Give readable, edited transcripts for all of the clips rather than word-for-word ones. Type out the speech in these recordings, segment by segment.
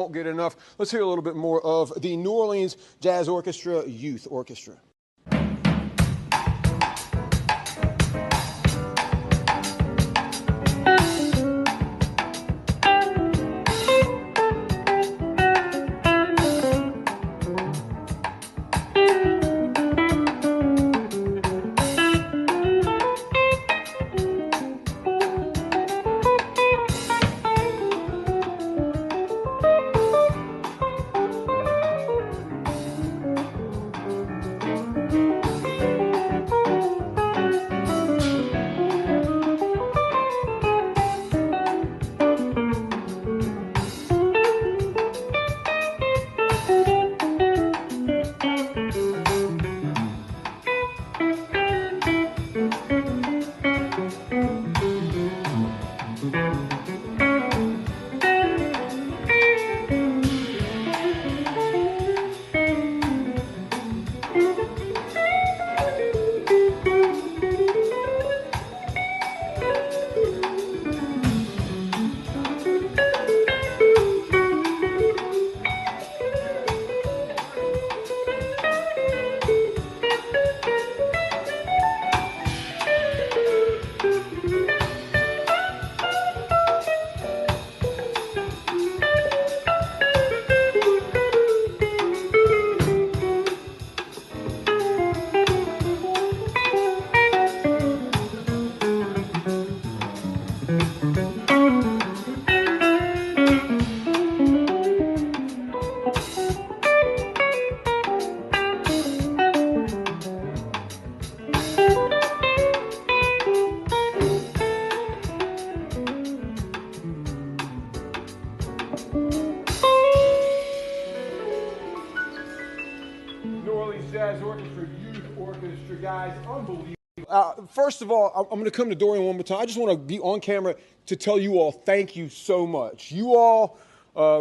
Won't get enough. Let's hear a little bit more of the New Orleans Jazz Orchestra Youth Orchestra. New Orleans Jazz Orchestra, Youth Orchestra, guys, unbelievable. First of all, I'm going to come to Dorian one more time. I just want to be on camera to tell you all thank you so much. You all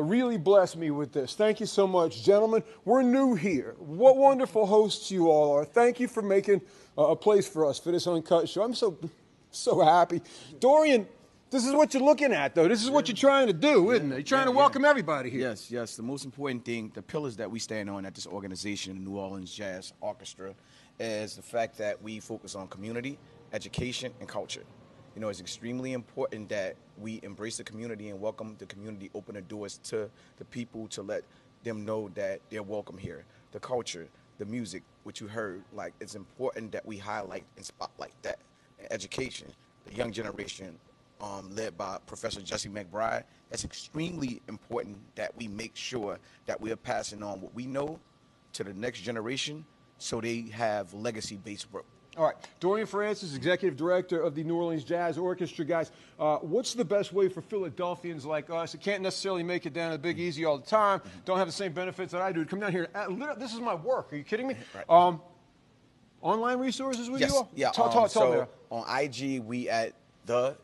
really blessed me with this. Thank you so much, gentlemen. We're new here. What wonderful hosts you all are. Thank you for making a place for us for this Uncut show. I'm so happy. Dorian, this is what you're looking at, though. This is what you're trying to do, isn't it? You're trying to welcome everybody here. Yes, yes. The most important thing, the pillars that we stand on at this organization, the New Orleans Jazz Orchestra, is the fact that we focus on community, education, and culture. You know, it's extremely important that we embrace the community and welcome the community, open the doors to the people to let them know that they're welcome here. The culture, the music, what you heard, like, it's important that we highlight and spotlight that. And education, the young generation, led by Professor Jesse McBride, it's extremely important that we make sure that we are passing on what we know to the next generation so they have legacy-based work. All right, Dorian Francis, Executive Director of the New Orleans Jazz Orchestra. Guys, what's the best way for Philadelphians like us that can't necessarily make it down to Big Easy all the time, don't have the same benefits that I do, to come down here? This is my work. Are you kidding me? Right. Online resources with yes. you all? Yeah, tell me. On IG, we at the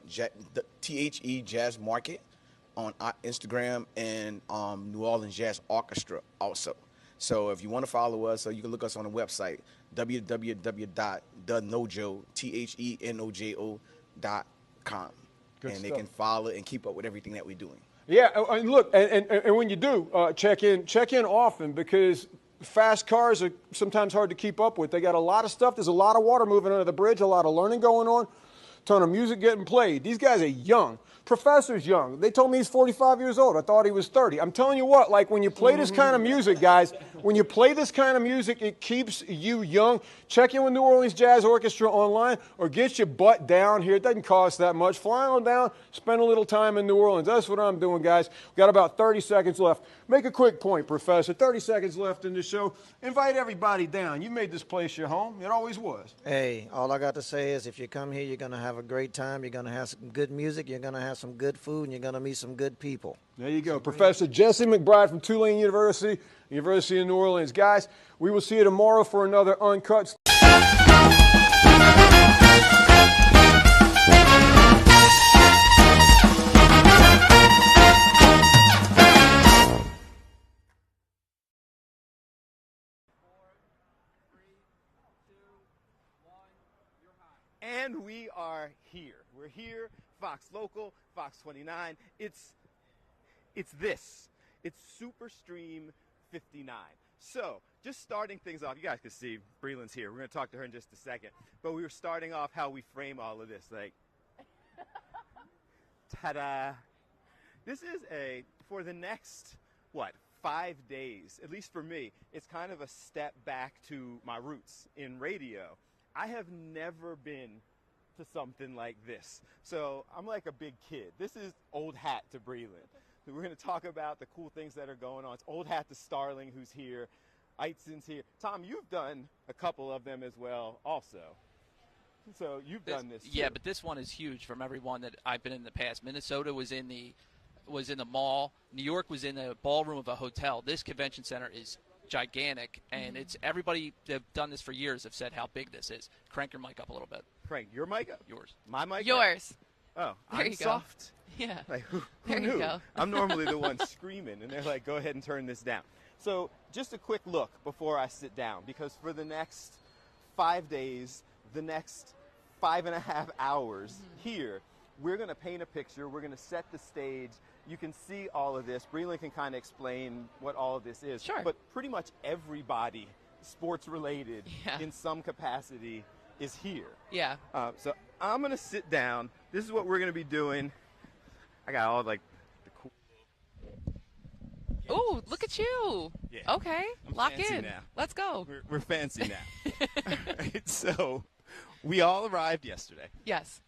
THE Jazz Market, on Instagram, and New Orleans Jazz Orchestra also. So if you want to follow us, you can look us on the website, www.thenojo.com. And they can follow and keep up with everything that we're doing. Yeah, and look, and when you do, check in often, because fast cars are sometimes hard to keep up with. They got a lot of stuff. There's a lot of water moving under the bridge, a lot of learning going on, ton of music getting played. These guys are young. Professor's young. They told me he's 45 years old. I thought he was 30. I'm telling you what, like, when you play this kind of music, guys, when you play this kind of music, it keeps you young. Check in with New Orleans Jazz Orchestra online, or get your butt down here. It doesn't cost that much. Fly on down, spend a little time in New Orleans. That's what I'm doing, guys. We've got about 30 seconds left. Make a quick point, Professor. 30 seconds left in the show. Invite everybody down. You made this place your home. It always was. Hey, all I got to say is if you come here, you're going to have a great time. You're going to have some good music. You're going to have some good food, and you're going to meet some good people. There you go. Professor Jesse McBride from Tulane University, University of New Orleans. Guys, we will see you tomorrow for another Uncut. And we are here. We're here, Fox Local, Fox 29. It's this. It's Superstream 59. So, just starting things off, you guys can see Breland's here. We're going to talk to her in just a second. But we were starting off how we frame all of this. Like, ta-da. This is for the next, 5 days, at least for me, it's kind of a step back to my roots in radio. I have never been to something like this. So I'm like a big kid. This is old hat to Breland. We're going to talk about the cool things that are going on. It's old hat to Starling, who's here. Eitzon's here. Tom, you've done a couple of them as well also. So you've done this too. Yeah, but this one is huge from everyone that I've been in the past. Minnesota was in the mall. New York was in the ballroom of a hotel. This convention center is gigantic, and it's everybody that have done this for years have said how big this is. Crank your mic up a little bit. Crank your mic up? Yours. My mic up? Yours. Oh, There I'm you go. soft. Yeah. Like, who There you knew? go. I'm normally the one screaming, and they're like, go ahead and turn this down. So just a quick look before I sit down, because for the next 5 days, the next 5.5 hours here, we're going to paint a picture. We're going to set the stage. You can see all of this. Breland can kind of explain what all of this is. Sure. But pretty much everybody sports-related Yeah. in some capacity is here. Yeah. So I'm going to sit down. This is what we're going to be doing. I got all like the cool. Ooh, look at you. Yeah. Okay. I'm Lock fancy in. now. Let's go. We're fancy now. All right, so we all arrived yesterday. Yes.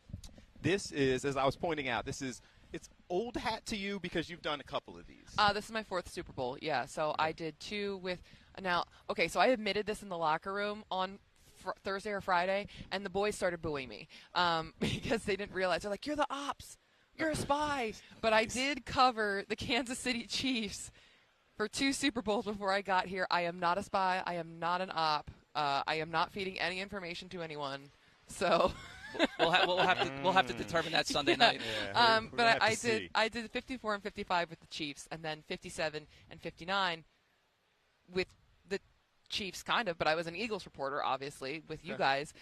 This is, as I was pointing out, it's old hat to you because you've done a couple of these. This is my 4th Super Bowl. Yeah. So I did 2 with now. Okay. So I admitted this in the locker room on Thursday or Friday, and the boys started booing me because they didn't realize. They're like, "You're the ops. You're a spy." But I did cover the Kansas City Chiefs for 2 Super Bowls before I got here. I am not a spy. I am not an op. I am not feeding any information to anyone. So. We'll have to determine that Sunday night. Yeah, we're but gonna have I to see. I did 54 and 55 with the Chiefs, and then 57 and 59 with the Chiefs, kind of. But I was an Eagles reporter, obviously, with you guys.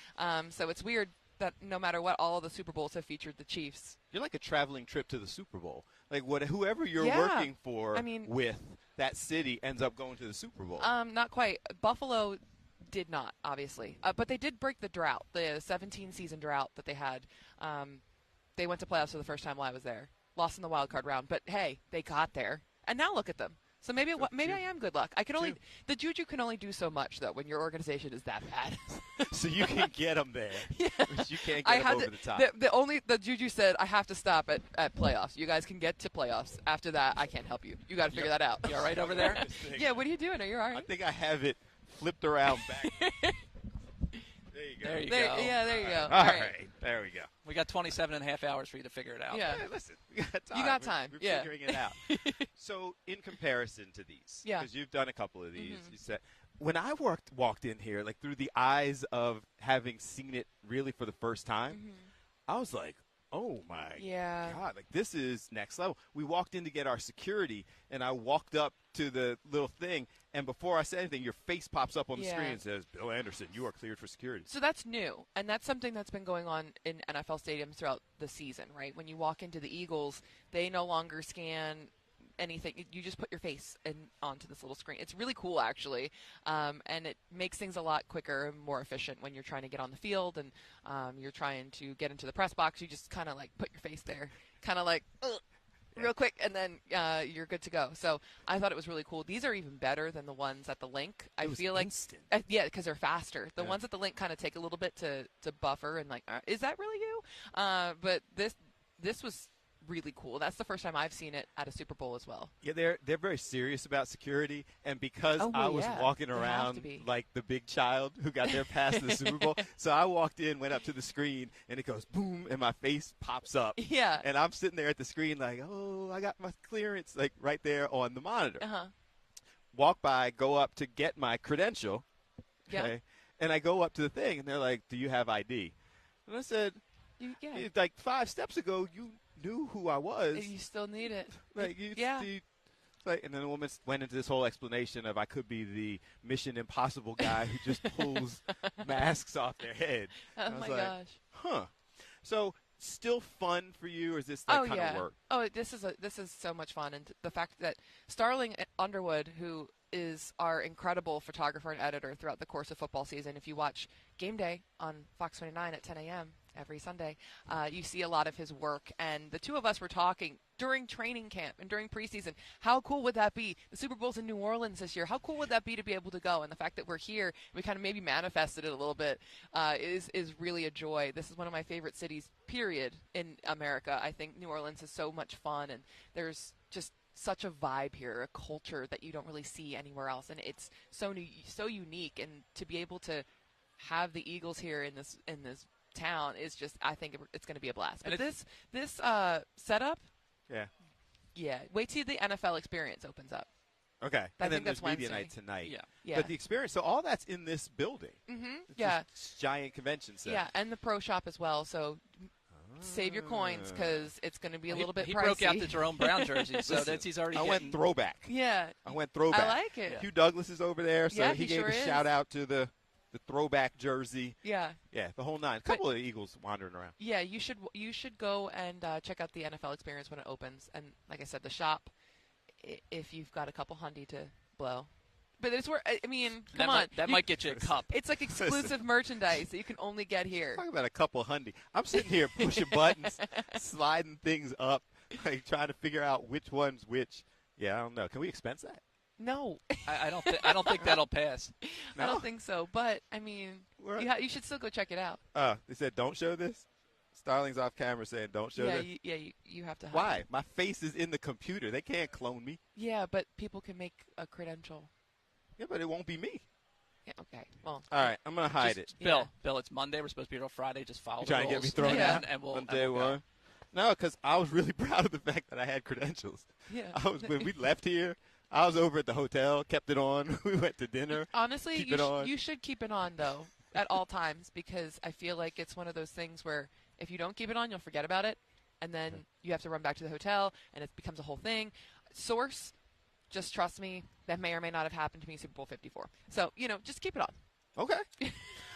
So it's weird that no matter what, all of the Super Bowls have featured the Chiefs. You're like a traveling trip to the Super Bowl. Like whoever you're Yeah. working for, I mean- with that city ends up going to the Super Bowl. Not quite. Buffalo did not, obviously. But they did break the drought, the 17-season drought that they had. They went to playoffs for the first time while I was there. Lost in the wild card round. But, hey, they got there. And now look at them. So maybe I am good luck. The juju can only do so much, though, when your organization is that bad. So you can get them there, Yeah. but you can't I get them had over to, the top. the juju said I have to stop at playoffs. You guys can get to playoffs. After that, I can't help you. You got to figure that out. You all right over there? Yeah, what are you doing? Are you all I right? think I have it flipped around back. There you go. There you go. Yeah, there you go. All right. There we go. We got 27 and a half hours for you to figure it out. Yeah. Hey, listen, we got time. You got time, We're yeah. figuring it out. So, in comparison to these, Yeah. because you've done a couple of these, you said when I walked in here, like through the eyes of having seen it really for the first time, I was like, oh my Yeah. God, like this is next level. We walked in to get our security, and I walked up to the little thing, and before I said anything, your face pops up on the Yeah. screen and says, Bill Anderson, you are cleared for security. So that's new, and that's something that's been going on in NFL stadiums throughout the season, right? When you walk into the Eagles, they no longer scan anything. You just put your face onto this little screen. It's really cool, actually, and it makes things a lot quicker and more efficient when you're trying to get on the field and you're trying to get into the press box. You just kind of like put your face there, kind of like real quick, and then you're good to go. So I thought it was really cool. These are even better than the ones at the link. I was feel like instant. yeah, because they're faster. The Yeah. ones at the link kind of take a little bit to buffer and like, is that really you? But this was really cool. That's the first time I've seen it at a Super Bowl as well. Yeah, they're very serious about security, and because Oh, I well, was yeah. walking They have to around be. like the big child who got there past the Super Bowl, so I walked in, went up to the screen, and it goes boom, and my face pops up. Yeah. And I'm sitting there at the screen like, oh, I got my clearance, like right there on the monitor. Uh-huh. Walk by, go up to get my credential, Yeah. and I go up to the thing, and they're like, do you have ID? And I said, Yeah. like 5 steps ago, you knew who I was. You still need it. Like Yeah. Like, and then the woman went into this whole explanation of I could be the Mission Impossible guy who just pulls masks off their head. Oh And I was my like, gosh. Huh. So still fun for you, or is this like kind of work? Oh, this is so much fun, and the fact that Starling Underwood, who is our incredible photographer and editor throughout the course of football season. If you watch Game Day on Fox 29 at 10 a.m. every Sunday, you see a lot of his work. And the two of us were talking during training camp and during preseason. How cool would that be? The Super Bowl's in New Orleans this year. How cool would that be to be able to go? And the fact that we're here, we kind of maybe manifested it a little bit, is really a joy. This is one of my favorite cities, period, in America. I think New Orleans is so much fun, and there's just such a vibe here, a culture that you don't really see anywhere else, and it's so unique. And to be able to have the Eagles here in this town is just, I think it's going to be a blast. But this setup, yeah. Wait till the NFL experience opens up. Okay, I and then think there's that's media Wednesday. night tonight. Yeah. But the experience, so all that's in this building. Mm-hmm. It's Yeah. this giant convention center. Yeah, and the pro shop as well. So save your coins because it's going to be a little bit he pricey. broke out the Jerome Brown jersey, so Listen, he's already. I went throwback. Yeah. I went throwback. I like it. Hugh Douglas is over there, so Yeah, he he gave sure a is. shout out to the throwback jersey. Yeah. Yeah, the whole nine. A couple of Eagles wandering around. Yeah, you should go and check out the NFL experience when it opens. And like I said, the shop, if you've got a couple hundy to blow. But it's where, I mean, come on. That might get you a cup. It's like exclusive merchandise that you can only get here. Talk about a couple of hundy. I'm sitting here pushing buttons, sliding things up, like trying to figure out which one's which. Yeah, I don't know. Can we expense that? No. I don't think that'll pass. No? I don't think so. But, I mean, you should still go check it out. They said don't show this? Starling's off camera saying don't show this? You have to hide Why? it. My face is in the computer. They can't clone me. Yeah, but people can make a credential. Yeah, but it won't be me. Yeah, okay. Well. All right, I'm going to hide it. Bill, it's Monday. We're supposed to be here on Friday. Just follow the trying rules. to get me thrown out and we'll, on and day we'll go. one? No, because I was really proud of the fact that I had credentials. Yeah. When we left here, I was over at the hotel, kept it on. We went to dinner. Honestly, you you should keep it on, though, at all times, because I feel like it's one of those things where if you don't keep it on, you'll forget about it, and then you have to run back to the hotel, and it becomes a whole thing. Source, just trust me, that may or may not have happened to me Super Bowl 54. So, just keep it on. Okay.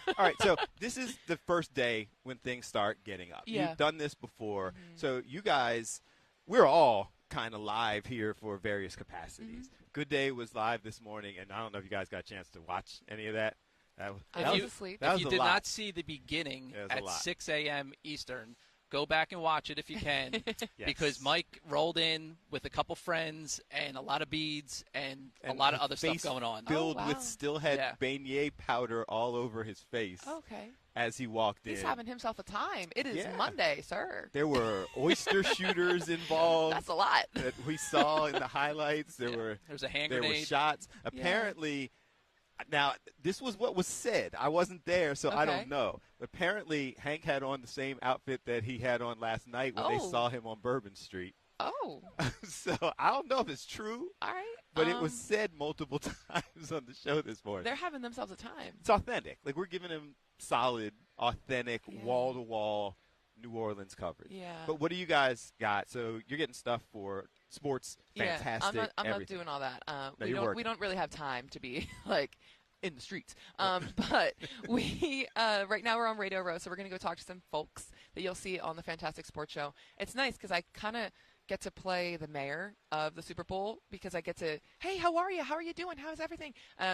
All right, so this is the first day when things start getting up. Yeah. You've done this before. Mm-hmm. So you guys, we're all kind of live here for various capacities. Mm-hmm. Good Day was live this morning, and I don't know if you guys got a chance to watch any of that. I was asleep. If you did not see the beginning at 6 a.m. Eastern, go back and watch it if you can, Yes. because Mike rolled in with a couple friends and a lot of beads and a lot of other stuff going on. Filled Oh, wow. with still had beignet powder all over his face Okay. as he walked in. He's having himself a time. It is Monday, sir. There were oyster shooters involved. That's a lot. That we saw in the highlights. There was a hand There grenade. were shots. Apparently, now this was what was said. I wasn't there, so I don't know. Apparently, Hank had on the same outfit that he had on last night when they saw him on Bourbon Street. Oh. So I don't know if it's true. All right. But it was said multiple times on the show this morning. They're having themselves a time. It's authentic. Like, we're giving them solid, authentic, wall-to-wall New Orleans coverage. Yeah. But what do you guys got? So you're getting stuff for sports, fantastic, Yeah, I'm not everything. doing all that. No, we don't really have time to be like in the streets. But we right now we're on Radio Row, so we're gonna go talk to some folks that you'll see on the Fantastic Sports Show. It's nice because I kind of get to play the mayor of the Super Bowl because I get to, hey, how are you? How are you doing? How's everything?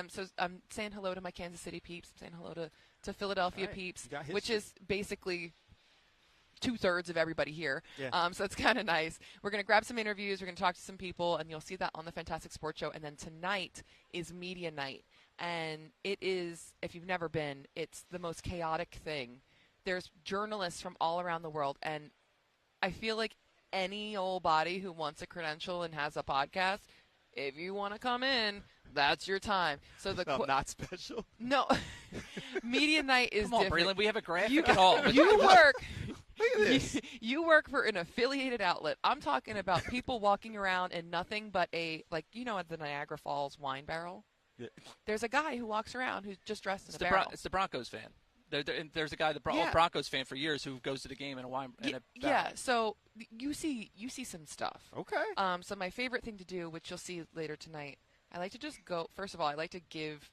So I'm saying hello to my Kansas City peeps. I'm saying hello to Philadelphia peeps, which is basically 2/3 of everybody here. Yeah. So it's kind of nice. We're going to grab some interviews. We're going to talk to some people, and you'll see that on the Fantastic Sports Show. And then tonight is media night. And it is, if you've never been, it's the most chaotic thing. There's journalists from all around the world. And I feel like any old body who wants a credential and has a podcast, if you want to come in, that's your time. So not special. No, media night is Come on, different. Breland, we have a graphic at all. You work. Look at this. You work for an affiliated outlet. I'm talking about people walking around in nothing but at the Niagara Falls wine barrel. Yeah. There's a guy who walks around who's just dressed in a barrel. It's the Broncos fan. There's a guy, Broncos fan for years, who goes to the game in a wine. Yeah. So you see some stuff. Okay. So my favorite thing to do, which you'll see later tonight, I like to just go. First of all, I like to give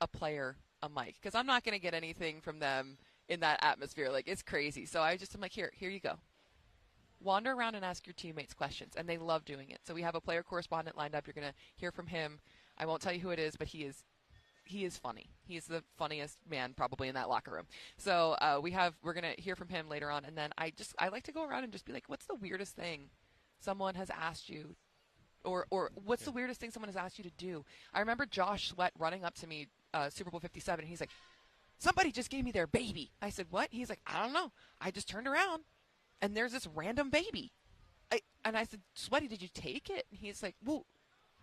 a player a mic because I'm not going to get anything from them in that atmosphere. Like, it's crazy. So I'm like, here you go. Wander around and ask your teammates questions, and they love doing it. So we have a player correspondent lined up. You're going to hear from him. I won't tell you who it is, but he is funny. He's the funniest man probably in that locker room. So we're going to hear from him later on, and then I like to go around and just be like, what's the weirdest thing someone has asked you, or what's the weirdest thing someone has asked you to do? I remember Josh Sweat running up to me, Super Bowl 57, and he's like, somebody just gave me their baby. I said, what? He's like, I don't know. I just turned around, and there's this random baby. And I said, Sweaty, did you take it? And he's like, well,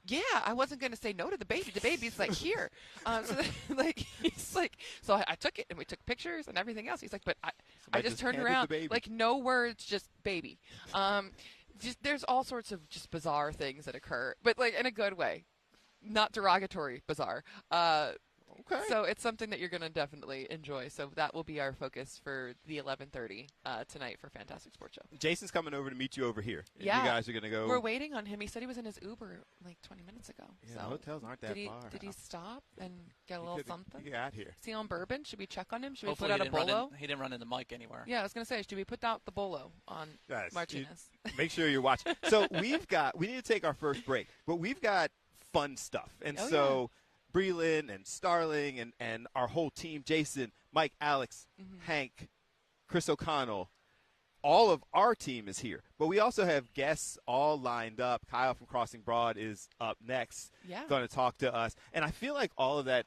yeah, I wasn't going to say no to the baby. The baby's like here. So I took it, and we took pictures and everything else. He's like, but I just turned around, like no words, just baby. There's all sorts of just bizarre things that occur, but like in a good way, not derogatory, bizarre. Okay. So it's something that you're going to definitely enjoy. So that will be our focus for the 11:30 tonight for Fantastic Sports Show. Jason's coming over to meet you over here. Yeah. You guys are going to go. We're waiting on him. He said he was in his Uber like 20 minutes ago. Yeah, so hotels aren't that far. Did he stop and get a little something? He got here. Is he on bourbon? Should we check on him? Should Hopefully we put out a bolo? He didn't run in the mic anywhere. Yeah, I was going to say, should we put out the bolo on Martinez? Make sure you're watching. So we need to take our first break, but we've got fun stuff. And Breland and Starling and our whole team, Jason, Mike, Alex, Hank, Chris O'Connell, all of our team is here. But we also have guests all lined up. Kyle from Crossing Broad is up next, going to talk to us. And I feel like all of that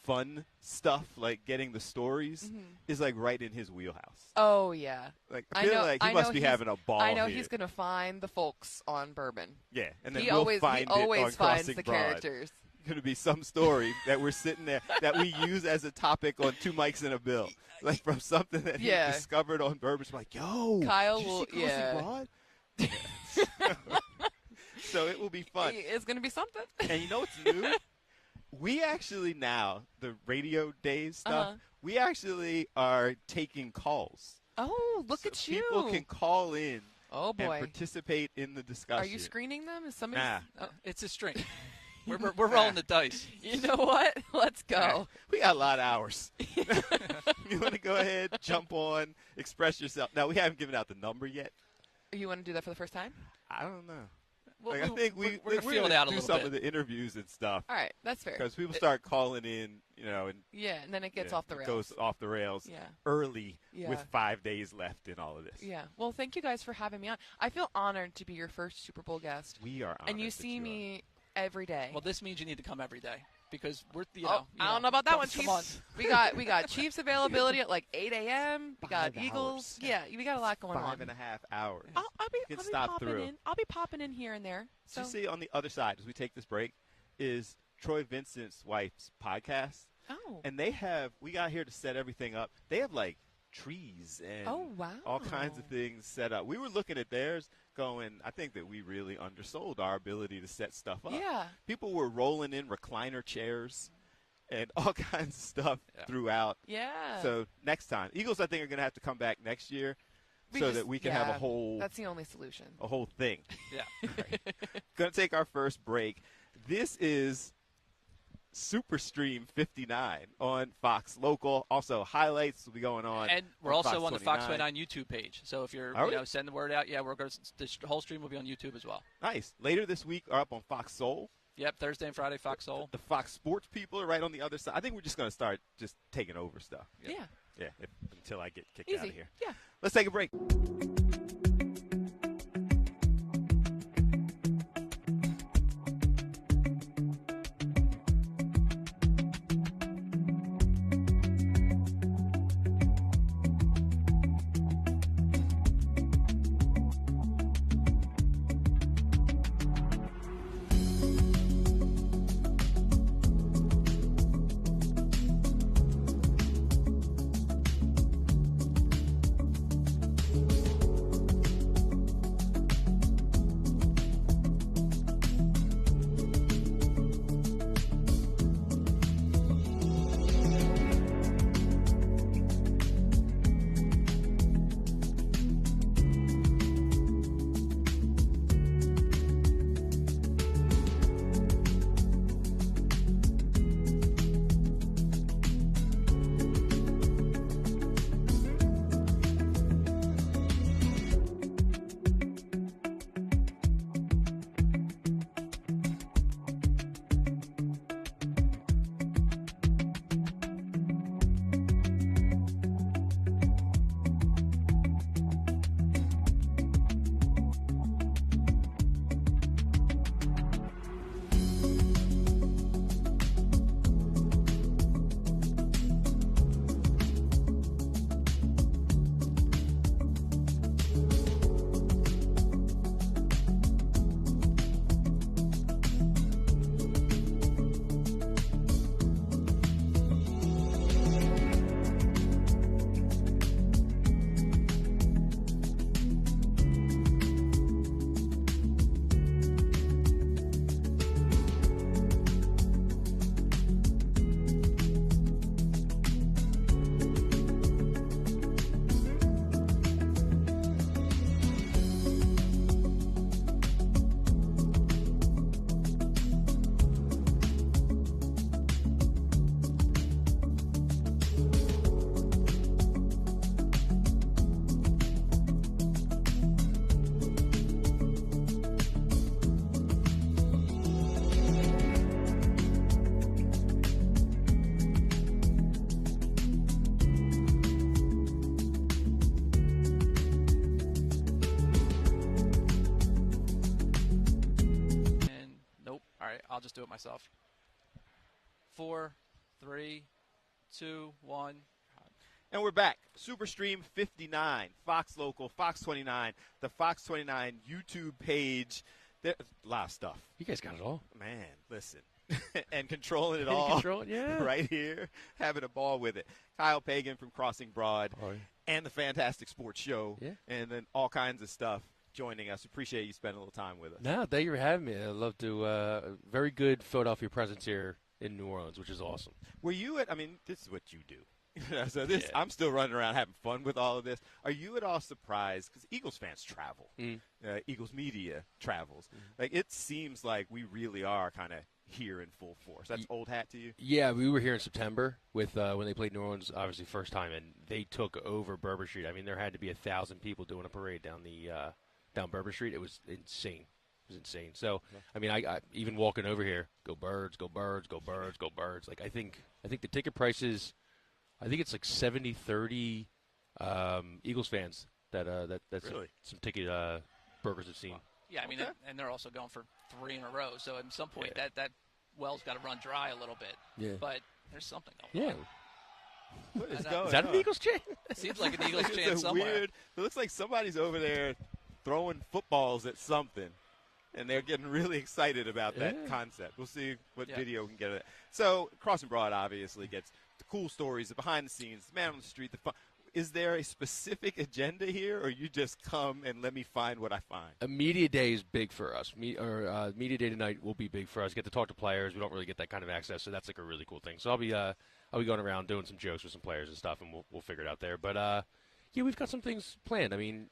fun stuff, like getting the stories, is like right in his wheelhouse. Oh, yeah. Like I feel like he must be having a ball. I know here. He's going to find the folks on bourbon. Yeah, and then he we'll always finds finds the Broad. characters. Going to be some story that we're sitting there that we use as a topic on Two Mics and a Bill, like from something that he discovered on bourbon. I'm like, yo, Kyle did you will, see Crossing Broad? So it will be fun. It's going to be something. And you know what's new? We actually now, the radio days stuff, we actually are taking calls. Oh, look at you. People can call in and participate in the discussion. Are you screening them? Is somebody? Nah. It's a string. We're rolling the dice. You know what? Let's go. Right. We got a lot of hours. You want to go ahead, jump on, express yourself. Now, we haven't given out the number yet. You want to do that for the first time? I don't know. Well, I think we're going to feel it out a do little some bit. of the interviews and stuff. All right, that's fair. Because people start calling in, and and then it gets off the rails. It goes off the rails early with 5 days left in all of this. Yeah. Well, thank you guys for having me on. I feel honored to be your first Super Bowl guest. We are honored. And you see me every day. Well, this means you need to come every day because we're, I don't know about that one, Chiefs. Come on. We got Chiefs availability at like 8 a.m. We got Eagles. Yeah, we got a lot going on. 5.5 hours. I'll be popping in here and there. So you see on the other side as we take this break is Troy Vincent's wife's podcast. Oh. And we got here to set everything up. They have like trees and all kinds of things set up. We were looking at theirs going, I think that we really undersold our ability to set stuff up. Yeah. People were rolling in recliner chairs and all kinds of stuff throughout. Yeah. So next time, Eagles I think are going to have to come back next year that we can have a whole. That's the only solution. A whole thing. Yeah. Right. Going to take our first break. This is Super Stream 59 on Fox Local. Also, highlights will be going on. And we're on also Fox on the 29. Fox 29 YouTube page. So if you're, send the word out. Yeah, we're going to. The whole stream will be on YouTube as well. Nice. Later this week, are up on Fox Soul. Yep, Thursday and Friday, Fox Soul. The Fox Sports people are right on the other side. I think we're just going to start just taking over stuff. Yeah. Yeah, until I get kicked Easy. out of here. Yeah. Let's take a break. I'll just do it myself. 4, 3, 2, 1. And we're back. Superstream 59, Fox Local, Fox 29, the Fox 29 YouTube page. There's a lot of stuff. You guys got it all. Man, listen. And controlling it all. Control it, yeah. Right here, having a ball with it. Kyle Pagan from Crossing Broad and the Fantastic Sports Show, and then all kinds of stuff joining us. Appreciate you spending a little time with us. No, thank you for having me. I'd love to. Very good Philadelphia presence here in New Orleans, which is awesome. Were you at, I mean, this is what you do. So this, I'm still running around having fun with all of this. Are you at all surprised? Because Eagles fans travel. Eagles media travels. Like, it seems like we really are kind of here in full force. That's old hat to you? Yeah, we were here in September with when they played New Orleans, obviously first time, and they took over Bourbon Street. I mean, there had to be 1,000 people doing a parade down the down Bourbon Street. It was insane. It was insane. So, I mean, I even walking over here, go Birds, go Birds, go Birds, go Birds. Like, I think the ticket prices, I think it's like 70-30 Eagles fans that's really? some ticket burgers have seen. Yeah, I mean, and they're also going for 3 in a row. So at some point, that well's got to run dry a little bit. Yeah. But there's something going on. What is going Is that on? an Eagles chant? It seems like an Eagles It's chant a somewhere. weird, it looks like somebody's over there throwing footballs at something, and they're getting really excited about that concept. We'll see what video we can get of that. So Crossing Broad obviously gets the cool stories, the behind the scenes, the man on the street, the fun. Is there a specific agenda here, or you just come and let me find what I find? A media day is big for us. Media day tonight will be big for us. Get to talk to players. We don't really get that kind of access, so that's like a really cool thing. So I'll be going around doing some jokes with some players and stuff, and we'll figure it out there. But yeah, we've got some things planned. I mean,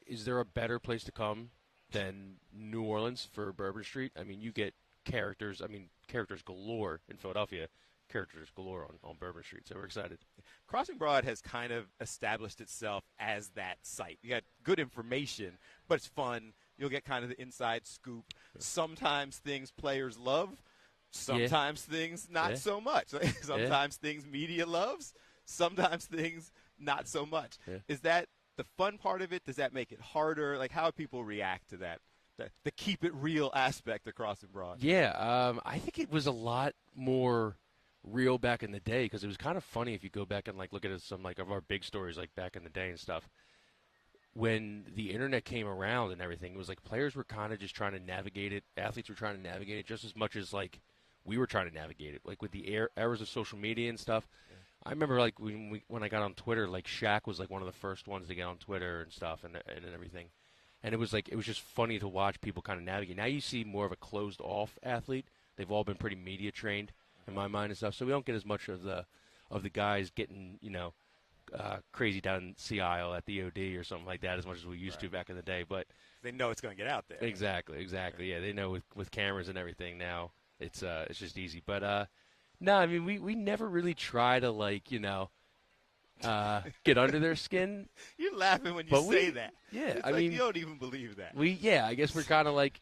is there a better place to come than New Orleans for Bourbon Street? I mean, you get characters. I mean, characters galore in Philadelphia. Characters galore on Bourbon Street, so we're excited. Crossing Broad has kind of established itself as that site. You got good information, but it's fun. You'll get kind of the inside scoop. Sometimes things players love, sometimes things not so much. Sometimes things media loves, sometimes things not so much. Is that the fun part of it? Does that make it harder? Like, how do people react to that? The keep it real aspect of Crossing Broad. Yeah, I think it was a lot more real back in the day, because it was kind of funny if you go back and like look at some like of our big stories like back in the day and stuff. When the internet came around and everything, it was like players were kind of just trying to navigate it. Athletes were trying to navigate it just as much as like we were trying to navigate it. Like with the eras of social media and stuff. I remember like when I got on Twitter, like Shaq was like one of the first ones to get on Twitter and stuff and everything. And it was just funny to watch people kind of navigate. Now you see more of a closed off athlete. They've all been pretty media trained in my mind and stuff. So we don't get as much of the guys getting, crazy down Sea Isle at the OD or something like that as much as we used to back in the day. But they know it's going to get out there. Exactly. Yeah, they know with cameras and everything now it's just easy. But no, I mean we never really try to get under their skin. You're laughing when you say that. Yeah, it's I like mean you don't even believe that. I guess we're kind of like,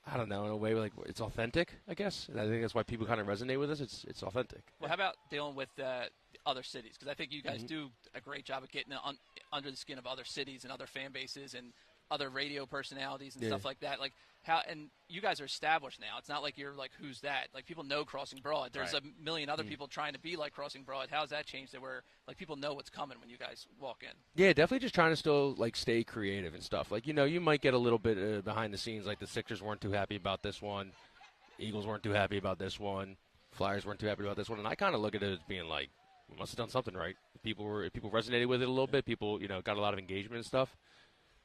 I don't know, in a way like it's authentic, I guess. And I think that's why people kind of resonate with us. It's authentic. Well, how about dealing with other cities? Because I think you guys do a great job of getting under the skin of other cities and other fan bases and other radio personalities and stuff like that. Like how, and you guys are established now. It's not like you're like, who's that? Like people know Crossing Broad. There's a million other people trying to be like Crossing Broad. How's that changed? That where like people know what's coming when you guys walk in. Yeah, definitely just trying to still like stay creative and stuff. Like you might get a little bit behind the scenes. Like the Sixers weren't too happy about this one, Eagles weren't too happy about this one, Flyers weren't too happy about this one, and I kind of look at it as being like, we must have done something right. People resonated with it a little bit. People got a lot of engagement and stuff.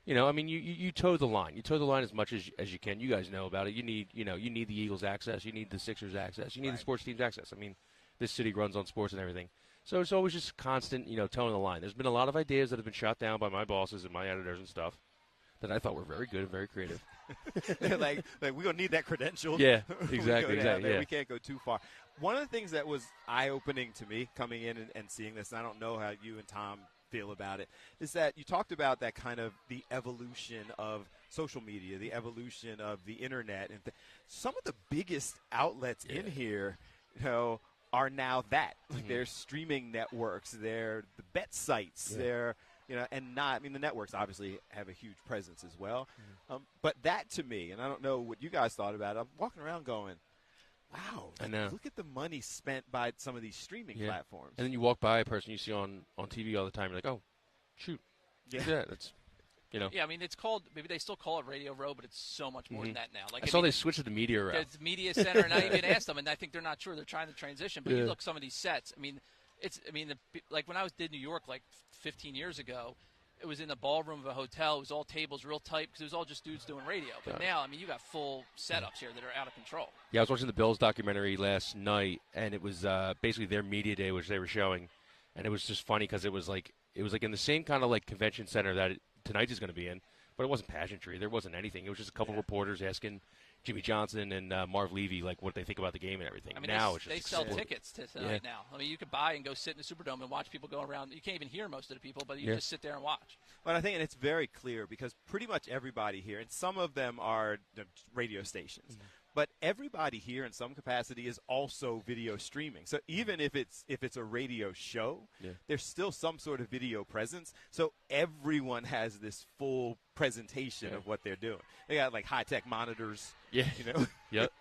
I mean, you toe the line. You toe the line as much as you can. You guys know about it. You need the Eagles access. You need the Sixers access. You need the sports teams access. I mean, this city runs on sports and everything. So it's always just constant, toeing the line. There's been a lot of ideas that have been shot down by my bosses and my editors and stuff that I thought were very good and very creative. like we don't need that credential. Yeah, exactly. Yeah. We can't go too far. One of the things that was eye-opening to me coming in and seeing this, and I don't know how you and Tom feel about it, is that you talked about that kind of the evolution of social media, the evolution of the internet, and some of the biggest outlets in here, are now that. Like they're streaming networks, they're the bet sites, they're the networks obviously have a huge presence as well. But that to me, and I don't know what you guys thought about it, I'm walking around going, Wow. I know. Look at the money spent by some of these streaming platforms. And then you walk by a person you see on TV all the time. You're like, oh, shoot. Yeah, that's, you know. Yeah, I mean, it's called, maybe they still call it Radio Row, but it's so much more than that now. Like, I saw they switched to the media row. It's media center, and I even asked them, and I think they're not sure. They're trying to transition. But you look some of these sets. I mean, like when I did New York like 15 years ago, it was in the ballroom of a hotel. It was all tables, real tight, because it was all just dudes doing radio. But now, I mean, you got full setups here that are out of control. Yeah, I was watching the Bills documentary last night, and it was basically their media day, which they were showing, and it was just funny because it was like in the same kind of like convention center that tonight is going to be in, but it wasn't pageantry. There wasn't anything. It was just a couple reporters asking Jimmy Johnson and Marv Levy like what they think about the game and everything. I mean, now it's just they sell tickets to tonight now. I mean, you could buy and go sit in the Superdome and watch people go around. You can't even hear most of the people, but you just sit there and watch. But I think it's very clear because pretty much everybody here, and some of them are the radio stations, but everybody here in some capacity is also video streaming. So even if it's a radio show, there's still some sort of video presence. So everyone has this full presentation of what they're doing. They got like high-tech monitors, you know,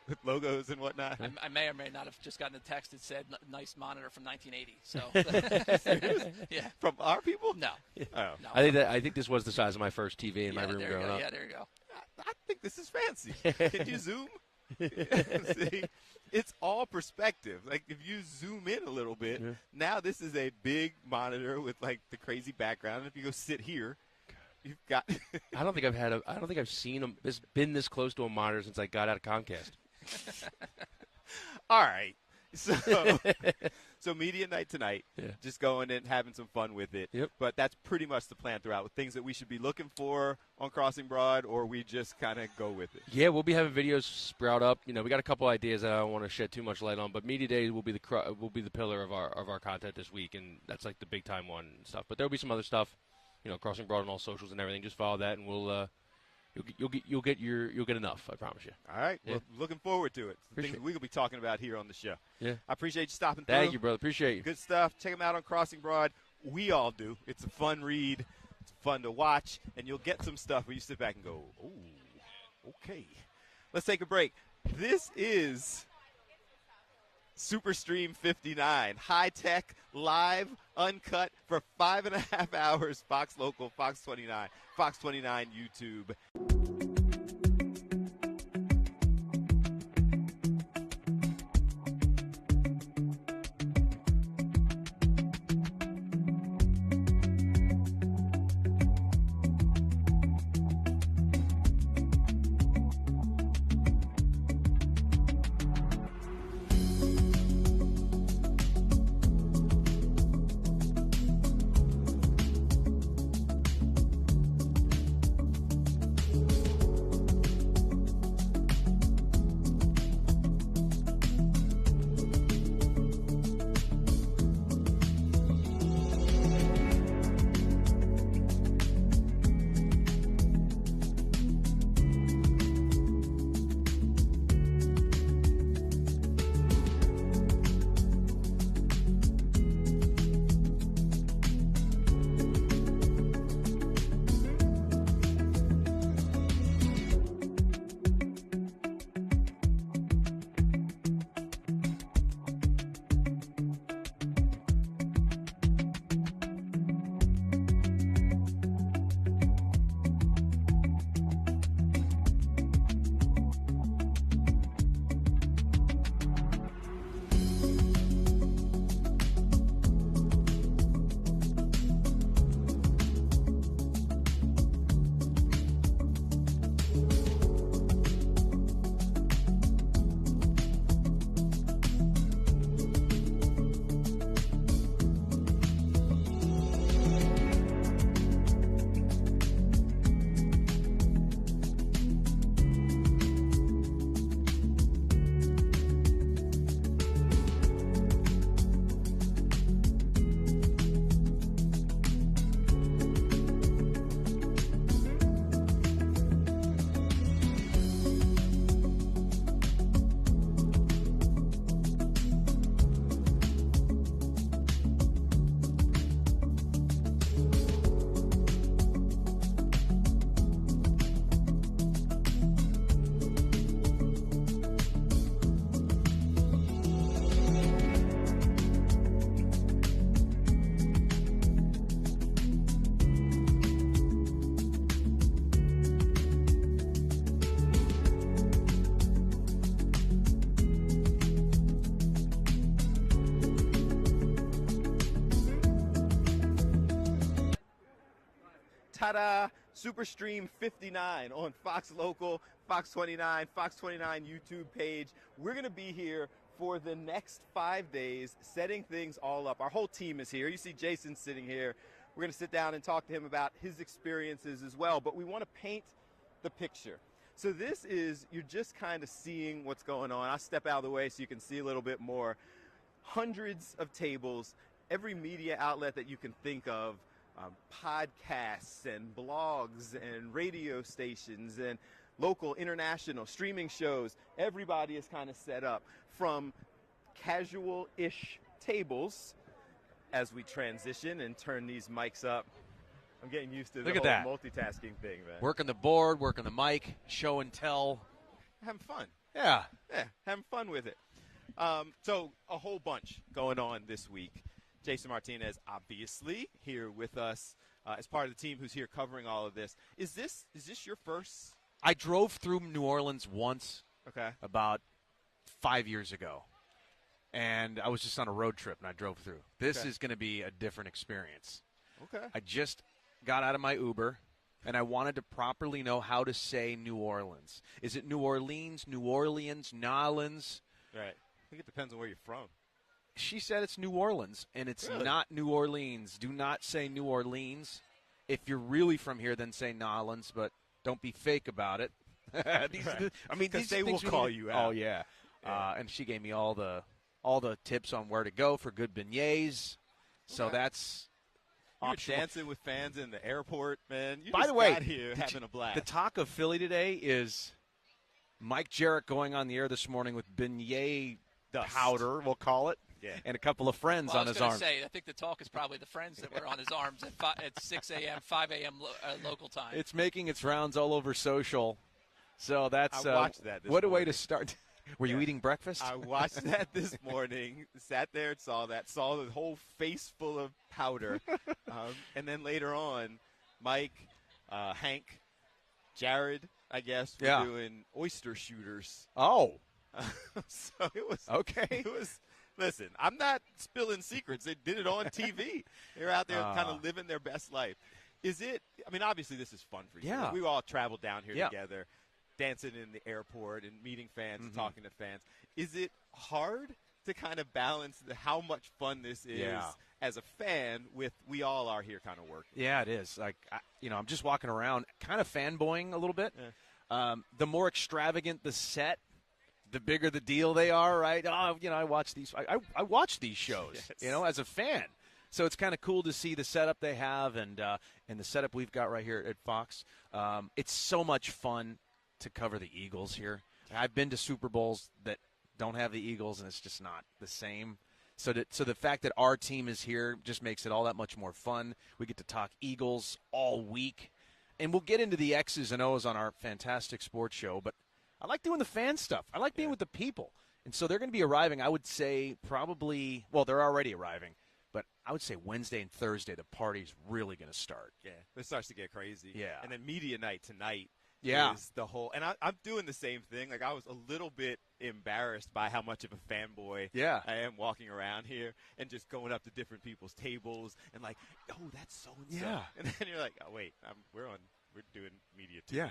with logos and whatnot. I may or may not have just gotten a text that said nice monitor from 1980. So yeah, from our people? No. Oh. No. I think this was the size of my first TV in my room growing up. Yeah, there you go. I think this is fancy. Can you zoom? See, it's all perspective. Like if you zoom in a little bit, now this is a big monitor with like the crazy background. And if you go sit here, you've got. I don't think I've seen been this close to a monitor since I got out of Comcast. All right, so media night tonight. Just going and having some fun with it. But that's pretty much the plan throughout. With things that we should be looking for on Crossing Broad, or we just kind of go with it. Yeah, we'll be having videos sprout up. You know, we got a couple ideas that I don't want to shed too much light on, but Media Day will be the pillar of our content this week, and that's like the big time one and stuff. But there'll be some other stuff, you know, Crossing Broad on all socials and everything. Just follow that, and we'll you'll get enough. I promise you. All right. Well, looking forward to it. Appreciate Things we could be talking about here on the show. Yeah. I appreciate you stopping through. Thank you, brother. Appreciate you. Good stuff. Check them out on Crossing Broad. We all do. It's a fun read. It's fun to watch, and you'll get some stuff where you sit back and go, "Oh, okay." Let's take a break. This is Superstream 59, high tech, live, uncut for 5.5 hours. Fox Local, Fox 29, Fox 29 YouTube. ta-da, Superstream 59 on Fox Local, Fox 29, Fox 29 YouTube page. We're going to be here for the next 5 days, setting things all up. Our whole team is here. You see Jason sitting here. We're going to sit down and talk to him about his experiences as well, but we want to paint the picture. So this is, you're just kind of seeing what's going on. I'll step out of the way so you can see a little bit more. Hundreds of tables, every media outlet that you can think of, podcasts and blogs and radio stations and local, international, streaming shows. Everybody is kind of set up from casual-ish tables as we transition and turn these mics up. I'm getting used to the whole multitasking thing, man. Working the board, working the mic, show and tell. Having fun. Yeah, having fun with it. So a whole bunch going on this week. Jason Martinez, obviously, here with us as part of the team who's here covering all of this. Is this your first? I drove through New Orleans once. Okay. About 5 years ago, and I was just on a road trip and I drove through. This is going to be a different experience. Okay. I just got out of my Uber, and I wanted to properly know how to say New Orleans. Is it New Orleans, New Orleans, Nolans? Right. I think it depends on where you're from. She said it's New Orleans, and it's Really? not New Orleans. Do not say New Orleans. If you're really from here, then say Nolans, but don't be fake about it. I mean, because these they will things call you out. Oh, yeah. And she gave me all the tips on where to go for good beignets. So that's You were optional. dancing with fans in the airport, man. You By just the way, got here having a blast. The talk of Philly today is Mike Jarrett going on the air this morning with beignet Dust. powder, we'll call it, and a couple of friends on his arm. I was going to say, I think the talk is probably the friends that were on his arms at 6 a.m., 5 a.m. Local time. It's making its rounds all over social. So that's I watched that this what a way morning. to start. Were you eating breakfast? I watched that this morning, sat there and saw the whole face full of powder. And then later on, Mike, Hank, Jared, I guess, were doing oyster shooters. Oh. So it was okay. It was. Listen, I'm not spilling secrets. They did it on TV. They're out there kind of living their best life. Is it? I mean, obviously this is fun for you. Yeah. We all traveled down here Yeah. together, dancing in the airport and meeting fans and talking to fans. Is it hard to kind of balance how much fun this is as a fan with we all are here kind of working? Yeah, it is. Like, I'm just walking around kind of fanboying a little bit. Yeah. The more extravagant the set, the bigger the deal they are, right? Oh, I watch these. I watch these shows, Yes. as a fan. So it's kind of cool to see the setup they have and the setup we've got right here at Fox. It's so much fun to cover the Eagles here. I've been to Super Bowls that don't have the Eagles, and it's just not the same. So the fact that our team is here just makes it all that much more fun. We get to talk Eagles all week, and we'll get into the X's and O's on our fantastic sports show, but I like doing the fan stuff. I like being with the people. And so they're going to be arriving, I would say, probably – well, they're already arriving. But I would say Wednesday and Thursday, the party's really going to start. Yeah, it starts to get crazy. Yeah. And then media night tonight Yeah. is the whole – and I'm doing the same thing. Like, I was a little bit embarrassed by how much of a fanboy I am walking around here and just going up to different people's tables and like, oh, that's so-and-so. Yeah. And then you're like, oh, wait, we're doing media too. Yeah.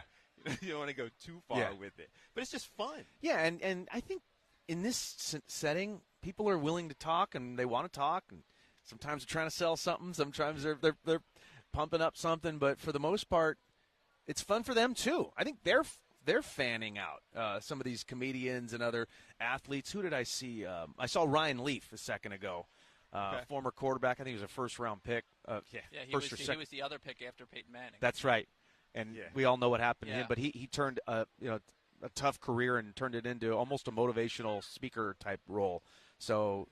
You don't want to go too far with it. But it's just fun. Yeah, and I think in this setting, people are willing to talk and they want to talk. And sometimes they're trying to sell something. Sometimes they're pumping up something. But for the most part, it's fun for them too. I think they're fanning out some of these comedians and other athletes. Who did I see? I saw Ryan Leaf a second ago. Former quarterback. I think he was a first-round pick. He was the other pick after Peyton Manning. That's right. And we all know what happened to him. But he turned a tough career and turned it into almost a motivational speaker type role. So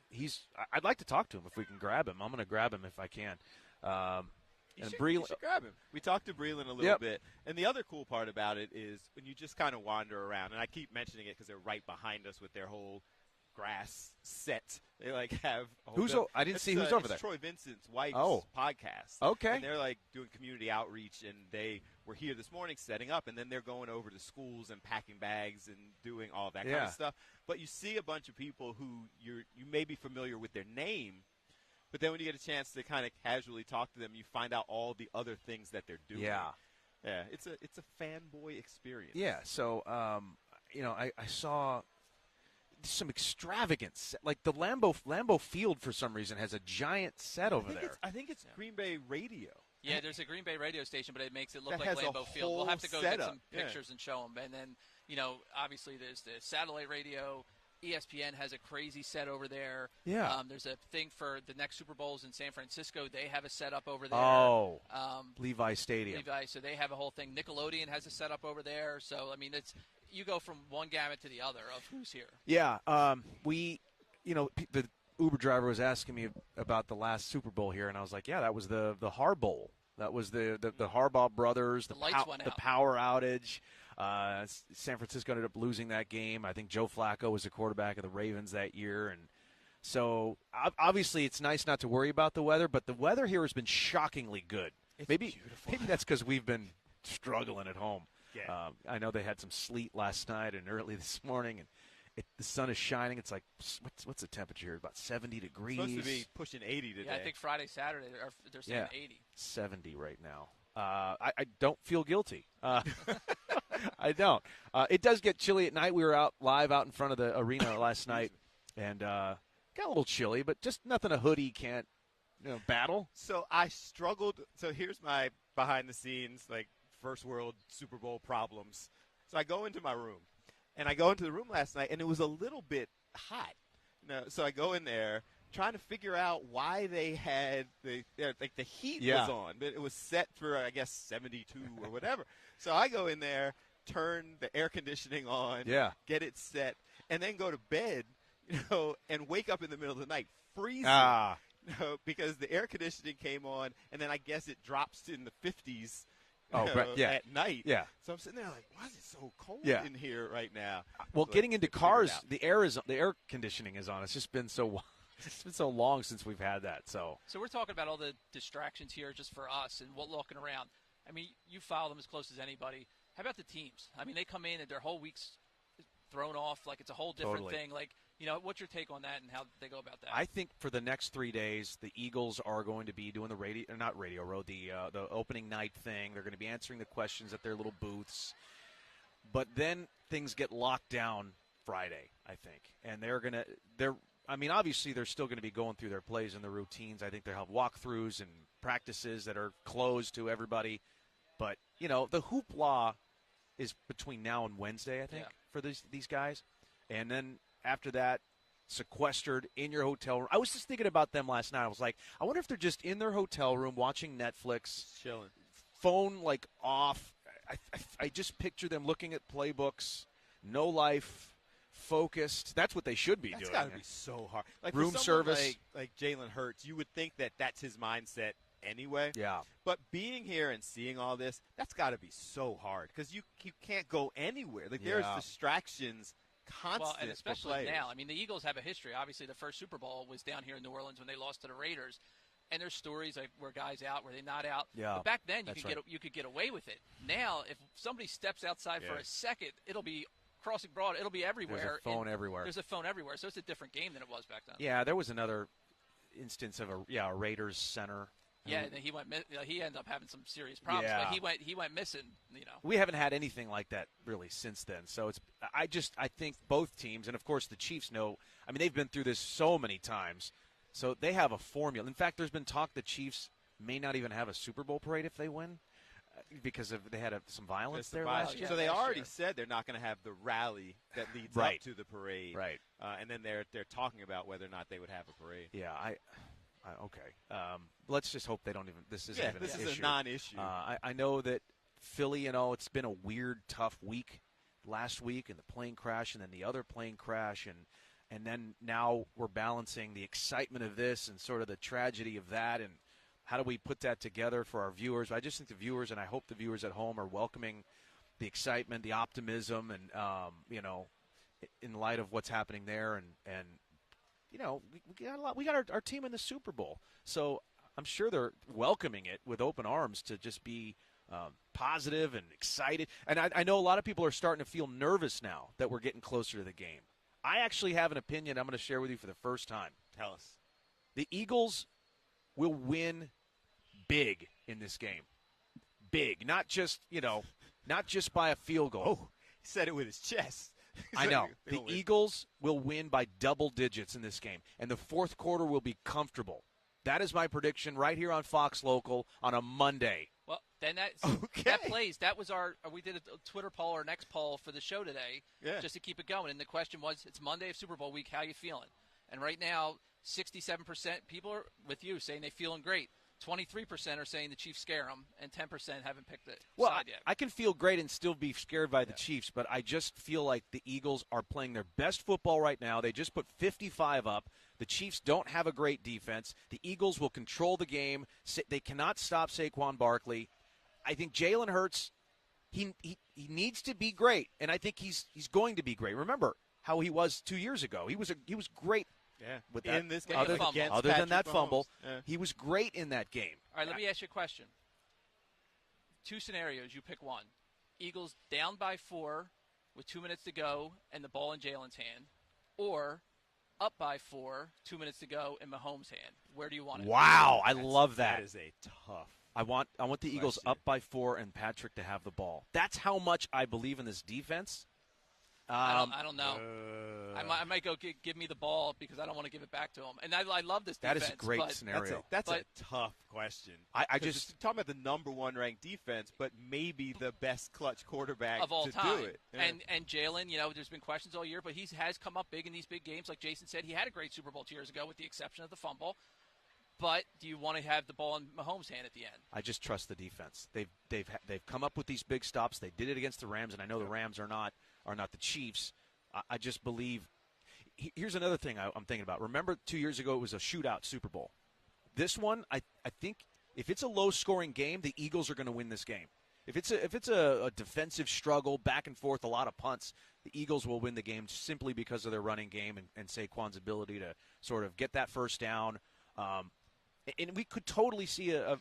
I'd like to talk to him if we can grab him. I'm going to grab him if I can. You should grab him. We talked to Breland a little bit. And the other cool part about it is when you just kind of wander around, and I keep mentioning it because they're right behind us with their whole grass set. They have I didn't see who's over there. It's Troy Vincent's wife's podcast. Okay. And they're doing community outreach, and they were here this morning setting up, and then they're going over to schools and packing bags and doing all that kind of stuff. But you see a bunch of people who you may be familiar with their name, But then when you get a chance to kind of casually talk to them, you find out all the other things that they're doing. Yeah. Yeah, it's a fanboy experience. Yeah, so, I saw some extravagant set. Like the Lambeau Field, for some reason, has a giant set over there. I think it's Green Bay Radio. Yeah, there's a Green Bay radio station, but it makes it look That like has a Lambeau Field. We'll have to go whole get setup. some pictures and show them. And then, obviously there's the satellite radio. ESPN has a crazy set over there. Yeah. There's a thing for the next Super Bowls in San Francisco. They have a setup over there. Oh, Levi Stadium. Levi, so they have a whole thing. Nickelodeon has a setup over there. So, I mean, you go from one gamut to the other of who's here. Yeah. The Uber driver was asking me about the last Super Bowl here, and I was like, yeah, that was the Har Bowl. That was the Harbaugh brothers, the lights went out. The power outage. San Francisco ended up losing that game. I think Joe Flacco was the quarterback of the Ravens that year. And so obviously it's nice not to worry about the weather, but the weather here has been shockingly good. Maybe that's because we've been struggling at home. Yeah. I know they had some sleet last night and early this morning, and the sun is shining. It's like, what's the temperature here? About 70 degrees. It's supposed to be pushing 80 today. Yeah, I think Friday, Saturday, they're saying 80. 70 right now. I don't feel guilty. I don't. It does get chilly at night. We were live out in front of the arena last night, and got a little chilly, but just nothing a hoodie can't battle. So I struggled. So here's my behind the scenes, like first world Super Bowl problems. So I go into my room, and I go into the room last night, and it was a little bit hot. So I go in there trying to figure out why they had the heat was on, but it was set for, I guess, 72 or whatever. So I go in there, turn the air conditioning on, get it set, and then go to bed, and wake up in the middle of the night freezing. Because the air conditioning came on, and then I guess it drops in the 50s at night. Yeah. So I'm sitting there like, why is it so cold in here right now? Well, getting into cars, the air conditioning is on. It's just been so long since we've had that. So we're talking about all the distractions here just for us and looking around. I mean, you follow them as close as anybody. How about the teams? I mean, they come in and their whole week's thrown off like it's a whole different thing. Like, what's your take on that and how they go about that? I think for the next 3 days, the Eagles are going to be doing the the opening night thing. They're going to be answering the questions at their little booths. But then things get locked down Friday, I think. And obviously they're still going to be going through their plays and their routines. I think they'll have walkthroughs and practices that are closed to everybody. But, the hoopla is between now and Wednesday, I think, for these guys. And then after that, sequestered in your hotel room. I was just thinking about them last night. I was like, I wonder if they're just in their hotel room watching Netflix. Chilling. Phone, off. I just picture them looking at playbooks, no life, focused. That's what they should be doing. That's got to be so hard. Like room for service. Like Jalen Hurts, you would think that that's his mindset anyway. Yeah. But being here and seeing all this, that's got to be so hard because you can't go anywhere. Like there's distractions constant. Well, and especially for players. now. I mean, the Eagles have a history. Obviously, the first Super Bowl was down here in New Orleans when they lost to the Raiders. And there's stories like where guys out, where they not out. Yeah, but back then you could get away with it. Now, if somebody steps outside for a second, it'll be crossing broad. It'll be everywhere. There's a phone everywhere. There's a phone everywhere. So it's a different game than it was back then. Yeah, there was another instance of a Raiders center. Yeah, and he ended up having some serious problems. Yeah. But he went missing. We haven't had anything like that really since then. So I think both teams, and of course the Chiefs know. I mean, they've been through this so many times. So they have a formula. In fact, there's been talk the Chiefs may not even have a Super Bowl parade if they win because they had some violence there last year. So they already said they're not going to have the rally that leads up to the parade. Right. And then they're talking about whether or not they would have a parade. Yeah, okay. Let's just hope they don't even – this isn't even an issue. This is a non-issue. I know that Philly, it's been a weird, tough week last week and the plane crash and then the other plane crash and then now we're balancing the excitement of this and sort of the tragedy of that and how do we put that together for our viewers. I just think the viewers and I hope the viewers at home are welcoming the excitement, the optimism, and, in light of what's happening there and we got our team in the Super Bowl. So I'm sure they're welcoming it with open arms to just be positive and excited. And I know a lot of people are starting to feel nervous now that we're getting closer to the game. I actually have an opinion I'm going to share with you for the first time. Tell us. The Eagles will win big in this game. Big, not just by a field goal. Oh, he said it with his chest. I know. The Eagles will win by double digits in this game, and the fourth quarter will be comfortable. That is my prediction right here on Fox Local on a Monday. Well, then that plays. That was we did a Twitter poll, our next poll for the show today, just to keep it going. And the question was, it's Monday of Super Bowl week, how you feeling? And right now, 67% people are with you saying they feeling great. 23% are saying the Chiefs scare them, and 10% haven't picked it side yet. I can feel great and still be scared by the Chiefs, but I just feel like the Eagles are playing their best football right now. They just put 55 up. The Chiefs don't have a great defense. The Eagles will control the game. They cannot stop Saquon Barkley. I think Jalen Hurts, he needs to be great, and I think he's going to be great. Remember how he was 2 years ago. He was great. Yeah, with that, in this game, other than that fumble, yeah. He was great in that game. All right, let me ask you a question. Two scenarios, you pick one. Eagles down by 4 with 2 minutes to go and the ball in Jalen's hand, or up by 4, 2 minutes to go in Mahomes' hand. Where do you want it? Wow, I love that. That is a tough. I want the Eagles up by 4 and Patrick to have the ball. That's how much I believe in this defense. I don't know. I might go give me the ball because I don't want to give it back to him. And I love this defense. That is a great scenario. That's a tough question. I just talking about the number 1 ranked defense, but maybe the best clutch quarterback of all to time. do it. Yeah. And Jalen, there's been questions all year, but he has come up big in these big games. Like Jason said, he had a great Super Bowl 2 years ago with the exception of the fumble. But do you want to have the ball in Mahomes' hand at the end? I just trust the defense. They've come up with these big stops. They did it against the Rams, and I know the Rams are not the Chiefs. I just believe. Here's another thing I'm thinking about. Remember 2 years ago it was a shootout Super Bowl. This one, I think if it's a low-scoring game, the Eagles are going to win this game. If it's a defensive struggle, back and forth, a lot of punts, the Eagles will win the game simply because of their running game and Saquon's ability to sort of get that first down. And we could totally see a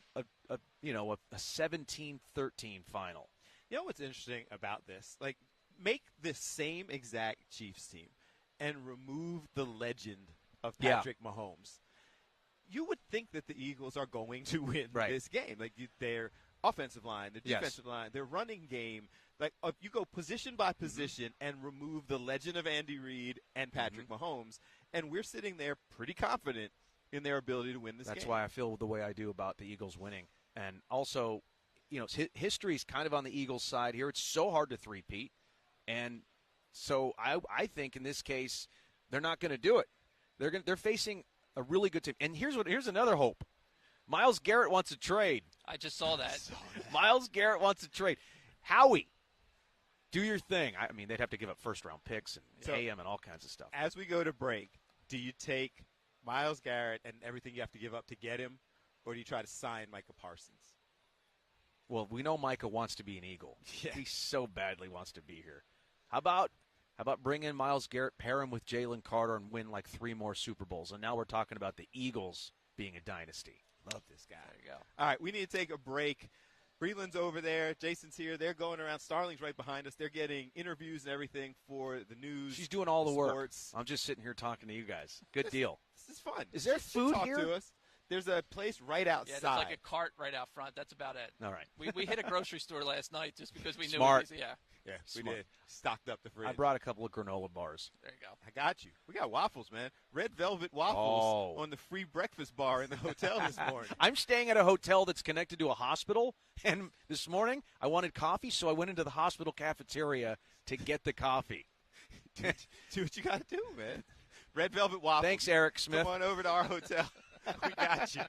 17-13 final. You know what's interesting about this? Like, make this same exact Chiefs team and remove the legend of Patrick Mahomes. You would think that the Eagles are going to win this game. Like, their offensive line, their defensive line, their running game. Like, you go position by position and remove the legend of Andy Reid and Patrick Mahomes, and we're sitting there pretty confident in their ability to win this game. That's why I feel the way I do about the Eagles winning. And also, history's kind of on the Eagles' side here. It's so hard to three-peat. And so I think in this case they're not going to do it. They're facing a really good team. And here's another hope. Myles Garrett wants a trade. I just saw that. Myles Garrett wants a trade. Howie, do your thing. I mean, they'd have to give up first-round picks and pay him and all kinds of stuff. As we go to break, do you take Myles Garrett and everything you have to give up to get him, or do you try to sign Micah Parsons? Well, we know Micah wants to be an Eagle. Yeah. He so badly wants to be here. How about bring in Myles Garrett, pair him with Jalen Carter, and win like 3 more Super Bowls? And now we're talking about the Eagles being a dynasty. Love this guy. There you go. All right, we need to take a break. Breland's over there. Jason's here. They're going around. Starling's right behind us. They're getting interviews and everything for the news. She's doing all the work. Sports. I'm just sitting here talking to you guys. Good deal. This is fun. Is there food talk here? To us. There's a place right outside. Yeah, there's like a cart right out front. That's about it. All right. We hit a grocery store last night just because we knew Smart. it was, yeah. Yeah, we Smart. did. Stocked up the fridge. I brought a couple of granola bars. There you go. I got you. We got waffles, man. Red velvet waffles on the free breakfast bar in the hotel this morning. I'm staying at a hotel that's connected to a hospital, and this morning I wanted coffee, so I went into the hospital cafeteria to get the coffee. Do what you got to do, man. Red velvet waffles. Thanks, Eric Smith. Come on over to our hotel. We got you.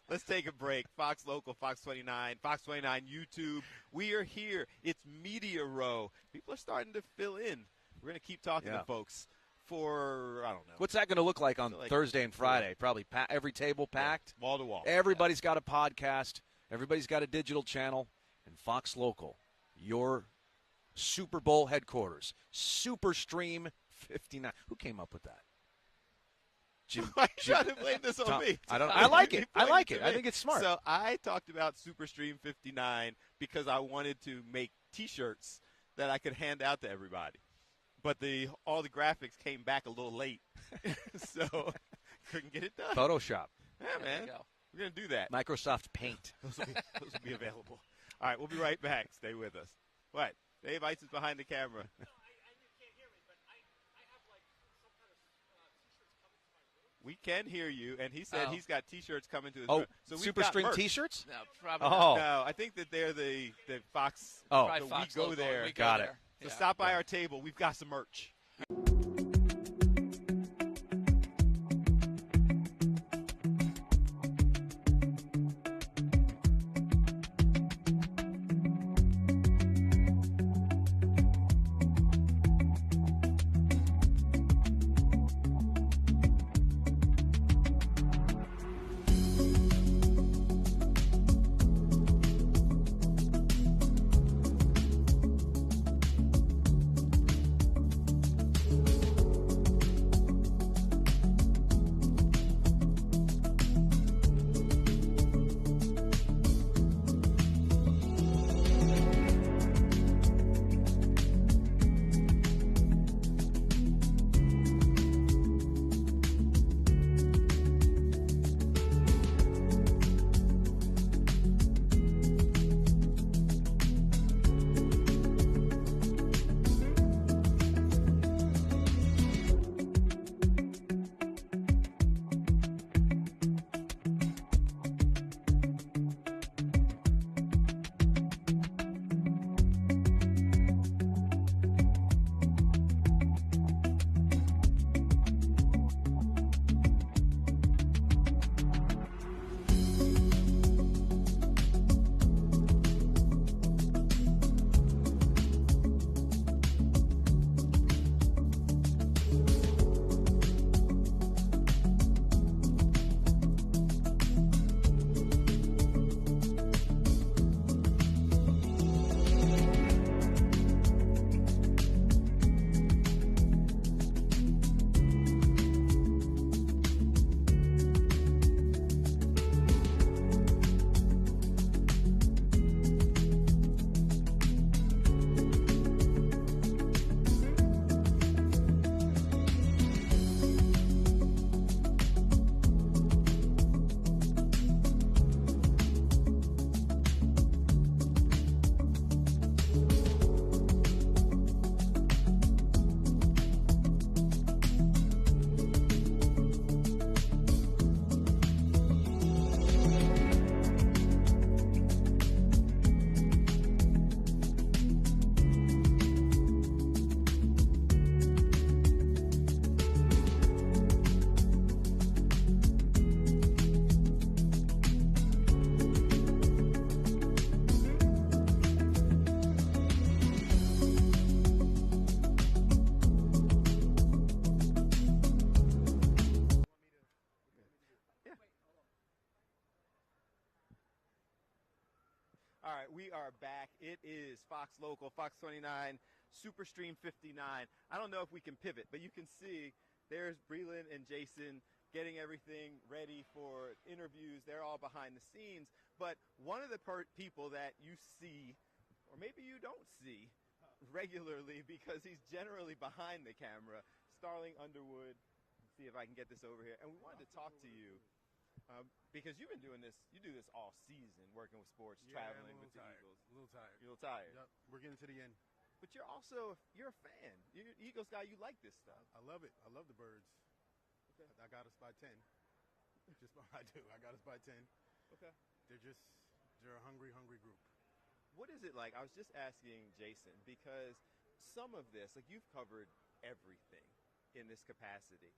Let's take a break. Fox Local, Fox 29, Fox 29 YouTube. We are here. It's Media Row. People are starting to fill in. We're going to keep talking to folks for, I don't know. What's that going to look like on Thursday and Friday? Probably every table packed. Wall to wall. Everybody's got a podcast. Everybody's got a digital channel. And Fox Local, your Super Bowl headquarters. Super Stream 59. Who came up with that? Why you trying to blame this on me? I like it. I like it. I think it's smart. So I talked about SuperStream 59 because I wanted to make T-shirts that I could hand out to everybody. But all the graphics came back a little late, so couldn't get it done. Photoshop. Yeah, man. We're going to do that. Microsoft Paint. Those will be available. All right, we'll be right back. Stay with us. What? Dave Ice is behind the camera. We can hear you, and he said he's got T-shirts coming to his room. So Super Stream T-shirts? No, probably No, I think that they're the Fox. Probably the Fox We Go logo. There. We go Got there. it. So Yeah. stop by our table. We've got some merch. All right, we are back. It is Fox Local, Fox 29, Superstream 59. I don't know if we can pivot, but you can see there's Breland and Jason getting everything ready for interviews. They're all behind the scenes. But one of the people that you see, or maybe you don't see regularly because he's generally behind the camera, Starling Underwood. Let's see if I can get this over here. And we wanted to talk to you. Because you've been doing this, you do this all season, working with sports, traveling with the Eagles. A little tired. You're a little tired. Yep, we're getting to the end. But you're a fan. You're an Eagles guy. You like this stuff. I love it. I love the birds. Okay. I got us by 10. I do. I got us by 10. Okay. They're a hungry, hungry group. What is it like? I was just asking Jason because some of this, like you've covered everything in this capacity.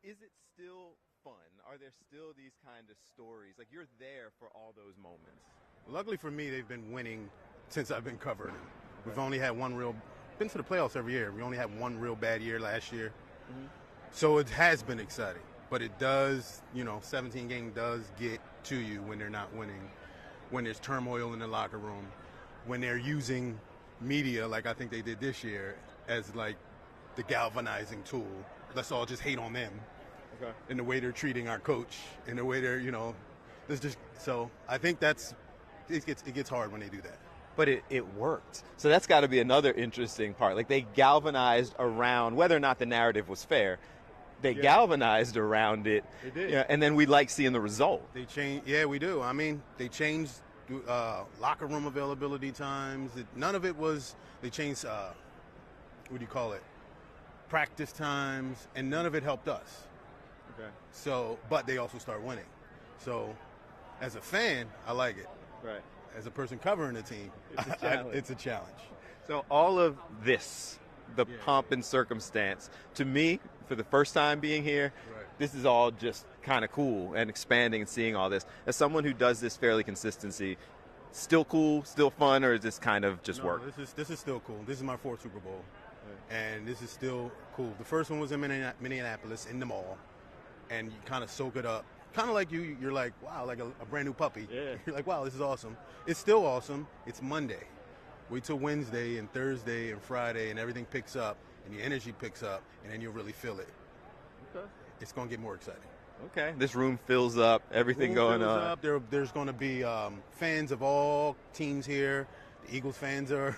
Is it still fun? Are there still these kind of stories? Like you're there for all those moments. Luckily for me, they've been winning since I've been covering them. We've only had been to the playoffs every year. We only had one real bad year last year. Mm-hmm. So it has been exciting. But it does, 17 game does get to you when they're not winning, when there's turmoil in the locker room, when they're using media like I think they did this year as like the galvanizing tool. Let's all just hate on them. Okay. In the way they're treating our coach, in the way they're, so I think it gets hard when they do that. But it worked. So that's got to be another interesting part. Like they galvanized around whether or not the narrative was fair. they galvanized around it. They did. Yeah, and then we like seeing the result. They changed. Yeah, we do. I mean, they changed locker room availability times. None of it was. They changed. What do you call it? Practice times, and none of it helped us. Okay. So, but they also start winning. So, as a fan, I like it. Right. As a person covering the team, it's a challenge. So all of this, the pomp and circumstance, to me, for the first time being here, this is all just kind of cool and expanding and seeing all this. As someone who does this fairly consistently, still cool, still fun, or is this kind of just work? This is still cool. This is my fourth Super Bowl, and this is still cool. The first one was in Minneapolis in the mall, and you kind of soak it up. Kind of like you're like, wow, like a brand new puppy. Yeah. You're like, wow, this is awesome. It's still awesome. It's Monday. Wait till Wednesday and Thursday and Friday, and everything picks up, and the energy picks up, and then you'll really feel it. Okay. It's going to get more exciting. Okay. This room fills up, everything going on. Up. There's going to be fans of all teams here. The Eagles fans are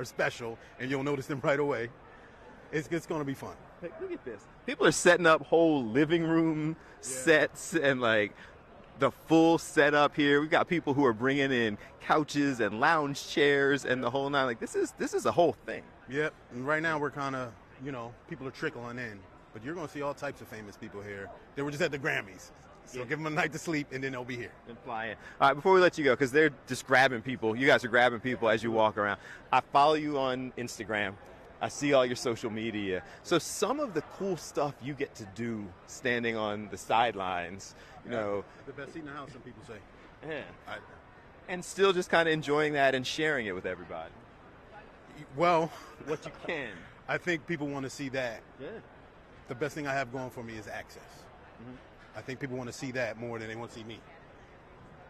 special, and you'll notice them right away. It's going to be fun. Hey, look at this. People are setting up whole living room sets and like the full setup here. We've got people who are bringing in couches and lounge chairs and the whole nine. Like this is a whole thing. Yep. And right now we're kind of, people are trickling in, but you're going to see all types of famous people here. They were just at the Grammys. So give them a night to sleep, and then they'll be here. And fly in. All right, before we let you go, because they're just grabbing people. You guys are grabbing people as you walk around. I follow you on Instagram. I see all your social media. So some of the cool stuff you get to do standing on the sidelines, the best seat in the house, some people say. Yeah. And still just kind of enjoying that and sharing it with everybody. Well, what you can. I think people want to see that. Yeah. The best thing I have going for me is access. Mm-hmm. I think people want to see that more than they want to see me.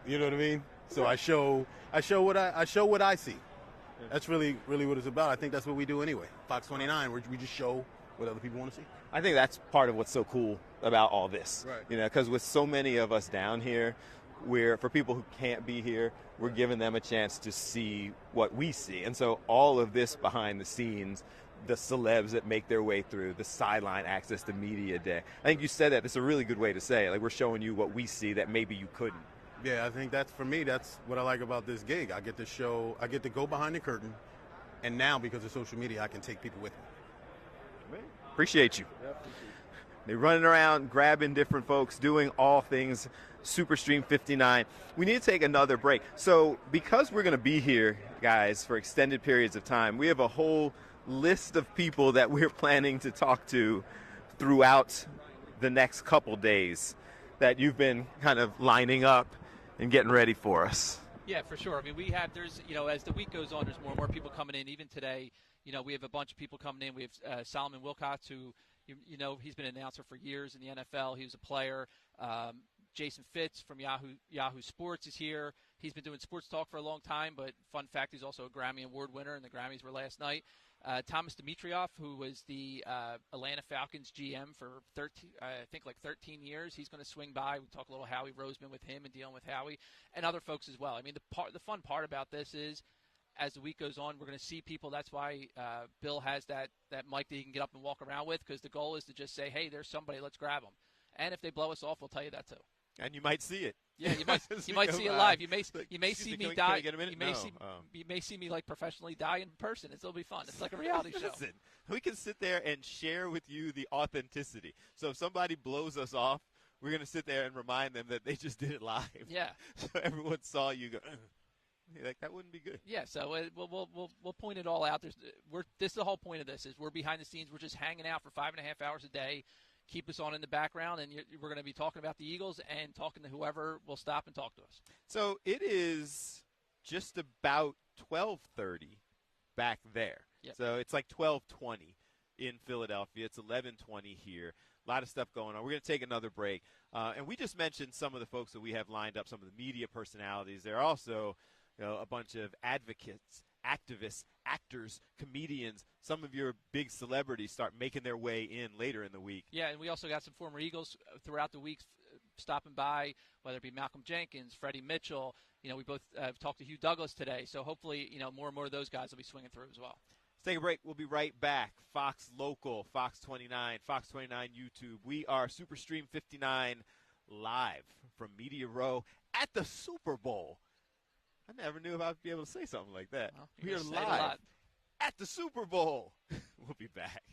You know what I mean? So I show what I see. That's really what it's about. I think that's what we do anyway. Fox 29, we just show what other people want to see. I think that's part of what's so cool about all this. Right. Because with so many of us down here, for people who can't be here, we're giving them a chance to see what we see. And so all of this behind the scenes, the celebs that make their way through, the sideline access to media day. I think you said that. It's a really good way to say it. Like we're showing you what we see that maybe you couldn't. Yeah, I think that's what I like about this gig. I get to go behind the curtain, and now because of social media, I can take people with me. Appreciate you. They're running around, grabbing different folks, doing all things SuperStream 59. We need to take another break. So because we're going to be here, guys, for extended periods of time, we have a whole list of people that we're planning to talk to throughout the next couple days that you've been kind of lining up and getting ready for us. Yeah, for sure. I mean, there's, as the week goes on, there's more and more people coming in. Even today, we have a bunch of people coming in. We have Solomon Wilcox, who, he's been an announcer for years in the NFL. He was a player. Jason Fitz from Yahoo Sports is here. He's been doing sports talk for a long time, but fun fact, he's also a Grammy Award winner, and the Grammys were last night. Thomas Dimitrioff, who was the Atlanta Falcons GM for 13 years. He's going to swing by. We talk a little Howie Roseman with him and dealing with Howie and other folks as well. I mean, the fun part about this is as the week goes on, we're going to see people. That's why Bill has that mic that he can get up and walk around with, because the goal is to just say, hey, there's somebody, let's grab them. And if they blow us off, we'll tell you that too. And you might see it. Yeah, you might see it live. You may see me die. You may see me like professionally die in person. It'll be fun. It's like a reality show. Listen, we can sit there and share with you the authenticity. So if somebody blows us off, we're going to sit there and remind them that they just did it live. Yeah. So everyone saw you go. Like that wouldn't be good. Yeah. So we'll point it all out. This is the whole point of this. Is we're behind the scenes. We're just hanging out for 5.5 hours a day. Keep us on in the background, and we're going to be talking about the Eagles and talking to whoever will stop and talk to us. So it is just about 12:30 back there. Yep. So it's like 12:20 in Philadelphia. It's 11:20 here. A lot of stuff going on. We're going to take another break. And we just mentioned some of the folks that we have lined up, some of the media personalities. There are also a bunch of advocates, activists, actors, comedians. Some of your big celebrities start making their way in later in the week. Yeah, and we also got some former Eagles throughout the week stopping by, whether it be Malcolm Jenkins, Freddie Mitchell. We both talked to Hugh Douglas today, so hopefully more and more of those guys will be swinging through as well. Let's Take a break. We'll be right back. Fox Local, Fox 29, Fox 29 YouTube. We are Superstream 59 live from Media Row at the Super Bowl. I never knew if I'd be able to say something like that. Well, we are say it a live lot. at the Super Bowl. We'll be back.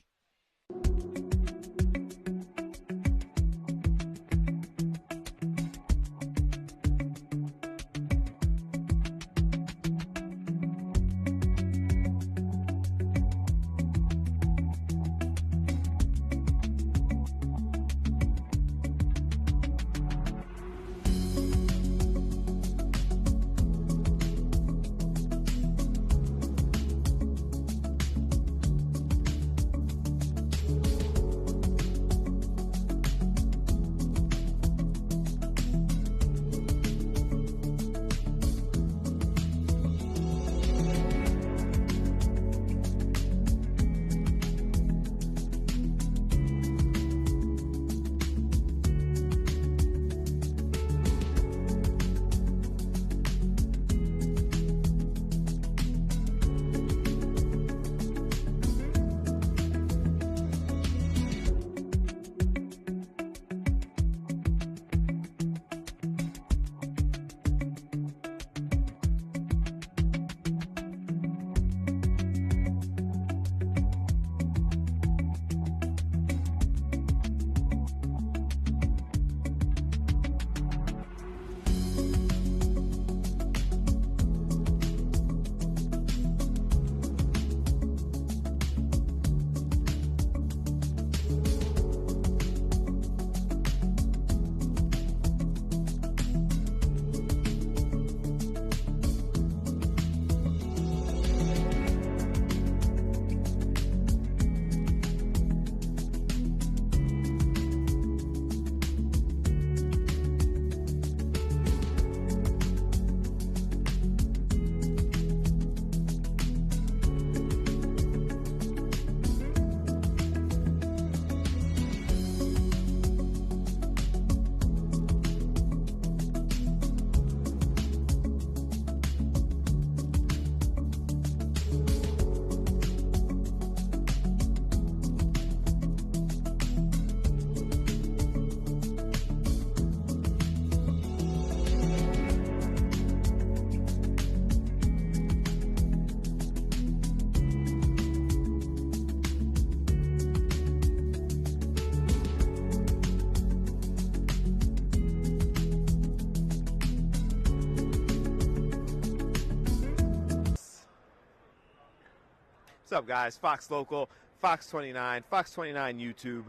What's up, guys? Fox Local, Fox 29, Fox 29 YouTube,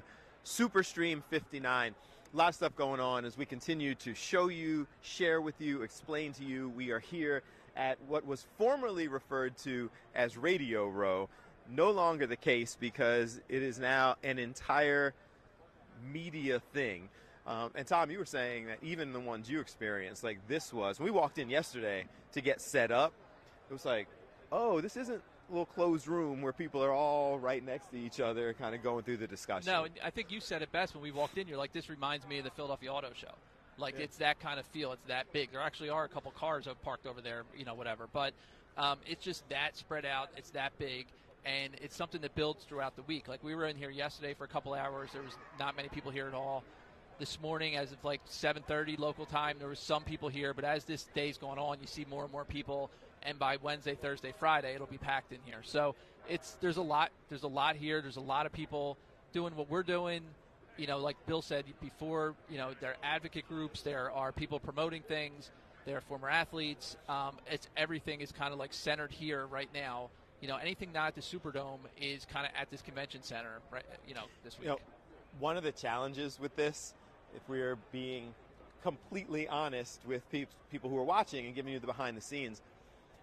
Superstream 59. A lot of stuff going on as we continue to show you, share with you, explain to you. We are here at what was formerly referred to as Radio Row. No longer the case because it is now an entire media thing. And Tom, you were saying that even the ones you experienced, like this was, when we walked in yesterday to get set up, it was like, oh, this isn't a little closed room where people are all right next to each other kind of going through the discussion. No, I think you said it best when we walked in. You're like, this reminds me of the Philadelphia Auto Show. Like, it's that kind of feel. It's that big. There actually are a couple cars parked over there, whatever. But it's just that spread out. It's that big. And it's something that builds throughout the week. Like, we were in here yesterday for a couple hours. There was not many people here at all. This morning, as of like 7:30 local time, there was some people here. But as this day's going on, you see more and more people. And by Wednesday, Thursday, Friday, it'll be packed in here. So there's a lot here. There's a lot of people doing what we're doing. Like Bill said before, there are advocate groups. There are people promoting things. There are former athletes. Everything is kind of like centered here right now. Anything not at the Superdome is kind of at this convention center, right? This week. One of the challenges with this, if we are being completely honest with people who are watching and giving you the behind the scenes,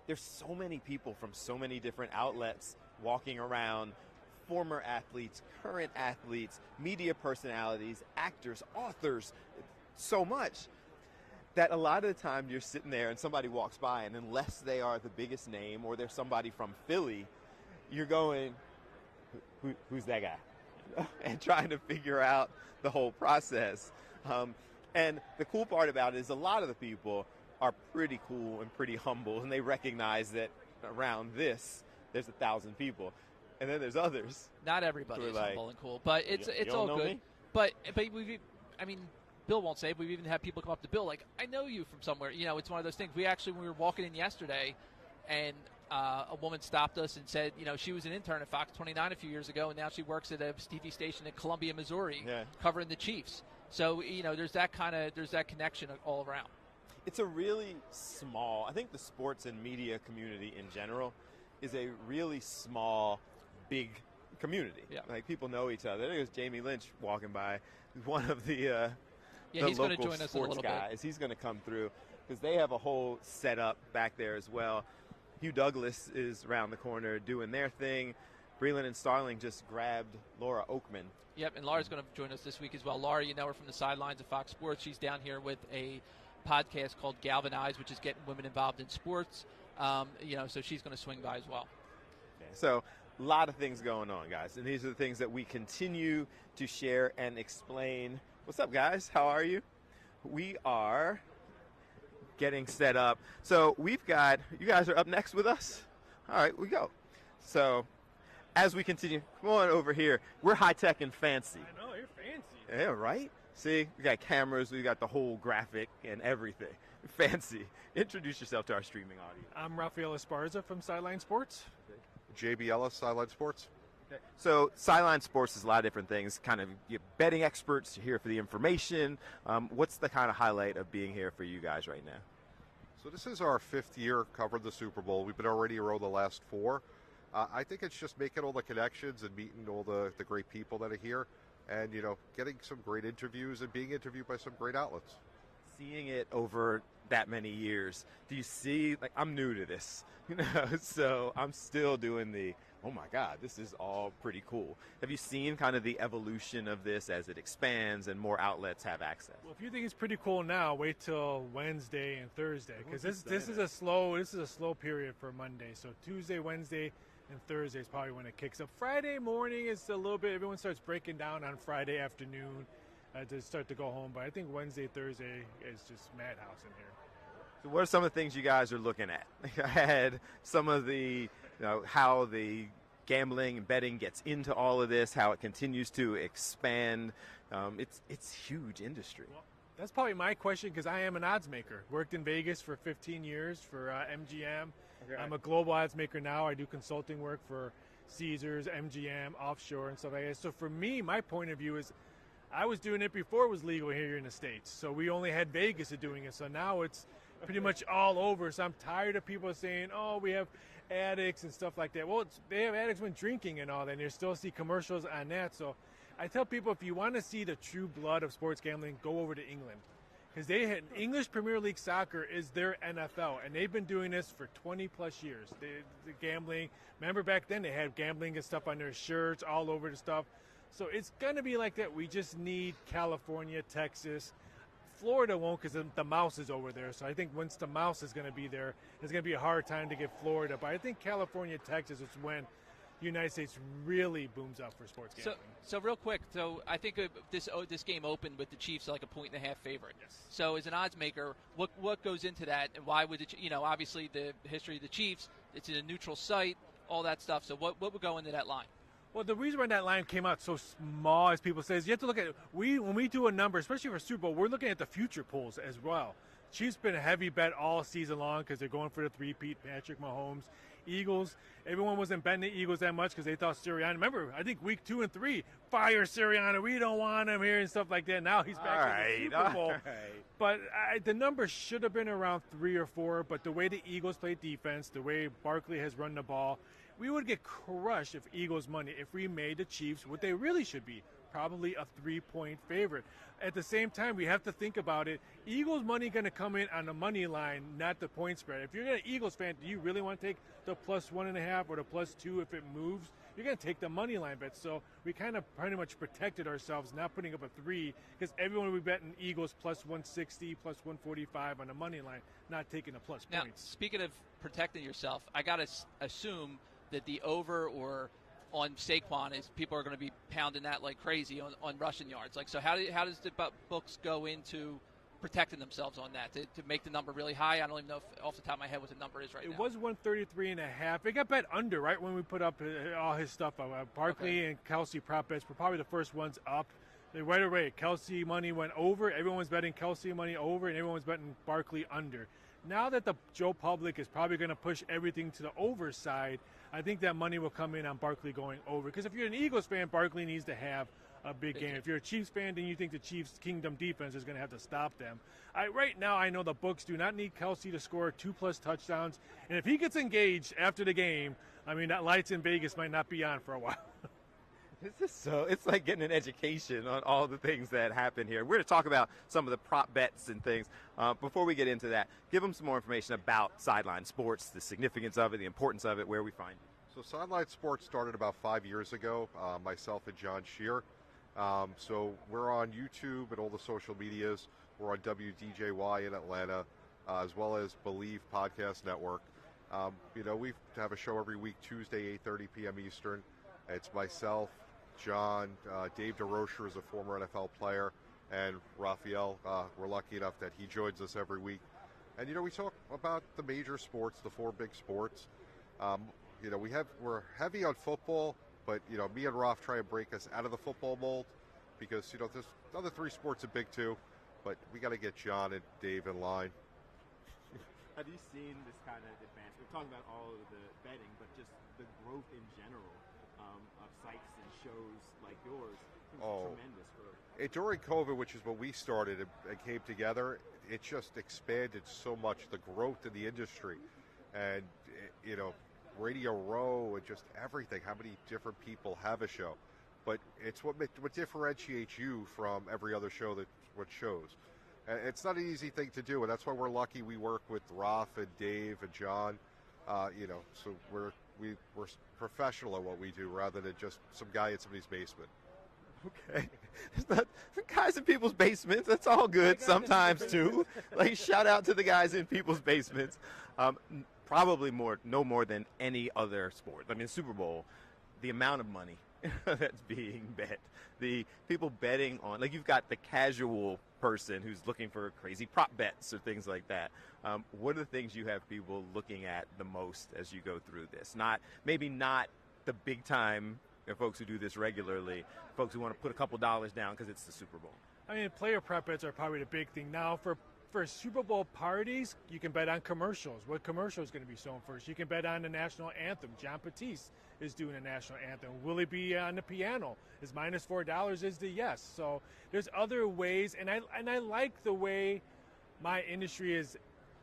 there's so many people from so many different outlets walking around, former athletes, current athletes, media personalities, actors, authors, so much that a lot of the time you're sitting there and somebody walks by, and unless they are the biggest name or they're somebody from Philly, you're going, who's that guy? And trying to figure out the whole process. And the cool part about it is a lot of the people are pretty cool and pretty humble, and they recognize that around this, there's 1,000 people. And then there's others. Not everybody We're is like, humble and cool, but it's don't all know good. me? But Bill won't say it, but we've even had people come up to Bill like, I know you from somewhere. You know, it's one of those things. When we were walking in yesterday, and a woman stopped us and said, you know, she was an intern at Fox 29 a few years ago, and now she works at a TV station in Columbia, Missouri, covering the Chiefs. So, you know, there's that connection all around. It's a really small, I think the sports and media community in general is a really small, big community. Yeah. Like, people know each other. There's Jamie Lynch walking by, one of the he's going to local join us in a sports little guys. bit. He's going to come through because they have a whole setup back there as well. Hugh Douglas is around the corner doing their thing. Breland and Starling just grabbed Laura Oakman. Yep, and Laura's going to join us this week as well. Laura, you know her from the sidelines of Fox Sports. She's down here with a podcast called Galvanize, which is getting women involved in sports. So she's going to swing by as well. Okay, so a lot of things going on, guys, and these are the things that we continue to share and explain. What's up, guys? How are you? We are getting set up. So we've got, you guys are up next with us? All right, we go. So as we continue, come on over here. We're high-tech and fancy. I know, you're fancy. Yeah, right? See, we got cameras, we got the whole graphic and everything. Fancy. Introduce yourself to our streaming audience. I'm Rafael Esparza from Sideline Sports. JB Ellis, Sideline Sports. So Sideline Sports is a lot of different things, kind of betting experts here for the information. What's the kind of highlight of being here for you guys right now? So this is our 5th year covering the Super Bowl. We've been already around the last 4. I think it's just making all the connections and meeting all the great people that are here and, you know, getting some great interviews and being interviewed by some great outlets. Seeing it over that many years, do you see, like, I'm new to this, you know, so I'm still doing the, oh my God, this is all pretty cool. Have you seen kind of the evolution of this as it expands and more outlets have access? Well, if you think it's pretty cool now, wait till Wednesday and Thursday because this is a slow period for Monday. So Tuesday, Wednesday, and Thursday is probably when it kicks up. Friday morning is a little bit. Everyone starts breaking down on Friday afternoon to start to go home. But I think Wednesday, Thursday is just madhouse in here. So what are some of the things you guys are looking at? I had some of the, you know, how the gambling and betting gets into all of this, how it continues to expand. It's huge industry. Well, that's probably my question because I am an odds maker. Worked in Vegas for 15 years for MGM. Okay. I'm a global odds maker now. I do consulting work for Caesars, MGM, offshore, and stuff like that. So for me, my point of view is I was doing it before it was legal here in the States. So we only had Vegas doing it. So now it's pretty much all over. So I'm tired of people saying, oh, we have addicts and stuff like that. Well, they have addicts when drinking and all that, and you still see commercials on that. So I tell people if you want to see the true blood of sports gambling, go over to England. Because they had English Premier League Soccer is their NFL, and they've been doing this for 20-plus years. The gambling, remember back then they had gambling and stuff on their shirts, all over the stuff. So it's going to be like that. We just need California, Texas. Florida won't because the mouse is over there. So I think once the mouse is going to be there, it's going to be a hard time to get Florida. But I think California, Texas is when the United States really booms up for sports gambling. So real quick, so I think this game opened with the Chiefs like a 1.5 favorite. Yes. So as an odds maker, what goes into that, and why would obviously the history of the Chiefs, it's in a neutral site, all that stuff. So what would go into that line? Well, the reason why that line came out so small, as people say, is you have to look at it. When we do a number, especially for Super Bowl, we're looking at the future pools as well. Chiefs been a heavy bet all season long because they're going for the three-peat. Patrick Mahomes, Eagles. Everyone wasn't betting the Eagles that much because they thought Sirianni. Remember, I think week 2 and 3, fire Sirianni. We don't want him here and stuff like that. Now he's back to the Super Bowl. Right. But the number should have been around 3 or 4. But the way the Eagles play defense, the way Barkley has run the ball, we would get crushed if Eagles money if we made the Chiefs what they really should be, probably a 3-point favorite. At the same time, we have to think about it. Eagles money going to come in on the money line, not the point spread. If you're an Eagles fan, do you really want to take the +1.5 or the +2 if it moves? You're going to take the money line bet. So we kind of pretty much protected ourselves, not putting up a 3, because everyone would be betting Eagles +160, +145 on the money line, not taking the plus now, points. Speaking of protecting yourself, I got to assume that the over or on Saquon is people are going to be pounding that like crazy on rushing yards. Like, so how does the books go into protecting themselves on that to make the number really high. I don't even know if, off the top of my head what the number is right now. It was 133.5. It got bet under right when we put up all his stuff. Barkley and Kelsey prop bets were probably the first ones up. Right away, Kelsey money went over. Everyone was betting Kelsey money over, and everyone was betting Barkley under. Now that the Joe public is probably going to push everything to the over side, I think that money will come in on Barkley going over. Because if you're an Eagles fan, Barkley needs to have a big game. If you're a Chiefs fan, then you think the Chiefs' Kingdom defense is going to have to stop them. Right now, I know the books do not need Kelsey to score 2+ touchdowns. And if he gets engaged after the game, I mean, that lights in Vegas might not be on for a while. This is so, it's like getting an education on all the things that happen here. We're going to talk about some of the prop bets and things. Before we get into that, give them some more information about Sideline Sports, the significance of it, the importance of it, where we find it. So Sideline Sports started about 5 years ago, myself and John Shear. So we're on YouTube and all the social medias. We're on WDJY in Atlanta, as well as Believe Podcast Network. We have a show every week, Tuesday, 8:30 p.m. Eastern. It's myself, John, Dave DeRocher is a former NFL player, and Raphael. We're lucky enough that he joins us every week. And, we talk about the major sports, the 4 big sports. We're heavy on football, but, me and Raf try and break us out of the football mold because, there's other 3 sports are big too, but we got to get John and Dave in line. Have you seen this kind of advance? We're talking about all of the betting, but just the growth in general of sites and shows like yours. Tremendous growth. During COVID, which is when we started and came together, it just expanded so much, the growth in the industry. And, Radio Row and just everything, how many different people have a show. But it's what differentiates you from every other show what shows. And it's not an easy thing to do, and that's why we're lucky we work with Raf and Dave and John. So we're professional at what we do rather than just some guy in somebody's basement. Okay. It's not guys in people's basements. That's all good sometimes too. Like, shout out to the guys in people's basements. Probably no more than any other sport. I mean, Super Bowl, the amount of money that's being bet, the people betting on, like, you've got the casual person who's looking for crazy prop bets or things like that. What are the things you have people looking at the most as you go through this? Maybe not the big time folks who do this regularly, folks who want to put a couple dollars down because it's the Super Bowl. I mean, player prop bets are probably the big thing now. For Super Bowl parties, you can bet on commercials. What commercial is going to be shown first? You can bet on the national anthem. John Batiste is doing a national anthem. Will he be on the piano? Is -$4 is the yes. So there's other ways, and I like the way my industry is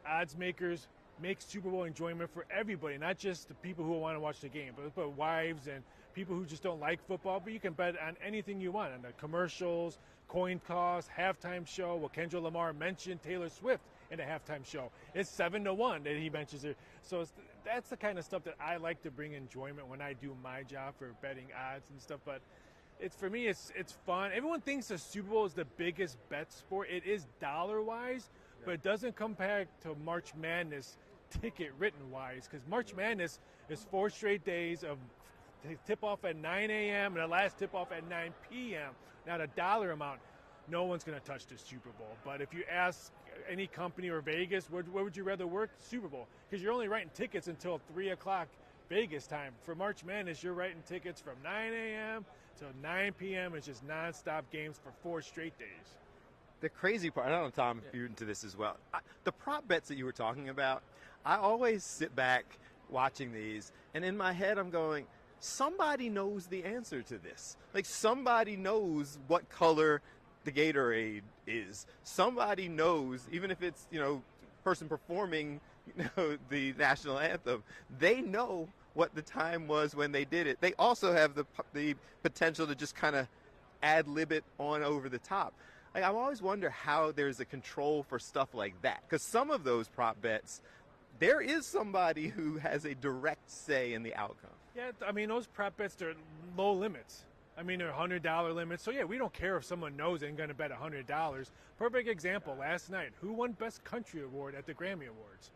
odds makers make Super Bowl enjoyment for everybody, not just the people who want to watch the game, but wives and people who just don't like football. But you can bet on anything you want, on the commercials, coin toss, halftime show. Well, Kendra Lamar mentioned Taylor Swift in a halftime show. It's 7-1 that he mentions it. So that's the kind of stuff that I like to bring enjoyment when I do my job for betting odds and stuff. But for me, it's fun. Everyone thinks the Super Bowl is the biggest bet sport. It is dollar-wise, but it doesn't compare to March Madness ticket written-wise, because March Madness is 4 straight days of tip-off at 9 a.m. and the last tip-off at 9 p.m. Now, the dollar amount, no one's going to touch the Super Bowl. But if you ask any company or Vegas, where would you rather work? Super Bowl. Because you're only writing tickets until 3 o'clock Vegas time. For March Madness, you're writing tickets from 9 a.m. till 9 p.m. It's just nonstop games for 4 straight days. The crazy part, I don't know, Tom, if you're into this as well. The prop bets that you were talking about, I always sit back watching these, and in my head I'm going, somebody knows the answer to this. Like, somebody knows what color the Gatorade is. Somebody knows, even if it's, person performing, the national anthem, they know what the time was when they did it. They also have the potential to just kind of ad-lib it on over the top. I always wonder how there's a control for stuff like that, because some of those prop bets, there is somebody who has a direct say in the outcome. Yeah, I mean, those prop bets, they're low limits. I mean, they're $100 limits. So, yeah, we don't care if someone knows and going to bet $100. Perfect example, last night. Who won Best Country Award at the Grammy Awards?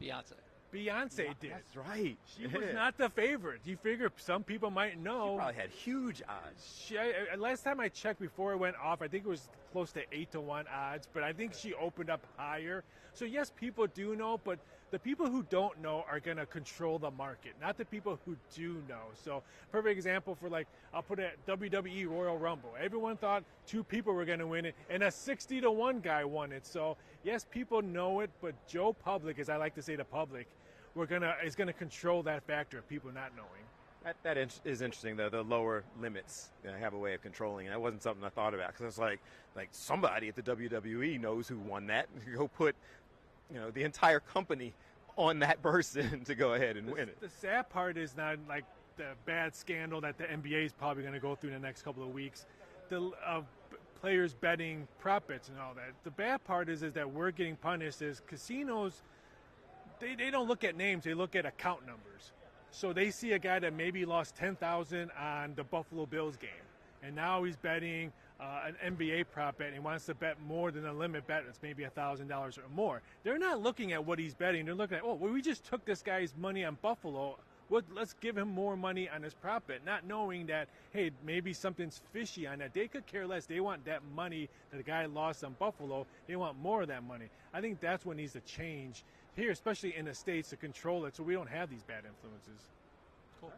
Beyonce did. That's right. She was not the favorite. You figure some people might know. She probably had huge odds. Last time I checked before it went off, I think it was close to 8-1 odds, but I think she opened up higher. So yes, people do know, but the people who don't know are going to control the market, not the people who do know. So perfect example for, like, I'll put it at WWE Royal Rumble. Everyone thought 2 people were going to win it, and a 60-1 guy won it. So yes, people know it, but Joe Public, as I like to say, the public, is going to control that factor of people not knowing. That is interesting, though. The lower limits have a way of controlling. That wasn't something I thought about, because it's like somebody at the WWE knows who won that. Go put, the entire company on that person to go ahead and win it. The sad part is not like the bad scandal that the NBA is probably going to go through in the next couple of weeks. The players betting prop bets and all that. The bad part is that we're getting punished as casinos. They don't look at names; they look at account numbers. So they see a guy that maybe lost $10,000 on the Buffalo Bills game, and now he's betting an NBA prop bet and he wants to bet more than a limit bet. It's maybe $1,000 or more. They're not looking at what he's betting. They're looking at, we just took this guy's money on Buffalo. Let's give him more money on his prop bet, not knowing that, hey, maybe something's fishy on that. They could care less. They want that money that the guy lost on Buffalo. They want more of that money. I think that's what needs to change here, especially in the States, to control it so we don't have these bad influences. Cool.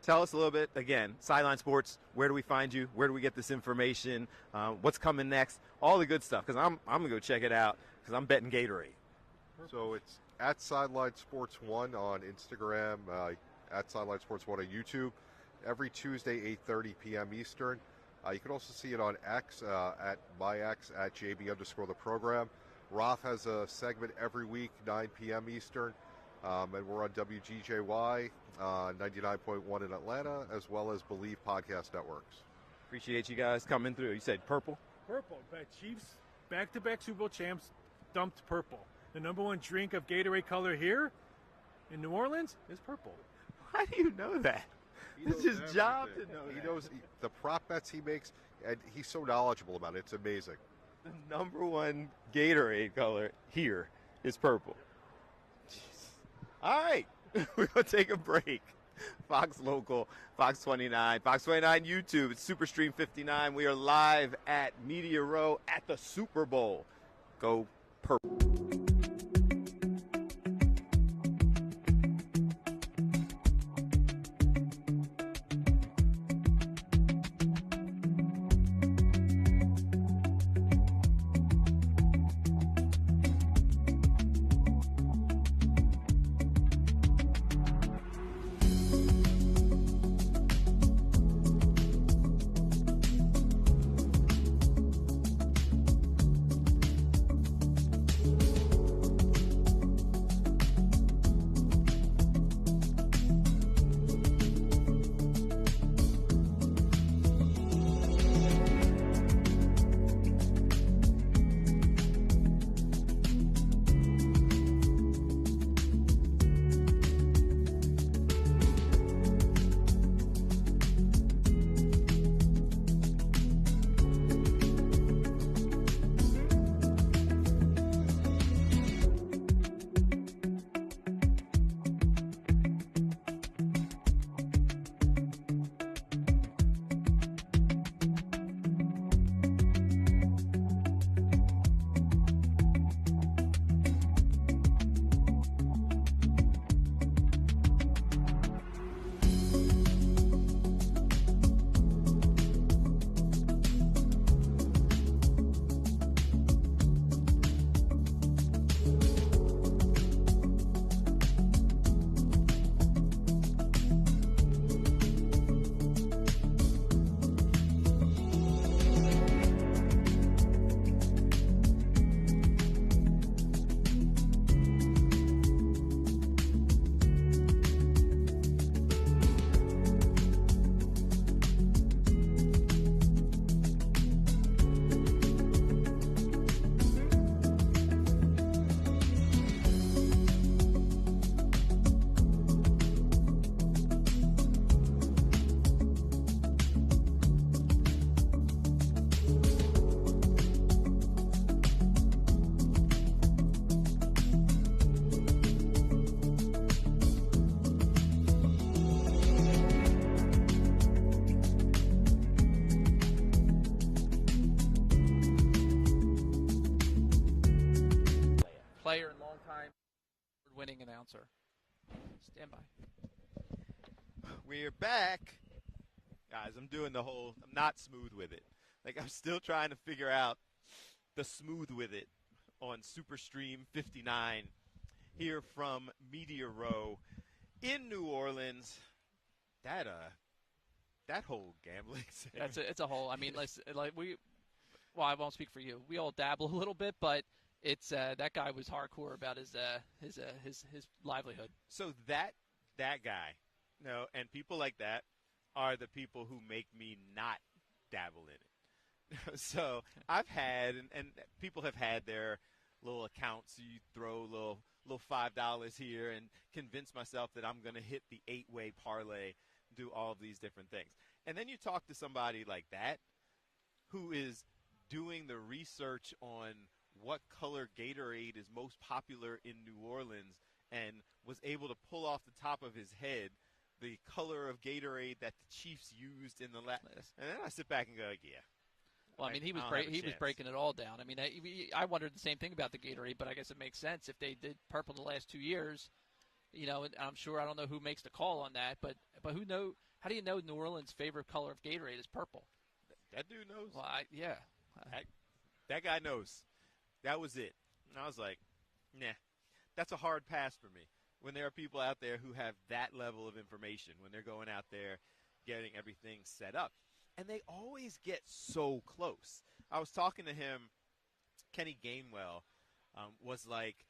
Tell us a little bit, again, Sideline Sports, where do we find you? Where do we get this information? What's coming next? All the good stuff, because I'm going to go check it out, because I'm betting Gatorade. So it's at Sideline Sports 1 on Instagram, at Sideline Sports 1 on YouTube, every Tuesday, 8:30 p.m. Eastern. You can also see it on X, at myX, at JB_the program. Roth has a segment every week, 9 p.m. Eastern, and we're on WGJY, 99.1 in Atlanta, as well as Believe Podcast Networks. Appreciate you guys coming through. You said purple? Purple. But Chiefs, back-to-back Super Bowl champs, dumped purple. The number one drink of Gatorade color here in New Orleans is purple. How do you know that? It's his job to know that. He knows the prop bets he makes, and he's so knowledgeable about it. It's amazing. The number one Gatorade color here is purple. Jeez. All right, we're going to take a break. Fox Local, Fox 29, Fox 29 YouTube, it's Superstream 59. We are live at Media Row at the Super Bowl. Go purple. player and longtime winning announcer. Stand by. We're back. Guys, I'm not smooth with it. Like, I'm still trying to figure out the smooth with it on Superstream 59 here from Media Row in New Orleans. That whole gambling segment. It's a whole. I mean, I won't speak for you. We all dabble a little bit, but it's that guy was hardcore about his livelihood. So that guy, and people like that are the people who make me not dabble in it. So I've had, and people have had their little accounts. You throw little $5 here and convince myself that I'm going to hit the 8-way parlay, do all of these different things. And then you talk to somebody like that who is doing the research on what color Gatorade is most popular in New Orleans and was able to pull off the top of his head the color of Gatorade that the Chiefs used in the last. And then I sit back and go, yeah. Well, I mean, he was breaking it all down. I mean, I wondered the same thing about the Gatorade, but I guess it makes sense if they did purple the last 2 years. And I'm sure, I don't know who makes the call on that, but who know? How do you know New Orleans' favorite color of Gatorade is purple? That dude knows. Well, yeah. That guy knows. That was it. And I was like, nah, that's a hard pass for me. When there are people out there who have that level of information, when they're going out there getting everything set up. And they always get so close. I was talking to him, Kenny Gainwell was like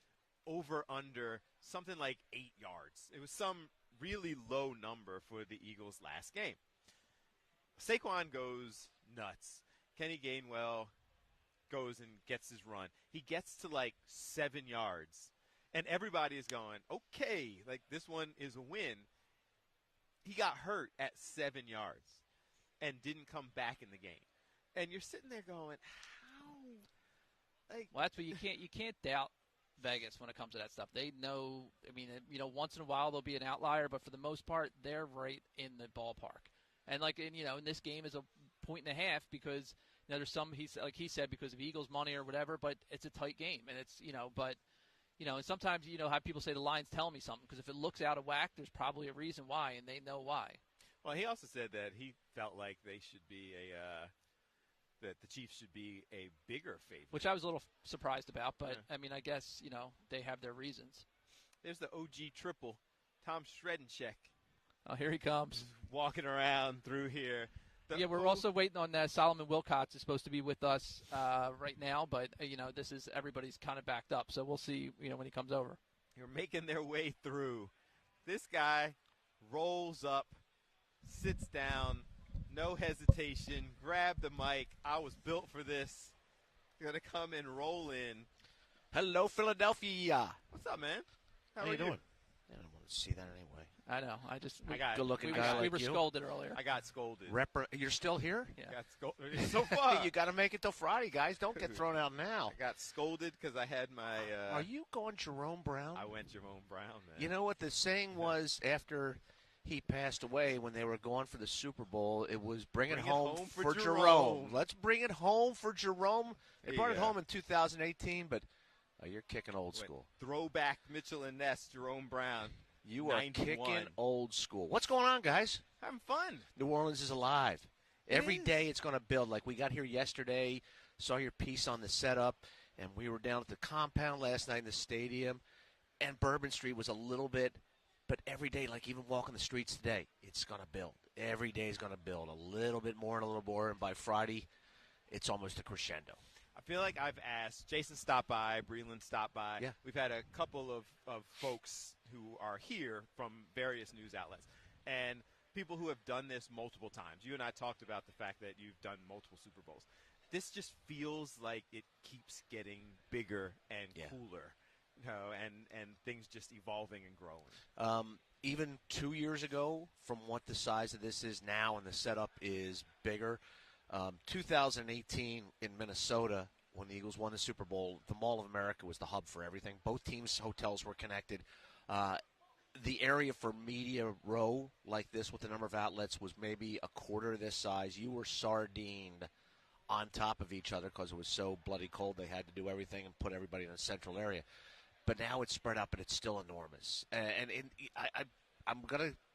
over-under something like 8 yards. It was some really low number for the Eagles' last game. Saquon goes nuts. Kenny Gainwell goes and gets his run. He gets to like 7 yards. And everybody is going, okay, like this one is a win. He got hurt at 7 yards and didn't come back in the game. And you're sitting there going, how? Well, that's what you can't doubt Vegas when it comes to that stuff. They know, I mean, once in a while there'll be an outlier, but for the most part, they're right in the ballpark. And in this game is a 1.5 because there's some, he said, because of Eagles money or whatever, but it's a tight game. And it's, and sometimes, how people say the line's telling me something, because if it looks out of whack, there's probably a reason why, and they know why. Well, he also said that he felt like they should be that the Chiefs should be a bigger favorite. Which I was a little surprised about, but, I mean, I guess, they have their reasons. There's the OG triple, Tom Shredencheck. Oh, here he comes. Walking around through here. We're also waiting on Solomon Wilcots is supposed to be with us right now, but, this is everybody's kind of backed up, so we'll see, when he comes over. You're making their way through. This guy rolls up, sits down, no hesitation, grab the mic. I was built for this. Going to come and roll in. Hello, Philadelphia. What's up, man? How you doing? I don't want to see that anyway. I know. Good-looking guy like you. We were scolded earlier. I got scolded. You're still here? Yeah. I got scolded. So far. You got to make it till Friday, guys. Don't get thrown out now. I got scolded because I had my Are you going Jerome Brown? I went Jerome Brown, man. You know what the saying was after he passed away when they were going for the Super Bowl? It was bring it home for Jerome. Let's bring it home for Jerome. They brought it home in 2018, but you're kicking old school. Throwback Mitchell and Ness, Jerome Brown. You are 91. Kicking old school. What's going on, guys? Having fun. New Orleans is alive. Every day it's going to build. Like we got here yesterday, saw your piece on the setup, and we were down at the compound last night in the stadium, and Bourbon Street was a little bit, but every day, like even walking the streets today, it's going to build. Every day is going to build a little bit more and a little more, and by Friday, it's almost a crescendo. I feel like I've asked. Jason stopped by. Breland stopped by. Yeah. We've had a couple of folks who are here from various news outlets and people who have done this multiple times. You and I talked about the fact that you've done multiple Super Bowls. This just feels like it keeps getting bigger and cooler, and things just evolving and growing. Even 2 years ago, from what the size of this is now and the setup is bigger, 2018 in Minnesota, when the Eagles won the Super Bowl, the Mall of America was the hub for everything. Both teams' hotels were connected. The area for Media Row like this with the number of outlets was maybe a quarter of this size. You were sardined on top of each other because it was so bloody cold they had to do everything and put everybody in a central area. but now it's spread out, but it's still enormous. And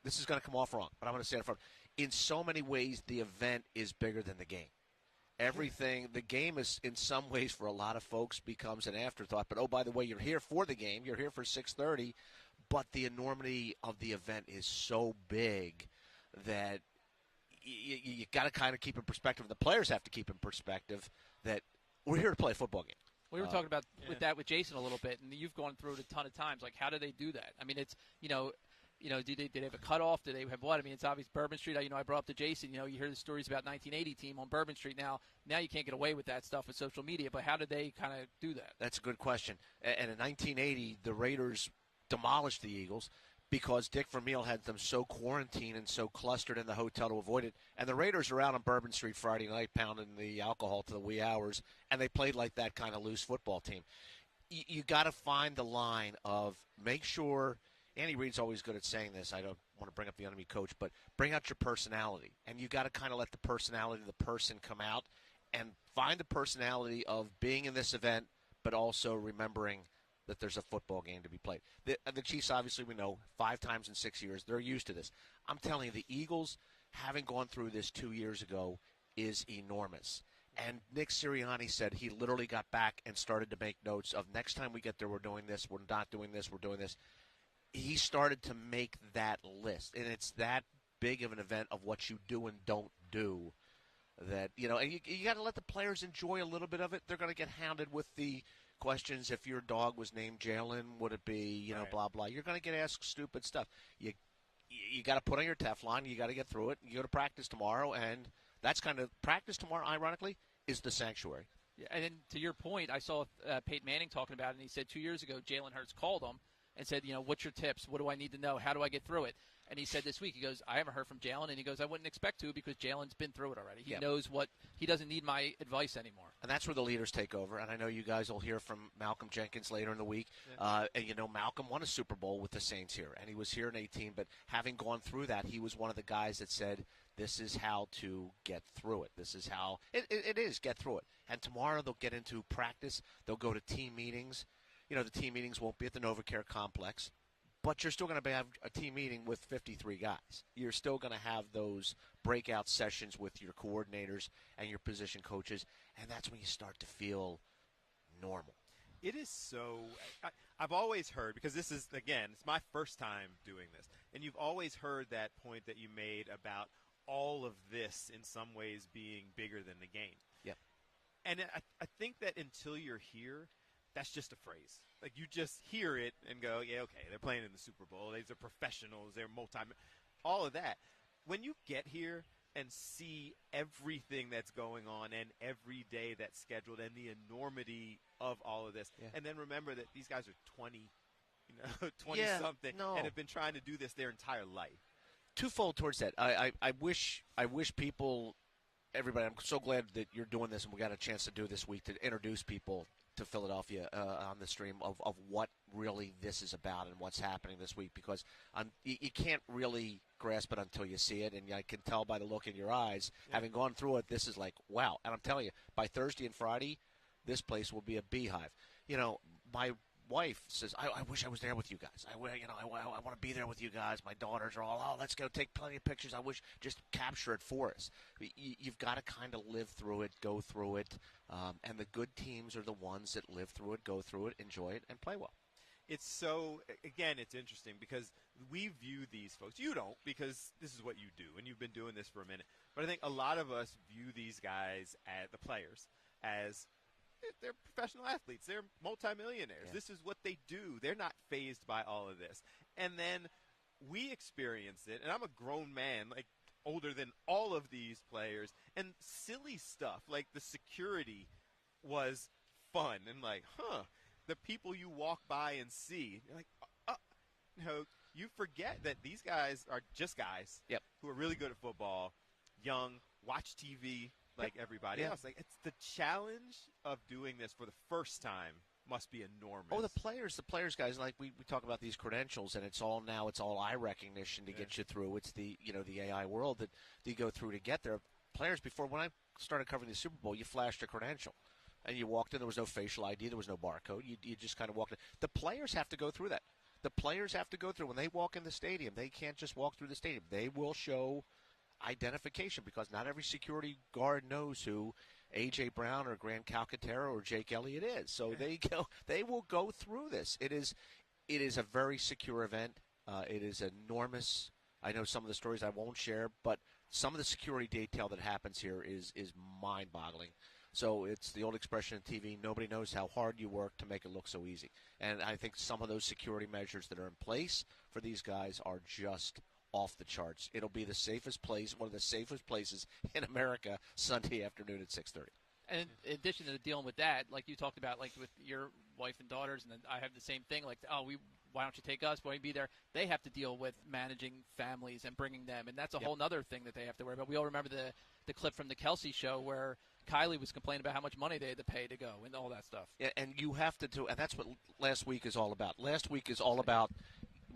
this is gonna come off wrong, but I'm gonna say it up front. In so many ways, the event is bigger than the game. Everything, the game is in some ways for a lot of folks becomes an afterthought. But, oh, by the way, you're here for the game. You're here for 6:30. But the enormity of the event is so big that you got to kind of keep in perspective. The players have to keep in perspective that we're here to play a football game. We were talking about with Jason a little bit, and you've gone through it a ton of times. Like, how do they do that? I mean, it's, do they have a cutoff? Do they have what? I mean, it's obvious Bourbon Street. I brought up to Jason. You hear the stories about 1980 team on Bourbon Street. Now you can't get away with that stuff with social media. But how did they kind of do that? That's a good question. And in 1980, the Raiders demolished the Eagles because Dick Vermeil had them so quarantined and so clustered in the hotel to avoid it. And the Raiders are out on Bourbon Street Friday night pounding the alcohol to the wee hours, and they played like that kind of loose football team. You got to find the line of make sure – Andy Reid's always good at saying this. I don't want to bring up the enemy coach, but bring out your personality. And you got to kind of let the personality of the person come out and find the personality of being in this event, but also remembering that there's a football game to be played. The Chiefs, obviously, we know, 5 times in 6 years. They're used to this. I'm telling you, the Eagles, having gone through this 2 years ago, is enormous. And Nick Sirianni said he literally got back and started to make notes of next time we get there, we're doing this, we're not doing this, we're doing this. He started to make that list, and it's that big of an event of what you do and don't do that, and you got to let the players enjoy a little bit of it. They're going to get hounded with the questions. If your dog was named Jalen, would it be, right. Blah, blah. You're going to get asked stupid stuff. You got to put on your Teflon. You got to get through it. You go to practice tomorrow, and that's kind of practice tomorrow, ironically, is the sanctuary. Yeah, and then to your point, I saw Peyton Manning talking about it, and he said 2 years ago Jalen Hurts called him and said, what's your tips? What do I need to know? How do I get through it? And he said this week, he goes, I haven't heard from Jalen. And he goes, I wouldn't expect to because Jalen's been through it already. He knows he doesn't need my advice anymore. And that's where the leaders take over. And I know you guys will hear from Malcolm Jenkins later in the week. Yeah. And Malcolm won a Super Bowl with the Saints here. And he was here in 2018. But having gone through that, he was one of the guys that said, this is how to get through it. This is how it is, get through it. And tomorrow they'll get into practice. They'll go to team meetings. The team meetings won't be at the NovaCare complex. But you're still going to have a team meeting with 53 guys. You're still going to have those breakout sessions with your coordinators and your position coaches, and that's when you start to feel normal. It is so – I've always heard, because this is, again, it's my first time doing this, and you've always heard that point that you made about all of this in some ways being bigger than the game. Yeah. And I think that until you're here – that's just a phrase. Like, you just hear it and go, yeah, okay, they're playing in the Super Bowl. These are professionals. They're all of that. When you get here and see everything that's going on and every day that's scheduled and the enormity of all of this, and then remember that these guys are 20-something and have been trying to do this their entire life. Twofold towards that. I wish people, everybody, I'm so glad that you're doing this and we got a chance to do this week to introduce people to Philadelphia on the stream of what really this is about and what's happening this week, because you can't really grasp it until you see it, and I can tell by the look in your eyes, having gone through it, this is like, wow. And I'm telling you, by Thursday and Friday, this place will be a beehive. My wife says, I wish I was there with you guys. I want to be there with you guys. My daughters are all, let's go take plenty of pictures. I wish, just capture it for us. You've got to kind of live through it, go through it, and the good teams are the ones that live through it, go through it, enjoy it, and play well. It's so, again, it's interesting because we view these folks. You don't, because this is what you do, and you've been doing this for a minute. But I think a lot of us view these guys, the players, as they're professional athletes. They're multimillionaires. Yeah. This is what they do. They're not fazed by all of this. And then we experience it, and I'm a grown man, like older than all of these players, and silly stuff like the security was fun and like, the people you walk by and see, you're like, you forget that these guys are just guys who are really good at football, young, watch TV like everybody else. Like, it's the challenge of doing this for the first time must be enormous. Oh, the players, guys, like we talk about these credentials, and it's all eye recognition to get you through. It's the AI world that you go through to get there. Players, before, when I started covering the Super Bowl, you flashed a credential. and you walked in. There was no facial ID. There was no barcode. You just kind of walked in. The players have to go through that. The players have to go through when they walk in the stadium. They can't just walk through the stadium. They will show identification because not every security guard knows who A.J. Brown or Grant Calcaterra or Jake Elliott is. So they will go through this. It is a very secure event. It is enormous. I know some of the stories I won't share, but some of the security detail that happens here is mind-boggling. So it's the old expression in TV, nobody knows how hard you work to make it look so easy. And I think some of those security measures that are in place for these guys are just off the charts. It'll be the safest place, one of the safest places in America, Sunday afternoon at 6:30. And in addition to dealing with that, like you talked about, like with your wife and daughters, and then I have the same thing, like, why don't you take us? Why don't you be there? They have to deal with managing families and bringing them, and that's a whole other thing that they have to worry about. We all remember the clip from the Kelsey show where Kylie was complaining about how much money they had to pay to go and all that stuff. Yeah, and you have to do, and that's what last week is all about. Last week is all about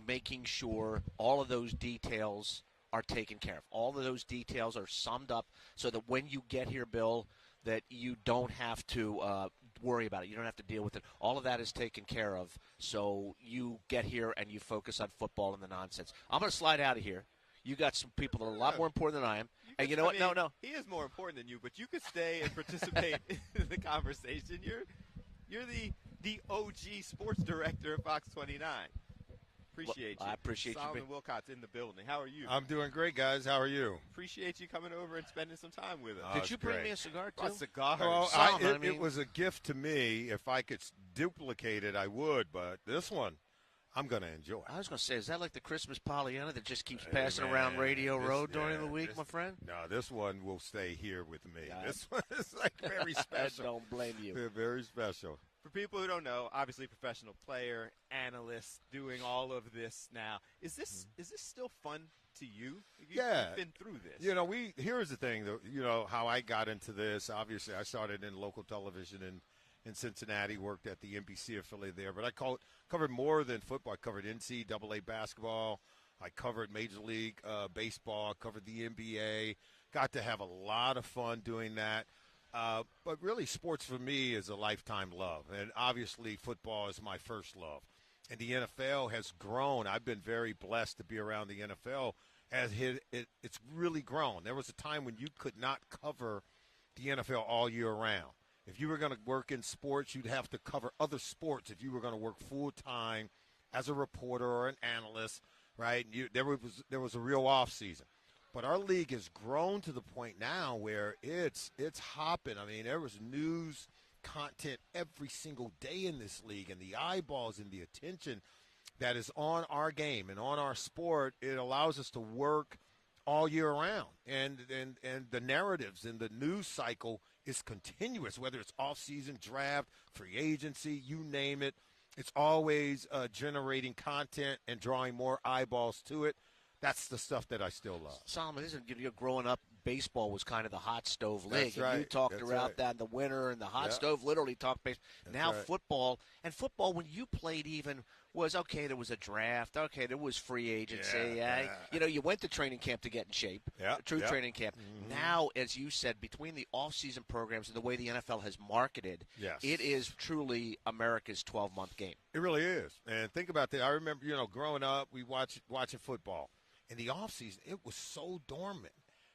making sure all of those details are taken care of. All of those details are summed up so that when you get here, Bill, that you don't have to worry about it. You don't have to deal with it. All of that is taken care of, so you get here and you focus on football and the nonsense. I'm going to slide out of here. You got some people that are a lot more important than I am. And you know what? No. He is more important than you, but you could stay and participate in the conversation. You're the OG sports director of Fox 29. Appreciate you. I appreciate Solomon you. Wilcott's in the building. How are you? I'm doing great, guys. How are you? Appreciate you coming over and spending some time with us. Did you bring me a cigar, too? A cigar. Well, Solomon, it was a gift to me. If I could duplicate it, I would. But this one, I'm going to enjoy. I was going to say, is that like the Christmas Pollyanna that just keeps passing around Radio Row during the week, my friend? No, this one will stay here with me. This one is like very special. I don't blame you. They're very special. For people who don't know, obviously professional player, analyst, doing all of this now. Is this still fun to you? You've been through this. You know, here's the thing, how I got into this. Obviously, I started in local television in Cincinnati, worked at the NBC affiliate there. But I covered more than football. I covered NCAA basketball. I covered Major League Baseball. I covered the NBA. Got to have a lot of fun doing that. But really, sports for me is a lifetime love. And obviously, football is my first love. And the NFL has grown. I've been very blessed to be around the NFL. It's really grown. There was a time when you could not cover the NFL all year round. If you were going to work in sports, you'd have to cover other sports if you were going to work full-time as a reporter or an analyst, right? There was a real off-season. But our league has grown to the point now where it's hopping. I mean, there was news content every single day in this league, and the eyeballs and the attention that is on our game and on our sport, it allows us to work all year round. And the narratives and the news cycle is continuous, whether it's off-season, draft, free agency, you name it. It's always generating content and drawing more eyeballs to it. That's the stuff that I still love. Solomon, you're growing up, baseball was kind of the hot stove league. That's right. And you talked about that in the winter, and the hot stove literally talked baseball. Now football, and football when you played even was, okay, there was a draft. Okay, there was free agency. You went to training camp to get in shape, training camp. Mm-hmm. Now, as you said, between the off-season programs and the way the NFL has marketed, it is truly America's 12-month game. It really is. And think about that. I remember, growing up, we watching football. In the offseason, it was so dormant.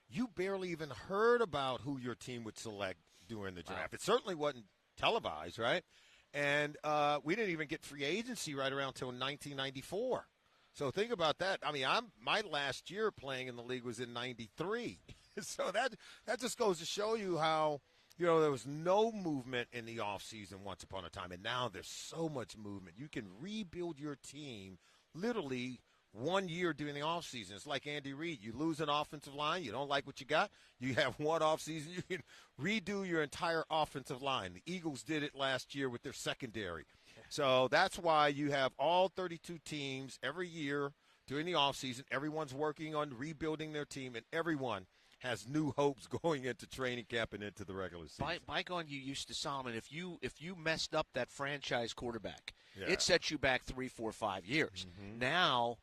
You barely even heard about who your team would select during the draft. It certainly wasn't televised, right? And we didn't even get free agency right around until 1994. So think about that. I mean, my last year playing in the league was in 93. So that just goes to show you how, there was no movement in the offseason once upon a time. And now there's so much movement. You can rebuild your team literally 1 year during the offseason. It's like Andy Reid. You lose an offensive line. You don't like what you got. You have one offseason. You can redo your entire offensive line. The Eagles did it last year with their secondary. So that's why you have all 32 teams every year during the offseason. Everyone's working on rebuilding their team, and everyone has new hopes going into training camp and into the regular season. Bygone, you used to, Solomon, if you messed up that franchise quarterback, it set you back 3, 4, 5 years. Mm-hmm. Now,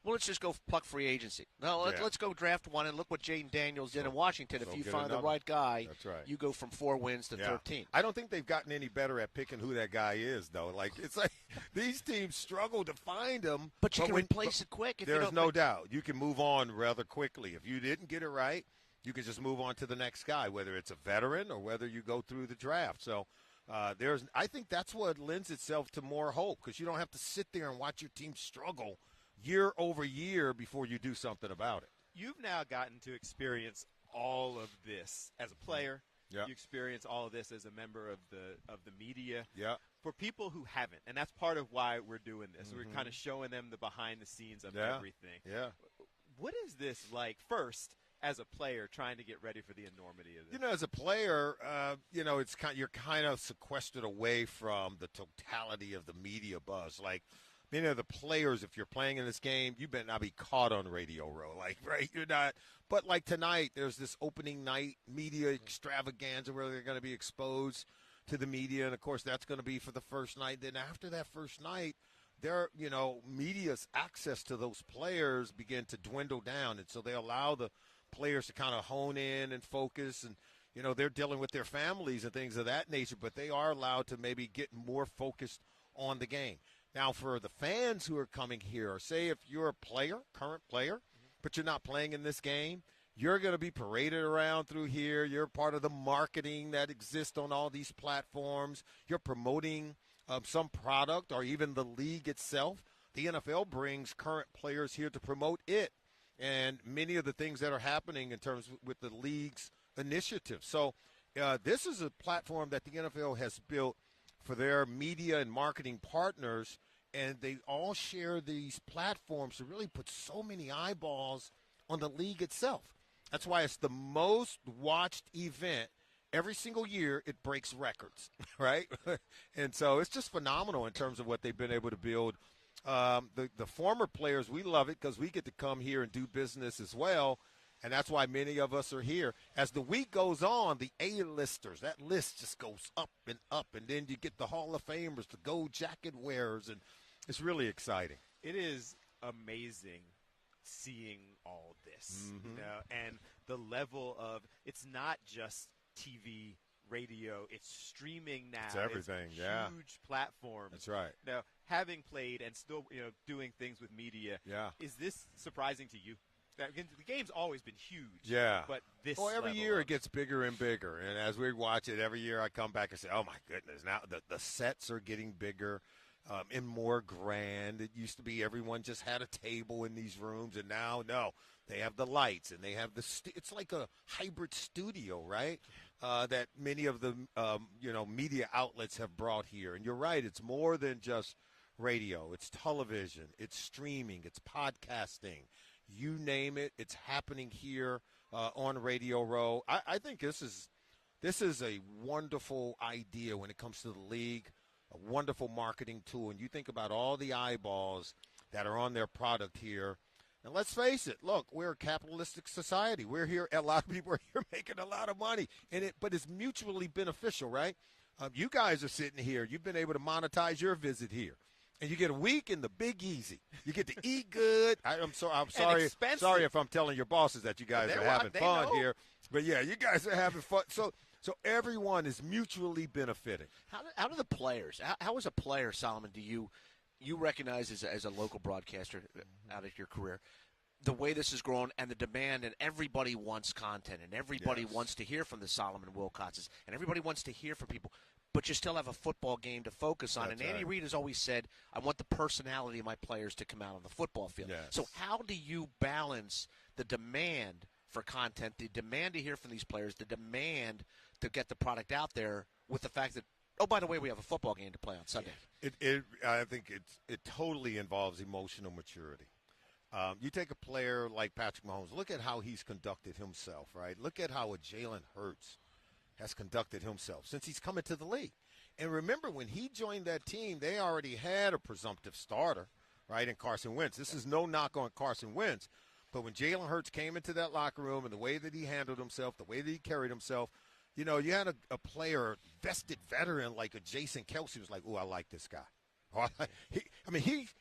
well, let's just go pluck free agency. No, let's go draft one, and look what Jaden Daniels did in Washington. If you find the right guy, that's right. You go from 4 wins to 13. I don't think they've gotten any better at picking who that guy is, though. Like it's like these teams struggle to find him. But you can replace it quick. There's no doubt. You can move on rather quickly. If you didn't get it right, you can just move on to the next guy, whether it's a veteran or whether you go through the draft. So I think that's what lends itself to more hope, because you don't have to sit there and watch your team struggle year over year before you do something about it. You've now gotten to experience all of this as a player. Yeah. You experience all of this as a member of the media. Yeah. For people who haven't, and that's part of why we're doing this. We're kind of showing them the behind the scenes of everything. Yeah. What is this like first as a player trying to get ready for the enormity of this? As a player, it's you're kind of sequestered away from the totality of the media buzz. Like, many of the players, if you're playing in this game, you better not be caught on Radio Row. Like, right? You're not. But like tonight, there's this opening night media extravaganza where they're going to be exposed to the media. And, of course, that's going to be for the first night. Then after that first night, media's access to those players begin to dwindle down. And so they allow the players to kind of hone in and focus. And, they're dealing with their families and things of that nature. But they are allowed to maybe get more focused on the game. Now, for the fans who are coming here, or say if you're a player, current player, but you're not playing in this game, you're going to be paraded around through here. You're part of the marketing that exists on all these platforms. You're promoting some product or even the league itself. The NFL brings current players here to promote it and many of the things that are happening in terms with the league's initiative. So this is a platform that the NFL has built for their media and marketing partners, and they all share these platforms to really put so many eyeballs on the league itself. That's why it's the most watched event. Every single year it breaks records, right? And so it's just phenomenal in terms of what they've been able to build. The former players, we love it because we get to come here and do business as well. And that's why many of us are here. As the week goes on, the A-listers, that list just goes up. And then you get the Hall of Famers, the gold jacket wearers, and it's really exciting. It is amazing seeing all this, and the level of it's not just TV, radio, it's streaming now. It's everything, it's huge platforms. That's right. Now, having played and still doing things with media, is this surprising to you? The game's always been huge. But this every year it gets bigger and bigger. And as we watch it, every year I come back and say, oh, my goodness, now the sets are getting bigger and more grand. It used to be everyone just had a table in these rooms, and now, no, they have the lights and they have it's like a hybrid studio, right, that many of the, media outlets have brought here. And you're right, it's more than just radio. It's television. It's streaming. It's podcasting. You name it, it's happening here on Radio Row. I think this is a wonderful idea when it comes to the league, a wonderful marketing tool. And you think about all the eyeballs that are on their product here. And let's face it, look, we're a capitalistic society. We're here, a lot of people are here making a lot of money, but it's mutually beneficial, right? You guys are sitting here. You've been able to monetize your visit here. And you get a week in the Big Easy. You get to eat good. I'm sorry if I'm telling your bosses that you guys are having fun here. But, you guys are having fun. So everyone is mutually benefiting. How do the players, how as a player, Solomon, do you recognize as a local broadcaster out of your career, the way this has grown and the demand, and everybody wants content, and everybody wants to hear from the Solomon Wilcotts, and everybody wants to hear from people. But you still have a football game to focus on. That's and Andy Reid has always said, I want the personality of my players to come out on the football field. Yes. So how do you balance the demand for content, the demand to hear from these players, the demand to get the product out there with the fact that, oh, by the way, we have a football game to play on Sunday? I think it totally involves emotional maturity. You take a player like Patrick Mahomes, look at how he's conducted himself, right? Look at how a Jalen Hurts has conducted himself since he's come into the league. And remember, when he joined that team, they already had a presumptive starter, right, in Carson Wentz. This is no knock on Carson Wentz. But when Jalen Hurts came into that locker room and the way that he handled himself, the way that he carried himself, you had a player, vested veteran like a Jason Kelce was like, oh, I like this guy.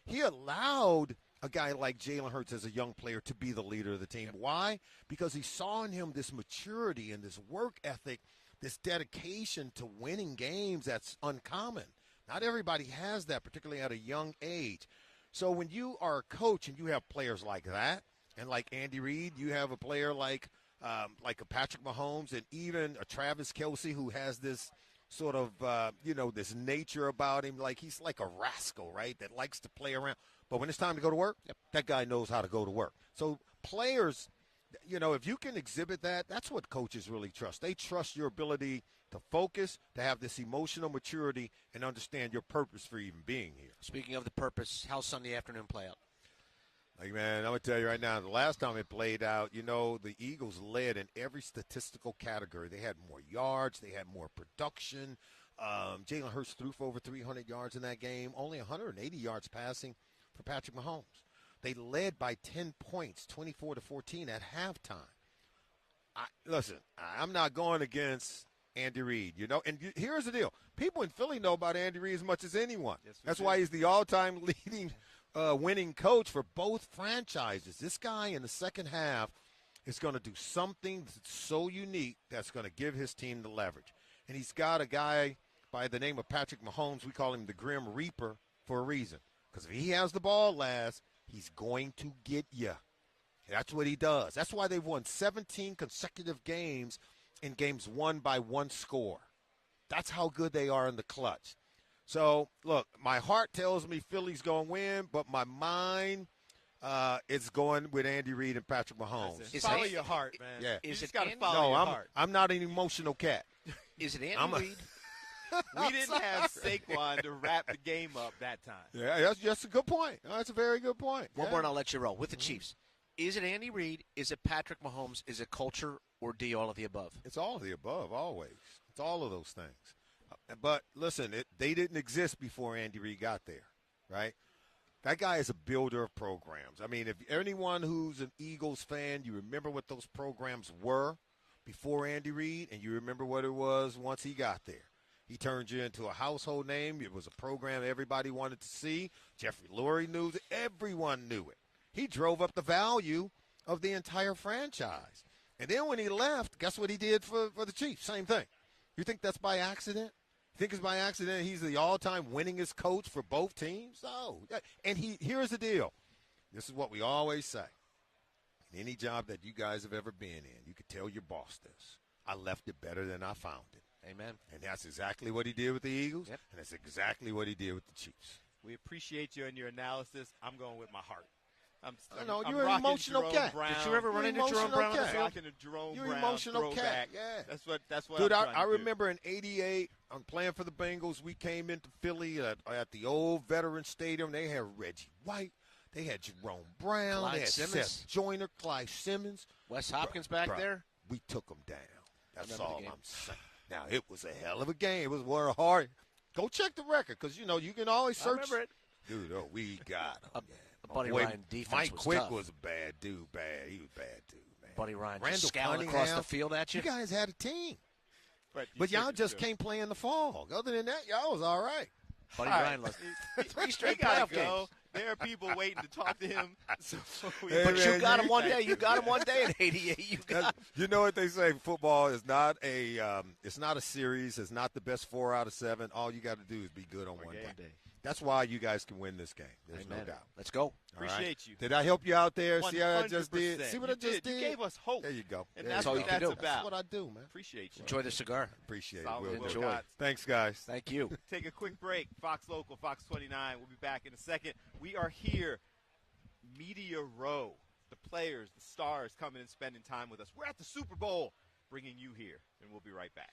He allowed a guy like Jalen Hurts as a young player to be the leader of the team. Why? Because he saw in him this maturity and this work ethic, this dedication to winning games that's uncommon. Not everybody has that, particularly at a young age. So when you are a coach and you have players like that, and like Andy Reid, you have a player like a Patrick Mahomes and even a Travis Kelce who has this sort of, this nature about him. Like he's like a rascal, right, that likes to play around. But when it's time to go to work, that guy knows how to go to work. So players, if you can exhibit that, that's what coaches really trust. They trust your ability to focus, to have this emotional maturity, and understand your purpose for even being here. Speaking of the purpose, how's Sunday afternoon play out? Like, man, I'm going to tell you right now, the last time it played out, the Eagles led in every statistical category. They had more yards. They had more production. Jalen Hurts threw for over 300 yards in that game, only 180 yards passing for Patrick Mahomes. They led by 10 points, 24-14 at halftime. Listen, I'm not going against Andy Reid, And here's the deal. People in Philly know about Andy Reid as much as anyone. Yes, that's why he's the all-time leading winning coach for both franchises. This guy in the second half is going to do something that's so unique that's going to give his team the leverage. And he's got a guy by the name of Patrick Mahomes. We call him the Grim Reaper for a reason. Because if he has the ball last, he's going to get you. That's what he does. That's why they've won 17 consecutive games in games won by one score. That's how good they are in the clutch. So, look, my heart tells me Philly's going to win, but my mind is going with Andy Reid and Patrick Mahomes. Follow your heart, man. Yeah. You just got to follow your heart. I'm not an emotional cat. Is it Andy Reid? We didn't have Saquon to wrap the game up that time. Yeah, that's a good point. That's a very good point. One more and I'll let you roll. With the Chiefs, is it Andy Reid? Is it Patrick Mahomes? Is it culture? Or D, all of the above? It's all of the above, always. It's all of those things. But listen, they didn't exist before Andy Reid got there, right? That guy is a builder of programs. I mean, if anyone who's an Eagles fan, you remember what those programs were before Andy Reid, and you remember what it was once he got there. He turned you into a household name. It was a program everybody wanted to see. Jeffrey Lurie knew it. Everyone knew it. He drove up the value of the entire franchise. And then when he left, guess what he did for the Chiefs? Same thing. You think that's by accident? You think it's by accident he's the all-time winningest coach for both teams? No. And here's the deal. This is what we always say. In any job that you guys have ever been in, you could tell your boss this. I left it better than I found it. Amen. And that's exactly what he did with the Eagles, and that's exactly what he did with the Chiefs. We appreciate you and your analysis. I'm going with my heart. You're an emotional cat. Did you ever run into Jerome Brown on the field? You're an emotional cat. Yeah. That's what. Dude, I remember in '88, I'm playing for the Bengals. We came into Philly at the old Veteran Stadium. They had Reggie White. They had Jerome Brown. Clyde they had Simmons. Seth Joyner, Clyde Simmons. Wes Hopkins back there. We took them down. That's all I'm saying. Now, it was a hell of a game. It was one of hard. Go check the record because, you can always search. I remember it. Dude, we got him. Buddy Ryan defense Mike was Quick tough. was a bad dude. He was a bad dude, man. Buddy Ryan Randall just scouting across the field at you. You guys had a team. But y'all just can't play in the fall. Other than that, y'all was all right. Buddy Ryan lost 3 straight playoff games. There are people waiting to talk to him. But you got him one day. You got him one day in '88. You know what they say? Football is not it's not a series. It's not the best 4 out of 7. All you got to do is be good on one day. That's why you guys can win this game. There's no doubt. Let's go. Appreciate you. Did I help you out there? 100%. See how I just did? See what I just did? You gave us hope. There you go. And that's all you can do. That's what I do, man. Appreciate you. Enjoy the cigar. Appreciate it. Solid Will Will do. Gotts. Thanks, guys. Thank you. Take a quick break. Fox Local, Fox 29. We'll be back in a second. We are here, Media Row. The players, the stars coming and spending time with us. We're at the Super Bowl, bringing you here, and we'll be right back.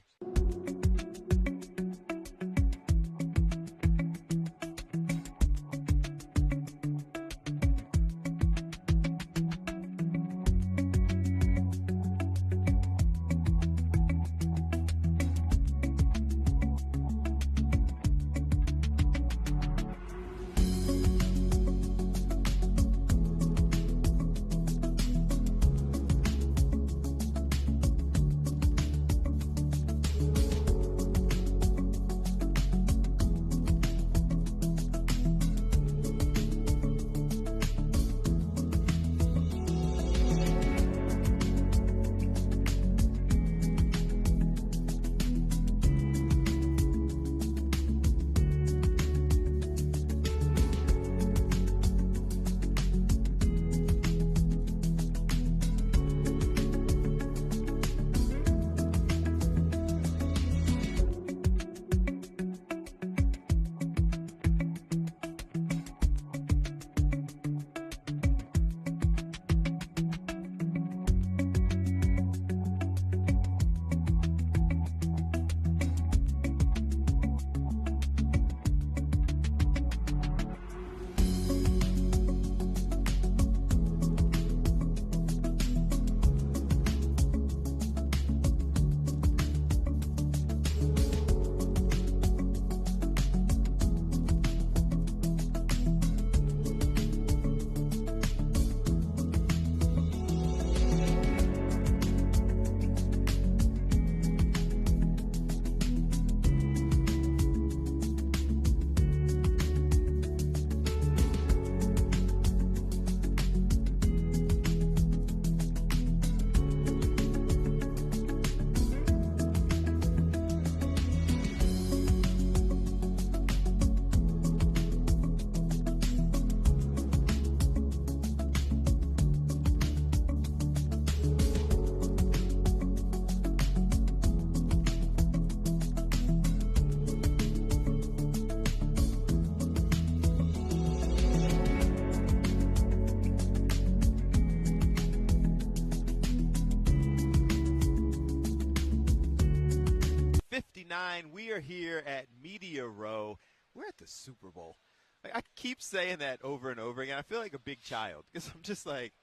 59. We are here at Media Row. We're at the Super Bowl. Like, I keep saying that over and over again. I feel like a big child because I'm just like,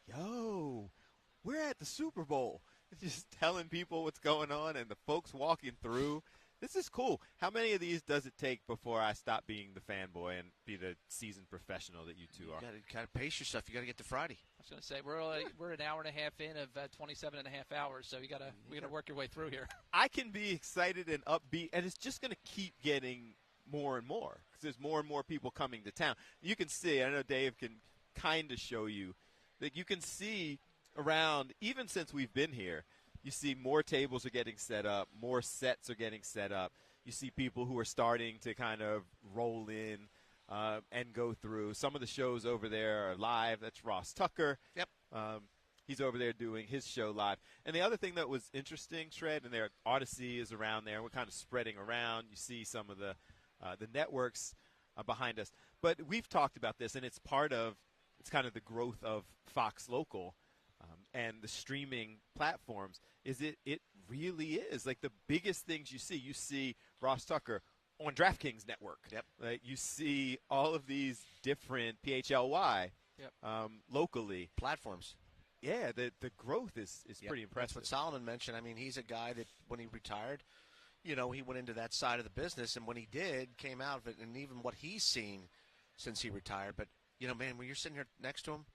yo, we're at the Super Bowl. Just telling people what's going on and the folks walking through. This is cool. How many of these does it take before I stop being the fanboy and be the seasoned professional that you two are? You got to kind of pace yourself. You got to get to Friday. I was going to say we're an hour and a half in of 27 and a half hours, so we got to work your way through here. I can be excited and upbeat, and it's just going to keep getting more and more because there's more and more people coming to town. You can see. I know Dave can kind of show you that you can see around. Even since we've been here, you see more tables are getting set up, more sets are getting set up. You see people who are starting to kind of roll in and go through. Some of the shows over there are live. That's Ross Tucker. Yep. He's over there doing his show live. And the other thing that was interesting, Shred, and their Odyssey is around there. We're kind of spreading around. You see some of the networks behind us. But we've talked about this, and it's kind of the growth of Fox Local and the streaming platforms. It really is like the biggest things you see Ross Tucker on DraftKings Network. Yep. Like you see all of these different PHLY locally platforms. Yeah, the growth is pretty impressive. That's what Solomon mentioned. I mean, he's a guy that when he retired, he went into that side of the business, and when he did, came out of it, and even what he's seen since he retired. But man, when you're sitting here next to him,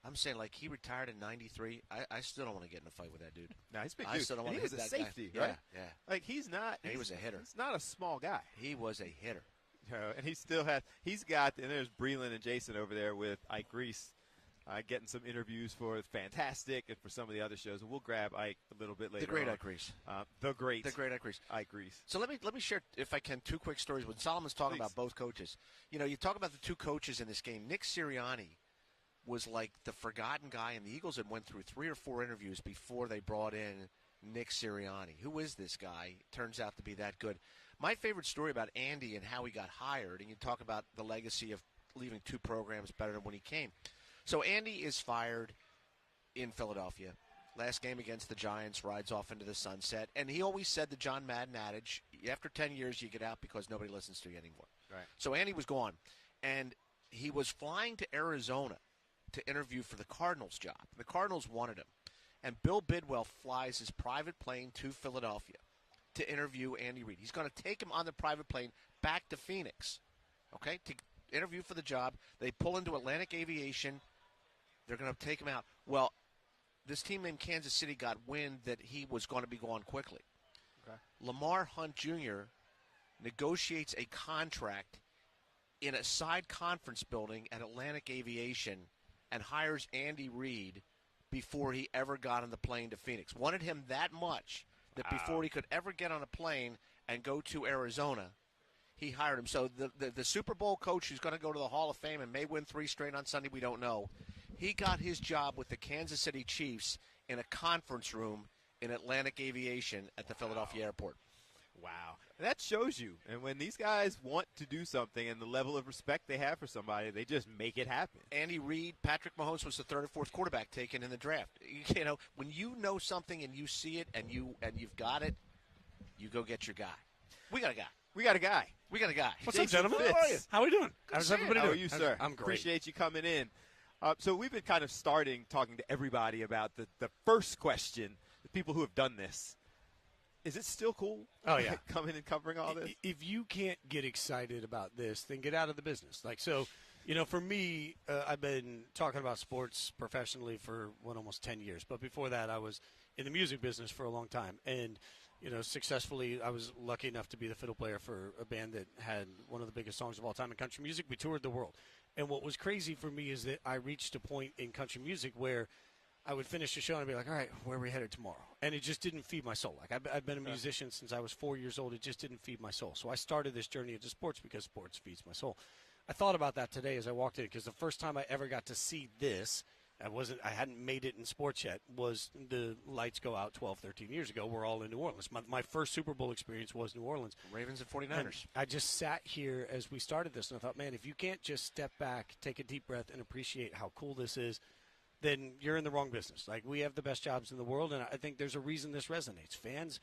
I'm saying, like, he retired in '93. I still don't want to get in a fight with that dude. No, he's a big dude. I still don't want to hit that guy. He was a safety, Yeah, right? Yeah. Like, he's not. He was a hitter. He's not a small guy. He was a hitter. And he still has. He's got. And there's Breland and Jason over there with Ike Reese, getting some interviews for Fantastic and for some of the other shows. And we'll grab Ike a little bit later. The great on. Ike Reese. The great Ike Reese. Ike Reese. So let me share, if I can, two quick stories. When Solomon's talking about both coaches, you talk about the two coaches in this game. Nick Sirianni was like the forgotten guy, and the Eagles had went through 3 or 4 interviews before they brought in Nick Sirianni. Who is this guy? Turns out to be that good. My favorite story about Andy and how he got hired, and you talk about the legacy of leaving 2 programs better than when he came. So Andy is fired in Philadelphia. Last game against the Giants, rides off into the sunset. And he always said the John Madden adage, after 10 years you get out because nobody listens to you anymore. Right. So Andy was gone. And he was flying to Arizona to interview for the Cardinals job. The Cardinals wanted him. And Bill Bidwell flies his private plane to Philadelphia to interview Andy Reid. He's going to take him on the private plane back to Phoenix, okay, to interview for the job. They pull into Atlantic Aviation. They're going to take him out. Well, this team named Kansas City got wind that he was going to be gone quickly. Okay. Lamar Hunt Jr. negotiates a contract in a side conference building at Atlantic Aviation and hires Andy Reid before he ever got on the plane to Phoenix. Wanted him that much that before he could ever get on a plane and go to Arizona, he hired him. So the Super Bowl coach who's going to go to the Hall of Fame and may win 3 straight on Sunday, we don't know. He got his job with the Kansas City Chiefs in a conference room in Atlantic Aviation at the Philadelphia airport. Wow. And that shows you. And when these guys want to do something and the level of respect they have for somebody, they just make it happen. Andy Reid, Patrick Mahomes was the 3rd or 4th quarterback taken in the draft. When you know something and you see it and you've got it, you go get your guy. We got a guy. We got a guy. We got a guy. What's up, gentlemen? How are you? How are we doing? How's everybody doing? How are you, sir? I'm great. Appreciate you coming in. So we've been kind of talking to everybody about the first question, the people who have done this. Is it still cool? Oh, yeah. Coming and covering all this? If you can't get excited about this, then get out of the business. For me, I've been talking about sports professionally for almost 10 years. But before that, I was in the music business for a long time. And, successfully, I was lucky enough to be the fiddle player for a band that had one of the biggest songs of all time in country music. We toured the world. And what was crazy for me is that I reached a point in country music where I would finish the show and I'd be like, all right, where are we headed tomorrow? And it just didn't feed my soul. Like, I've been a musician since I was 4 years old. It just didn't feed my soul. So I started this journey into sports because sports feeds my soul. I thought about that today as I walked in because the first time I ever got to see this, I hadn't made it in sports yet, was the lights go out 12, 13 years ago. We're all in New Orleans. My first Super Bowl experience was New Orleans. Ravens and 49ers. And I just sat here as we started this, and I thought, man, if you can't just step back, take a deep breath, and appreciate how cool this is, then you're in the wrong business. Like, we have the best jobs in the world, and I think there's a reason this resonates. Fans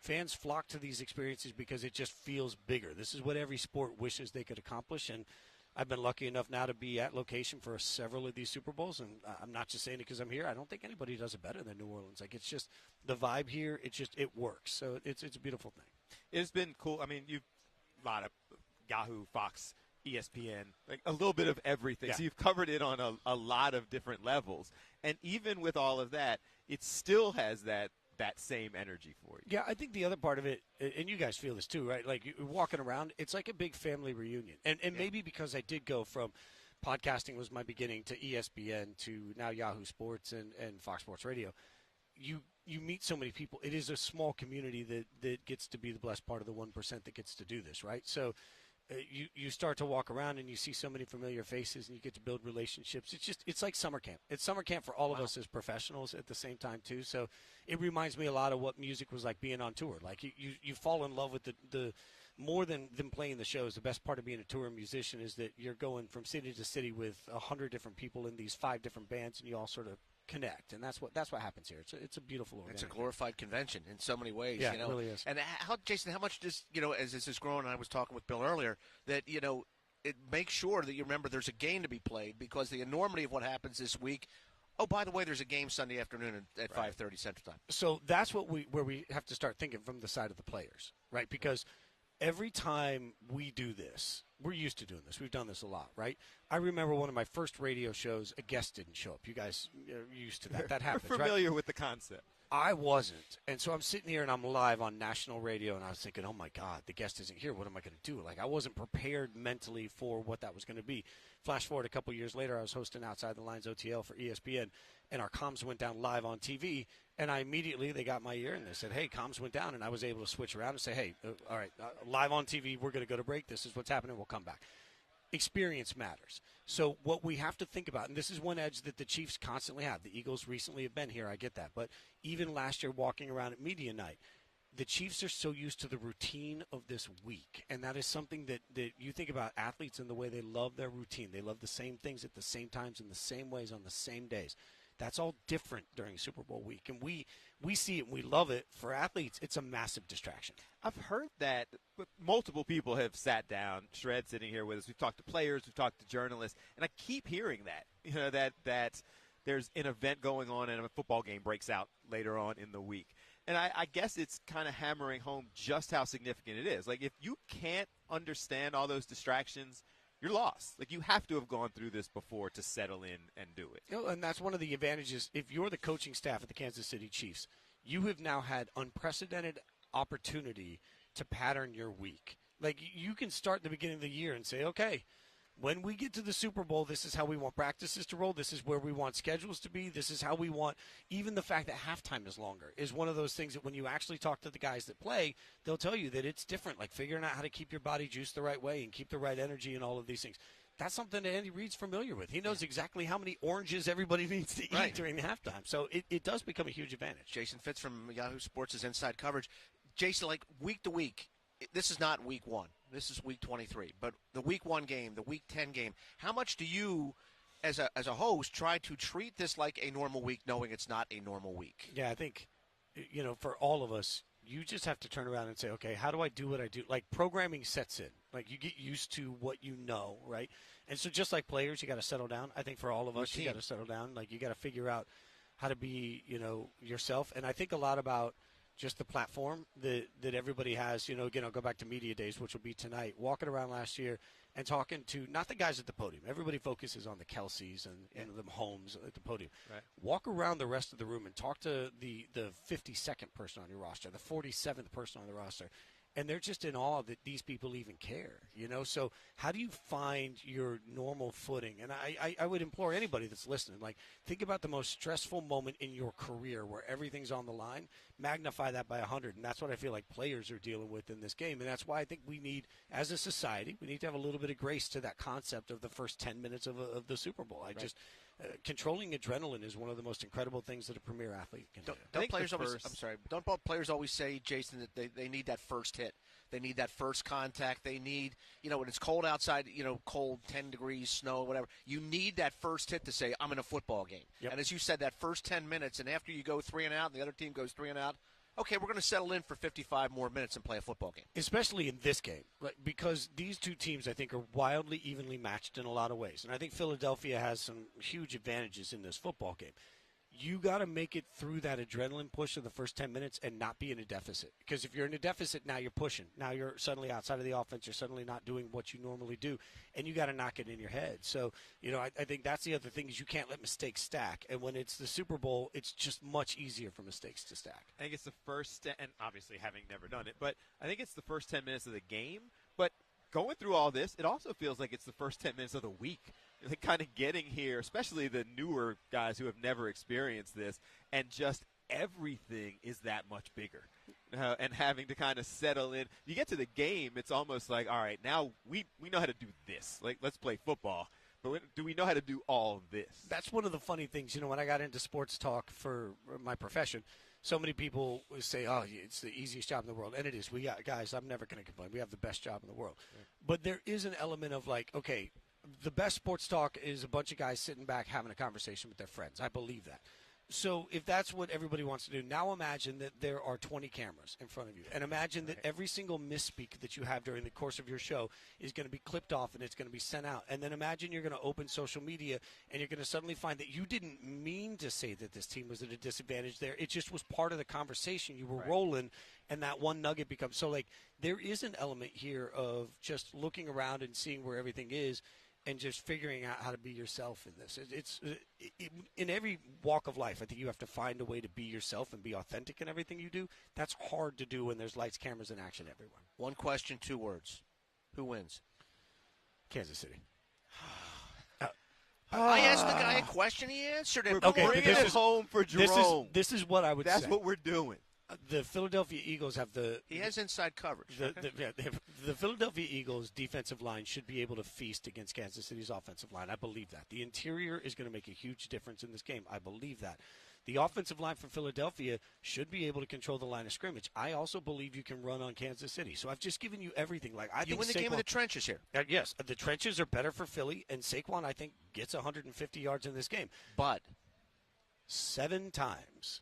fans flock to these experiences because it just feels bigger. This is what every sport wishes they could accomplish, and I've been lucky enough now to be at location for several of these Super Bowls, and I'm not just saying it because I'm here. I don't think anybody does it better than New Orleans. Like, it's just the vibe here. It works. So it's a beautiful thing. It's been cool. I mean, you've a lot of Yahoo, Fox, ESPN, like a little bit of everything. Yeah. So you've covered it on a lot of different levels. And even with all of that, it still has that same energy for you. Yeah, I think the other part of it, and you guys feel this too, right? Like, you're walking around, it's like a big family reunion. And maybe because I did go from podcasting was my beginning to ESPN to now Yahoo Sports and Fox Sports Radio, you meet so many people. It is a small community that gets to be the blessed part of the 1% that gets to do this, right? So you start to walk around and you see so many familiar faces and you get to build relationships. It's like summer camp. It's summer camp for all of us as professionals at the same time too. So it reminds me a lot of what music was like being on tour. Like, you fall in love with the more than playing the shows. The best part of being a tour musician is that you're going from city to city with 100 different people in these 5 different bands, and you all sort of connect, and that's what happens here. It's a beautiful organic. It's a glorified convention in so many ways. Yeah, you know? It really is. And Jason, how much does, as this is growing, and I was talking with Bill earlier, that it makes sure that you remember there's a game to be played, because the enormity of what happens this week. Oh, by the way, there's a game Sunday afternoon at 5:30 Central Time. So that's where we have to start thinking from the side of the players, right? Because every time we do this, we're used to doing this. We've done this a lot, right? I remember one of my first radio shows, a guest didn't show up. You guys are used to that. That happens, We're familiar with the concept. I wasn't. And so I'm sitting here and I'm live on national radio, and I was thinking, oh, my God, the guest isn't here. What am I going to do? Like, I wasn't prepared mentally for what that was going to be. Flash forward a couple years later, I was hosting Outside the Lines OTL for ESPN, and our comms went down live on TV. And they got my ear, and they said, hey, comms went down. And I was able to switch around and say, hey, all right, live on TV, we're going to go to break. This is what's happening. We'll come back. Experience matters. So what we have to think about, and this is one edge that the Chiefs constantly have. The Eagles recently have been here. I get that. But even last year walking around at media night, the Chiefs are so used to the routine of this week. And that is something that you think about athletes and the way they love their routine. They love the same things at the same times in the same ways on the same days. That's all different during Super Bowl week. And we see it and we love it. For athletes, it's a massive distraction. I've heard that multiple people have sat down, Shred sitting here with us. We've talked to players, we've talked to journalists, and I keep hearing that, that there's an event going on and a football game breaks out later on in the week. And I guess it's kind of hammering home just how significant it is. Like, if you can't understand all those distractions, you're lost. Like, you have to have gone through this before to settle in and do it. And that's one of the advantages. If you're the coaching staff at the Kansas City Chiefs, you have now had unprecedented opportunity to pattern your week. Like, you can start the beginning of the year and say, okay, when we get to the Super Bowl, this is how we want practices to roll. This is where we want schedules to be. This is how we want – even the fact that halftime is longer is one of those things that when you actually talk to the guys that play, they'll tell you that it's different, like figuring out how to keep your body juiced the right way and keep the right energy and all of these things. That's something that Andy Reid's familiar with. He knows exactly how many oranges everybody needs to eat during the halftime. So it does become a huge advantage. Jason Fitz from Yahoo Sports' Inside Coverage. Jason, like week to week, this is not week 1. This is week 23. But the week 1 game, the week 10 game, how much do you, as a host, try to treat this like a normal week, knowing it's not a normal week? Yeah, I think, for all of us, you just have to turn around and say, okay, how do I do what I do? Like, programming sets in. Like, you get used to what you know, right? And so just like players, you got to settle down. I think for all of us, you got to settle down. Like, you got to figure out how to be, yourself. And I think a lot about just the platform that everybody has. Again, I'll go back to media days, which will be tonight. Walking around last year and talking to not the guys at the podium. Everybody focuses on the Kelceys and the Mahomes at the podium. Right. Walk around the rest of the room and talk to the 52nd person on your roster, the 47th person on the roster. And they're just in awe that these people even care, So how do you find your normal footing? And I would implore anybody that's listening, like, think about the most stressful moment in your career where everything's on the line. Magnify that by 100. And that's what I feel like players are dealing with in this game. And that's why I think we need, as a society, we need to have a little bit of grace to that concept of the first 10 minutes of the Super Bowl. Controlling adrenaline is one of the most incredible things that a premier athlete can do. Don't players always say, Jason, that they need that first hit. They need that first contact. They need, when it's cold outside, cold, 10 degrees, snow, whatever. You need that first hit to say, I'm in a football game. Yep. And as you said, that first 10 minutes, and after you go 3 and out, and the other team goes 3 and out, okay, we're going to settle in for 55 more minutes and play a football game. Especially in this game, because these two teams, I think, are wildly evenly matched in a lot of ways. And I think Philadelphia has some huge advantages in this football game. You got to make it through that adrenaline push of the first 10 minutes and not be in a deficit. Because if you're in a deficit, now you're pushing. Now you're suddenly outside of the offense. You're suddenly not doing what you normally do. And you got to knock it in your head. So, I think that's the other thing is you can't let mistakes stack. And when it's the Super Bowl, it's just much easier for mistakes to stack. I think it's the first, and obviously having never done it, but I think it's the first 10 minutes of the game. But going through all this, it also feels like it's the first 10 minutes of the week. Like kind of getting here, especially the newer guys who have never experienced this, and just everything is that much bigger. And having to kind of settle in. You get to the game, it's almost like, all right, now we know how to do this. Like, let's play football. But do we know how to do all of this? That's one of the funny things. When I got into sports talk for my profession, so many people say, oh, it's the easiest job in the world. And it is. We got, guys, I'm never going to complain. We have the best job in the world. Right. But there is an element of like, okay, the best sports talk is a bunch of guys sitting back having a conversation with their friends. I believe that. So if that's what everybody wants to do, now imagine that there are 20 cameras in front of you. And imagine that every single misspeak that you have during the course of your show is going to be clipped off and it's going to be sent out. And then imagine you're going to open social media and you're going to suddenly find that you didn't mean to say that this team was at a disadvantage there. It just was part of the conversation. You were rolling, and that one nugget becomes. So, like, there is an element here of just looking around and seeing where everything is, and just figuring out how to be yourself in this. It's in every walk of life, I think you have to find a way to be yourself and be authentic in everything you do. That's hard to do when there's lights, cameras, and action everywhere. One question, 2 words. Who wins? Kansas City. I asked the guy a question, he answered it. We're bringing it home for Jerome. This is what I would say. That's what we're doing. The Philadelphia Eagles have He has inside coverage. The Philadelphia Eagles defensive line should be able to feast against Kansas City's offensive line. I believe that. The interior is going to make a huge difference in this game. I believe that. The offensive line for Philadelphia should be able to control the line of scrimmage. I also believe you can run on Kansas City. So I've just given you everything. You win the game of the trenches here. Yes, the trenches are better for Philly, and Saquon, I think, gets 150 yards in this game. But 7 times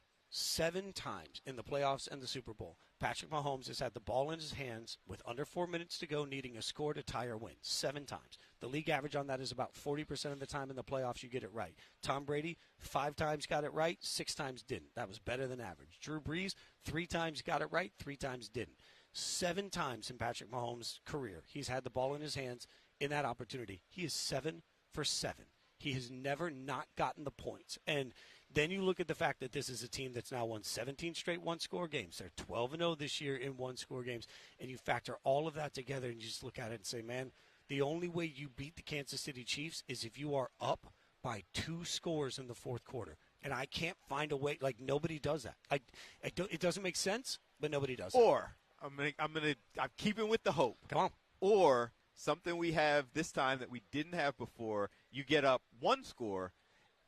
in the playoffs and the Super Bowl, Patrick Mahomes has had the ball in his hands with under 4 minutes to go, needing a score to tie or win. 7 times. The league average on that is about 40% of the time in the playoffs you get it right. Tom Brady, 5 times got it right, 6 times didn't. That was better than average. Drew Brees, 3 times got it right, 3 times didn't. 7 times in Patrick Mahomes' career, he's had the ball in his hands in that opportunity. He is 7 for 7. He has never not gotten the points. And then you look at the fact that this is a team that's now won 17 straight one-score games. They're 12-0 this year in one-score games. And you factor all of that together and you just look at it and say, man, the only way you beat the Kansas City Chiefs is if you are up by 2 scores in the fourth quarter. And I can't find a way. Like, nobody does that. It doesn't make sense, but nobody does it. Or, I'm keeping with the hope. Come on. Or something we have this time that we didn't have before, you get up 1 score,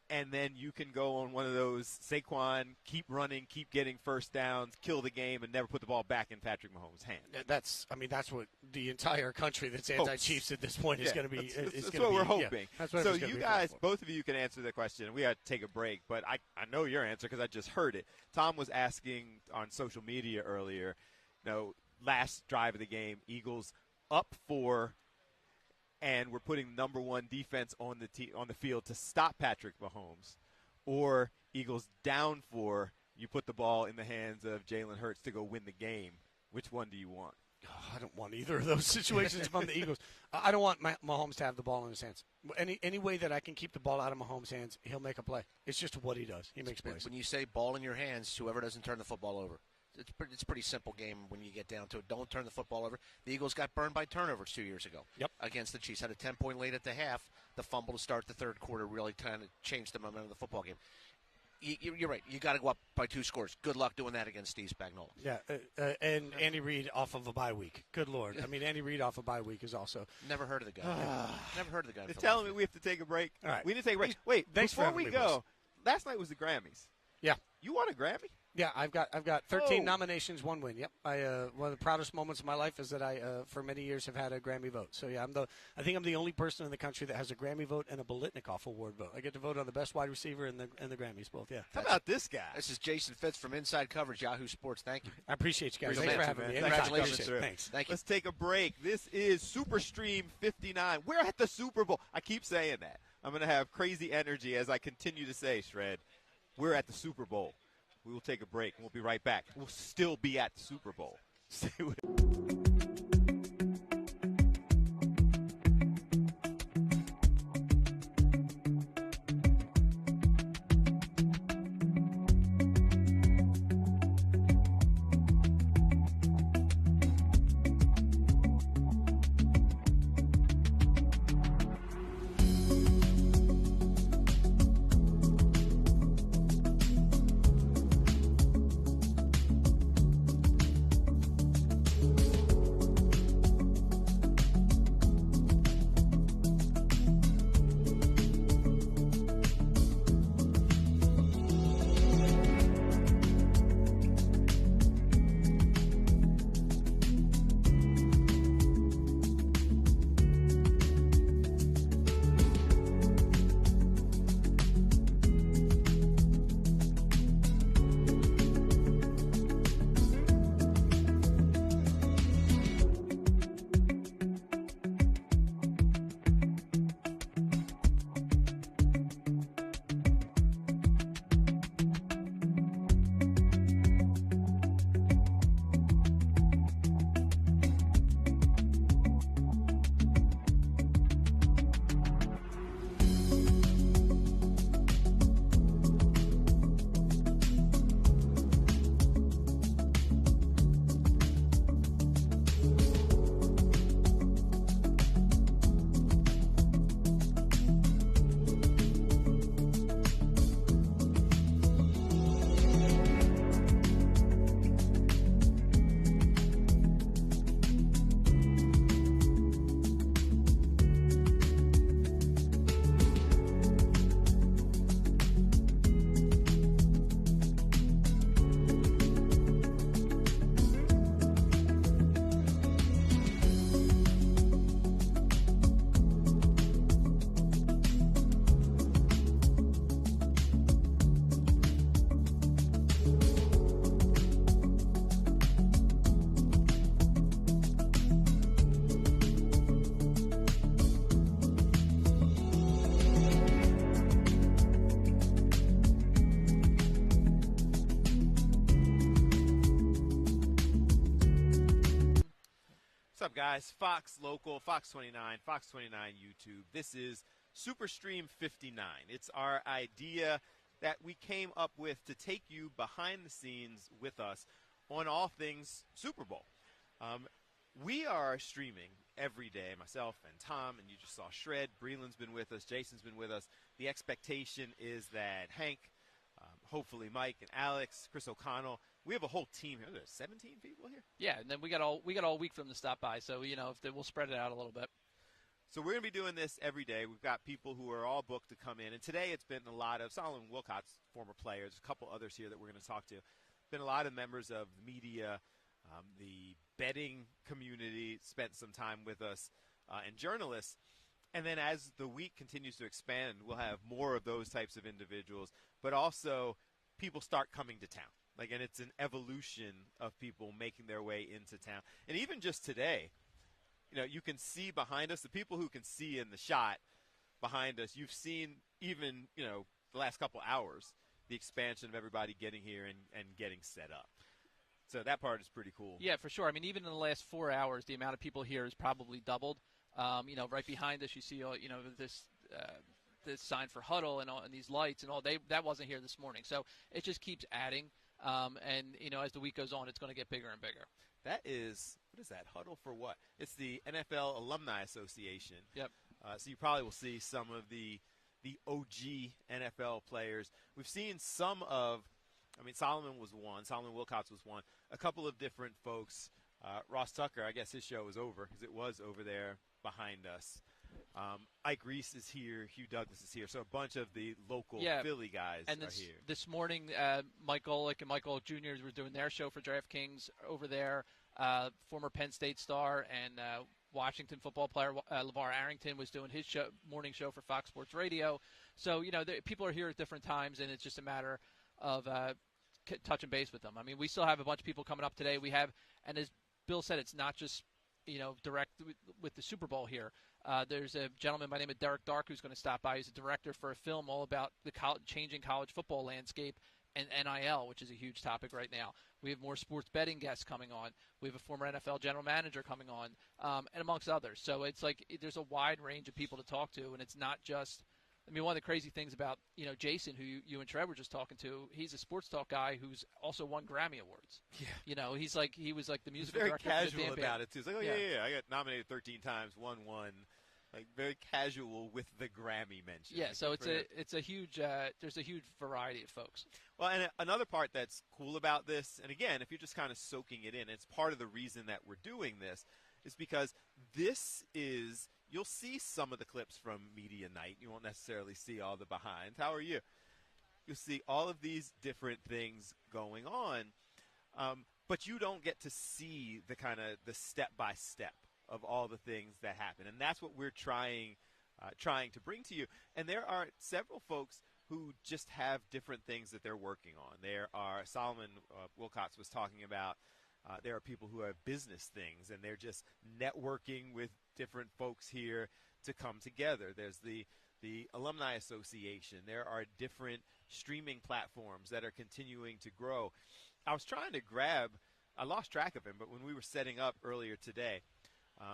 and then you can go on one of those Saquon, keep running, keep getting first downs, kill the game, and never put the ball back in Patrick Mahomes' hand. That's what the entire country that's anti-Chiefs at this point is going to be. That's what we're hoping. Yeah, that's what so you guys, both of you can answer the question. We got to take a break, but I know your answer because I just heard it. Tom was asking on social media earlier, last drive of the game, Eagles up 4, and we're putting number 1 defense on the field to stop Patrick Mahomes, or Eagles down 4, you put the ball in the hands of Jalen Hurts to go win the game. Which one do you want? I don't want either of those situations if I'm the Eagles. I don't want Mahomes to have the ball in his hands. Any way that I can keep the ball out of Mahomes' hands, he'll make a play. It's just what he does. He makes plays. When you say ball in your hands, whoever doesn't turn the football over. It's a pretty simple game when you get down to it. Don't turn the football over. The Eagles got burned by turnovers 2 years ago against the Chiefs. Had a 10-point lead at the half. The fumble to start the third quarter really kind of changed the momentum of the football game. You're right. You got to go up by 2 scores. Good luck doing that against Steve Spagnuolo. Yeah, and Andy Reid off of a bye week. Good Lord. I mean, Andy Reid off a bye week is also. Never heard of the guy. Never heard of the guy. They're telling me we have to take a break. All right. We need to take a break. Wait, Thanks before for we having me, go, boys. last night was the Grammys. Yeah. You won a Grammy? Yeah, I've got 13 nominations, 1 win. Yep, one of the proudest moments of my life is that I, for many years, have had a Grammy vote. So yeah, I think I'm the only person in the country that has a Grammy vote and a Bolitnikoff Award vote. I get to vote on the best wide receiver and the Grammys both. Yeah. How about this guy? This is Jason Fitz from Inside Coverage, Yahoo Sports. Thank you. I appreciate you guys. Thanks for having me. Congratulations. Thanks. Thank you. Let's take a break. This is SuperStream 59. We're at the Super Bowl. I keep saying that. I'm going to have crazy energy as I continue to say, Shred. We're at the Super Bowl. We will take a break, and we'll be right back. We'll still be at the Super Bowl. Stay with What's up, guys? Fox Local, Fox 29, Fox 29 YouTube. This is SuperStream 59. It's our idea that we came up with to take you behind the scenes with us on all things Super Bowl. We are streaming every day, myself and Tom, and you just saw Shred. Breland's been with us. Jason's been with us. The expectation is that Hank, hopefully Mike and Alex, Chris O'Connell, we have a whole team here. There's 17 people here. Yeah, and then we got all week for them to stop by. So we'll spread it out a little bit. So we're going to be doing this every day. We've got people who are all booked to come in, and today it's been a lot of Solomon Wilcott's former players, a couple others here that we're going to talk to. Been a lot of members of the media, the betting community spent some time with us, and journalists. And then as the week continues to expand, we'll have more of those types of individuals, but also people start coming to town. And it's an evolution of people making their way into town. And even just today, you can see behind us, the people who can see in the shot behind us, you've seen even, the last couple hours, the expansion of everybody getting here and getting set up. So that part is pretty cool. Yeah, for sure. I mean, even in the last 4 hours, the amount of people here has probably doubled. Right behind us, you see, this sign for Huddle and these lights and all. That wasn't here this morning. So it just keeps adding. As the week goes on, it's going to get bigger and bigger. That is, what is that? Huddle for what? It's the NFL Alumni Association. Yep. So you probably will see some of the OG NFL players. We've seen some of, Solomon was one. Solomon Wilcott's was one. A couple of different folks. Ross Tucker, I guess his show was over because it was over there behind us. Ike Reese is here. Hugh Douglas is here. So a bunch of the local Philly guys and are here. This morning, Mike Golick and Mike Golick Jr. were doing their show for DraftKings over there. Former Penn State star and Washington football player LeVar Arrington was doing his morning show for Fox Sports Radio. So, people are here at different times, and it's just a matter of touching base with them. I mean, we still have a bunch of people coming up today. We have, and as Bill said, it's not just direct with the Super Bowl here. There's a gentleman by the name of Derek Dark who's going to stop by. He's a director for a film all about the changing college football landscape and NIL, which is a huge topic right now. We have more sports betting guests coming on. We have a former NFL general manager coming on, and amongst others. So it's like there's a wide range of people to talk to, and it's not just – I mean, one of the crazy things about, Jason, who you and Trev were just talking to, he's a sports talk guy who's also won Grammy Awards. Yeah. He was like the musical director. Very for the casual band. about it, too. It's like, yeah, I got nominated 13 times, won one. Like, very casual with the Grammy mention. Yeah, so it's a huge there's a huge variety of folks. Well, and another part that's cool about this, and again, if you're just kind of soaking it in, it's part of the reason that we're doing this, is because this is – you'll see some of the clips from Media Night. You won't necessarily see all the behinds. How are you? You'll see all of these different things going on, but you don't get to see the kind of the step-by-step of all the things that happen. And that's what we're trying to bring to you. And there are several folks who just have different things that they're working on. There are, Solomon Wilcox was talking about, there are people who have business things, and they're just networking with different folks here to come together. There's the Alumni Association. There are different streaming platforms that are continuing to grow. I was trying to grab, I lost track of him, but when we were setting up earlier today,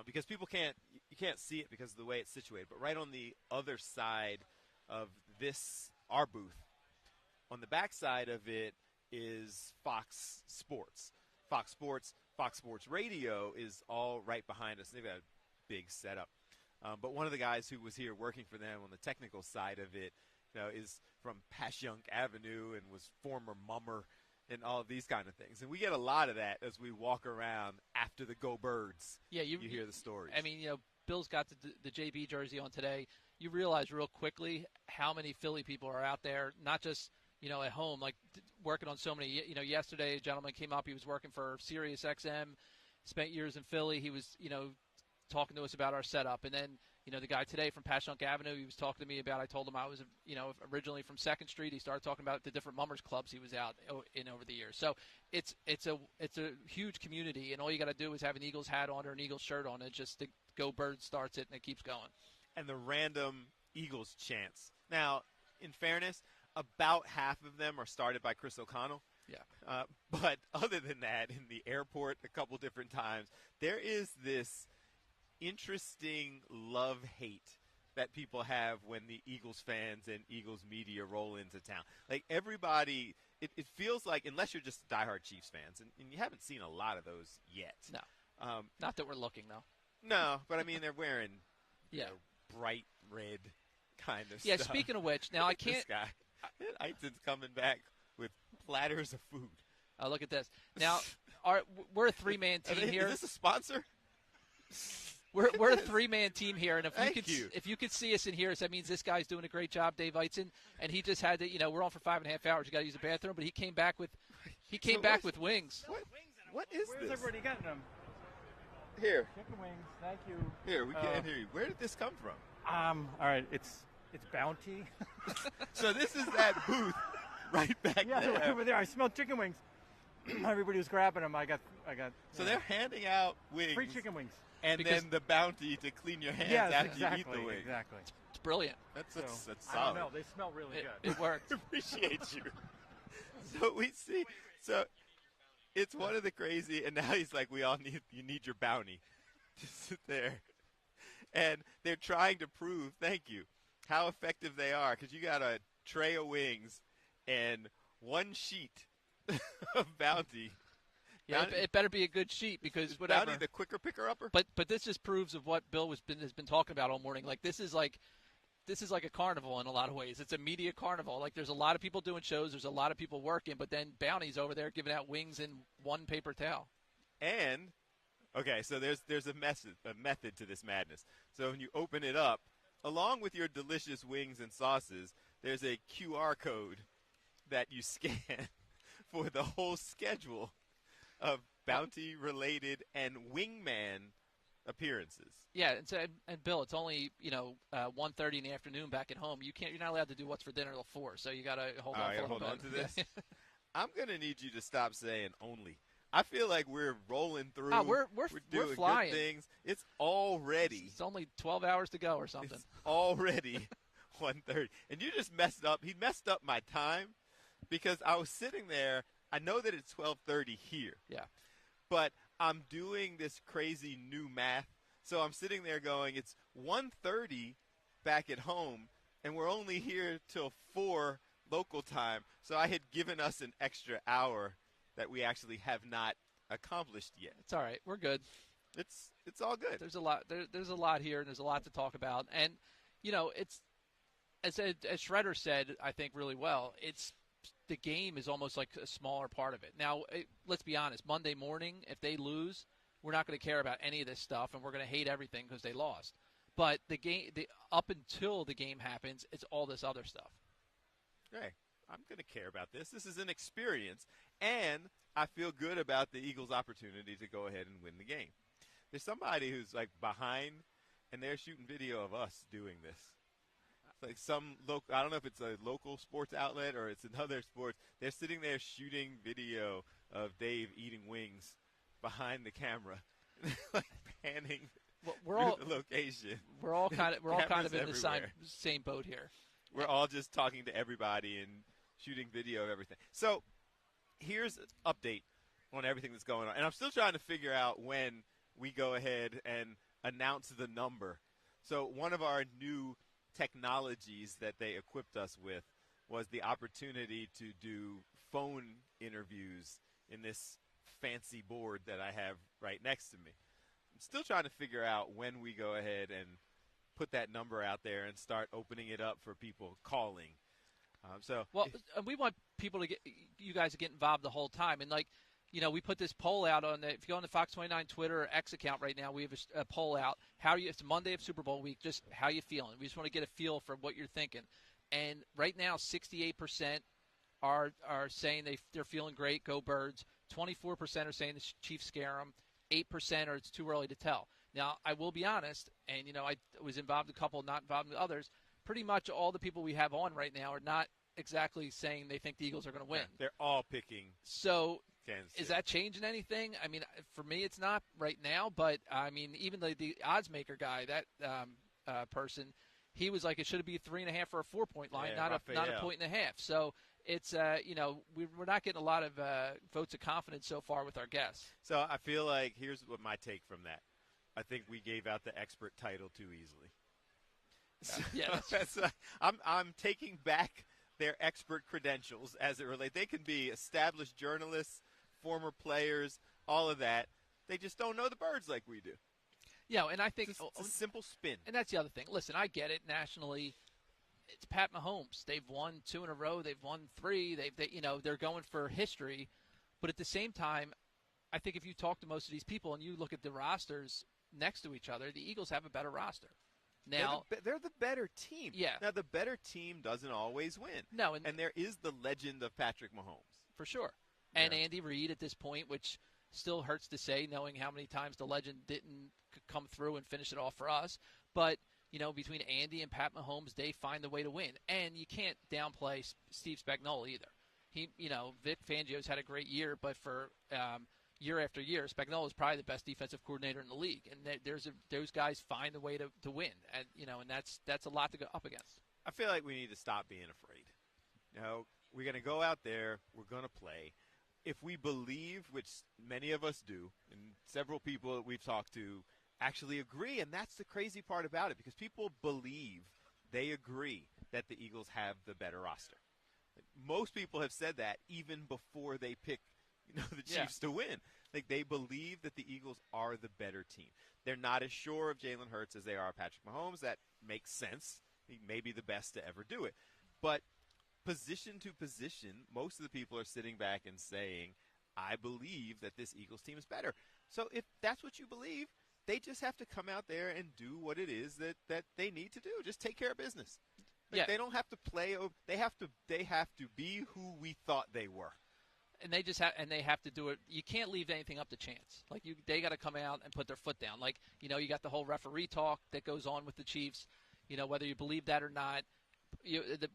because you can't see it because of the way it's situated, but right on the other side of our booth, on the back side of it is Fox Sports. Fox Sports Radio is all right behind us. They've got a big setup. But one of the guys who was here working for them on the technical side of it, is from Passyunk Avenue and was former mummer and all of these kind of things. And we get a lot of that as we walk around after the Go Birds. Yeah, you hear the stories. I mean, Bill's got the JB jersey on today. You realize real quickly how many Philly people are out there, not just at home, like working on so many. Yesterday a gentleman came up. He was working for Sirius XM, spent years in Philly. He was talking to us about our setup, and then the guy today from Passyunk Avenue, he was talking to me about. I told him I was originally from 2nd Street. He started talking about the different mummers clubs he was out in over the years. So it's a huge community, and all you got to do is have an Eagles hat on or an Eagles shirt on. It just the Go Birds starts it and it keeps going. And the random Eagles chants. Now, in fairness, about half of them are started by Chris O'Connell. Yeah. But other than that, in the airport a couple different times, there is this interesting love-hate that people have when the Eagles fans and Eagles media roll into town. Like everybody, it feels like, unless you're just diehard Chiefs fans, and you haven't seen a lot of those yet. No. Not that we're looking, though. No, but I mean, they're wearing bright red kind of stuff. Yeah, speaking of which, now I can't. This guy. Aiton's coming back with platters of food. Oh, look at this. Now, we're a three-man team here. Is this a sponsor? We're a three-man team here, and if you could see us in here, that means this guy's doing a great job, Dave Eitzen, and he just had to. We're on for 5.5 hours. You got to use the bathroom, but he came back with wings. What is Where's this? everybody getting them? Here. Chicken wings. Thank you. Here, we can't hear you. Where did this come from? All right, it's Bounty. So this is that booth right back there. Yeah, over there. I smelled chicken wings. Everybody was grabbing them. I got. So they're handing out wings. Free chicken wings. And then the Bounty to clean your hands after you eat the wings. Exactly. It's brilliant. That's solid. I don't know. They smell really good. It works. Appreciate you. So we see. So it's one of the crazy. And now he's like, you need your Bounty to sit there. And they're trying to prove, thank you, how effective they are. Because you got a tray of wings and one sheet of Bounty. Yeah, it better be a good sheet because whatever. Bounty the quicker picker-upper? But this just proves of what Bill has been talking about all morning. Like this is like a carnival in a lot of ways. It's a media carnival. Like there's a lot of people doing shows. There's a lot of people working. But then Bounty's over there giving out wings in one paper towel. And Okay, so there's a method to this madness. So when you open it up, along with your delicious wings and sauces, there's a QR code that you scan for the whole schedule of bounty-related and wingman appearances. Yeah, and Bill, it's only 1:30 in the afternoon back at home. You're not allowed to do what's for dinner till 4, so you got to hold on. Hold on to this. I'm gonna need you to stop saying only. I feel like we're rolling through. Oh, we're doing flying. Good things. It's already. It's only 12 hours to go or something. It's already 1:30, and you just messed up. He messed up my time because I was sitting there. I know that it's 12:30 here. Yeah. But I'm doing this crazy new math. So I'm sitting there going, it's 1:30 back at home, and we're only here till 4 local time. So I had given us an extra hour that we actually have not accomplished yet. It's all right. We're good. It's all good. There's a lot. There's a lot here, and there's a lot to talk about. And it's as Shredder said, I think really well. It's the game is almost like a smaller part of it. Now, let's be honest. Monday morning, if they lose, we're not going to care about any of this stuff, and we're going to hate everything because they lost. But the game, up until the game happens, it's all this other stuff. Hey, I'm going to care about this. This is an experience, and I feel good about the Eagles' opportunity to go ahead and win the game. There's somebody who's like behind, and they're shooting video of us doing this. It's like some local, I don't know if it's a local sports outlet or it's another sports. They're sitting there shooting video of Dave eating wings behind the camera, like panning the location. We're all kind of in everywhere. the same boat here. We're all just talking to everybody and shooting video of everything. So here's an update on everything that's going on. And I'm still trying to figure out when we go ahead and announce the number. So one of our new technologies that they equipped us with was the opportunity to do phone interviews in this fancy board that I have right next to me. I'm still trying to figure out when we go ahead and put that number out there and start opening it up for people calling. We want people to you guys to get involved the whole time. And we put this poll out if you go on the Fox 29 Twitter or X account right now, we have a poll out. It's Monday of Super Bowl week. Just how you feeling? We just want to get a feel for what you're thinking. And right now, 68% are saying they're feeling great. Go Birds. 24% are saying the Chiefs scare them. 8% are it's too early to tell. Now, I will be honest, and I was involved in a couple, not involved in others. Pretty much all the people we have on right now are not exactly saying they think the Eagles are going to win. They're all picking. So Kansas is that changing anything? I mean, for me, it's not right now. But I mean, even the odds maker guy, that person, he was like, it should be a 3.5 or a 4-point line, not a 1.5. So it's we're not getting a lot of votes of confidence so far with our guests. So I feel like here's what my take from that. I think we gave out the expert title too easily. Yeah, I'm taking back their expert credentials as it relates. They can be established journalists, former players, all of that. They just don't know the Birds like we do. Yeah, and I think it's a simple spin. And that's the other thing. Listen, I get it. Nationally, it's Pat Mahomes. They've won 2 in a row. They've won 3. They're going for history. But at the same time, I think if you talk to most of these people and you look at the rosters next to each other, the Eagles have a better roster. Now they're the better team. Yeah. Now the better team doesn't always win. No, and there is the legend of Patrick Mahomes for sure, and Andy Reid at this point, which still hurts to say, knowing how many times the legend didn't come through and finish it off for us. But between Andy and Pat Mahomes, they find the way to win, and you can't downplay Steve Spagnuolo either. Vic Fangio's had a great year, but for year after year, Spagnuolo is probably the best defensive coordinator in the league, and those guys find a way to win, and and that's a lot to go up against. I feel like we need to stop being afraid. We're going to go out there, we're going to play. If we believe, which many of us do, and several people that we've talked to actually agree, and that's the crazy part about it, because people believe, they agree that the Eagles have the better roster. Most people have said that even before they pick the Chiefs to win. Like, they believe that the Eagles are the better team. They're not as sure of Jalen Hurts as they are of Patrick Mahomes. That makes sense. He may be the best to ever do it. But position to position, most of the people are sitting back and saying, I believe that this Eagles team is better. So if that's what you believe, they just have to come out there and do what it is that they need to do. Just take care of business. Like, they don't have to play. They have to be who we thought they were. And they have to do it. You can't leave anything up to chance. Like they got to come out and put their foot down. Like, you got the whole referee talk that goes on with the Chiefs. Whether you believe that or not.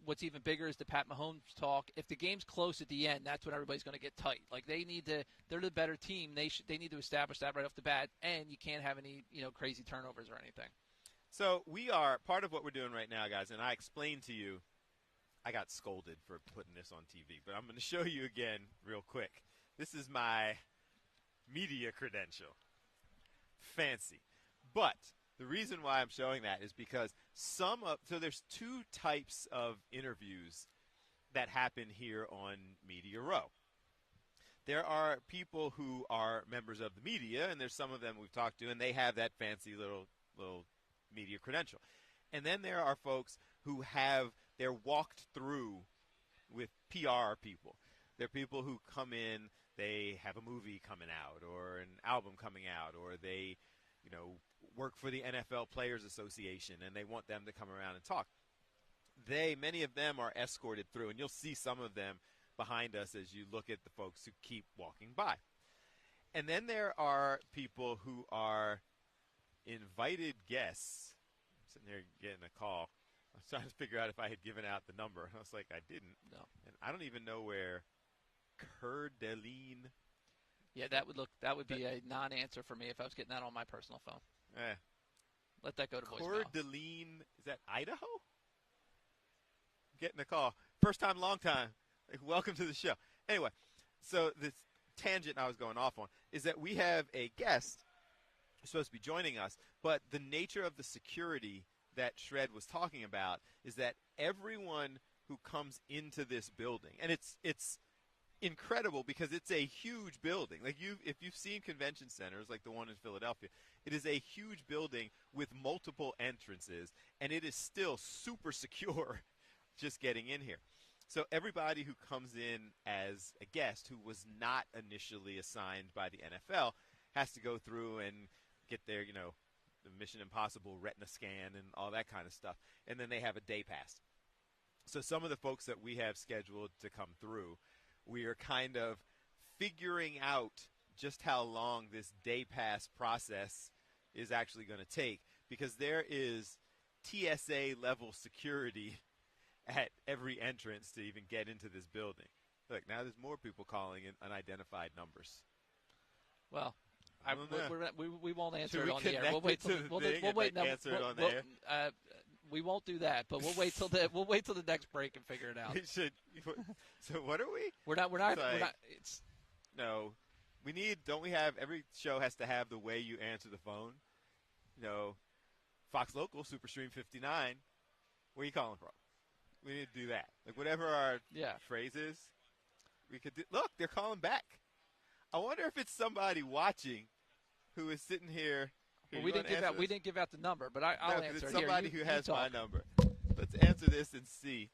What's even bigger is the Pat Mahomes talk. If the game's close at the end, that's when everybody's going to get tight. Like they're the better team. They need to establish that right off the bat, and you can't have any crazy turnovers or anything. So part of what we're doing right now, guys, and I explained to you. I got scolded for putting this on TV, but I'm going to show you again real quick. This is my media credential. Fancy. But the reason why I'm showing that is because so there's two types of interviews that happen here on Media Row. There are people who are members of the media, and there's some of them we've talked to, and they have that fancy little media credential. And then there are folks who they're walked through with PR people. They're people who come in, they have a movie coming out or an album coming out, or they, work for the NFL Players Association, and they want them to come around and talk. Many of them are escorted through, and you'll see some of them behind us as you look at the folks who keep walking by. And then there are people who are invited guests. I'm sitting here getting a call. I was trying to figure out if I had given out the number. I was like, I didn't. No. And I don't even know where Kerdeline. Yeah, that would be a non-answer for me if I was getting that on my personal phone. Let that go to voicemail. Kerdeline, is that Idaho? Getting a call. First time, long time. Welcome to the show. Anyway, so this tangent I was going off on is that we have a guest who's supposed to be joining us, but the nature of the security that Shred was talking about is that everyone who comes into this building, and it's incredible because it's a huge building. Like if you've seen convention centers like the one in Philadelphia, it is a huge building with multiple entrances, and it is still super secure just getting in here. So everybody who comes in as a guest who was not initially assigned by the NFL has to go through and get their, the Mission Impossible retina scan and all that kind of stuff. And then they have a day pass. So some of the folks that we have scheduled to come through, we are kind of figuring out just how long this day pass process is actually going to take, because there is TSA level security at every entrance to even get into this building. Look, now there's more people calling in unidentified numbers. Well, we won't answer it on the air. We'll wait till answer it on the air. We won't do that, but we'll wait till the next break and figure it out. So what are we? We're not. No, we need. Don't we have every show has to have the way you answer the phone? Fox Local Superstream 59. Where are you calling from? We need to do that. Like whatever our phrase is, we could do. Look, they're calling back. I wonder if it's somebody watching who is sitting here. Well, we didn't give out the number, but I'll answer. It's somebody who has my number. Let's answer this and see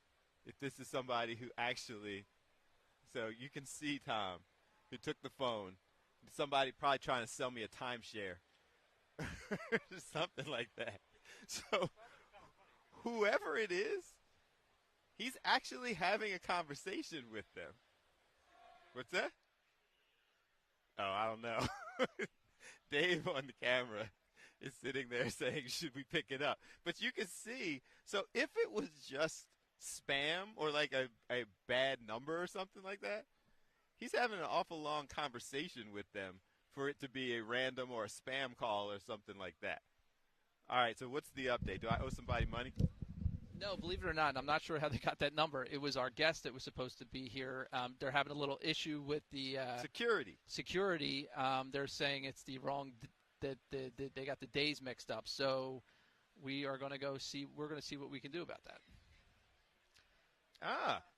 if this is somebody who actually. So you can see Tom, who took the phone. Somebody probably trying to sell me a timeshare, something like that. So whoever it is, he's actually having a conversation with them. What's that? Oh, I don't know. Dave on the camera is sitting there saying, should we pick it up? But you can see, so if it was just spam or like a bad number or something like that, he's having an awful long conversation with them for it to be a random or a spam call or something like that. All right, so what's the update? Do I owe somebody money? No, believe it or not, I'm not sure how they got that number. It was our guest that was supposed to be here. They're having a little issue with the security. They're saying it's the wrong. That they got the days mixed up. So we are going to go see. We're going to see what we can do about that.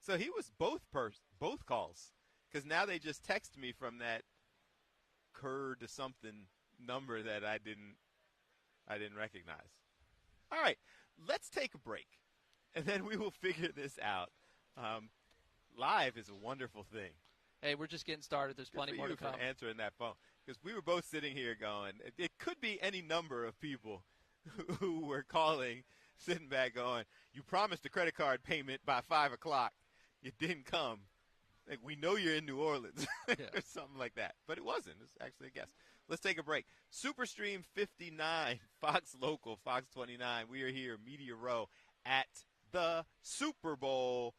So he was both calls, because now they just text me from that to something number that I didn't recognize. All right, let's take a break, and then we will figure this out. Live is a wonderful thing. Hey, we're just getting started. There's plenty more to come. For answering that phone. because we were both sitting here going, it could be any number of people who were calling, sitting back going, you promised a credit card payment by 5 o'clock. You didn't come. Like, we know you're in New Orleans or something like that. But it wasn't. It's actually a guess. Let's take a break. Superstream 59, Fox Local, Fox 29. We are here, Media Row, at the Super Bowl.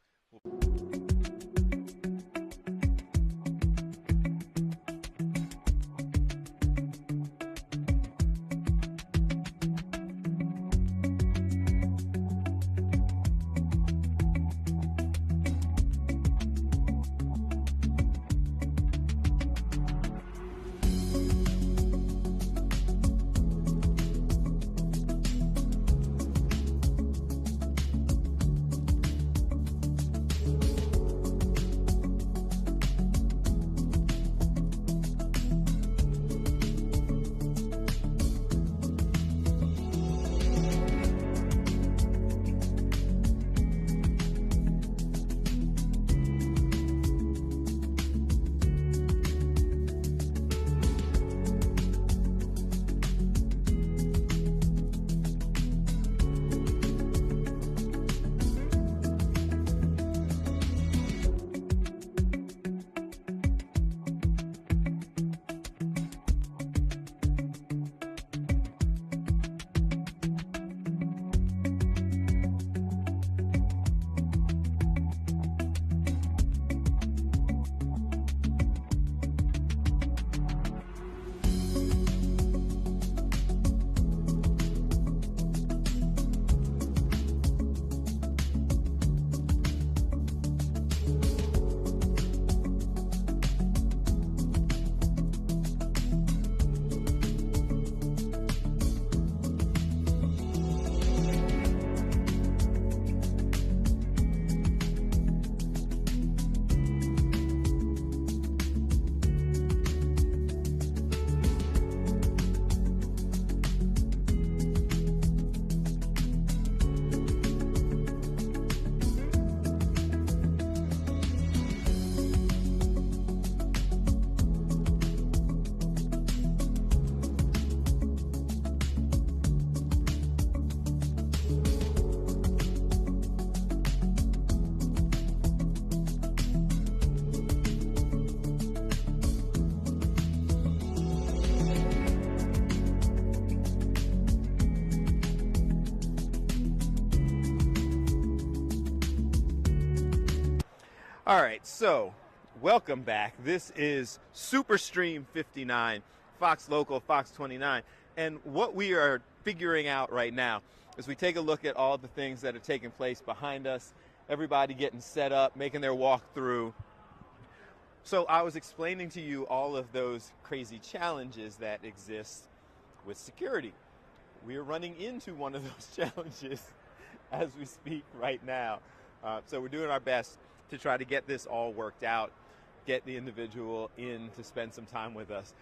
All right, so welcome back. This is Superstream 59, Fox Local, Fox 29. And what we are figuring out right now is we take a look at all the things that are taking place behind us, everybody getting set up, making their walk through. So I was explaining to you all of those crazy challenges that exist with security. We are running into one of those challenges as we speak right now. So we're doing our best to try to get this all worked out, get the individual in to spend some time with us.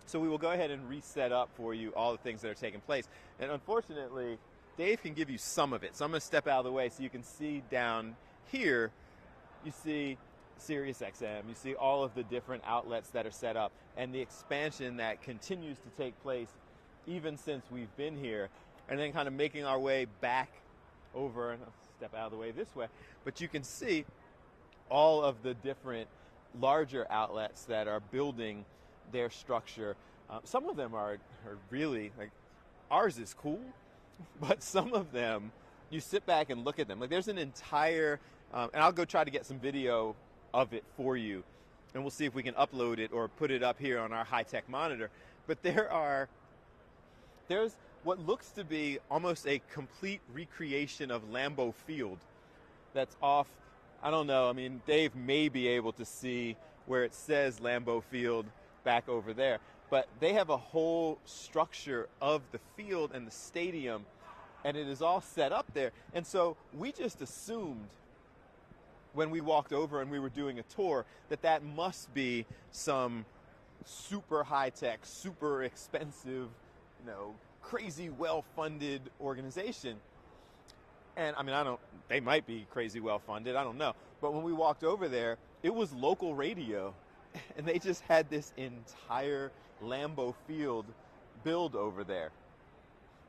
So we will go ahead and reset up for you all the things that are taking place. And unfortunately, Dave can give you some of it. So I'm going to step out of the way so you can see down here, you see SiriusXM, you see all of the different outlets that are set up and the expansion that continues to take place even since we've been here, and then kind of making our way back over, and I'll step out of the way this way, but you can see all of the different larger outlets that are building their structure. Some of them are really, like, ours is cool, but some of them, you sit back and look at them. Like, there's an entire, and I'll go try to get some video of it for you, and we'll see if we can upload it or put it up here on our high-tech monitor. But there's what looks to be almost a complete recreation of Lambeau Field that's off, I don't know, I mean, Dave may be able to see where it says Lambeau Field back over there, but they have a whole structure of the field and the stadium, and it is all set up there. And so we just assumed when we walked over and we were doing a tour that must be some super high-tech, super expensive, crazy well-funded organization. And I mean, they might be crazy well-funded, I don't know. But when we walked over there, it was local radio. and they just had this entire Lambeau Field build over there.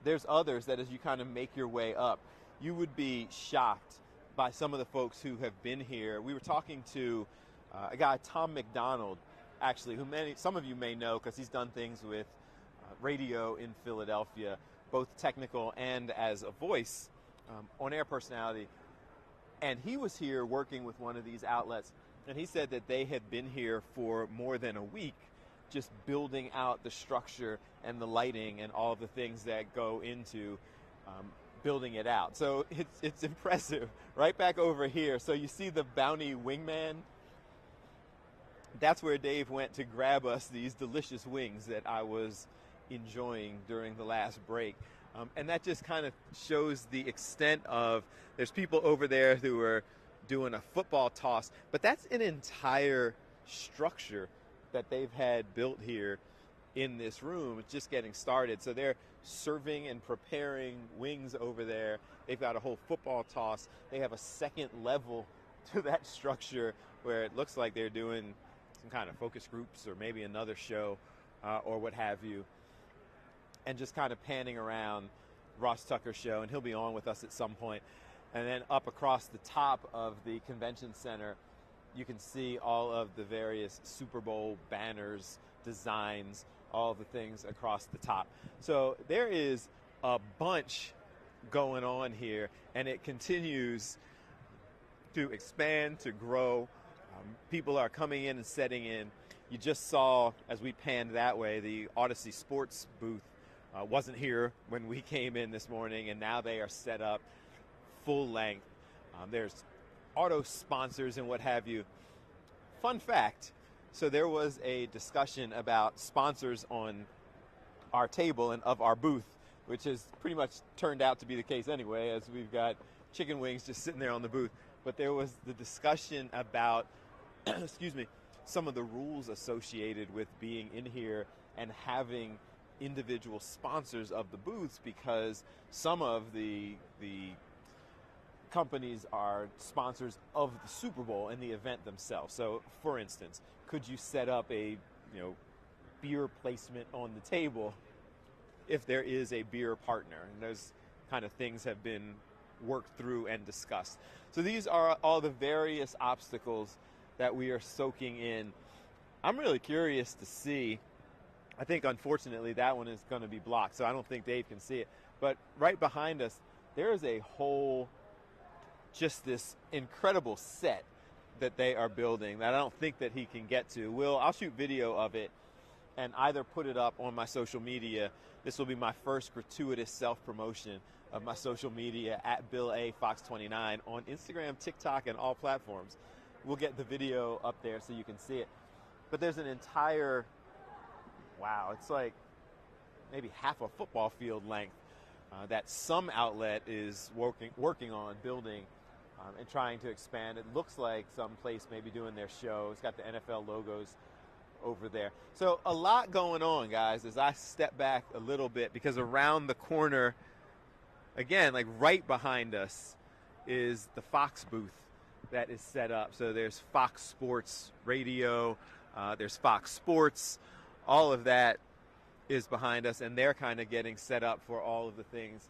There's others that as you kind of make your way up, you would be shocked by some of the folks who have been here. We were talking to a guy, Tom McDonald, actually, who some of you may know because he's done things with radio in Philadelphia, both technical and as a voice, on-air personality. And he was here working with one of these outlets, and he said that they had been here for more than a week just building out the structure and the lighting and all of the things that go into building it out. So it's impressive. Right back over here, so you see the Bounty Wingman? That's where Dave went to grab us these delicious wings that I was enjoying during the last break. And that just kind of shows the extent of, there's people over there who are doing a football toss, but that's an entire structure that they've had built here in this room. It's just getting started. So they're serving and preparing wings over there. They've got a whole football toss. They have a second level to that structure where it looks like they're doing some kind of focus groups or maybe another show or what have you. And just kind of panning around Ross Tucker's show, and he'll be on with us at some point. And then up across the top of the convention center, you can see all of the various Super Bowl banners, designs, all the things across the top. So there is a bunch going on here, and it continues to expand, to grow. People are coming in and setting in. You just saw, as we panned that way, the Odyssey Sports booth wasn't here when we came in this morning, and now they are set up full length. There's auto sponsors and what have you. Fun fact, so there was a discussion about sponsors on our table and of our booth, which has pretty much turned out to be the case anyway, as we've got chicken wings just sitting there on the booth. But there was the discussion about, excuse me, some of the rules associated with being in here and having individual sponsors of the booths, because some of the companies are sponsors of the Super Bowl and the event themselves. So, for instance, could you set up a beer placement on the table if there is a beer partner? And those kind of things have been worked through and discussed. So these are all the various obstacles that we are soaking in. I'm really curious to see. I think, unfortunately, that one is going to be blocked, so I don't think Dave can see it. But right behind us, there is a whole, just this incredible set that they are building that I don't think that he can get to. I'll shoot video of it and either put it up on my social media. This will be my first gratuitous self-promotion of my social media at Bill A. Fox 29 on Instagram, TikTok, and all platforms. We'll get the video up there so you can see it. But there's an entire, wow, it's like maybe half a football field length that some outlet is working on building and trying to expand. It looks like some place maybe doing their show. It's got the NFL logos over there. So a lot going on, guys, as I step back a little bit, because around the corner, again, like right behind us, is the Fox booth that is set up. So there's Fox Sports Radio, there's Fox Sports, all of that is behind us, and they're kind of getting set up for all of the things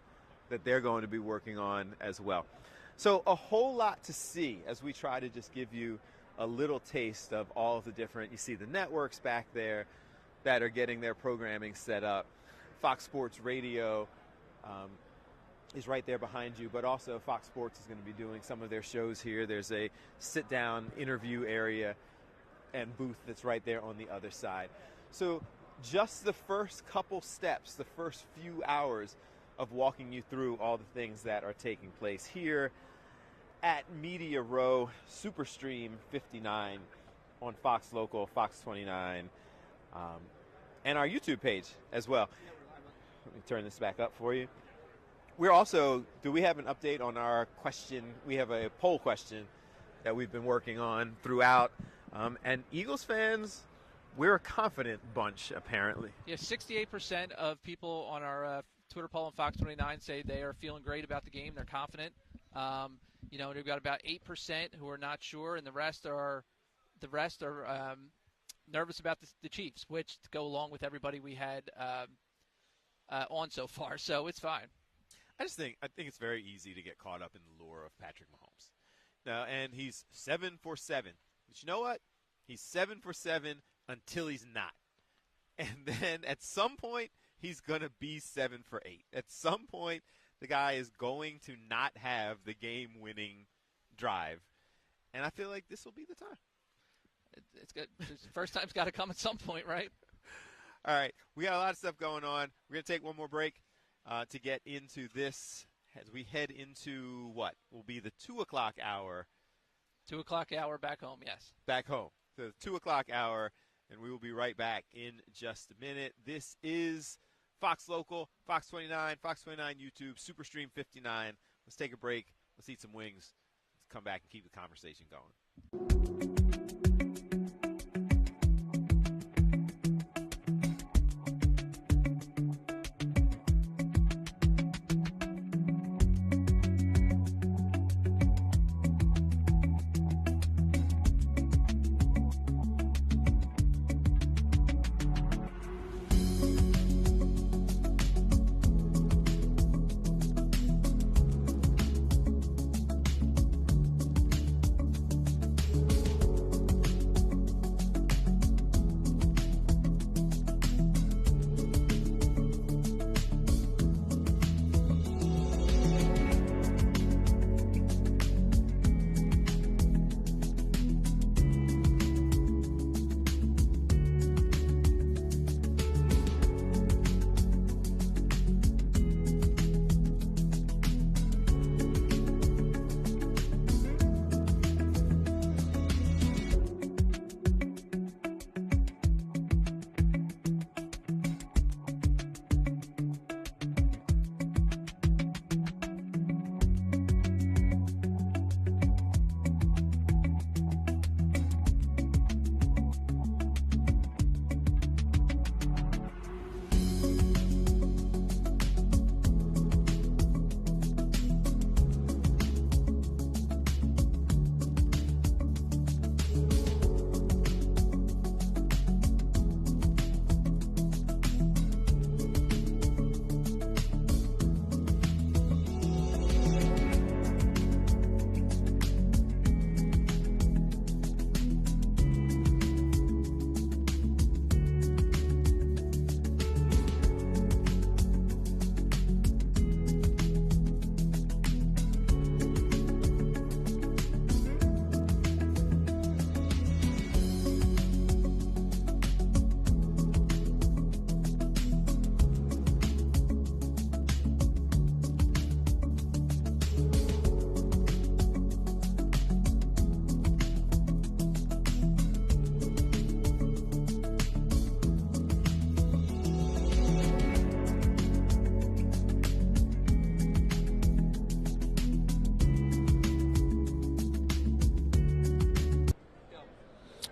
that they're going to be working on as well. So a whole lot to see as we try to just give you a little taste of all of the different, you see the networks back there that are getting their programming set up. Fox Sports Radio is right there behind you, but also Fox Sports is going to be doing some of their shows here. There's a sit-down interview area and booth that's right there on the other side. So just the first couple steps, the first few hours of walking you through all the things that are taking place here at Media Row, Superstream 59 on Fox Local, Fox 29, and our YouTube page as well. Let me turn this back up for you. We're also, do we have an update on our question? We have a poll question that we've been working on throughout. And Eagles fans, we're a confident bunch, apparently. Yeah, 68% of people on our Twitter poll on Fox 29 say they are feeling great about the game. They're confident. We've got about 8% who are not sure, and the rest are nervous about the Chiefs, which to go along with everybody we had on so far. So it's fine. I think it's very easy to get caught up in the lure of Patrick Mahomes. Now, and he's 7 for 7. But you know what? He's 7 for 7 until he's not. And then at some point, he's going to be 7 for 8. At some point, the guy is going to not have the game-winning drive. And I feel like this will be the time. It's good. First time's got to come at some point, right? All right. We got a lot of stuff going on. We're going to take one more break to get into this as we head into what will be the 2 o'clock hour. 2 o'clock hour back home, yes. Back home. The 2 o'clock hour, and we will be right back in just a minute. This is Fox Local, Fox 29, Fox 29 YouTube, Superstream 59. Let's take a break. Let's eat some wings. Let's come back and keep the conversation going.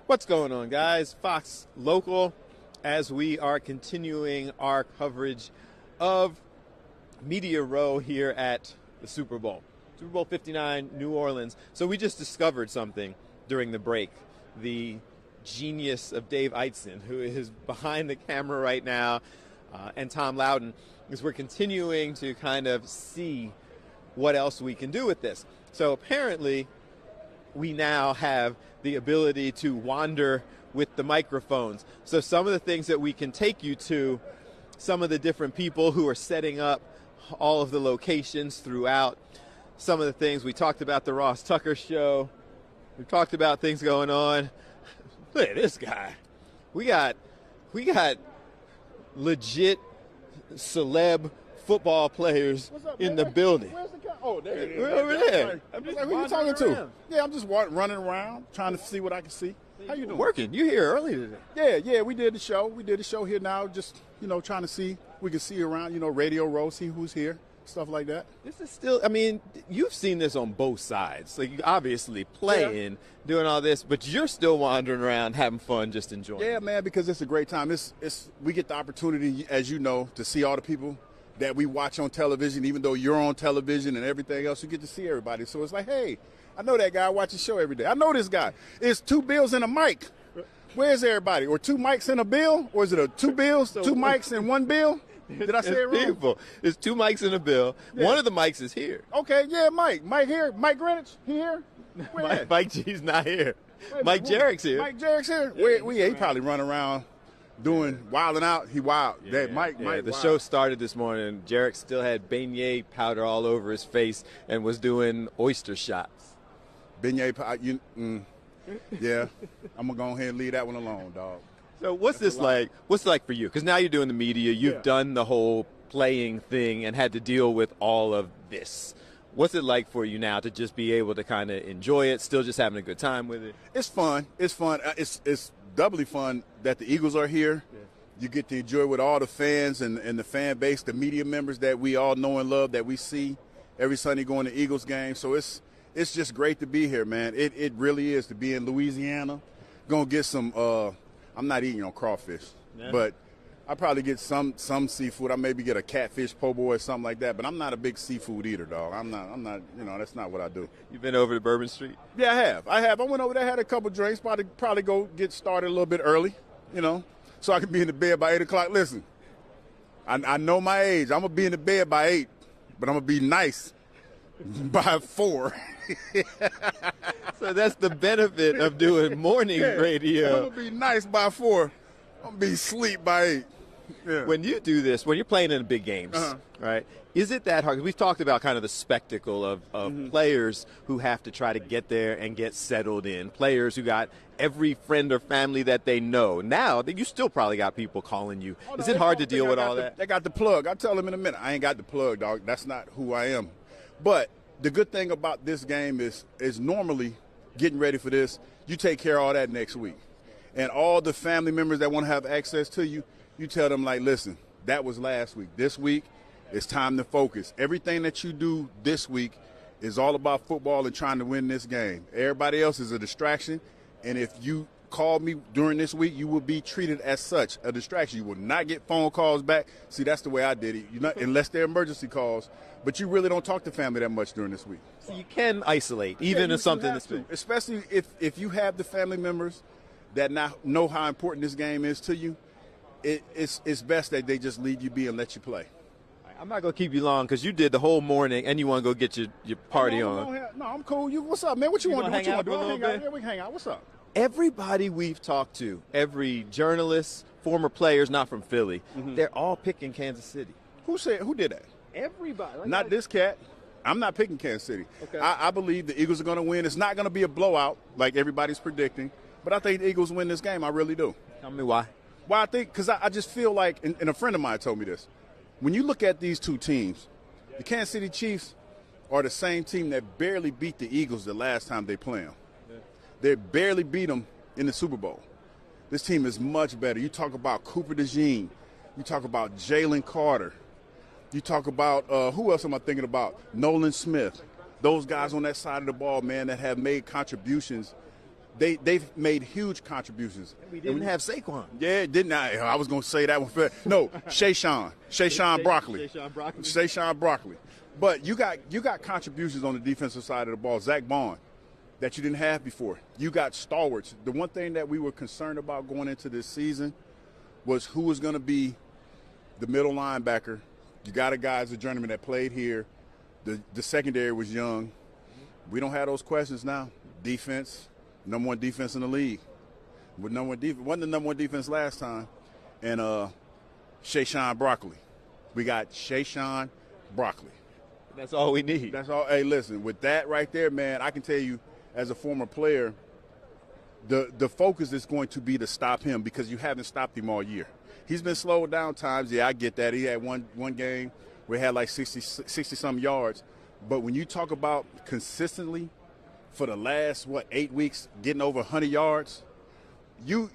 What's going on, guys? Fox Local, as we are continuing our coverage of Media Row here at the Super Bowl. Super Bowl 59, New Orleans. So we just discovered something during the break. The genius of Dave Eitzen, who is behind the camera right now, and Tom Loudon, is we're continuing to kind of see what else we can do with this. So apparently, we now have the ability to wander with the microphones. So some of the things that we can take you to, some of the different people who are setting up all of the locations throughout, some of the things we talked about, the Ross Tucker show. We talked about things going on. Look at this guy. We got legit celeb football players in the building. Oh, there it is. We're over there. Right. I'm just like, who you talking to? Yeah, I'm just running around, trying to see what I can see. How you doing? Working. You here early today? Yeah, we did the show. We did the show here now, just, trying to see. We can see around, Radio Row, see who's here, stuff like that. This is still, you've seen this on both sides. Like, you obviously playing, doing all this, but you're still wandering around, having fun, just enjoying it. Yeah, man, because it's a great time. We get the opportunity, as you know, to see all the people that we watch on television, even though you're on television and everything else, you get to see everybody. So it's like, hey, I know that guy. I watch his show every day. I know this guy. It's two bills and a mic. Where's everybody? Or two mics in a bill? Or is it two bills, two mics in one bill? Did I say it wrong? People. There's two mics in a bill. Yeah. One of the mics is here. Okay, yeah, Mike. Mike here. Mike Greenwich, he here? Mike G's not here. Wait, Mike Jarrett's here. Mike Jarrett's here? He probably run around doing wilding out. He wild. Mike, the wild. show started this morning. Jarrett still had beignet powder all over his face and was doing oyster shots. Beignet powder, yeah. I'm going to go ahead and leave that one alone, dog. So what's this like? What's it like for you? Because now you're doing the media. You've done the whole playing thing and had to deal with all of this. What's it like for you now to just be able to kind of enjoy it, still just having a good time with it? It's fun. It's fun. It's doubly fun that the Eagles are here. Yeah. You get to enjoy with all the fans and the fan base, the media members that we all know and love that we see every Sunday going to Eagles games. So it's just great to be here, man. It really is to be in Louisiana. Gonna get some. I'm not eating on crawfish, but I probably get some seafood. I maybe get a catfish po' boy or something like that. But I'm not a big seafood eater, dog. I'm not. That's not what I do. You've been over to Bourbon Street? Yeah, I have. I went over there, had a couple drinks. Probably go get started a little bit early, so I can be in the bed by 8 o'clock. Listen, I know my age. I'm gonna be in the bed by 8, but I'm gonna be nice by 4. So that's the benefit of doing morning radio. I'm gonna be nice by 4. I'm gonna be asleep by 8. Yeah. When you do this, when you're playing in big games, right? Is it that hard? We've talked about kind of the spectacle of players who have to try to get there and get settled in. Players who got every friend or family that they know. Now, you still probably got people calling you. Is it hard to deal with all that? They got the plug. I'll tell them in a minute. I ain't got the plug, dog. That's not who I am. But the good thing about this game is normally getting ready for this, you take care of all that next week. And all the family members that want to have access to you, you tell them, like, listen, that was last week. This week, it's time to focus. Everything that you do this week is all about football and trying to win this game. Everybody else is a distraction. And if you call me during this week, you will be treated as such, a distraction. You will not get phone calls back. See, that's the way I did it. Unless they're emergency calls. But you really don't talk to family that much during this week. So you can isolate, even if something is big. Especially if you have the family members that now know how important this game is to you, it's best that they just leave you be and let you play. I'm not going to keep you long because you did the whole morning and you want to go get your party on. No, I'm cool. What's up, man? What you want to do? Hang out for a little bit? Yeah, we can hang out. What's up? Everybody we've talked to, every journalist, former players, not from Philly, they're all picking Kansas City. Who did that? Everybody. Not this cat. I'm not picking Kansas City. Okay. I believe the Eagles are going to win. It's not going to be a blowout like everybody's predicting, but I think the Eagles win this game. I really do. Tell me why. Well, I think because I just feel like, and a friend of mine told me this, when you look at these two teams, the Kansas City Chiefs are the same team that barely beat the Eagles the last time they played them. Yeah. They barely beat them in the Super Bowl. This team is much better. You talk about Cooper DeJean. You talk about Jalen Carter. You talk about, who else am I thinking about? Nolan Smith. Those guys on that side of the ball, man, that have made contributions. They've made huge contributions. We didn't have Saquon. Yeah, didn't I? I was going to say that one first. No, Shayshawn Broccoli. Shayshawn Broccoli. But you got contributions on the defensive side of the ball. Zach Bond, that you didn't have before. You got stalwarts. The one thing that we were concerned about going into this season was who was going to be the middle linebacker. You got a guy as a journeyman that played here. The secondary was young. We don't have those questions now. Defense. Number one defense in the league. Wasn't the number one defense last time. And Shayshawn Broccoli. We got Shayshawn Broccoli. That's all we need. That's all. Hey, listen, with that right there, man, I can tell you as a former player, the focus is going to be to stop him because you haven't stopped him all year. He's been slowed down times. Yeah, I get that. He had one game where he had like 60-some yards. But when you talk about consistently for the last, 8 weeks, getting over 100 yards, you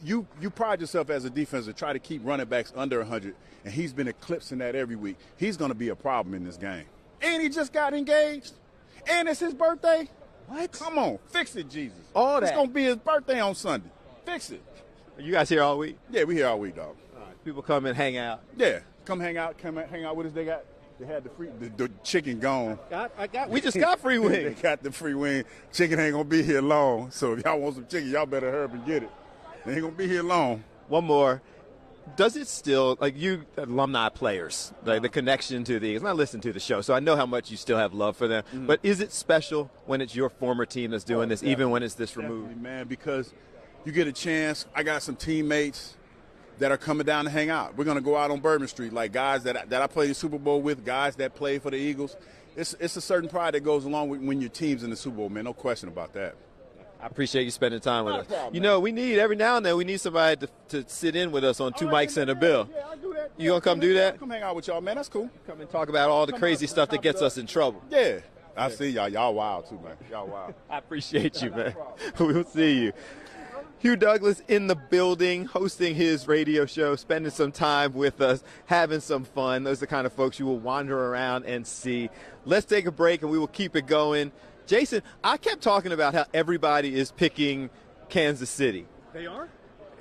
pride yourself as a defense to try to keep running backs under 100, and he's been eclipsing that every week. He's going to be a problem in this game. And he just got engaged, and it's his birthday. What? Come on, fix it, Jesus. All that. It's going to be his birthday on Sunday. Fix it. Are you guys here all week? Yeah, we here all week, dog. All right. People come and hang out. Yeah, come hang out with us. They had the chicken gone. We just got free wing. They got the free wing. Chicken ain't gonna be here long. So if y'all want some chicken, y'all better hurry up and get it. They ain't going to be here long. One more. Does it still, like you alumni players, like the connection to the Eagles, and I listen to the show, so I know how much you still have love for them, but is it special when it's your former team that's doing this, even when it's this removed? Man, because you get a chance. I got some teammates that are coming down to hang out. We're going to go out on Bourbon Street, like guys that I played the Super Bowl with, guys that play for the Eagles. It's a certain pride that goes along with when your team's in the Super Bowl, man. No question about that. I appreciate you spending time with us. You know, we need, every now and then, we need somebody to sit in with us on Two Mics and a Bill. Yeah, I'll do that. You going to come do that? Come hang out with y'all, man. That's cool. Come and talk about all the crazy stuff that gets us in trouble. Yeah. I see y'all. Y'all wild, too, man. Y'all wild. I appreciate you, man. We'll see you. Hugh Douglas in the building, hosting his radio show, spending some time with us, having some fun. Those are the kind of folks you will wander around and see. Let's take a break, and we will keep it going. Jason, I kept talking about how everybody is picking Kansas City. They are?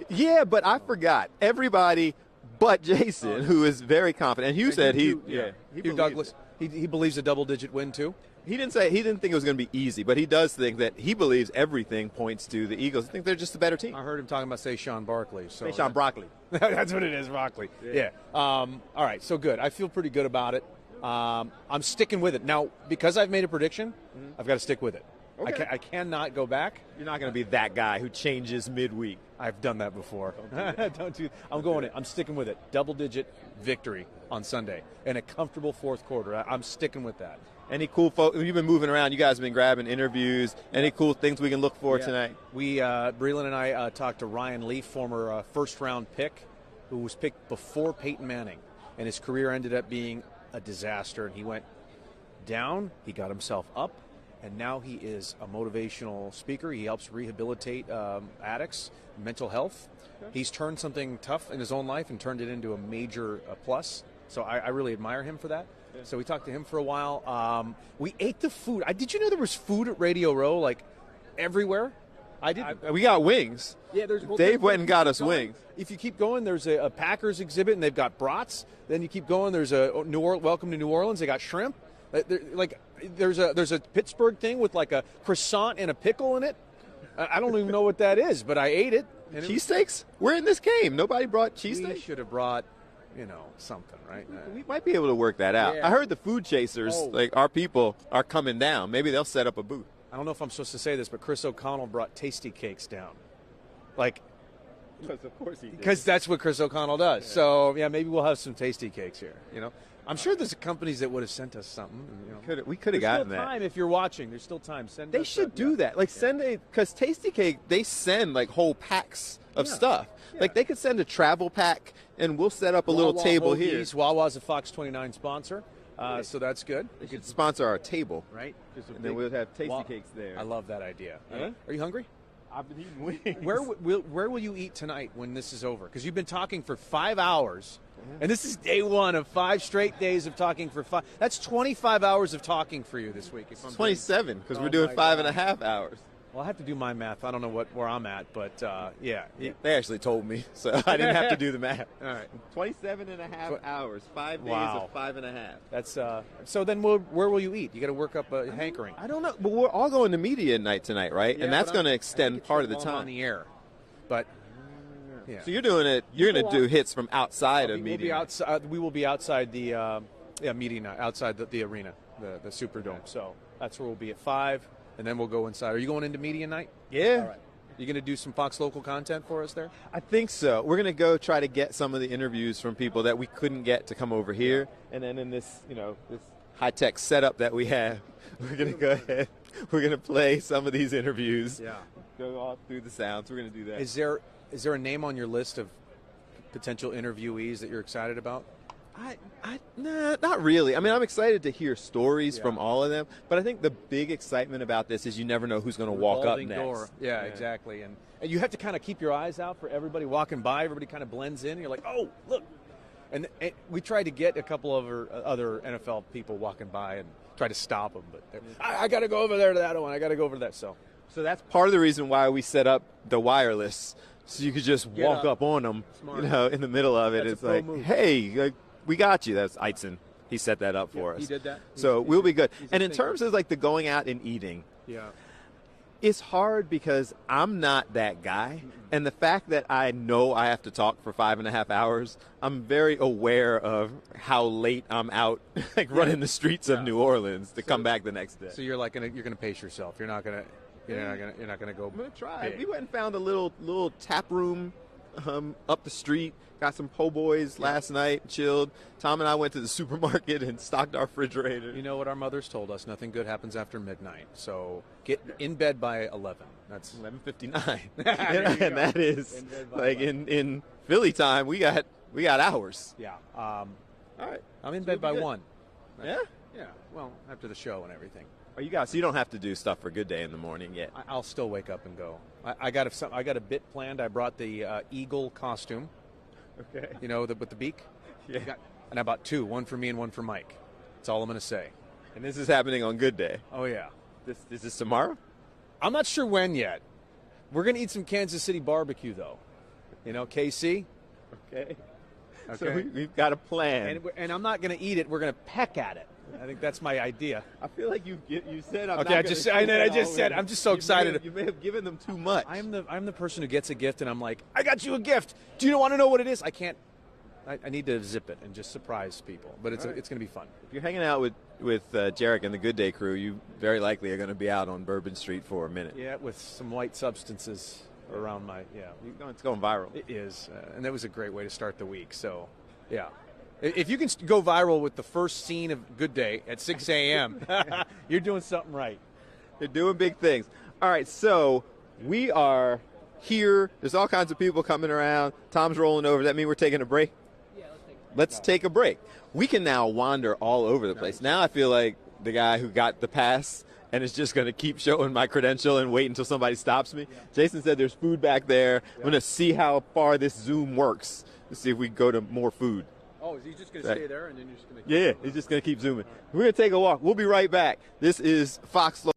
Yeah, but I forgot. Everybody but Jason, who is very confident. And Hugh said Hugh Douglas, he believes a double-digit win, too? He didn't think it was going to be easy, but he does think that he believes everything points to the Eagles. I think they're just a better team. I heard him talking about Saquon Barkley. Saquon Barkley. That's what it is, Barkley. Yeah. All right, so good. I feel pretty good about it. I'm sticking with it. Now, because I've made a prediction, I've got to stick with it. Okay. I cannot go back. You're not going to be that guy who changes midweek. I've done that before. I'm going in. I'm sticking with it. Double-digit victory on Sunday and a comfortable fourth quarter. I'm sticking with that. Any cool folks? You've been moving around. You guys have been grabbing interviews. Any cool things we can look for tonight? We, Breland and I talked to Ryan Leaf, former first-round pick, who was picked before Peyton Manning, and his career ended up being a disaster. And he went down, he got himself up, and now he is a motivational speaker. He helps rehabilitate addicts, mental health. Okay. He's turned something tough in his own life and turned it into a major plus. So I really admire him for that. Yeah. So we talked to him for a while. We ate the food. Did you know there was food at Radio Row, like, everywhere? I didn't. We got wings. Yeah, Dave went and got us wings. If you keep going, there's a Packers exhibit, and they've got brats. Then you keep going, there's a Welcome to New Orleans. They got shrimp. There's a Pittsburgh thing with like a croissant and a pickle in it. I don't even know what that is, but I ate it. Cheesesteaks? We're in this game. Nobody brought cheesesteaks? We should have brought, something, right? We might be able to work that out. Yeah. I heard the food chasers, like our people, are coming down. Maybe they'll set up a booth. I don't know if I'm supposed to say this, but Chris O'Connell brought tasty cakes down. Because of course he did. Because that's what Chris O'Connell does. Yeah. So, maybe we'll have some tasty cakes here, I'm sure there's companies that would have sent us something. We could have gotten that. There's still time if you're watching. There's still time. They should do that. Because Tasty Cake, they send like whole packs of stuff. Yeah. Like they could send a travel pack, and we'll set up a little table here. Wawa's a Fox 29 sponsor, so that's good. They could sponsor our table, right? And then we'll have Tasty Cakes there. I love that idea. Uh-huh. Are you hungry? I've been eating wings. Where will you eat tonight when this is over? Because you've been talking for 5 hours, and this is day one of 5 straight days of talking for 5. That's 25 hours of talking for you this week. It's 27 because we're doing 5.5 hours. Well, I have to do my math. I don't know where I'm at, but yeah. They actually told me, so I didn't have to do the math. All right. 27.5 hours, 5 days of 5.5. That's so then where will you eat? You got to work up a hankering. I don't know, but we're all going to media night tonight, right? Yeah, and that's going to extend part of the time. On the air. But yeah. So you're doing it. You're going to do hits from outside of media. We will be outside the media night, outside the arena, the Superdome. So that's where we'll be at 5. And then we'll go inside. Are you going into media night? Yeah. All right. You going to do some Fox local content for us there? I think so. We're going to go try to get some of the interviews from people that we couldn't get to come over here. And then in this, this high-tech setup that we have, we're going to go ahead. We're going to play some of these interviews. Yeah. Go all through the sounds. We're going to do that. Is there a name on your list of potential interviewees that you're excited about? Nah, not really. I mean, I'm excited to hear stories from all of them, but I think the big excitement about this is you never know who's going to walk up next. Door. Yeah, exactly. And you have to kind of keep your eyes out for everybody walking by. Everybody kind of blends in. And you're like, oh, look. And we tried to get a couple of other NFL people walking by and try to stop them, but I got to go over there to that one. I got to go over to that. So that's part of the reason why we set up the wireless, so you could just walk up on them, in the middle of it. It's like, hey, we got you. That's Eitzen. He set that up for us. He did that. So we'll be good. And in terms of like the going out and eating, It's hard because I'm not that guy. And the fact that I know I have to talk for 5.5 hours, I'm very aware of how late I'm out, like running the streets of New Orleans to come back the next day. So you're gonna pace yourself. You're not gonna go. I'm gonna try. big. We went and found a little tap room up the street. Got some po' boys last night, chilled. Tom and I went to the supermarket and stocked our refrigerator. You know what our mothers told us? Nothing good happens after midnight. So get in bed by 11. That's 11:59, and that is like in Philly time. We got hours. Yeah. All right. I'm in So bed we'll by be good. 1. Yeah. Yeah. Well, after the show and everything. Oh, so you don't have to do stuff for Good Day in the morning yet. I'll still wake up and go. I got a bit planned. I brought the eagle costume. Okay. You know, with the beak? Yeah. And I bought 2, one for me and one for Mike. That's all I'm going to say. And this is happening on Good Day. Oh, yeah. Is this tomorrow? I'm not sure when yet. We're going to eat some Kansas City barbecue, though. You know, KC? Okay. So we've got a plan. And I'm not going to eat it. We're going to peck at it. I think that's my idea. I feel like you said I'm okay, not I just said I'm just so excited. You may have given them too much. I'm the person who gets a gift and I'm like, I got you a gift. Do you want to know what it is? I can't. I need to zip it and just surprise people. But it's going to be fun. If you're hanging out with Jarek and the Good Day crew, you very likely are going to be out on Bourbon Street for a minute. Yeah, with some white substances around my It's going viral. It is, and that was a great way to start the week. So, yeah. If you can go viral with the first scene of Good Day at 6 a.m., you're doing something right. They're doing big things. All right, so we are here. There's all kinds of people coming around. Tom's rolling over. Does that mean we're taking a break? Yeah, let's take a break. We can now wander all over the place. Now I feel like the guy who got the pass and is just going to keep showing my credential and wait until somebody stops me. Jason said there's food back there. I'm going to see how far this Zoom works. Let's see if we can go to more food. Oh, is he just going to stay there and then you're just going to Yeah, he's just going to keep zooming. We're going to take a walk. We'll be right back. This is Fox Local.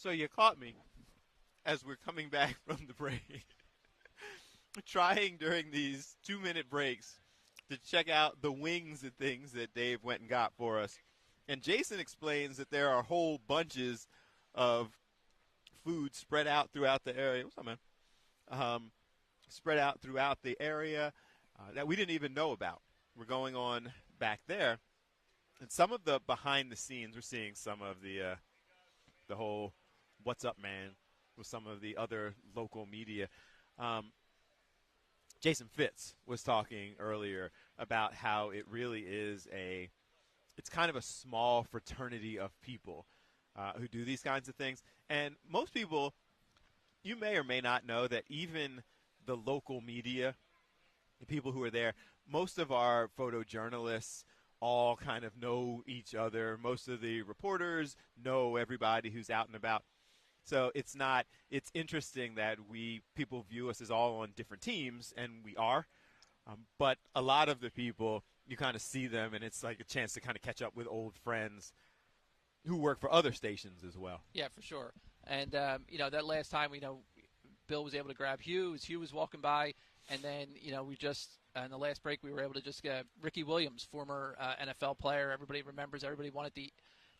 So you caught me as we're coming back from the break, trying during these 2-minute breaks to check out the wings and things that Dave went and got for us. And Jason explains that there are whole bunches of food spread out throughout the area. What's up, man? Spread out throughout the area that we didn't even know about. We're going on back there. And some of the behind the scenes, we're seeing some of the whole "What's up, man?" with some of the other local media. Jason Fitz was talking earlier about how it really is it's kind of a small fraternity of people who do these kinds of things. And most people, you may or may not know that even the local media, the people who are there, most of our photojournalists all kind of know each other. Most of the reporters know everybody who's out and about. So it's interesting that people view us as all on different teams, and we are. But a lot of the people, you kind of see them, and it's like a chance to kind of catch up with old friends who work for other stations as well. Yeah, for sure. And, that last time, Bill was able to grab Hugh as Hugh was walking by. And then, we just, in the last break, we were able to just get Ricky Williams, former NFL player. Everybody remembers, everybody wanted the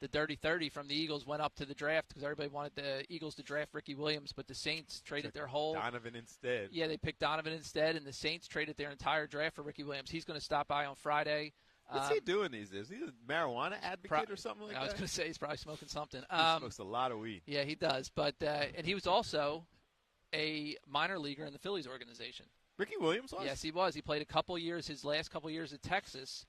Dirty 30 from the Eagles went up to the draft because everybody wanted the Eagles to draft Ricky Williams, but the Saints traded their whole. Donovan instead. Yeah, they picked Donovan instead, and the Saints traded their entire draft for Ricky Williams. He's going to stop by on Friday. What's he doing these days? Is he a marijuana advocate or something like that? I was going to say he's probably smoking something. He smokes a lot of weed. Yeah, he does. But and he was also a minor leaguer in the Phillies organization. Ricky Williams was? Yes, he was. He played a couple years, his last couple years at Texas.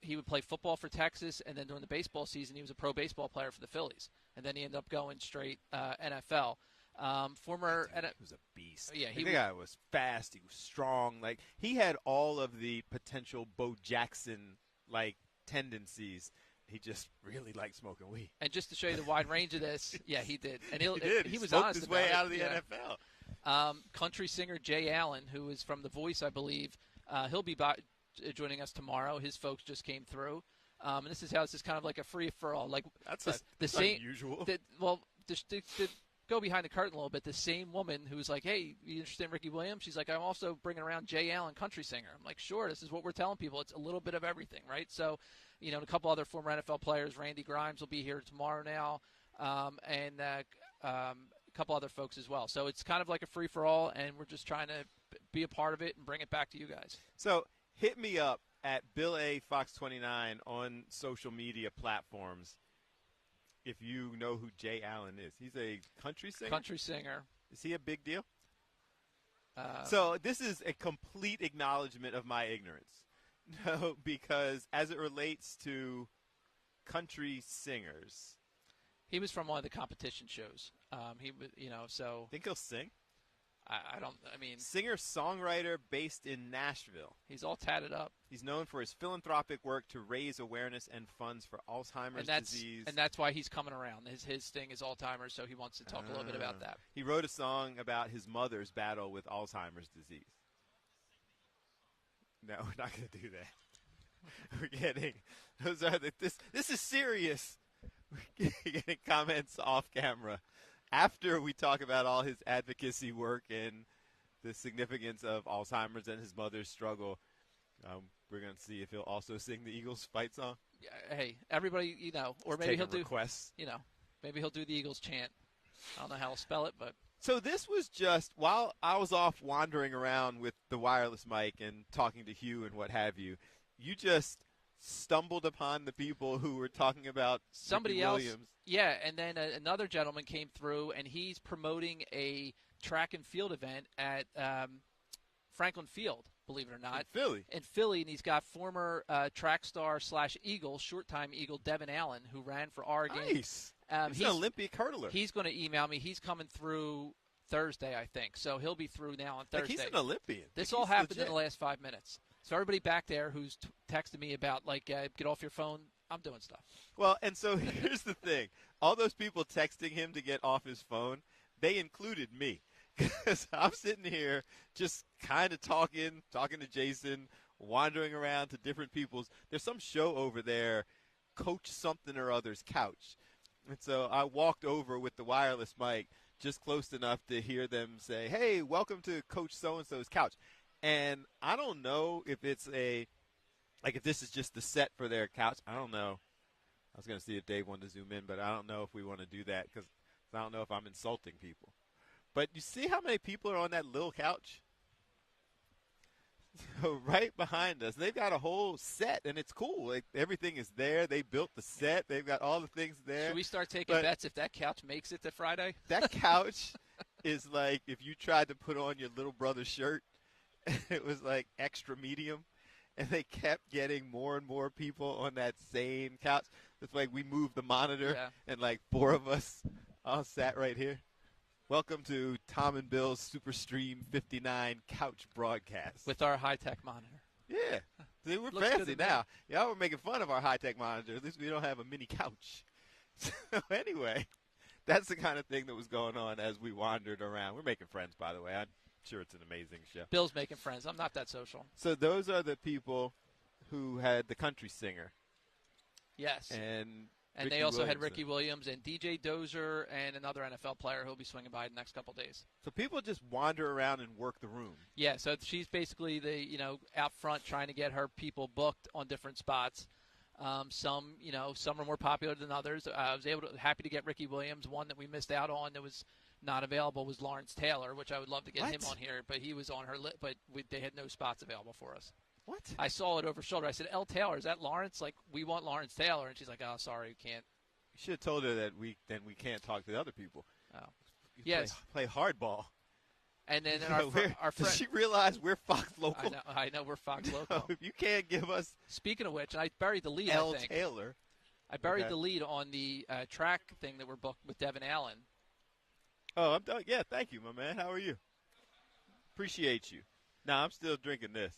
He would play football for Texas, and then during the baseball season, he was a pro baseball player for the Phillies. And then he ended up going straight NFL. He was a beast. Yeah, the guy was fast. He was strong. Like he had all of the potential Bo Jackson tendencies. He just really liked smoking weed. And just to show you the wide range of this, yeah, he did. And he did. He was smoked honest his way about out of the yeah. NFL. Country singer Jay Allen, who is from The Voice, I believe, he'll be joining us tomorrow. His folks just came through. And this is how it's just kind of like a free-for-all. Like that's unusual. To go behind the curtain a little bit, the same woman who's like, hey, you interested in Ricky Williams? She's like, I'm also bringing around Jay Allen, country singer. I'm like, sure, this is what we're telling people. It's a little bit of everything, right? So, and a couple other former NFL players, Randy Grimes will be here tomorrow now, and a couple other folks as well. So it's kind of like a free-for-all, and we're just trying to be a part of it and bring it back to you guys. So hit me up at Bill A. Fox 29 on social media platforms if you know who Jay Allen is. He's a country singer? Country singer. Is he a big deal? So this is a complete acknowledgement of my ignorance. No, because as it relates to country singers. He was from one of the competition shows. He was, so. Think he'll sing? I mean. Singer-songwriter based in Nashville. He's all tatted up. He's known for his philanthropic work to raise awareness and funds for Alzheimer's disease. And that's why he's coming around. His thing is Alzheimer's, so he wants to talk a little bit about that. He wrote a song about his mother's battle with Alzheimer's disease. No, we're not going to do that. We're getting this is serious. We're getting comments off camera after we talk about all his advocacy work and the significance of Alzheimer's and his mother's struggle. We're going to see if he'll also sing the Eagles fight song. Yeah, hey, everybody, or maybe he'll do requests. Maybe he'll do the Eagles chant. I don't know how to spell it, but. So this was just while I was off wandering around with the wireless mic and talking to Hugh and what have you. You just stumbled upon the people who were talking about somebody Ricky else. Williams. Yeah, and then another gentleman came through, and he's promoting a track and field event at Franklin Field, believe it or not. In Philly, and he's got former track star / Eagle, short-time Eagle, Devin Allen, who ran for Oregon. Nice. He's an Olympic hurdler. He's going to email me. He's coming through Thursday, I think. So he'll be through now on Thursday. He's an Olympian. This all happened in the last 5 minutes. So everybody back there who's texted me about, get off your phone, I'm doing stuff. Well, and so here's the thing. All those people texting him to get off his phone, they included me. Because I'm sitting here just kind of talking to Jason, wandering around to different people's. There's some show over there, Coach something or other's couch. And so I walked over with the wireless mic just close enough to hear them say, hey, welcome to Coach so-and-so's couch. And I don't know if it's if this is just the set for their couch. I don't know. I was going to see if Dave wanted to zoom in, but I don't know if we want to do that because I don't know if I'm insulting people. But you see how many people are on that little couch? So right behind us, they've got a whole set, and it's cool. Like, everything is there. They built the set. They've got all the things there. Should we start taking bets if that couch makes it to Friday? That couch is like if you tried to put on your little brother's shirt. It was like extra medium, and they kept getting more and more people on that same couch. It's like we moved the monitor, and like 4 of us all sat right here. Welcome to Tom and Bill's Super Stream 59 couch broadcast. With our high-tech monitor. Yeah. See, we're Looks fancy good to me. now. Y'all were making fun of our high-tech monitor. At least we don't have a mini couch. So anyway, that's the kind of thing that was going on as we wandered around. We're making friends, by the way. I'm sure it's an amazing show. Bill's making friends. I'm not that social. So those are the people who had the country singer. Yes. And they also had Ricky Williams and DJ Dozier and another NFL player who'll be swinging by the next couple of days. So people just wander around and work the room. Yeah, so she's basically out front trying to get her people booked on different spots. Some are more popular than others. I was happy to get Ricky Williams. One that we missed out on that was not available was Lawrence Taylor, which I would love to get him on here, but he was on her list, but they had no spots available for us. What? I saw it over shoulder. I said, L. Taylor, is that Lawrence? Like, we want Lawrence Taylor. And she's like, oh, sorry, we can't. You should have told her that we can't talk to the other people. Oh. Yes. Play hardball. And then our friend. Does she realize we're Fox Local? I know we're Fox Local. If you can't give us. Speaking of which, and I buried the lead, L. I think. Taylor. I buried the lead on the track thing that we're booked with Devin Allen. Oh, I'm done. Yeah, thank you, my man. How are you? Appreciate you. I'm still drinking this.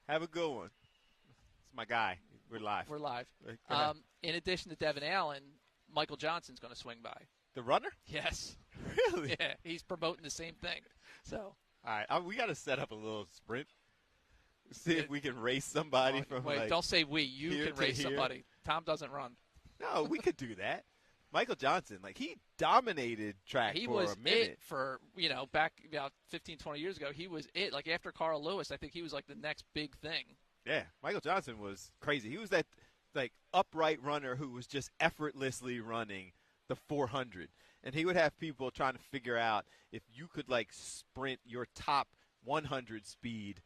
Have a good one. It's my guy. We're live. We're live. In addition to Devin Allen, Michael Johnson's going to swing by. The runner? Yes. Really? Yeah, he's promoting the same thing. So. All right, we got to set up a little sprint. See if we can race somebody from. Wait, don't say we. You can race here. somebody. Tom doesn't run. No, we could do that. Michael Johnson, he dominated track for a minute. He was it for, back about 15, 20 years ago. He was it. Like, after Carl Lewis, I think he was, the next big thing. Yeah, Michael Johnson was crazy. He was that, upright runner who was just effortlessly running the 400. And he would have people trying to figure out if you could, sprint your top 100 speed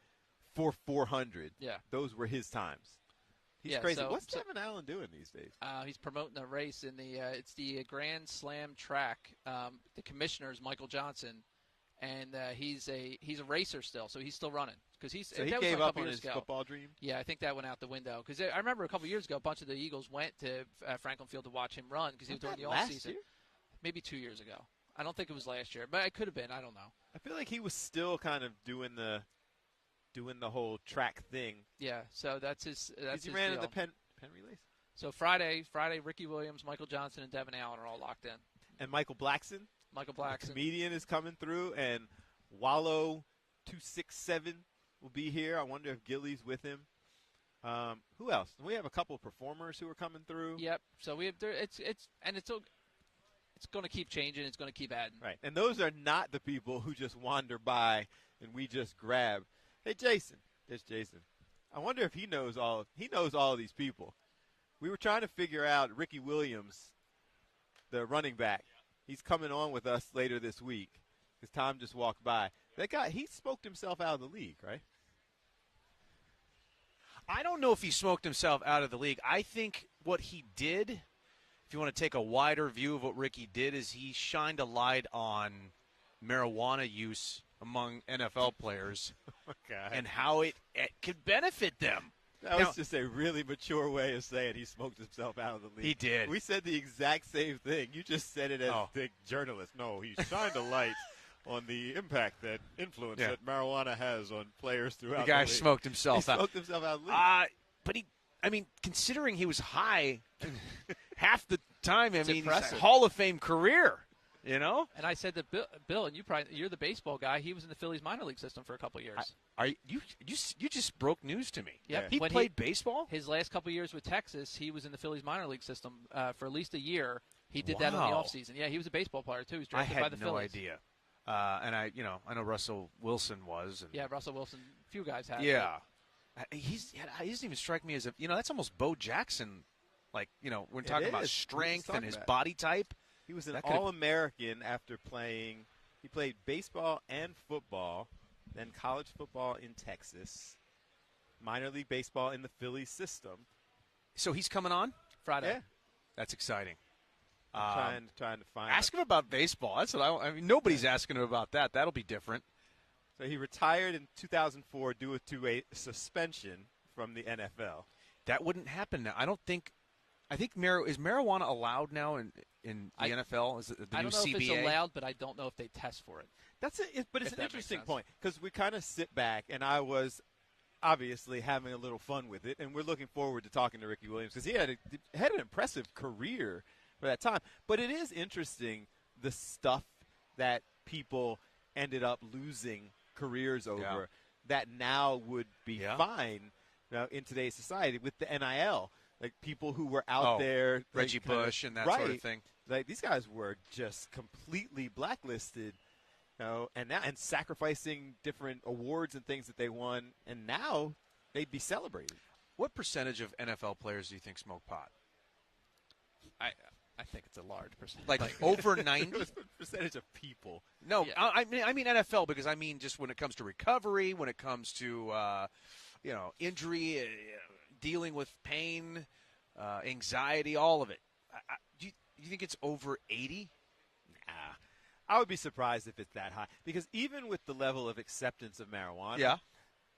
for 400. Yeah. Those were his times. He's crazy. What's Devin Allen doing these days? He's promoting a race in it's the Grand Slam track. The commissioner is Michael Johnson, and he's a racer still, so he's still running. He gave up on his football dream? Yeah, I think that went out the window. Because I remember a couple years ago, a bunch of the Eagles went to Franklin Field to watch him run because he was during the off-season. Maybe 2 years ago. I don't think it was last year, but it could have been. I don't know. I feel like he was still kind of doing the whole track thing. Yeah, so that's his. He ran in the pen relays. So Friday, Ricky Williams, Michael Johnson, and Devin Allen are all locked in. And Michael Blackson, the comedian, is coming through, and Wallow 267 will be here. I wonder if Gilly's with him. Who else? We have a couple of performers who are coming through. Yep. So we have it's going to keep changing. It's going to keep adding. Right. And those are not the people who just wander by and we just grab. Hey, Jason. There's Jason. I wonder if he knows all of these people. We were trying to figure out Ricky Williams, the running back. He's coming on with us later this week because Tom just walked by. That guy, he smoked himself out of the league, right? I don't know if he smoked himself out of the league. I think what he did, if you want to take a wider view of what Ricky did, is he shined a light on marijuana use among NFL players and how it could benefit them. That was just a really mature way of saying he smoked himself out of the league. He did. We said the exact same thing. You just said it as the journalist. No, he shined a light on the impact that influence that marijuana has on players throughout the guy league. Smoked himself out. He smoked himself out of the league. But considering he was high half the time, he's a Hall of Fame career. You know, and I said that Bill, and you're the baseball guy. He was in the Phillies minor league system for a couple of years. You just broke news to me. Yep. He played baseball. His last couple of years with Texas, he was in the Phillies minor league system for at least a year. He did that in the offseason. Yeah, he was a baseball player too. He was drafted by the Phillies. I had no idea. And I know Russell Wilson was. And Russell Wilson. A few guys had. Yeah, he doesn't even strike me as that's almost Bo Jackson. We're talking about strength and his body type. He was an That could've- All-American after playing. He played baseball and football, then college football in Texas, minor league baseball in the Phillies system. So he's coming on Friday. Yeah. That's exciting. I'm trying to find. Ask him about baseball. That's what I mean. Nobody's asking him about that. That'll be different. So he retired in 2004 due to a suspension from the NFL. That wouldn't happen now. I think is marijuana allowed now in the NFL? Is it the I new don't know CBA? if it's allowed, but I don't know if they test for it. But it's If an that makes interesting sense. point because we kind of sit back, and I was obviously having a little fun with it, and we're looking forward to talking to Ricky Williams because he had an impressive career for that time. But it is interesting the stuff that people ended up losing careers over that now would be fine in today's society with the NIL. Like people who were out there, Reggie Bush and that sort of thing. Like these guys were just completely blacklisted, and sacrificing different awards and things that they won, and now they'd be celebrated. What percentage of NFL players do you think smoke pot? I think it's a large percentage. Like over 90? What percentage of people? No, I mean NFL because I mean just when it comes to recovery, when it comes to injury, dealing with pain, anxiety, all of it. Do you think it's over 80? Nah. I would be surprised if it's that high because even with the level of acceptance of marijuana,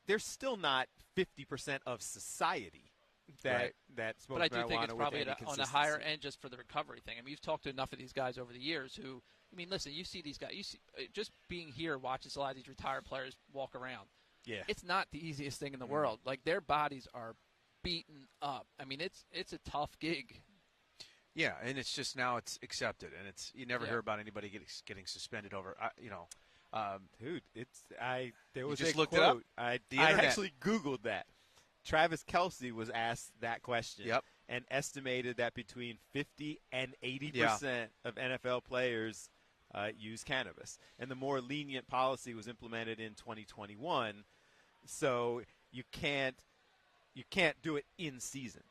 there's still not 50% of society that smokes marijuana. But I do think it's with probably any on a consistency. higher end just for the recovery thing. I mean, you've talked to enough of these guys over the years who, I mean, listen, you see these guys, just being here, watching a lot of these retired players walk around. Yeah. It's not the easiest thing in the world. Like, their bodies are beaten up. I mean, it's a tough gig. Yeah, and it's just now it's accepted, and you never hear about anybody getting suspended over, dude. There was just a looked quote. it up? The I internet. actually Googled that. Travis Kelce was asked that question and estimated that between 50 and 80% of NFL players use cannabis. And the more lenient policy was implemented in 2021, so you can't do it in season.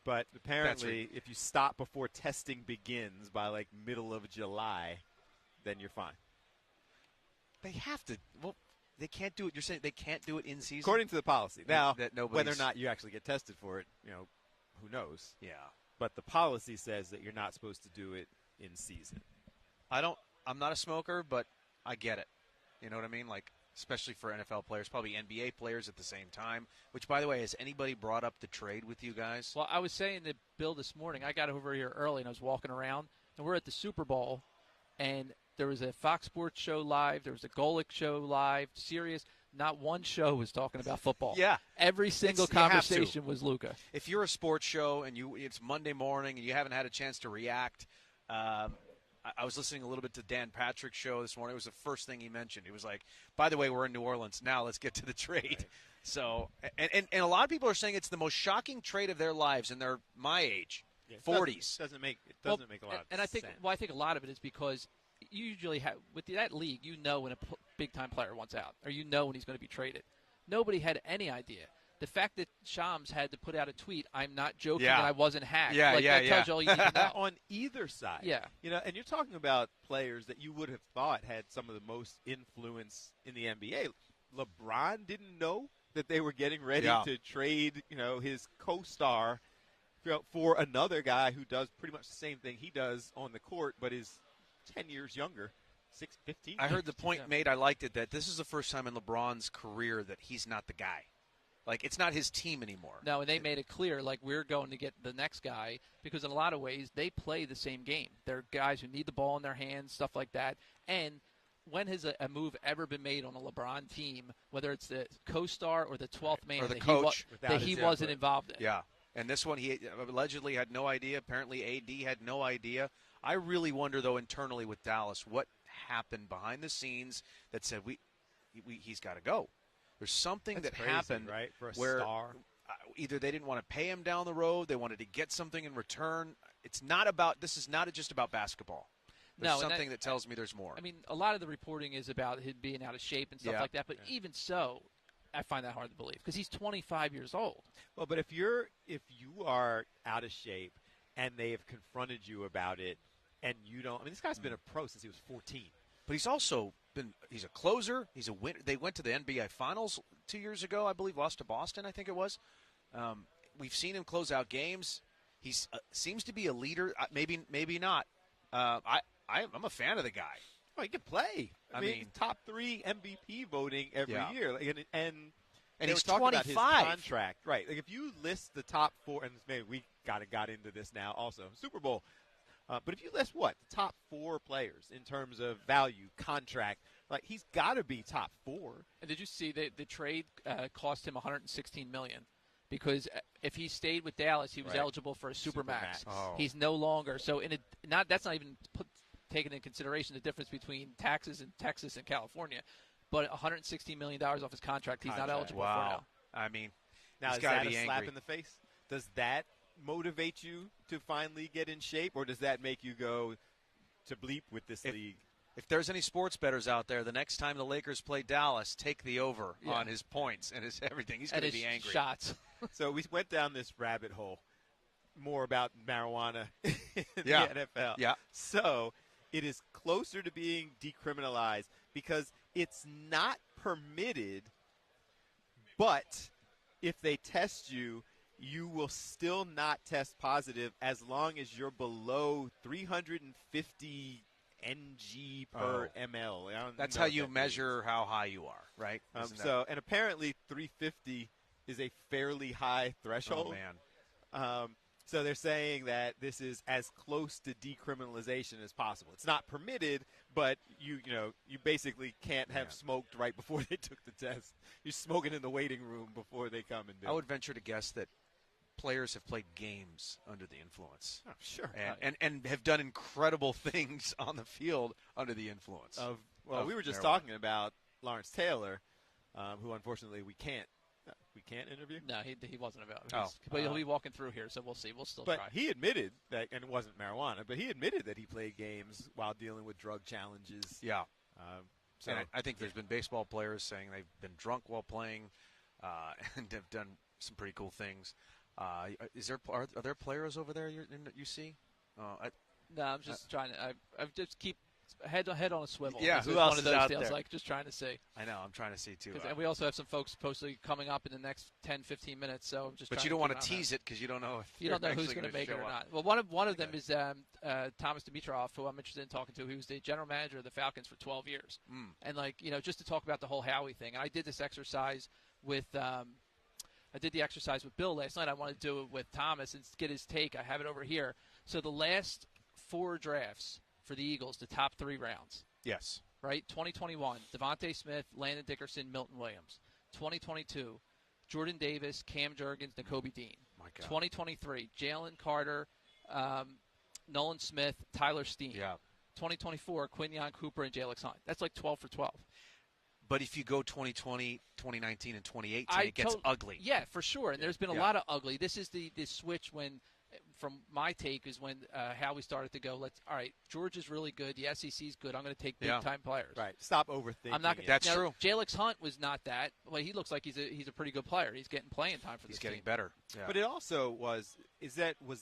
But apparently if you stop before testing begins by like middle of July, then you're fine. They have to. Well, they can't do it. You're saying they can't do it in season? According to the policy. Now, that whether or not you actually get tested for it, who knows? Yeah. But the policy says that you're not supposed to do it in season. I'm not a smoker, but I get it. You know what I mean? Like, especially for NFL players, probably NBA players at the same time. Which, by the way, has anybody brought up the trade with you guys? Well, I was saying to Bill this morning, I got over here early and I was walking around, and we're at the Super Bowl, and there was a Fox Sports show live, there was a Golic show live, Sirius. Not one show was talking about football. Yeah. Every single conversation was Luka. If you're a sports show and it's Monday morning and you haven't had a chance to react, I was listening a little bit to Dan Patrick's show this morning. It was the first thing he mentioned. He was like, by the way, we're in New Orleans. Now let's get to the trade. Right. So, and a lot of people are saying it's the most shocking trade of their lives, and they're my age, 40s. It doesn't make a lot of sense. And I think a lot of it is because you usually have with that league, you know when a big time player wants out, or you know when he's going to be traded. Nobody had any idea. The fact that Shams had to put out a tweet, "I'm not joking, and I wasn't hacked." That tells you all you need to know. On either side, Yeah. And you're talking about players that you would have thought had some of the most influence in the NBA. LeBron didn't know that they were getting ready to trade, his co-star for another guy who does pretty much the same thing he does on the court, but is 10 years younger, 15. I heard the point made. I liked it, that this is the first time in LeBron's career that he's not the guy. Like, it's not his team anymore. No, and they made it clear, like, we're going to get the next guy because in a lot of ways they play the same game. They're guys who need the ball in their hands, stuff like that. And when has a move ever been made on a LeBron team, whether it's the co-star or the 12th man, or the coach, that he wasn't involved in? Yeah. And this one, he allegedly had no idea. Apparently, AD had no idea. I really wonder, though, internally with Dallas, what happened behind the scenes that said he's got to go. There's something That's that crazy, happened right? For a where star. Either they didn't want to pay him down the road, they wanted to get something in return. This is not just about basketball. There's something that tells me there's more. I mean, a lot of the reporting is about him being out of shape and stuff like that, but even so, I find that hard to believe because he's 25 years old. Well, but if you are out of shape and they have confronted you about it and you don't. I mean, this guy's been a pro since he was 14. But he's also he's a closer. He's a winner. They went to the NBA Finals 2 years ago, I believe, lost to Boston, I think it was. We've seen him close out games. He seems to be a leader. Maybe not. I'm a fan of the guy. Oh, he can play. I mean, top 3 MVP voting every year, and he's talking 25. about his contract, right? Like if you list the top 4, and maybe we got into this now also Super Bowl. But if you list the top 4 players in terms of value, contract, like he's got to be top 4. And did you see the trade cost him $116 million? Because if he stayed with Dallas, he was eligible for a Supermax. Oh. He's no longer. So that's not even taken into consideration the difference between taxes in Texas and California. But $116 million off his contract, he's not eligible for now. I mean, now he's is got that to be a slap angry. in the face? Does that motivate you to finally get in shape, or does that make you go to bleep with this league? If there's any sports bettors out there, the next time the Lakers play Dallas, take the over on his points and his everything. He's going to be angry. Shots. So we went down this rabbit hole, more about marijuana in the NFL. Yeah. So it is closer to being decriminalized because it's not permitted, but if they test you, you will still not test positive as long as you're below 350 ng per ml. That's how you measure how high you are, right? And apparently 350 is a fairly high threshold. Oh, man. So they're saying that this is as close to decriminalization as possible. It's not permitted, but you basically can't have smoked right before they took the test. You're smoking in the waiting room before they come and do it. I would venture to guess that players have played games under the influence. Oh, sure. And have done incredible things on the field under the influence. We were just talking about Lawrence Taylor, who unfortunately we can't interview. No, he wasn't available. But he'll be walking through here, so we'll see. We'll still but try. He admitted that, and it wasn't marijuana, but he admitted that he played games while dealing with drug challenges. Yeah. So and I think there's been baseball players saying they've been drunk while playing and have done some pretty cool things. Are there players over there you see? No, I'm just trying to. I just keep head on a swivel. Yeah, who else one of is those out deals, there? like just trying to see. I know. I'm trying to see too. And we also have some folks supposedly coming up in the next 10, 15 minutes. So I'm just. But trying you don't want to tease it because you don't know if you don't know who's going to make it or up. not. Well, one of them is Thomas Dimitroff, who I'm interested in talking to. He was the general manager of the Falcons for 12 years, and just to talk about the whole Howie thing. And I did this exercise with. I did the exercise with Bill last night. I wanted to do it with Thomas and get his take. I have it over here. So the last 4 drafts for the Eagles, the top 3 rounds. Yes. Right? 2021, Devontae Smith, Landon Dickerson, Milton Williams. 2022, Jordan Davis, Cam Jurgens, Nakobe Dean. My God. 2023, Jalen Carter, Nolan Smith, Tyler Steen. Yeah. 2024, Quinyon Cooper, and Jalix Hunt. That's like 12 for 12. But if you go 2020, 2019, and 2018, it gets ugly. Yeah, for sure. And there's been a lot of ugly. This is the switch when, from my take, is when Howie started to go, all right, George is really good. The SEC's good. I'm going to take big-time players. Right. Stop overthinking. I'm not. That's true. Jalix Hunt was not that. Well, he looks like he's a pretty good player. He's getting playing time for this team. He's getting better. Yeah. But it also was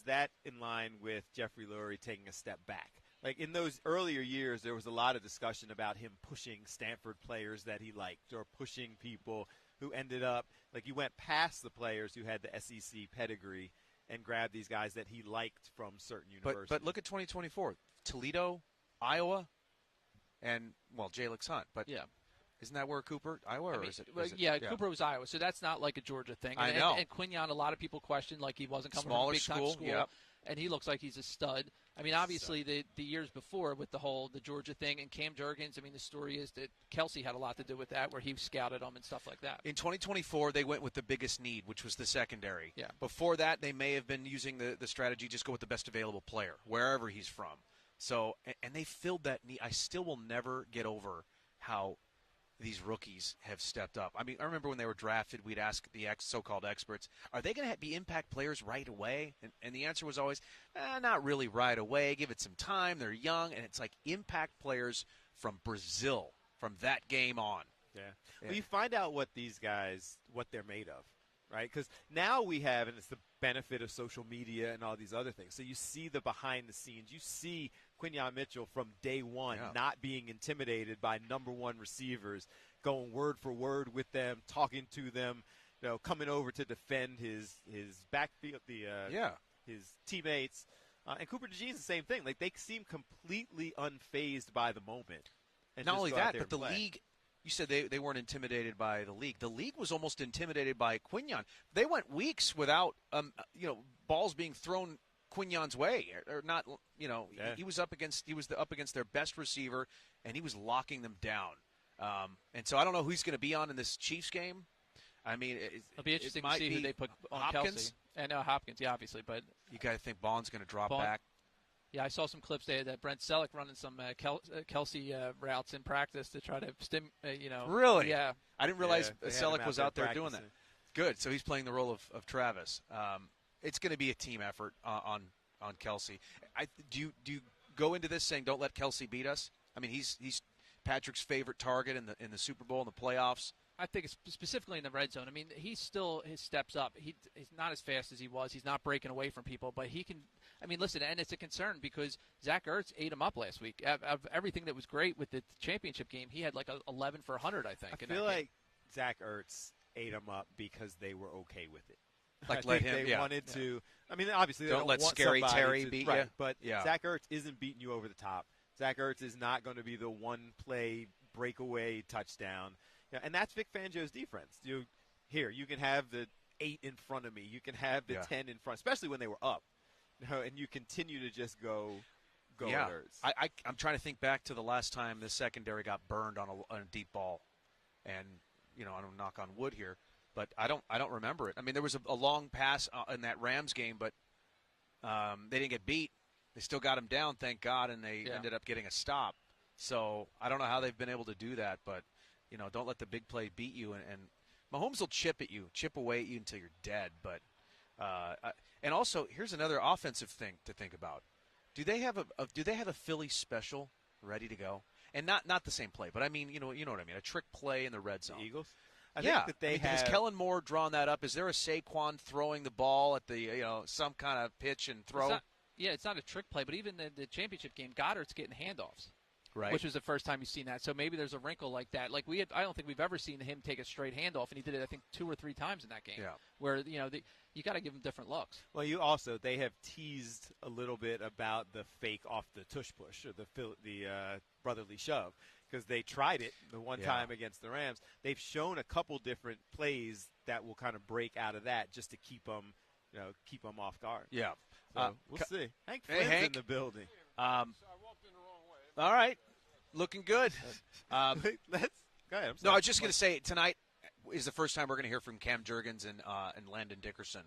that in line with Jeffrey Lurie taking a step back? Like in those earlier years, there was a lot of discussion about him pushing Stanford players that he liked or pushing people who ended up, like he went past the players who had the SEC pedigree and grabbed these guys that he liked from certain universities. But look at 2024. Toledo, Iowa, and, Jalix Hunt. But isn't that where Cooper, Iowa, is it? Cooper was Iowa, so that's not like a Georgia thing. I know. And Quinyon, a lot of people questioned like he wasn't coming Smaller from a big-time school. Yep. And he looks like he's a stud. I mean, obviously, the years before with the Georgia thing and Cam Jurgens, I mean, the story is that Kelsey had a lot to do with that, where he scouted him and stuff like that. In 2024, they went with the biggest need, which was the secondary. Yeah. Before that, they may have been using the strategy, just go with the best available player, wherever he's from. So, and they filled that need. I still will never get over how these rookies have stepped up. I mean, I remember when they were drafted, we'd ask the so-called experts, are they going to be impact players right away? And the answer was always, not really right away. Give it some time. They're young. And it's like impact players from Brazil, from that game on. Yeah. Well, you find out what these guys, what they're made of. right? Because now we have, and it's the benefit of social media and all these other things. So you see the behind the scenes. You see Quinyon Mitchell from day one not being intimidated by number one receivers, going word for word with them, talking to them, coming over to defend his backfield, his teammates. And Cooper DeJean's the same thing. Like, they seem completely unfazed by the moment. And not only that, but the play. league, you said they weren't intimidated by the league. The league was almost intimidated by Quinyon. They went weeks without, balls being thrown Quinyon's way, or not. He was up against their best receiver, and he was locking them down. And so I don't know who he's going to be on in this Chiefs game. I mean, it'll be interesting to see who they put on Hopkins. Kelsey. And Hopkins, yeah, obviously, but you got to think Bond's going to drop back. Yeah, I saw some clips there that Brent Selleck running some Kelsey routes in practice to try to Really? Yeah. I didn't realize Selleck was out there doing that. Good. So he's playing the role of Travis. It's going to be a team effort on Kelsey. Do you go into this saying don't let Kelsey beat us? I mean, he's Patrick's favorite target in the Super Bowl in the playoffs. I think it's specifically in the red zone. I mean, he's still his steps up. He's not as fast as he was. He's not breaking away from people, but he can. I mean, listen, and it's a concern because Zach Ertz ate him up last week. Of everything that was great with the championship game, he had like 11 for 100, I think. I feel like Zach Ertz ate him up because they were okay with it. Like I think they wanted to. I mean, obviously they don't let want Scary somebody Terry to, beat right, you. But Zach Ertz isn't beating you over the top. Zach Ertz is not going to be the one play breakaway touchdown. And that's Vic Fangio's defense. You can have the 8 in front of me. You can have the 10 in front, especially when they were up. And you continue to just go at Ertz. I'm trying to think back to the last time the secondary got burned on a deep ball, and I don't knock on wood here, but I don't remember it. I mean, there was a long pass in that Rams game, but they didn't get beat. They still got him down, thank God, and they ended up getting a stop. So I don't know how they've been able to do that, but. Don't let the big play beat you, and Mahomes will chip away at you until you're dead. But and also, here's another offensive thing to think about: do they have a Philly special ready to go? And not the same play, but I mean, you know what I mean, a trick play in the red zone. The Eagles. I think that they have. Has Kellen Moore drawn that up? Is there a Saquon throwing the ball at the some kind of pitch and throw? It's not a trick play, but even the championship game, Goddard's getting handoffs. Right. Which was the first time you've seen that. So maybe there's a wrinkle like that. Like I don't think we've ever seen him take a straight handoff, and he did it, I think, 2 or 3 times in that game. Yeah. Where you got to give him different looks. Well, they have teased a little bit about the fake off the tush push or the brotherly shove because they tried it the one time against the Rams. They've shown a couple different plays that will kind of break out of that just to keep them off guard. Yeah. So we'll see. Hank Flynn's in the building. All right, looking good. Go ahead. No, I was just going to say tonight is the first time we're going to hear from Cam Jurgens and Landon Dickerson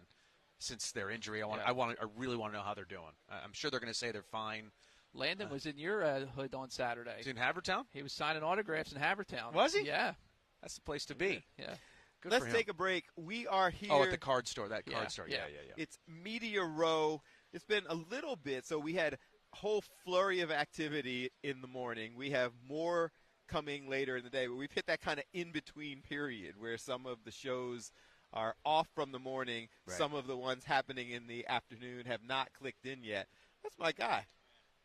since their injury. I really want to know how they're doing. I'm sure they're going to say they're fine. Landon was in your hood on Saturday. He's in Havertown? He was signing autographs in Havertown. Was he? Yeah. That's the place to be. Yeah. Good Let's for him. take a break. We are here. Oh, at the card store. That card store. Yeah. It's Media Row. It's been a little bit. So we had whole flurry of activity in the morning. We have more coming later in the day, but we've hit that kind of in-between period where some of the shows are off from the morning. Right. Some of the ones happening in the afternoon have not clicked in yet. That's my guy.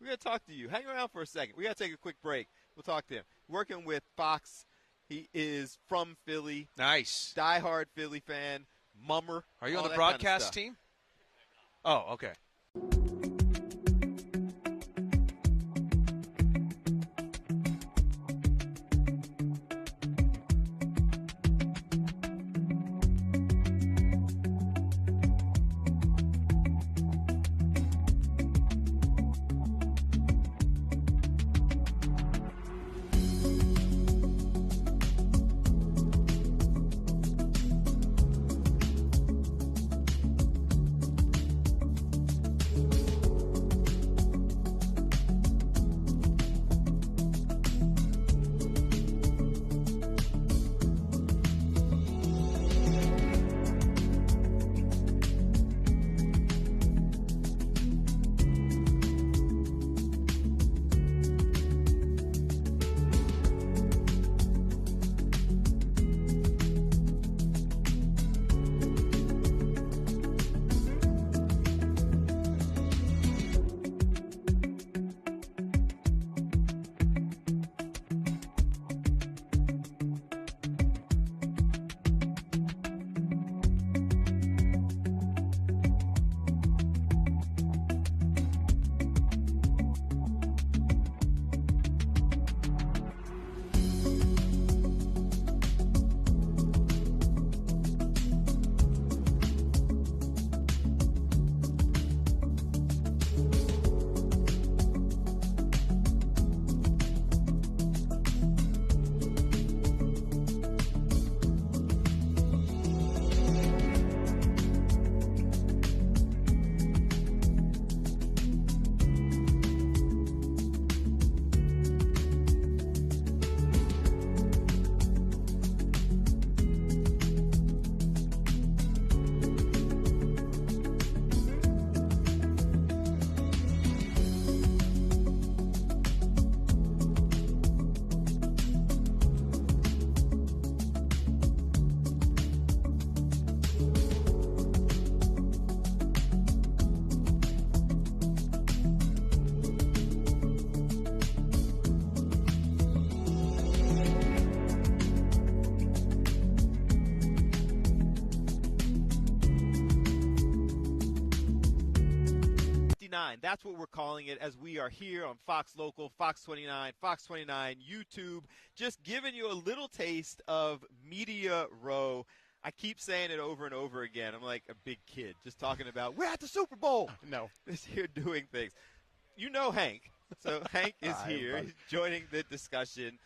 We're going to talk to you. Hang around for a second. We got to take a quick break. We'll talk to him. Working with Fox. He is from Philly. Nice. Diehard Philly fan. Mummer. Are you on all the that kind of broadcast stuff. team? Oh, okay. 29. That's what we're calling it as we are here on Fox Local, Fox 29, Fox 29, YouTube, just giving you a little taste of Media Row. I keep saying it over and over again. I'm like a big kid just talking about, we're at the Super Bowl. No. Just here doing things. You know Hank. So Hank is Hi, here. everybody. He's joining the discussion.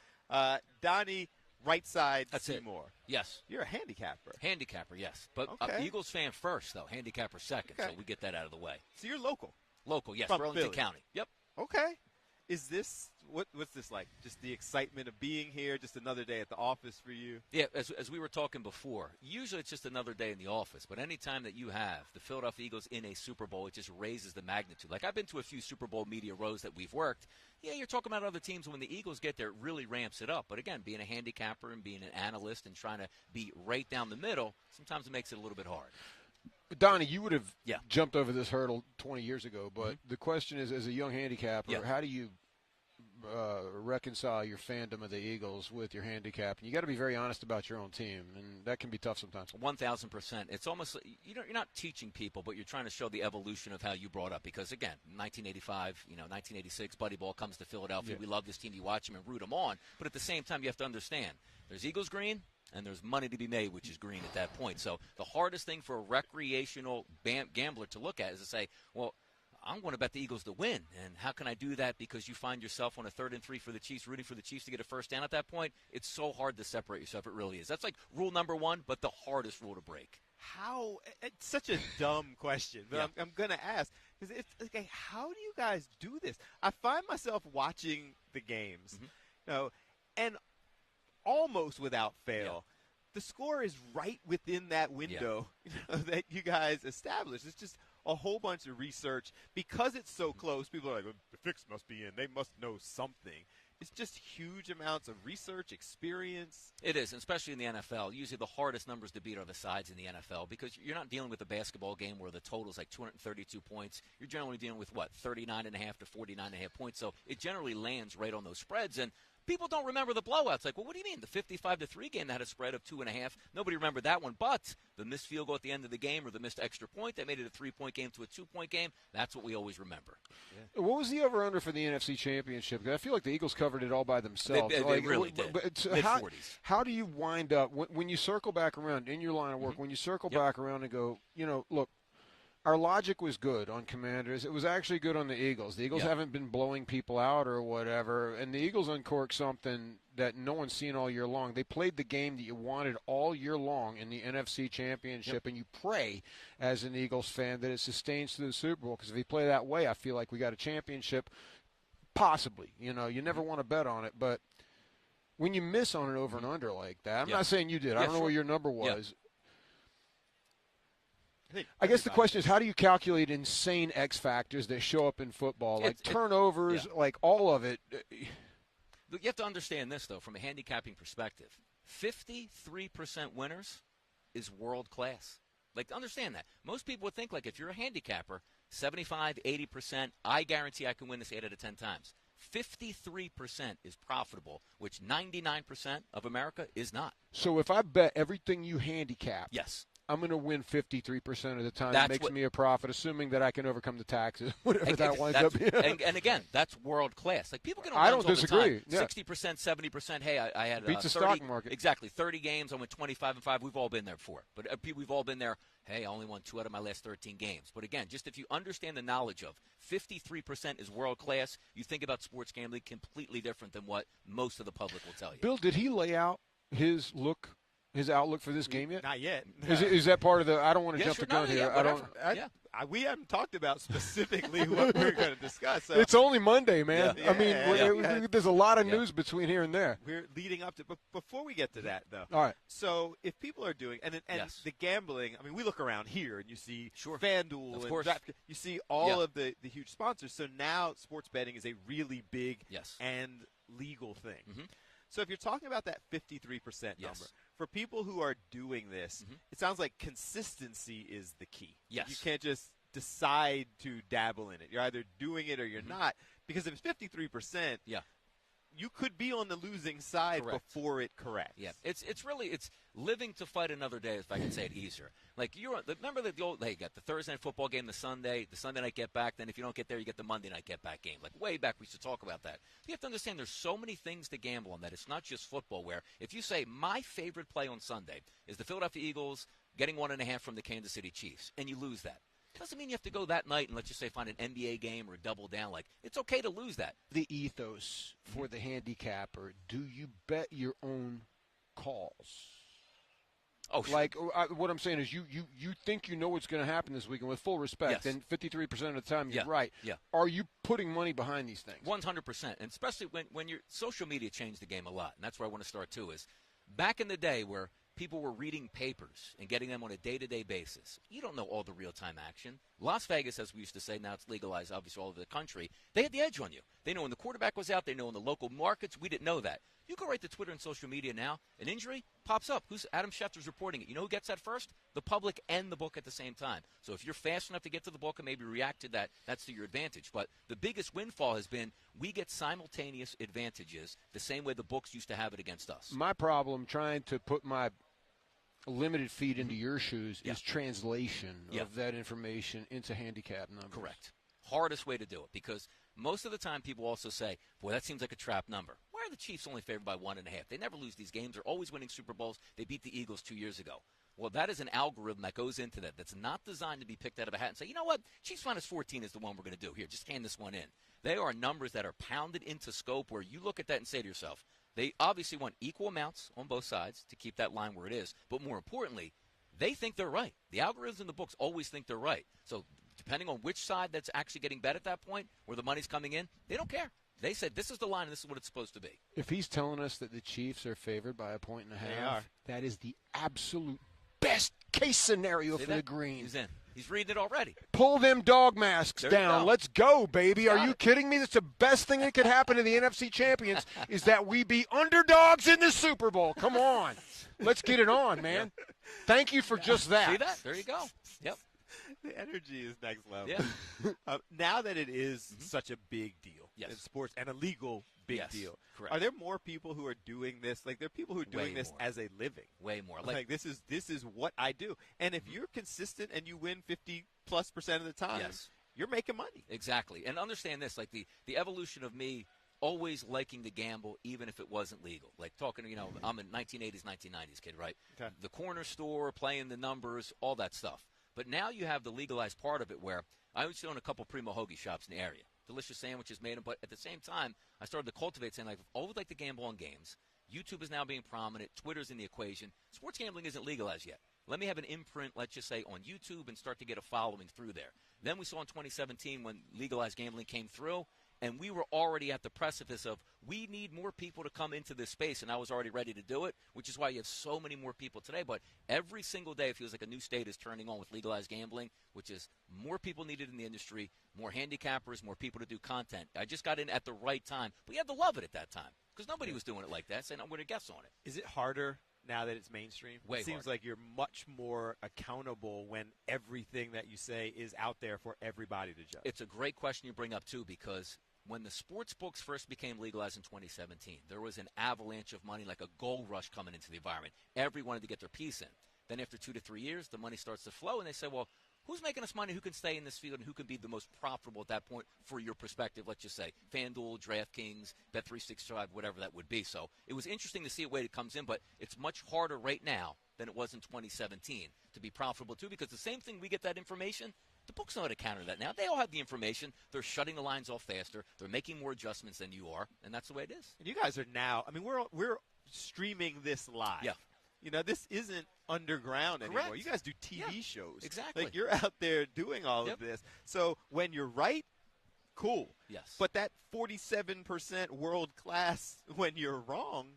Donnie, right side, That's Seymour. it. Yes. You're a handicapper. Handicapper, yes. But Okay. Eagles fan first, though. Handicapper second, Okay. so we get that out of the way. So you're local. Local, yes. From Burlington Philly. County. Yep. Okay. Is this what's this like? Just the excitement of being here, just another day at the office for you? Yeah, as we were talking before, usually it's just another day in the office. But any time that you have the Philadelphia Eagles in a Super Bowl, it just raises the magnitude. Like I've been to a few Super Bowl media rows that we've worked. Yeah, you're talking about other teams. When the Eagles get there, it really ramps it up. But again, being a handicapper and being an analyst and trying to be right down the middle, sometimes it makes it a little bit hard. Donnie, you would have Yeah. jumped over this hurdle 20 years ago, but the question is, as a young handicapper, Yeah. how do you reconcile your fandom of the Eagles with your handicap? And you got to be very honest about your own team, and that can be tough sometimes. 1,000%. It's almost you're not teaching people, but you're trying to show the evolution of how you brought up. Because again, 1985, 1986, Buddy Ball comes to Philadelphia. Yeah. We love this team. You watch them and root them on. But at the same time, you have to understand there's Eagles green. And there's money to be made, which is green at that point. So the hardest thing for a recreational gambler to look at is to say, well, I'm going to bet the Eagles to win. And how can I do that? Because you find yourself on a 3rd and 3 for the Chiefs, rooting for the Chiefs to get a first down at that point. It's so hard to separate yourself. It really is. That's like rule number 1, but the hardest rule to break. How? It's such a dumb question, but Yeah. I'm going to ask. Because it's okay, how do you guys do this? I find myself watching the games, and almost without fail, the score is right within that window that you guys established. It's just a whole bunch of research. Because it's so close, people are like, well, the fix must be in. They must know something. It's just huge amounts of research, experience. It is, especially in the NFL. Usually the hardest numbers to beat are the sides in the NFL because you're not dealing with a basketball game where the total is like 232 points. You're generally dealing with, 39.5 to 49.5 points. So it generally lands right on those spreads. And people don't remember the blowouts. Like, well, what do you mean? The 55-3 game that had a spread of 2.5. Nobody remembered that one. But the missed field goal at the end of the game or the missed extra point that made it a 3-point game to a 2-point game, that's what we always remember. Yeah. What was the over-under for the NFC Championship? I feel like the Eagles covered it all by themselves. They really did. Mid-40s. How do you wind up, when you circle back around in your line of work, when you circle back around and go, look, our logic was good on Commanders. It was actually good on the Eagles. The Eagles haven't been blowing people out or whatever, and the Eagles uncorked something that no one's seen all year long. They played the game that you wanted all year long in the NFC Championship, and you pray as an Eagles fan that it sustains to the Super Bowl, because if you play that way, I feel like we got a championship, possibly. You never want to bet on it, but when you miss on an over and under like that, I'm not saying you did. I don't know what your number was. I guess the question is, how do you calculate insane X factors that show up in football, like turnovers, like all of it? You have to understand this, though, from a handicapping perspective. 53% winners is world class. Like, understand that. Most people would think, like, if you're a handicapper, 75, 80%, I guarantee I can win this 8 out of 10 times. 53% is profitable, which 99% of America is not. So if I bet everything you handicap, yes, I'm going to win 53% of the time. That makes me a profit, assuming that I can overcome the taxes, whatever that winds up being. And again, that's world class. Like, people get on I don't runs all disagree. the time. 60%, 70%. Hey, I had beats the 30, stock market. Exactly. 30 games. I went 25-5. We've all been there before. But we've all been there. Hey, I only won 2 out of my last 13 games. But again, just if you understand the knowledge of 53% is world class, you think about sports gambling completely different than what most of the public will tell you. Bill, did he lay out his outlook for this game yet? Not yet. Is that part of the? I don't want to jump the gun here. We haven't talked about specifically what we're going to discuss. So. It's only Monday, man. Yeah, I mean, there's a lot of news between here and there. We're leading up to. But before we get to that, though. All right. So if people are doing and the gambling, I mean, we look around here and you see FanDuel of and course. you see all of the huge sponsors. So now sports betting is a really big and legal thing. Mm-hmm. So if you're talking about that 53% number, for people who are doing this, it sounds like consistency is the key. Yes. You can't just decide to dabble in it. You're either doing it or you're not. Because if it's 53%, you could be on the losing side before it corrects. Yeah, it's really living to fight another day, if I can say it easier. Like remember the old, you got the Thursday night football game, the Sunday night get back. Then if you don't get there, you get the Monday night get back game. Like way back, we used to talk about that. You have to understand, there's so many things to gamble on that. It's not just football. Where if you say my favorite play on Sunday is the Philadelphia Eagles getting 1.5 from the Kansas City Chiefs, and you lose that. Doesn't mean you have to go that night and let's just say find an NBA game or double down. Like, it's okay to lose that. The ethos for the handicapper, do you bet your own calls? Oh, sure. Like, what I'm saying is you think you know what's going to happen this weekend, with full respect, Yes. and 53% of the time you're Yeah. right. Yeah. Are you putting money behind these things? 100%. And especially when your social media changed the game a lot. And that's where I want to start, too, is back in the day where people were reading papers and getting them on a day-to-day basis. You don't know all the real-time action. Las Vegas, as we used to say, now it's legalized, obviously, all over the country. They had the edge on you. They know when the quarterback was out. They know in the local markets. We didn't know that. You go right to Twitter and social media now, an injury pops up. Who's Adam Schefter's reporting it? You know who gets that first? The public and the book at the same time. So if you're fast enough to get to the book and maybe react to that, that's to your advantage. But the biggest windfall has been we get simultaneous advantages the same way the books used to have it against us. My problem trying to put my limited feet into your shoes is translation of that information into handicap numbers. Correct. Hardest way to do it, because most of the time people also say, boy, that seems like a trap number. Why are the Chiefs only favored by 1.5? They never lose these games. They're always winning Super Bowls. They beat the Eagles 2 years ago. Well, that is an algorithm that goes into that that's not designed to be picked out of a hat and say, you know what, Chiefs minus 14 is the one we're going to do. Here, just hand this one in. They are numbers that are pounded into scope where you look at that and say to yourself, they obviously want equal amounts on both sides to keep that line where it is. But more importantly, they think they're right. The algorithms in the books always think they're right. So depending on which side that's actually getting bet at that point, where the money's coming in, they don't care. They said this is the line and this is what it's supposed to be. If he's telling us that the Chiefs are favored by 1.5, They are. that is the absolute best case scenario See for that? the Greens. He's in. He's reading it already. Pull them dog masks There you down. go. Let's go, baby. Are Got you it. kidding me? That's the best thing that could happen to the NFC champions is that we be underdogs in the Super Bowl. Come on. Let's get it on, man. Thank you for just that. See that? There you go. Yep. The energy is next level. Yeah. Now that it is such a big deal in sports and a legal big Yes, deal, correct. are there more people who are doing this? Like, there are people who are doing Way this more. as a living. Way more. Like this is what I do. And if you're consistent and you win 50+% of the time, Yes. you're making money. Exactly. And understand this, like the evolution of me always liking to gamble even if it wasn't legal. Like talking, I'm a 1980s, 1990s kid, right? Okay. The corner store, playing the numbers, all that stuff. But now you have the legalized part of it where I used to own a couple Primo Hoagie shops in the area. Delicious sandwiches made them, but at the same time, I started to cultivate saying, like, if I would like to gamble on games, YouTube is now being prominent, Twitter's in the equation. Sports gambling isn't legalized yet. Let me have an imprint, let's just say, on YouTube and start to get a following through there. Then we saw in 2017 when legalized gambling came through, and we were already at the precipice of we need more people to come into this space, and I was already ready to do it, which is why you have so many more people today. But every single day it feels like a new state is turning on with legalized gambling, which is more people needed in the industry, more handicappers, more people to do content. I just got in at the right time. But you had to love it at that time because nobody was doing it like that, saying I'm going to guess on it. Is it harder now that it's mainstream? Way it seems harder. like you're much more accountable when everything that you say is out there for everybody to judge. It's a great question you bring up, too, because when the sports books first became legalized in 2017, there was an avalanche of money, like a gold rush coming into the environment. Everyone wanted to get their piece in. Then after 2 to 3 years, the money starts to flow, and they say, well, who's making us money? Who can stay in this field, and who can be the most profitable at that point for your perspective? Let's just say FanDuel, DraftKings, Bet365, whatever that would be. So it was interesting to see a way it comes in, but it's much harder right now than it was in 2017 to be profitable, too, because the same thing we get that information, the books know how to counter that now. They all have the information. They're shutting the lines off faster. They're making more adjustments than you are, and that's the way it is. And you guys are now, I mean, we're streaming this live. Yeah. This isn't underground anymore. Correct. You guys do TV shows. Exactly. Like, you're out there doing all of this. So when you're right, cool. Yes. But that 47% world class when you're wrong,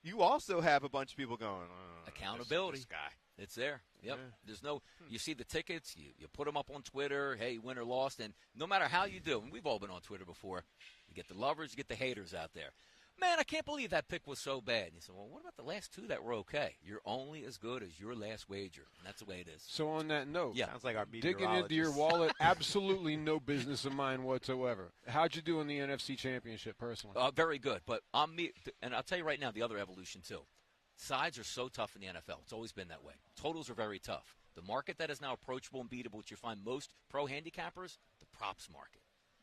you also have a bunch of people going, Accountability. This guy. It's there. Yep. Yeah. There's no. You see the tickets. You put them up on Twitter. Hey, win or lost, and no matter how you do, and we've all been on Twitter before. You get the lovers, you get the haters out there. man, I can't believe that pick was so bad. And he said, well, what about the last two that were okay? You're only as good as your last wager, and that's the way it is. So on that note, Sounds like our digging into your wallet, absolutely no business of mine whatsoever. How'd you do in the NFC Championship personally? Very good, but on me, and I'll tell you right now, the other evolution too. Sides are so tough in the NFL. It's always been that way. Totals are very tough. The market that is now approachable and beatable, which you find most pro handicappers, the props market.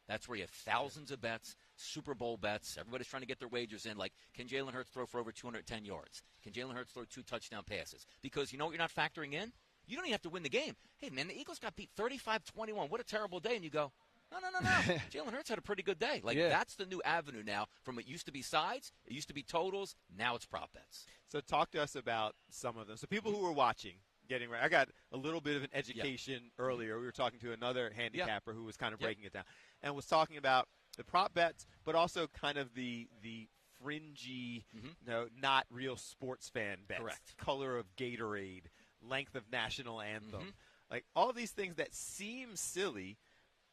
That's where you have thousands of bets, Super Bowl bets. Everybody's trying to get their wagers in. Like, can Jalen Hurts throw for over 210 yards? Can Jalen Hurts throw 2 touchdown passes? Because you know what you're not factoring in? You don't even have to win the game. Hey, man, the Eagles got beat 35-21. What a terrible day. And you go, no. Jalen Hurts had a pretty good day. That's the new avenue now from what used to be sides, it used to be totals, now it's prop bets. So talk to us about some of them. So people who were watching, getting ready. I got a little bit of an education earlier. We were talking to another handicapper who was kind of breaking it down and was talking about the prop bets, but also kind of the fringy, not real sports fan bets. Correct. Color of Gatorade, length of national anthem. Like all these things that seem silly,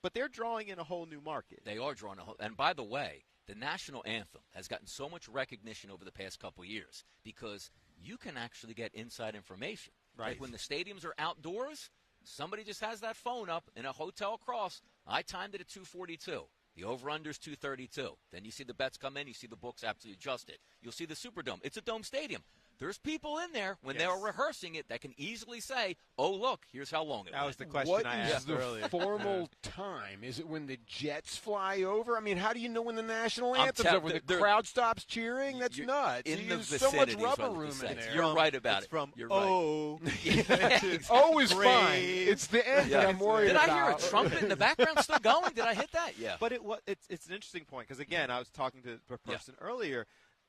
but they're drawing in a whole new market. They are drawing a whole – and by the way, the national anthem has gotten so much recognition over the past couple of years because you can actually get inside information. Right. Like when the stadiums are outdoors, somebody just has that phone up in a hotel across. I timed it at 242. The over-under's 232. Then you see the bets come in. You see the books absolutely adjust it. You'll see the Superdome. It's a dome stadium. There's people in there when they're rehearsing it that can easily say, oh, look, here's how long it That went. was the question What I is asked the earlier. formal time? Is it when the Jets fly over? I mean, how do you know when the national anthem's over? When the crowd stops cheering? That's nuts. In the There's so much vicinity is rubber what room this in is. there. You're right about It's it. from You're O. Right. O is fine. It's the end that I'm worried Did about. I hear a trumpet in the background still going? Did I hit that? Yeah. But it's an interesting point because, again, I was talking to a person earlier.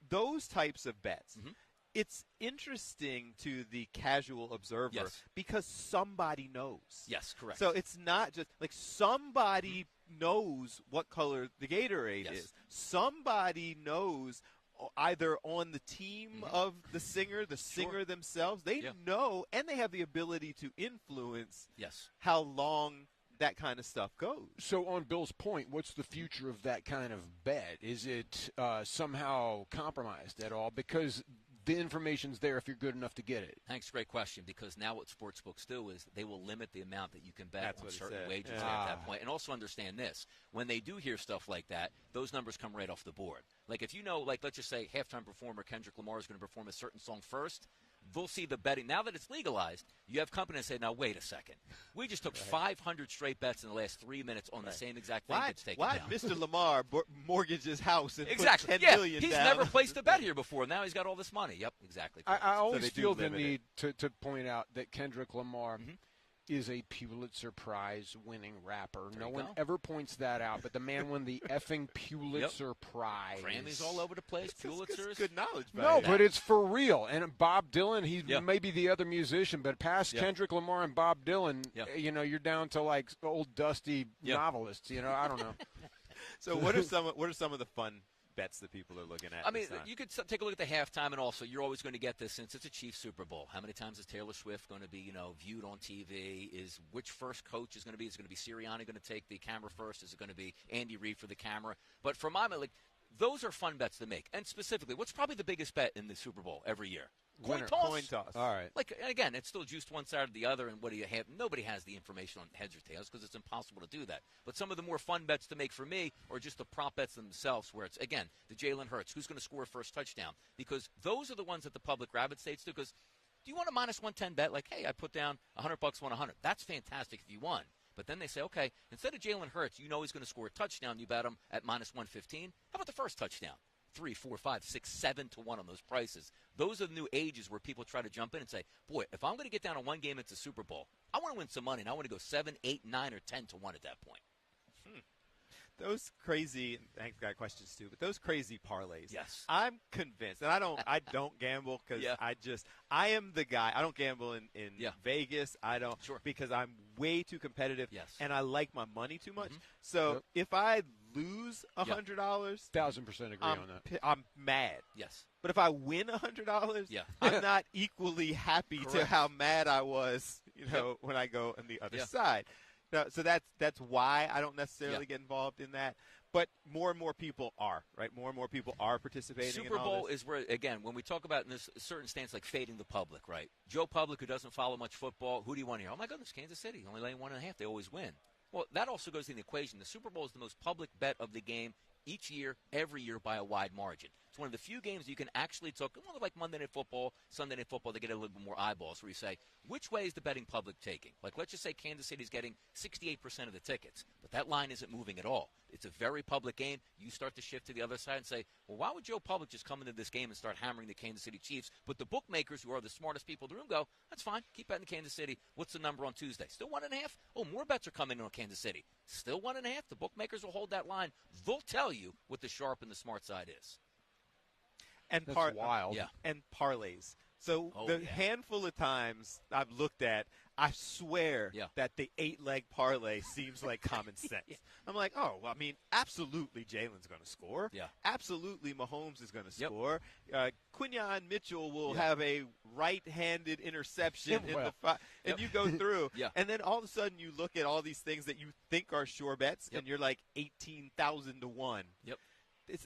Those types of bets, it's interesting to the casual observer because somebody knows. Yes, correct. So it's not just like somebody knows what color the Gatorade is. Somebody knows either on the team of the singer themselves. They know, and they have the ability to influence how long that kind of stuff goes. So on Bill's point, what's the future of that kind of bet? Is it somehow compromised at all? Because the information's there if you're good enough to get it. Thanks, great question, because now what sportsbooks do is they will limit the amount that you can bet on certain wagers at that point. And also understand this, when they do hear stuff like that, those numbers come right off the board. Like if you know, like let's just say halftime performer Kendrick Lamar is going to perform a certain song first, they'll see the betting. Now that it's legalized, you have companies say, now wait a second. We just took 500 straight bets in the last 3 minutes on the same exact thing that's taken Why down. Mr. Lamar mortgage his house and Exactly. put $10 Yeah, million he's down? never placed a bet here before. Now he's got all this money. Yep, exactly. I always they do feel the limit need to point out that Kendrick Lamar is a Pulitzer Prize winning rapper. No one ever points that out, but the man won the effing Pulitzer Prize. Grammys all over the place, Pulitzers. Good knowledge. No, but it's for real. And Bob Dylan, he's maybe the other musician, but past Kendrick Lamar and Bob Dylan, you know, you're down to like old dusty novelists. You know, I don't know. So what are some of the fun bets that people are looking at? I mean, you could take a look at the halftime, and also you're always going to get this since it's a Chiefs Super Bowl. How many times is Taylor Swift going to be, you know, viewed on TV? Is which first coach is going to be? Is it going to be Sirianni going to take the camera first? Is it going to be Andy Reid for the camera? But for my like, those are fun bets to make. And specifically, what's probably the biggest bet in the Super Bowl every year? Coin toss. Coin toss. All right. Like, again, it's still juiced one side or the other, and what do you have? Nobody has the information on heads or tails because it's impossible to do that. But some of the more fun bets to make for me are just the prop bets themselves, where it's, again, the Jalen Hurts, who's going to score a first touchdown? Because those are the ones that the public gravitates to. Because do you want a minus 110 bet? Like, hey, I put down $100, won 100. That's fantastic if you won. But then they say, okay, instead of Jalen Hurts, you know he's going to score a touchdown. You bet him at minus 115. How about the first touchdown? 3, 4, 5, 6, 7 to 1 on those prices. Those are the new ages where people try to jump in and say, boy, if I'm going to get down on one game, it's a Super Bowl. I want to win some money, and I want to go 7, 8, 9, or 10 to 1 at that point. Those crazy, Hank's got questions too, but those crazy parlays. Yes. I'm convinced, and I don't gamble because I am the guy. I don't gamble in Vegas. I don't because I'm way too competitive. Yes. And I like my money too much. So if I lose $100, 1,000% agree on that. I'm mad. Yes. But if I win $100, I'm not equally happy to how mad I was, you know, when I go on the other side. No, so that's why I don't necessarily get involved in that. but more and more people are, right? More and more people are participating Super in all Bowl this. is where, again, when we talk about in this certain stance like fading the public, right? Joe Public, who doesn't follow much football, who do you want here? Oh, my goodness, Kansas City, only laying 1.5. They always win. Well, that also goes in the equation. The Super Bowl is the most public bet of the game each year, every year by a wide margin. It's one of the few games you can actually talk, like Monday Night Football, Sunday Night Football, they get a little bit more eyeballs where you say, which way is the betting public taking? Like, let's just say Kansas City's getting 68% of the tickets, but that line isn't moving at all. It's a very public game. You start to shift to the other side and say, well, why would Joe Public just come into this game and start hammering the Kansas City Chiefs? But the bookmakers, who are the smartest people in the room, go, that's fine. Keep betting Kansas City. What's the number on Tuesday? Still 1.5? Oh, more bets are coming in on Kansas City. Still 1.5? The bookmakers will hold that line. They'll tell you what the sharp and the smart side is. And That's wild. Yeah. And parlays. So the handful of times I've looked at, I swear that the 8-leg parlay seems like common sense. I'm like, oh, well, I mean, absolutely Jalen's going to score. Yeah. Absolutely Mahomes is going to score. Quinyon Mitchell will have a right-handed interception in the and you go through. And then all of a sudden you look at all these things that you think are sure bets, and you're like 18,000 to 1. Yep.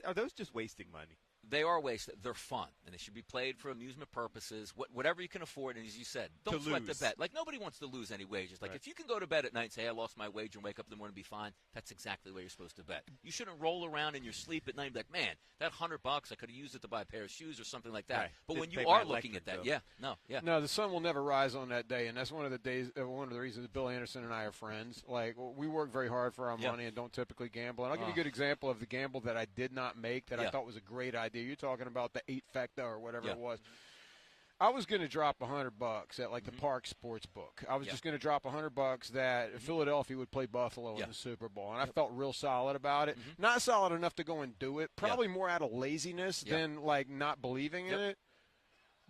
Are those just wasting money? They are wasted. They're fun, and they should be played for amusement purposes, whatever you can afford. And as you said, don't sweat the bet. Like, nobody wants to lose any wages. Like, if you can go to bed at night and say, I lost my wager, and wake up in the morning and be fine, that's exactly the way you're supposed to bet. You shouldn't roll around in your sleep at night and be like, man, that $100, I could have used it to buy a pair of shoes or something like that. Right. But Didn't when you pay my are looking at that, electric No, the sun will never rise on that day, and that's one of the days. One of the reasons Bill Anderson and I are friends. Like, we work very hard for our money and don't typically gamble. And I'll give you a good example of the gamble that I did not make that I thought was a great idea. You're talking about the 8-fecta or whatever it was. I was going to drop $100 at like the Park Sports Book. I was just going to drop $100 that Philadelphia would play Buffalo in the Super Bowl, and I felt real solid about it. Not solid enough to go and do it. Probably more out of laziness than like not believing in it.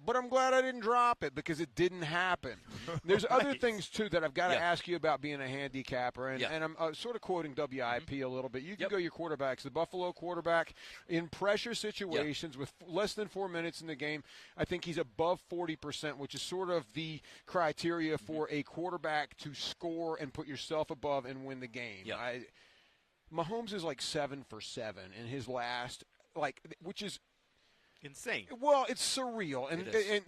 But I'm glad I didn't drop it because it didn't happen. There's other things, too, that I've got to ask you about being a handicapper. And I'm sort of quoting WIP a little bit. You can go your quarterbacks. The Buffalo quarterback, in pressure situations with less than 4 minutes in the game, I think he's above 40%, which is sort of the criteria for a quarterback to score and put yourself above and win the game. Mahomes is like 7 for 7 in his last, which is insane. Well, it's surreal, and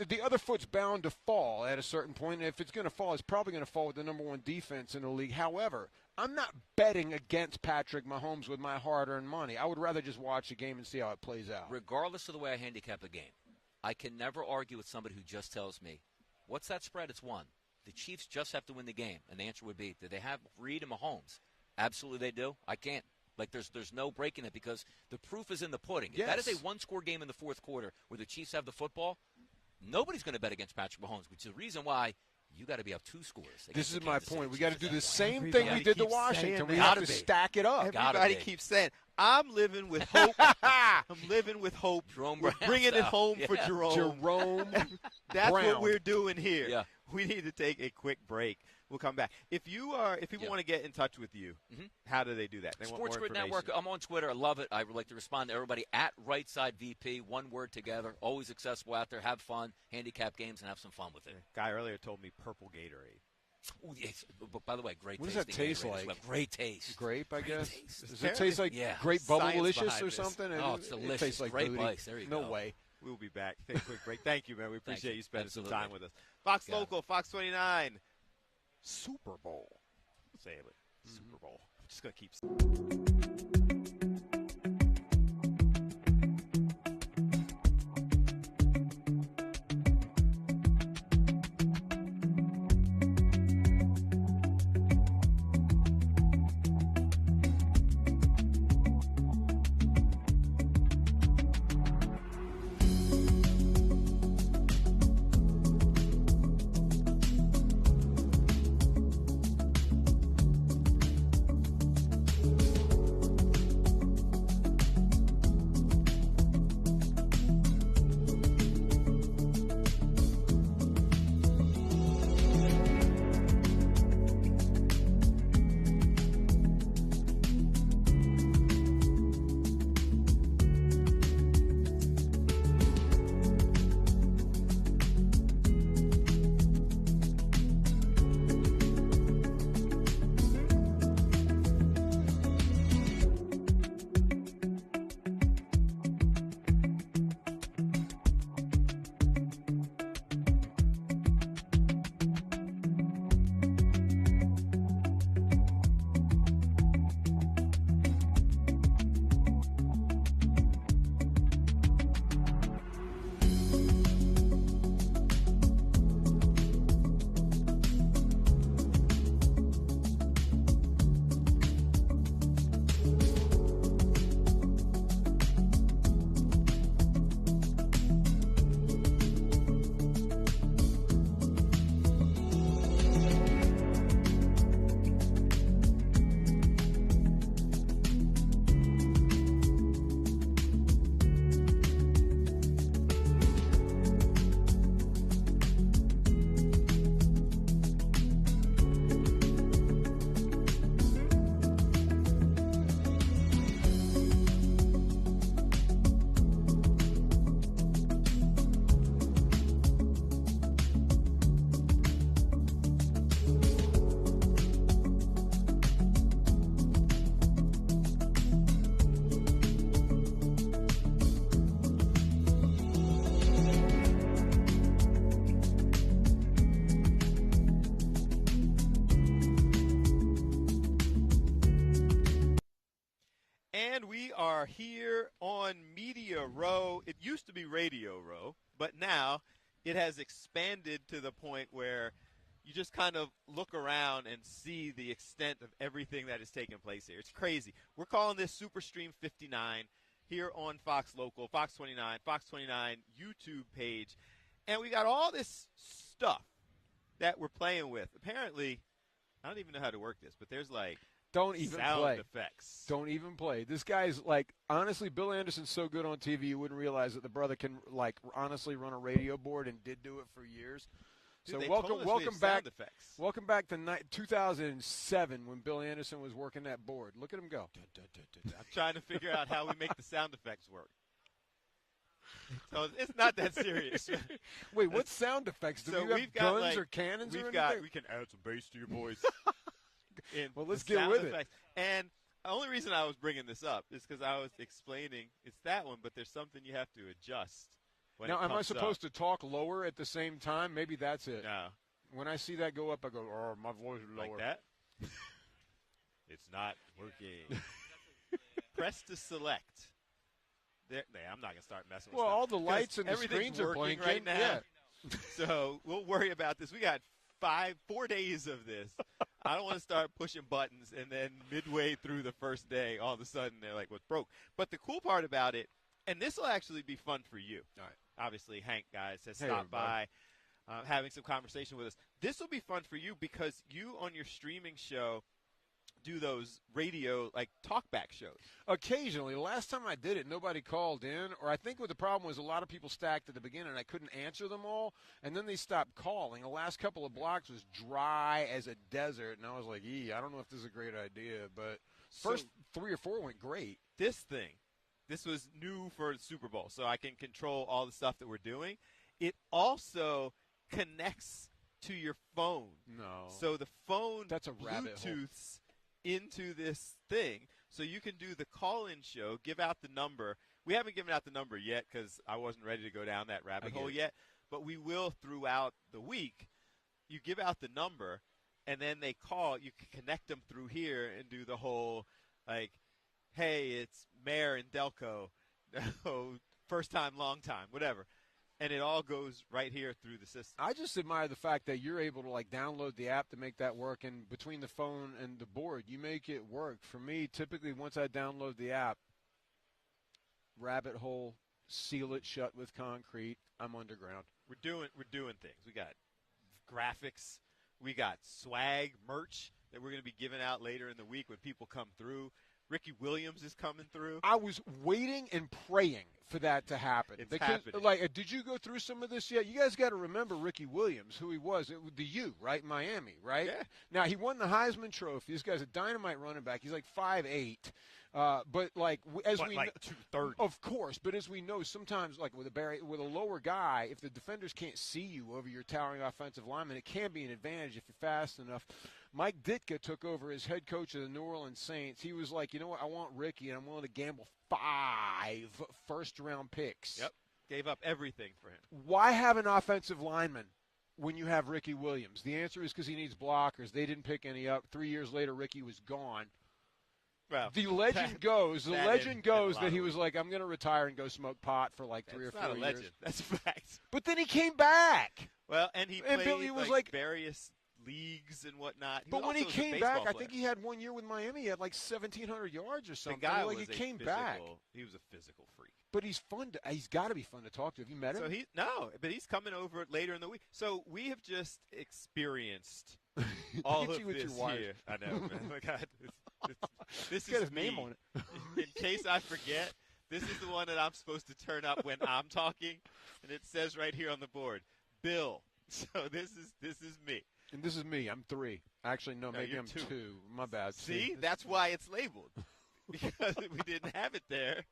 the other foot's bound to fall at a certain point. And if it's going to fall, it's probably going to fall with the number one defense in the league. However, I'm not betting against Patrick Mahomes with my hard-earned money. I would rather just watch the game and see how it plays out. Regardless of the way I handicap a game, I can never argue with somebody who just tells me, what's that spread? It's 1. The Chiefs just have to win the game. And the answer would be, do they have Reed and Mahomes? Absolutely they do. I can't. Like, there's no breaking it because the proof is in the pudding. If that is a one-score game in the fourth quarter where the Chiefs have the football, nobody's going to bet against Patrick Mahomes, which is the reason why you got to be up 2 scores. This is my point. We got to do the same thing we did to Washington. We have to stack it up. Everybody keeps saying, I'm living with hope. I'm living with hope. Jerome We're bringing it home for Jerome. That's Brown. what we're doing here. We need to take a quick break. We'll come back. If people want to get in touch with you, how do they do that? They want Sports more Grid information. Network. I'm on Twitter. I love it. I would like to respond to everybody at Right Side VP. One word together. Always accessible out there. Have fun. Handicap games and have some fun with it. Guy earlier told me purple Gatorade. Ooh, yes. But by the way, great. What does that taste Gatorade like? as well. Great taste. Grape, I guess. Taste. Does it taste like grape bubble-licious or something? Oh, it's delicious. It tastes like grape booty. ice. There you no go. way. We'll be back. Take a quick break. Thank you, man. We appreciate you spending Absolutely. some time with us. Fox Local, Fox 29. Super Bowl. Say it. Super Bowl. I'm just going to keep. are here on Media Row. It used to be Radio Row, but now it has expanded to the point where you just kind of look around and see the extent of everything that is taking place here. It's crazy. We're calling this Superstream 59 here on Fox Local, Fox 29 YouTube page. And we got all this stuff that we're playing with. Apparently, I don't even know how to work this, but there's like Don't even sound play. effects. Don't even play. This guy's like, honestly, Bill Anderson's so good on TV, you wouldn't realize that the brother can, like, honestly run a radio board and did do it for years. Dude, So they welcome told us we have back. sound effects. Welcome back to 2007 when Bill Anderson was working that board. Look at him go. I'm trying to figure out how we make the sound effects work. So it's not that serious. Wait, what sound effects? Do So you have we've got, guns like, or cannons or we've anything? got, we can add some bass to your voice. Well, let's the get sound with it. effects. And the only reason I was bringing this up is because I was explaining it's that one, but there's something you have to adjust. When Now, it am I comes supposed up. to talk lower at the same time? Maybe that's it. No. When I see that go up, I go, oh, my voice is lower. Like that? It's not working. Press to select. There, I'm not going to start messing with Well, stuff. all the lights 'Cause and the everything's screens are working blinking. right now. Yeah. So we'll worry about this. We got 4 days of this. I don't want to start pushing buttons and then midway through the first day, all of a sudden they're like, what's broke? But the cool part about it, and this will actually be fun for you. All right. Obviously, Hank, guys, has Hey, stopped everybody. by, having some conversation with us. This will be fun for you because you on your streaming show do those radio, like, talkback shows. Occasionally. The last time I did it, nobody called in, or I think what the problem was a lot of people stacked at the beginning, and I couldn't answer them all, and then they stopped calling. The last couple of blocks was dry as a desert, and I was like, I don't know if this is a great idea, but first 3 or 4 went great. This was new for the Super Bowl, so I can control all the stuff that we're doing. It also connects to your phone. No. So the phone That's a rabbit hole. Bluetooths into this thing, so you can do the call-in show, give out the number. We haven't given out the number yet because I wasn't ready to go down that rabbit hole yet, but we will throughout the week. You give out the number, and then they call. You can connect them through here and do the whole, like, hey, it's Mayor and Delco, first time, long time, whatever. And it all goes right here through the system. I just admire the fact that you're able to, like, download the app to make that work, and between the phone and the board, you make it work. For me, typically, once I download the app, rabbit hole, seal it shut with concrete, I'm underground. We're doing things. We got graphics. We got swag, merch that we're going to be giving out later in the week when people come through. Ricky Williams is coming through. I was waiting and praying for that to happen. It's because, happening. like, did you go through some of this yet? You guys got to remember Ricky Williams, who he was. It was the U, right, Miami, right? Yeah. Now, he won the Heisman Trophy. This guy's a dynamite running back. He's like 5'8". But, like, as we like 230. Of course, but as we know, sometimes, like, with a lower guy, if the defenders can't see you over your towering offensive lineman, it can be an advantage if you're fast enough. Mike Ditka took over as head coach of the New Orleans Saints. He was like, you know what, I want Ricky, and I'm willing to gamble 5 first-round picks. Yep. Gave up everything for him. Why have an offensive lineman when you have Ricky Williams? The answer is because he needs blockers. They didn't pick any up. 3 years later, Ricky was gone. Well, the legend goes that he was like, I'm going to retire and go smoke pot for like 3 or 4 That's not a years. legend. That's a fact. But then he came back. Well, and he And played Billy was like- various leagues and whatnot. But when he also was a came baseball back, I player. think he had 1 year with Miami. He had like 1,700 yards or The something. guy like was he a came physical, back. He was a physical freak. But he's fun. He's got to be fun to talk to. Have you met him? So but he's coming over later in the week. So we have just experienced all Look at of you with this your wires. here. I know, man. Oh my God, this Got is his name me. on it. In case I forget, this is the one that I'm supposed to turn up when I'm talking, and it says right here on the board, Bill. So this is me. And this is me. I'm 3. Actually, no, maybe you're I'm 2. 2. My bad. See, 2. that's why it's labeled. Because if we didn't have it there,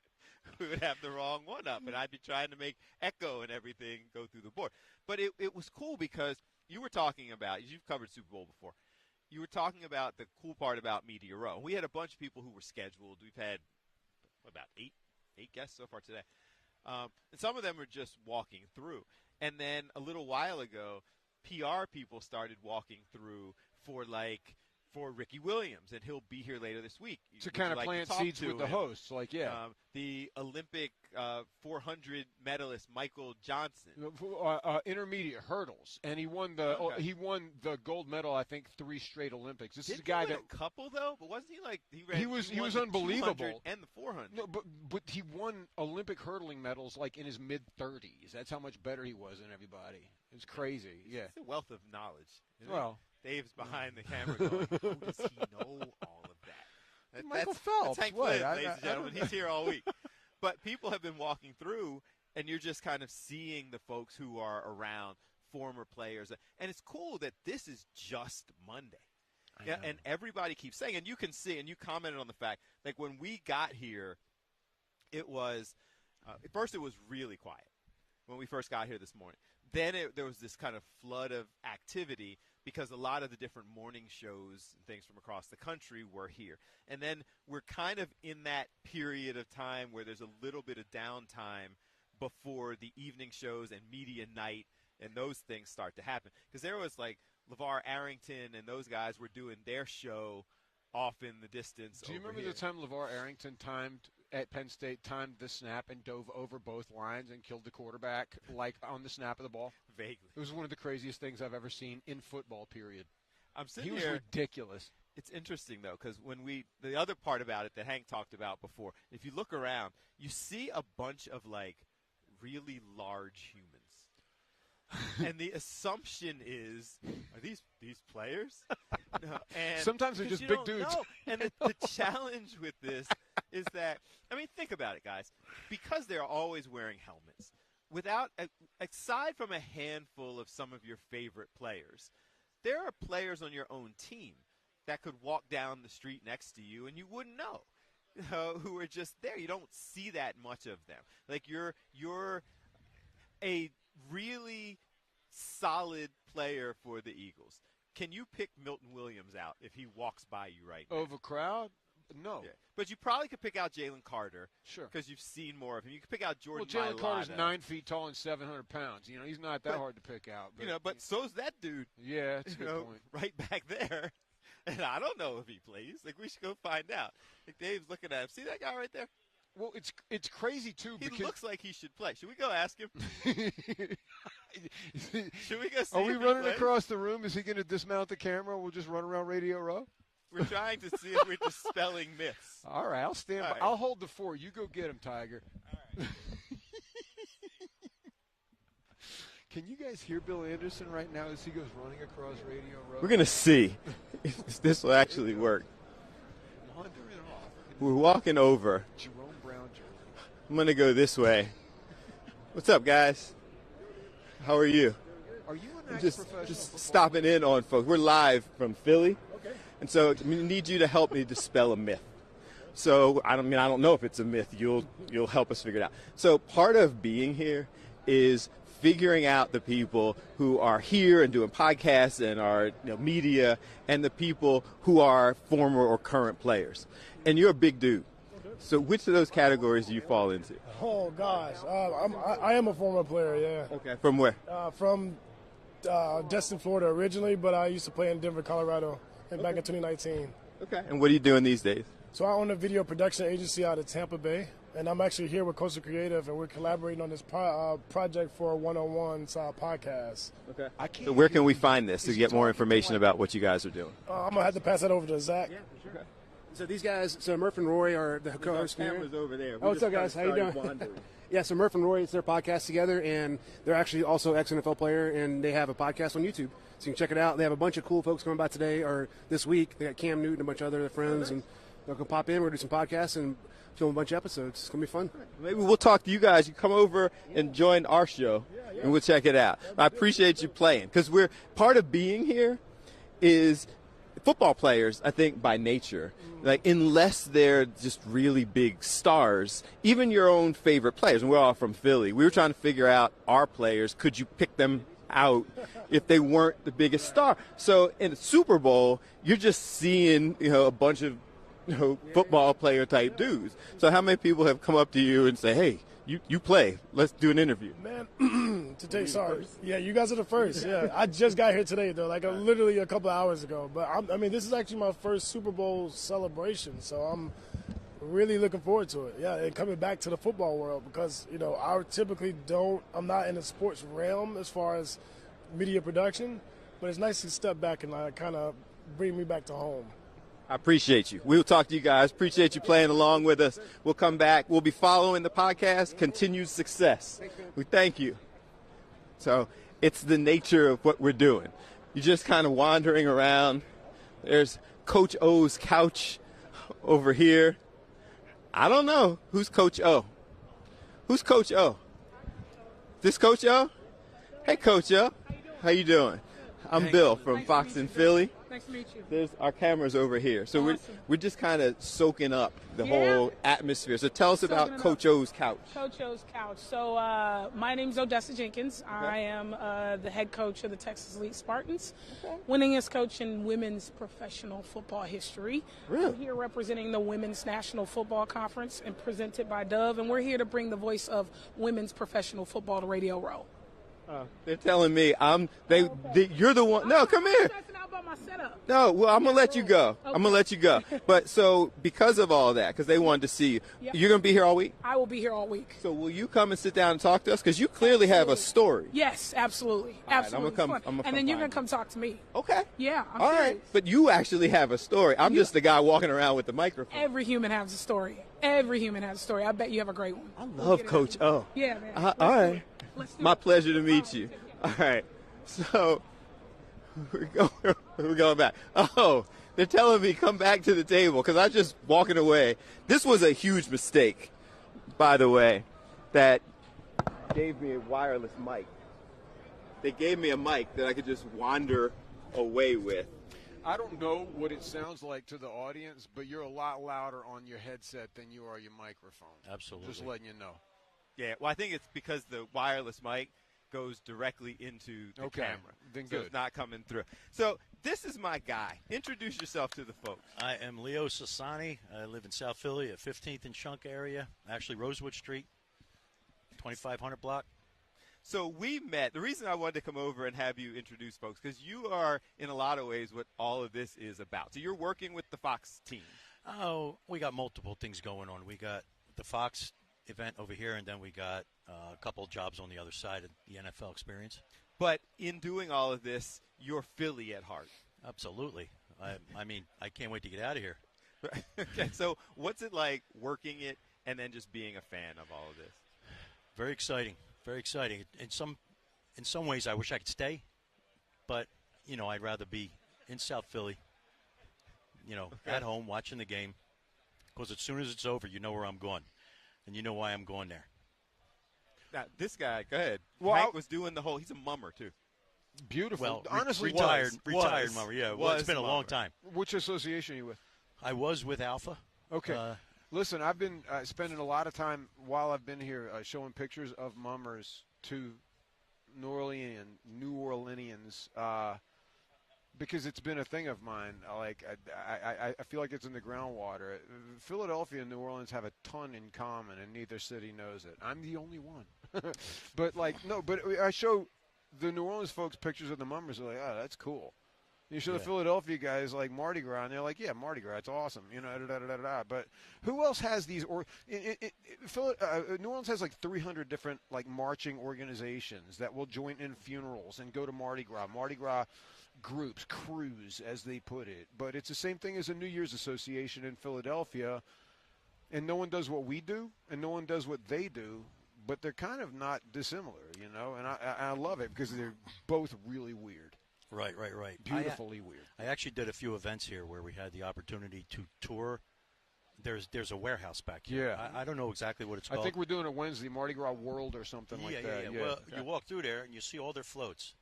we would have the wrong one up, and I'd be trying to make echo and everything go through the board. But it was cool because you were talking about, you've covered Super Bowl before, you were talking about the cool part about Media Row. We had a bunch of people who were scheduled. We've had about eight guests so far today. And some of them are just walking through. And then a little while ago, PR people started walking through for for Ricky Williams, and he'll be here later this week. To kind of plant seeds with the hosts, the Olympic 400 medalist Michael Johnson, intermediate hurdles, and he won the gold medal, I think, 3 straight Olympics. This is a guy that a couple though, but wasn't he like he was unbelievable and the 400? No, but he won Olympic hurdling medals like in his mid-30s. That's how much better he was than everybody. It's crazy. It's a wealth of knowledge. Well, Dave's behind the camera going, how does he know all of that? Michael Phelps. That's Hank Flynn, ladies and gentlemen. He's here all week. But people have been walking through, and you're just kind of seeing the folks who are around, former players. And it's cool that this is just Monday. Yeah, and everybody keeps saying, and you can see, and you commented on the fact, like when we got here, it was, at first it was really quiet when we first got here this morning. Then there was this kind of flood of activity because a lot of the different morning shows and things from across the country were here. And then we're kind of in that period of time where there's a little bit of downtime before the evening shows and media night and those things start to happen. Because there was like LeVar Arrington and those guys were doing their show off in the distance. Do you remember the time LeVar Arrington at Penn State timed the snap and dove over both lines and killed the quarterback like on the snap of the ball? Vaguely. It was one of the craziest things I've ever seen in football, period. I'm sitting he was here, ridiculous. It's interesting, though, because the other part about it that Hank talked about before, if you look around, you see a bunch of, like, really large humans. And the assumption is, are these players? No. And sometimes they're just big dudes. No. And the challenge with this is that, I mean, think about it, guys. Because they're always wearing helmets, aside from a handful of some of your favorite players, there are players on your own team that could walk down the street next to you and you wouldn't know, who are just there. You don't see that much of them. Like you're a really solid player for the Eagles. Can you pick Milton Williams out if he walks by you right now? Over crowd? No. Yeah. But you probably could pick out Jalen Carter. Sure. Because you've seen more of him. You could pick out Jordan Well, Jalen Carter's Mailata. 9 feet tall and 700 pounds. You know, he's not that hard to pick out. But, but so's that dude. Yeah, that's a good point. Right back there. And I don't know if he plays. Like, we should go find out. Like, Dave's looking at him. See that guy right there? Well, it's crazy, too. He because looks like he should play. Should we go ask him? Should we go see Are we if he running plays? across the room? Is he going to dismount the camera? We'll just run around Radio Row? We're trying to see if we're dispelling myths. All right, I'll stand by. All right. I'll hold the fort. You go get him, Tiger. All right. Can you guys hear Bill Anderson right now as he goes running across Radio Row? We're going to see if this will actually work. Wandering off. We're walking over. Jerome Brown jersey. I'm going to go this way. What's up, guys? How are you? Are you an I'm ex-professional just football stopping in on folks. We're live from Philly. Okay. And so we need you to help me dispel a myth. So I don't know if it's a myth. You'll help us figure it out. So part of being here is figuring out the people who are here and doing podcasts and are media, and the people who are former or current players. And you're a big dude. So which of those categories do you fall into? Oh gosh, I am a former player. Yeah. Okay. From where? From Destin, Florida originally, but I used to play in Denver, Colorado, and back in 2019. Okay. And what are you doing these days? So I own a video production agency out of Tampa Bay, and I'm actually here with Coastal Creative, and we're collaborating on this project for a one-on-one podcast. Okay. So where can we find this to get more information about what you guys are doing? I'm gonna have to pass that over to Zach. Yeah, for sure. So these guys, so Murph and Roy are the co-hosts here. Cameras over there. Oh, what's up, guys? How you doing? Yeah, so Murph and Roy, it's their podcast together, and they're actually also ex-NFL player, and they have a podcast on YouTube. So you can check it out. They have a bunch of cool folks coming by today or this week. They got Cam Newton and a bunch of other friends, and they'll go pop in. We're going to do some podcasts and film a bunch of episodes. It's going to be fun. Maybe we'll talk to you guys. You come over and join our show, and we'll check it out. I appreciate you playing, because we're part of being here is football players, I think, by nature, like unless they're just really big stars, even your own favorite players, and we're all from Philly, we were trying to figure out our players. Could you pick them out if they weren't the biggest star? So in the Super Bowl, you're just seeing, a bunch of football player type dudes. So how many people have come up to you and say, hey, you play, let's do an interview? Man, to take. Sorry. Yeah, you guys are the first. Yeah, I just got here today though, like literally a couple of hours ago. But I mean, this is actually my first Super Bowl celebration, so I'm really looking forward to it. Yeah, and coming back to the football world because I typically don't. I'm not in the sports realm as far as media production, but it's nice to step back and kind of bring me back to home. I appreciate you. We'll talk to you guys. Appreciate you playing along with us. We'll come back. We'll be following the podcast. Continued success. We thank you. So it's the nature of what we're doing. You're just kind of wandering around. There's Coach O's couch over here. I don't know. Who's Coach O? Who's Coach O? This Coach O? Hey, Coach O. How you doing? I'm Bill from Fox in Philly. Nice to meet you. There's our cameras over here. So Awesome. we're just kind of soaking up the whole atmosphere. So tell us about Coach O's couch. Coach O's couch. So my name's Odessa Jenkins. Okay. I am the head coach of the Texas Elite Spartans, winningest coach in women's professional football history. Really? I'm here representing the Women's National Football Conference and presented by Dove, and we're here to bring the voice of women's professional football to Radio Row. They're telling me you're the one. No, come here. No, well, I'm going to let you go. Okay. I'm going to let you go. But so because of all that, because they wanted to see you, you're going to be here all week? I will be here all week. So will you come and sit down and talk to us? Because you clearly have a story. Yes, absolutely. Absolutely. I'm gonna and then you're going to come talk to me. Okay. Yeah. All right. But you actually have a story. I'm just the guy walking around with the microphone. Every human has a story. Every human has a story. I bet you have a great one. I love Coach O. Yeah, man. All right. My pleasure to meet you. All right. So we're going back. Oh, they're telling me come back to the table because I just walking away. This was a huge mistake, by the way, that gave me a wireless mic. They gave me a mic that I could just wander away with. I don't know what it sounds like to the audience, but you're a lot louder on your headset than you are your microphone. Absolutely. Just letting you know. Yeah, well, I think it's because the wireless mic goes directly into the camera. Then so good. It's not coming through. So this is my guy. Introduce yourself to the folks. I am Leo Sassani. I live in South Philly at 15th and Shunk area, actually Rosewood Street, 2500 block. So we met. The reason I wanted to come over and have you introduce folks, because you are, in a lot of ways, what all of this is about. So you're working with the Fox team. Oh, we got multiple things going on. We got the Fox event over here, and then we got a couple of jobs on the other side of the NFL experience. But in doing all of this, you're Philly at heart. Absolutely. I mean, I can't wait to get out of here. Okay, so what's it like working it and then just being a fan of all of this? Very exciting. Very exciting. In some ways, I wish I could stay, but I'd rather be in South Philly. At home watching the game, because as soon as it's over, you know where I'm going, and you know why I'm going there. Now, this guy, go ahead. Well, Hank was doing the whole. He's a mummer too. Beautiful. Well, honestly, retired mummer. Yeah, it's been a long time. Which association are you with? I was with Alpha. Okay. Listen, I've been spending a lot of time while I've been here showing pictures of mummers to New Orleanians because it's been a thing of mine. I feel like it's in the groundwater. Philadelphia and New Orleans have a ton in common, and neither city knows it. I'm the only one. But I show the New Orleans folks pictures of the mummers. They're like, oh, that's cool. You show the Philadelphia guys like Mardi Gras, and they're like, yeah, Mardi Gras, it's awesome. But who else has these? New Orleans has like 300 different like marching organizations that will join in funerals and go to Mardi Gras. Mardi Gras groups, crews, as they put it. But it's the same thing as a New Year's Association in Philadelphia, and no one does what we do, and no one does what they do. But they're kind of not dissimilar, and I love it because they're both really weird. Right. Beautifully weird. I actually did a few events here where we had the opportunity to tour. There's a warehouse back here. Yeah. I don't know exactly what it's called. I think we're doing it Wednesday, Mardi Gras World or something like that. Yeah. Well, you walk through there and you see all their floats.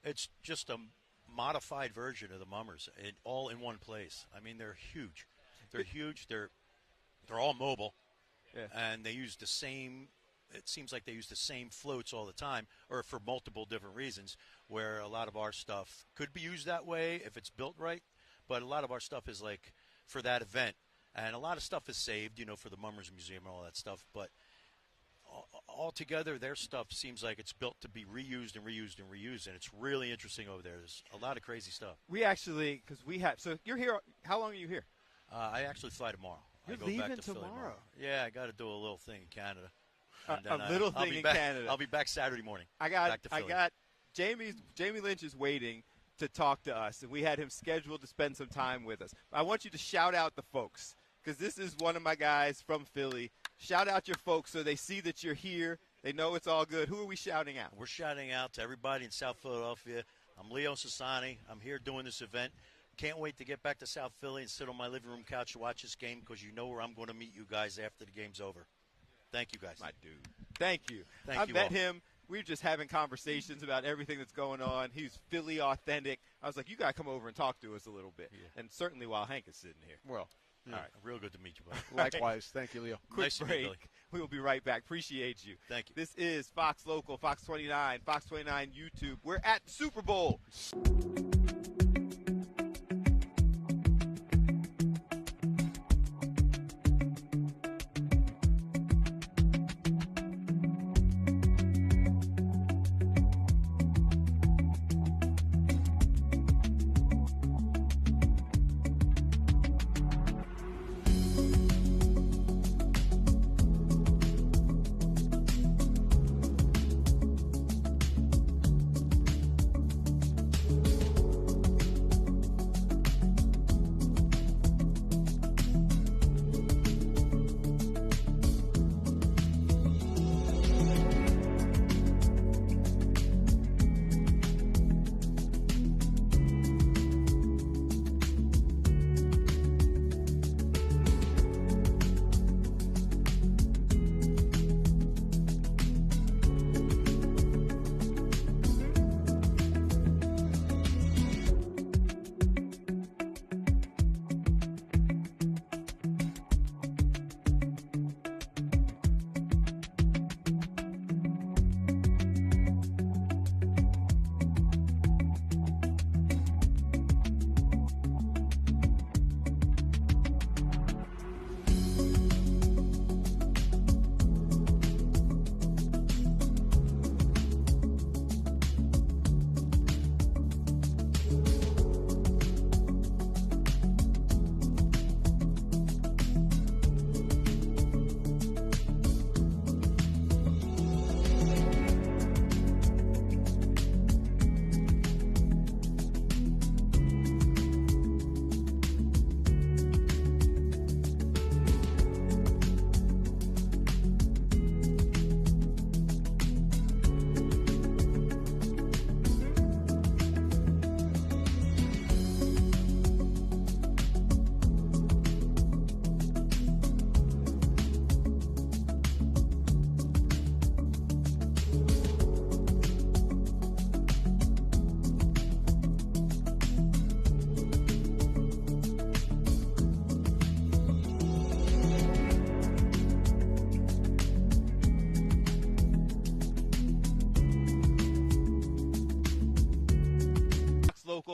It's just a modified version of the mummers, all in one place. I mean, they're huge. They're huge. They're all mobile, and they use the same. It seems like they use the same floats all the time, or for multiple different reasons, where a lot of our stuff could be used that way if it's built right, but a lot of our stuff is like for that event, and a lot of stuff is saved, for the Mummers Museum and all that stuff, but altogether, their stuff seems like it's built to be reused and reused and reused, and it's really interesting over there. There's a lot of crazy stuff. We actually, because we have, so you're here, how long are you here? I actually fly tomorrow. You're I go leaving back to Philly tomorrow? Yeah, I got to do a little thing in Canada. A little thing in Canada. I'll be back Saturday morning. Back to Philly. Jamie Lynch is waiting to talk to us, and we had him scheduled to spend some time with us. I want you to shout out the folks, because this is one of my guys from Philly. Shout out your folks so they see that you're here. They know it's all good. Who are we shouting out? We're shouting out to everybody in South Philadelphia. I'm Leo Sassani. I'm here doing this event. Can't wait to get back to South Philly and sit on my living room couch to watch this game, because you know where I'm going to meet you guys after the game's over. Thank you, guys. My dude. Thank you. Thank you I met all. him. We were just having conversations about everything that's going on. He's Philly authentic. I was like, you got to come over and talk to us a little bit. Yeah. And certainly while Hank is sitting here. Well, all right. Real good to meet you, buddy. Likewise. Thank you, Leo. Quick Nice to meet you, break. Billy. We will be right back. Appreciate you. Thank you. This is Fox Local, Fox 29, Fox 29 YouTube. We're at the Super Bowl.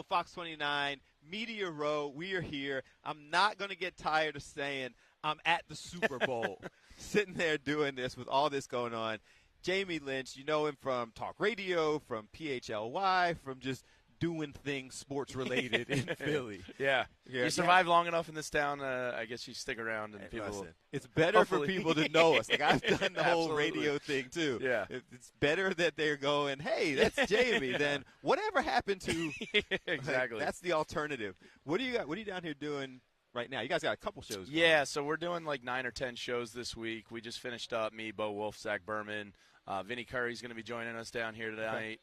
Fox 29, Media Row. We are here. I'm not going to get tired of saying I'm at the Super Bowl, sitting there doing this with all this going on. Jamie Lynch, you know him from talk radio, from PHLY, from just doing things sports-related in Philly. Yeah. You survive long enough in this town, I guess you stick around and people listen, it's better for people to know us. Like, I've done the whole Absolutely. radio thing, too. Yeah. It's better that they're going, hey, that's Jamie, than whatever happened to Exactly. Like, that's the alternative. What are you down here doing right now? You guys got a couple shows going. Yeah, so we're doing like 9 or 10 shows this week. We just finished up, me, Bo Wolf, Zach Berman. Vinny Curry's going to be joining us down here tonight.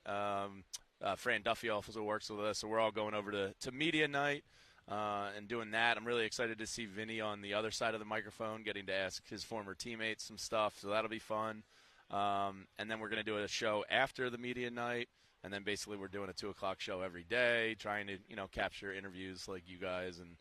Fran Duffy also works with us, so we're all going over to media night and doing that. I'm really excited to see Vinny on the other side of the microphone, getting to ask his former teammates some stuff, so that'll be fun. And then we're going to do a show after the media night, and then basically we're doing a 2 o'clock show every day, trying to capture interviews like you guys and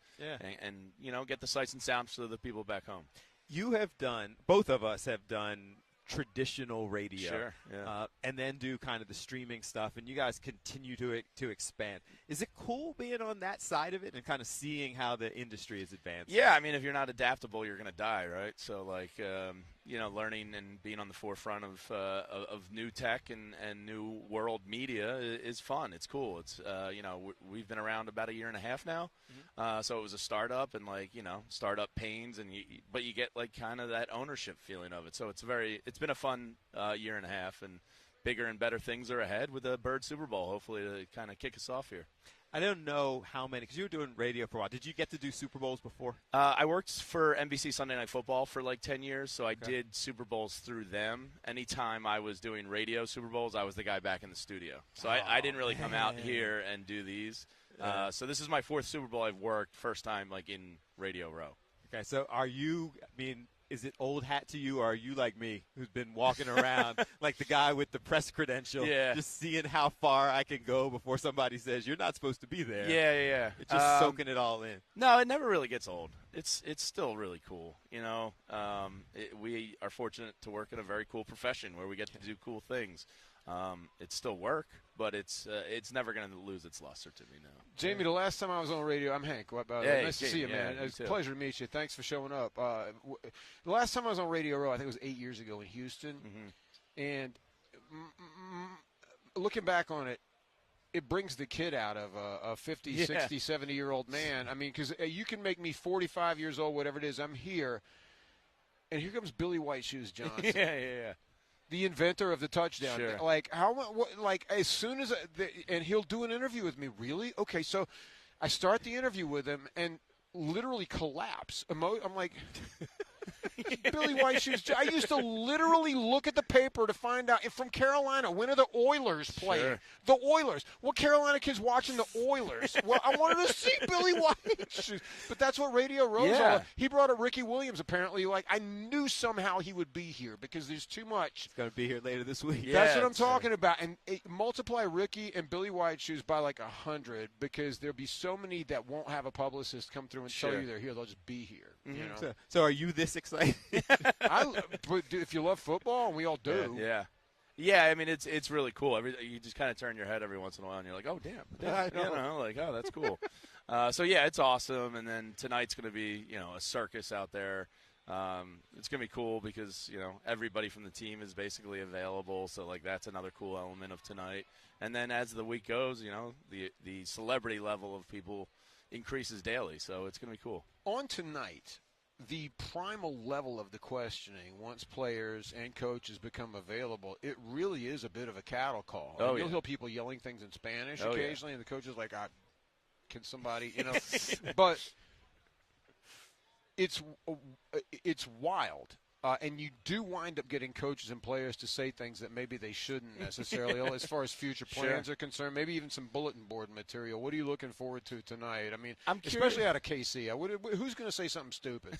get the sights and sounds for the people back home. You have done, both of us have done traditional radio, Sure, yeah. and then do kind of the streaming stuff, and you guys continue to expand. Is it cool being on that side of it and kind of seeing how the industry is advancing? Yeah, I mean, if you're not adaptable, you're going to die, right? So, learning and being on the forefront of new tech and new world media is fun. It's cool. It's we've been around about a year and a half now, so it was a startup and startup pains, but you get like kind of that ownership feeling of it. So it's been a fun year and a half, and bigger and better things are ahead with the Bird Super Bowl, hopefully to kind of kick us off here. I don't know how many, because you were doing radio for a while. Did you get to do Super Bowls before? I worked for NBC Sunday Night Football for like 10 years, so I did Super Bowls through them. Anytime I was doing radio Super Bowls, I was the guy back in the studio. So I didn't really come out here and do these. So this is my 4th Super Bowl I've worked, first time like in Radio Row. Okay, so is it old hat to you, or are you like me, who's been walking around like the guy with the press credential, just seeing how far I can go before somebody says you're not supposed to be there? Yeah. It's just soaking it all in. No, it never really gets old. It's still really cool. We are fortunate to work in a very cool profession where we get to do cool things. It's still work, but it's never going to lose its luster to me now. Jamie, the last time I was on radio, I'm Hank. What about Hey, nice to see you, man. It's a too. pleasure to meet you. Thanks for showing up. The last time I was on Radio Row, I think it was 8 years ago in Houston. And looking back on it, it brings the kid out of a 50, 60, 70-year-old man. I mean, because you can make me 45 years old, whatever it is. I'm here. And here comes Billy White Shoes Johnson. Yeah. The inventor of the touchdown. Sure. Like as soon as and he'll do an interview with me. Really? Okay, so I start the interview with him and literally collapse. I'm like, Billy White Shoes. I used to literally look at the paper to find out if from Carolina, when are the Oilers playing? Sure. The Oilers. What Carolina kid's watching the Oilers? Well, I wanted to see Billy White Shoes. But that's what Radio Row's all about. He brought up Ricky Williams, apparently. Like, I knew somehow he would be here because there's too much. It's going to be here later this week. That's what I'm talking about. And multiply Ricky and Billy White Shoes by like 100 because there'll be so many that won't have a publicist come through and tell you they're here. They'll just be here. You know? So are you this excited? But if you love football, and we all do. Yeah. I mean, it's really cool. You just kind of turn your head every once in a while, and you're like, oh, damn. That's cool. It's awesome. And then tonight's going to be, a circus out there. It's going to be cool because, everybody from the team is basically available. So, that's another cool element of tonight. And then as the week goes, the celebrity level of people increases daily. So it's going to be cool. On tonight, the primal level of the questioning, once players and coaches become available, it really is a bit of a cattle call. You'll hear people yelling things in Spanish occasionally, and the coach is like, can somebody, But it's wild. And you do wind up getting coaches and players to say things that maybe they shouldn't necessarily, as far as future plans are concerned, maybe even some bulletin board material. What are you looking forward to tonight? I mean, especially out of KC. Who's going to say something stupid?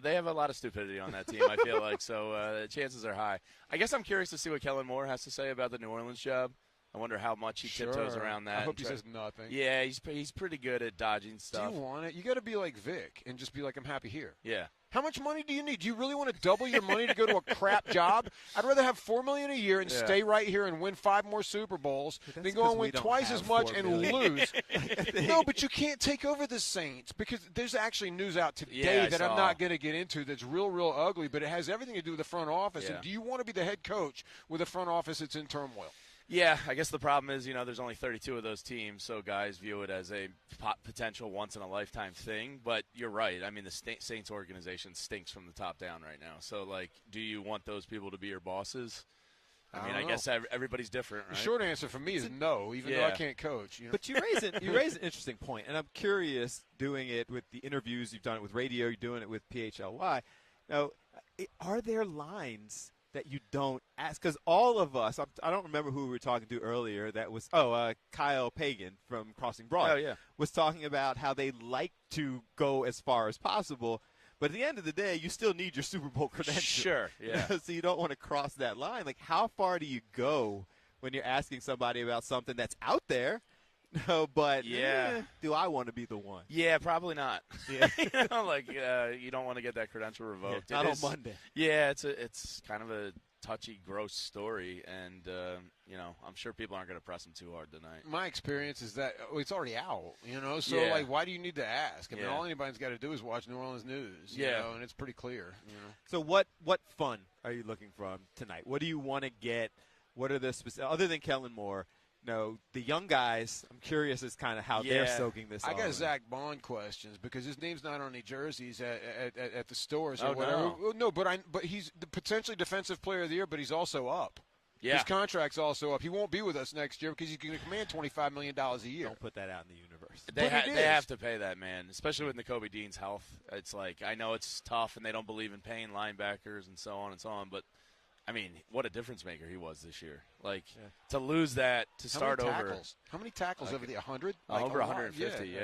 They have a lot of stupidity on that team, I feel like, so chances are high. I guess I'm curious to see what Kellen Moore has to say about the New Orleans job. I wonder how much he tiptoes around that. I hope he says nothing. Yeah, he's pretty good at dodging stuff. Do you want it? You got to be like Vic and just be like, I'm happy here. Yeah. How much money do you need? Do you really want to double your money to go to a crap job? I'd rather have $4 million a year and stay right here and win 5 more Super Bowls than go and win twice as much and lose. No, but you can't take over the Saints because there's actually news out today that I'm not going to get into that's real ugly, but it has everything to do with the front office. And do you want to be the head coach with a front office that's in turmoil? Yeah, I guess the problem is, there's only 32 of those teams, so guys view it as a potential once-in-a-lifetime thing. But you're right. I mean, the Saints organization stinks from the top down right now. So, do you want those people to be your bosses? I guess everybody's different, right? The short answer for me is no, even though I can't coach. But you raise an interesting point, and I'm curious, doing it with the interviews, you've done it with radio, you're doing it with PHLY. Now, are there lines that you don't ask? Because all of us, I don't remember who we were talking to earlier, that was, Kyle Pagan from Crossing Broad was talking about how they like to go as far as possible, but at the end of the day, you still need your Super Bowl credential. Sure, yeah. So you don't want to cross that line. Like, how far do you go when you're asking somebody about something that's out there? No, but do I want to be the one? Yeah, probably not. Yeah. You don't want to get that credential revoked. Not on Monday. Yeah, it's kind of a touchy, gross story, and I'm sure people aren't going to press him too hard tonight. My experience is that it's already out, So, Yeah. why do you need to ask? I mean, Yeah. all anybody's got to do is watch New Orleans news, you know, and it's pretty clear. So what fun are you looking from tonight? What do you want to get? What are the specific, other than Kellen Moore? No, the young guys. I'm curious as kind of how they're soaking this. I all got in. Zach Bond questions because his name's not on any jerseys at the stores or Oh, whatever. no. Well, no, but he's the potentially defensive player of the year, but he's also up. Yeah. His contract's also up. He won't be with us next year because he's going to command $25 million a year. Don't put that out in the universe. They have to pay that, man, especially with Nakobe Dean's health. It's like, I know it's tough and they don't believe in paying linebackers and so on, but I mean, what a difference maker he was this year. Like, to lose that, to start over. How many tackles over the 100? Over 150,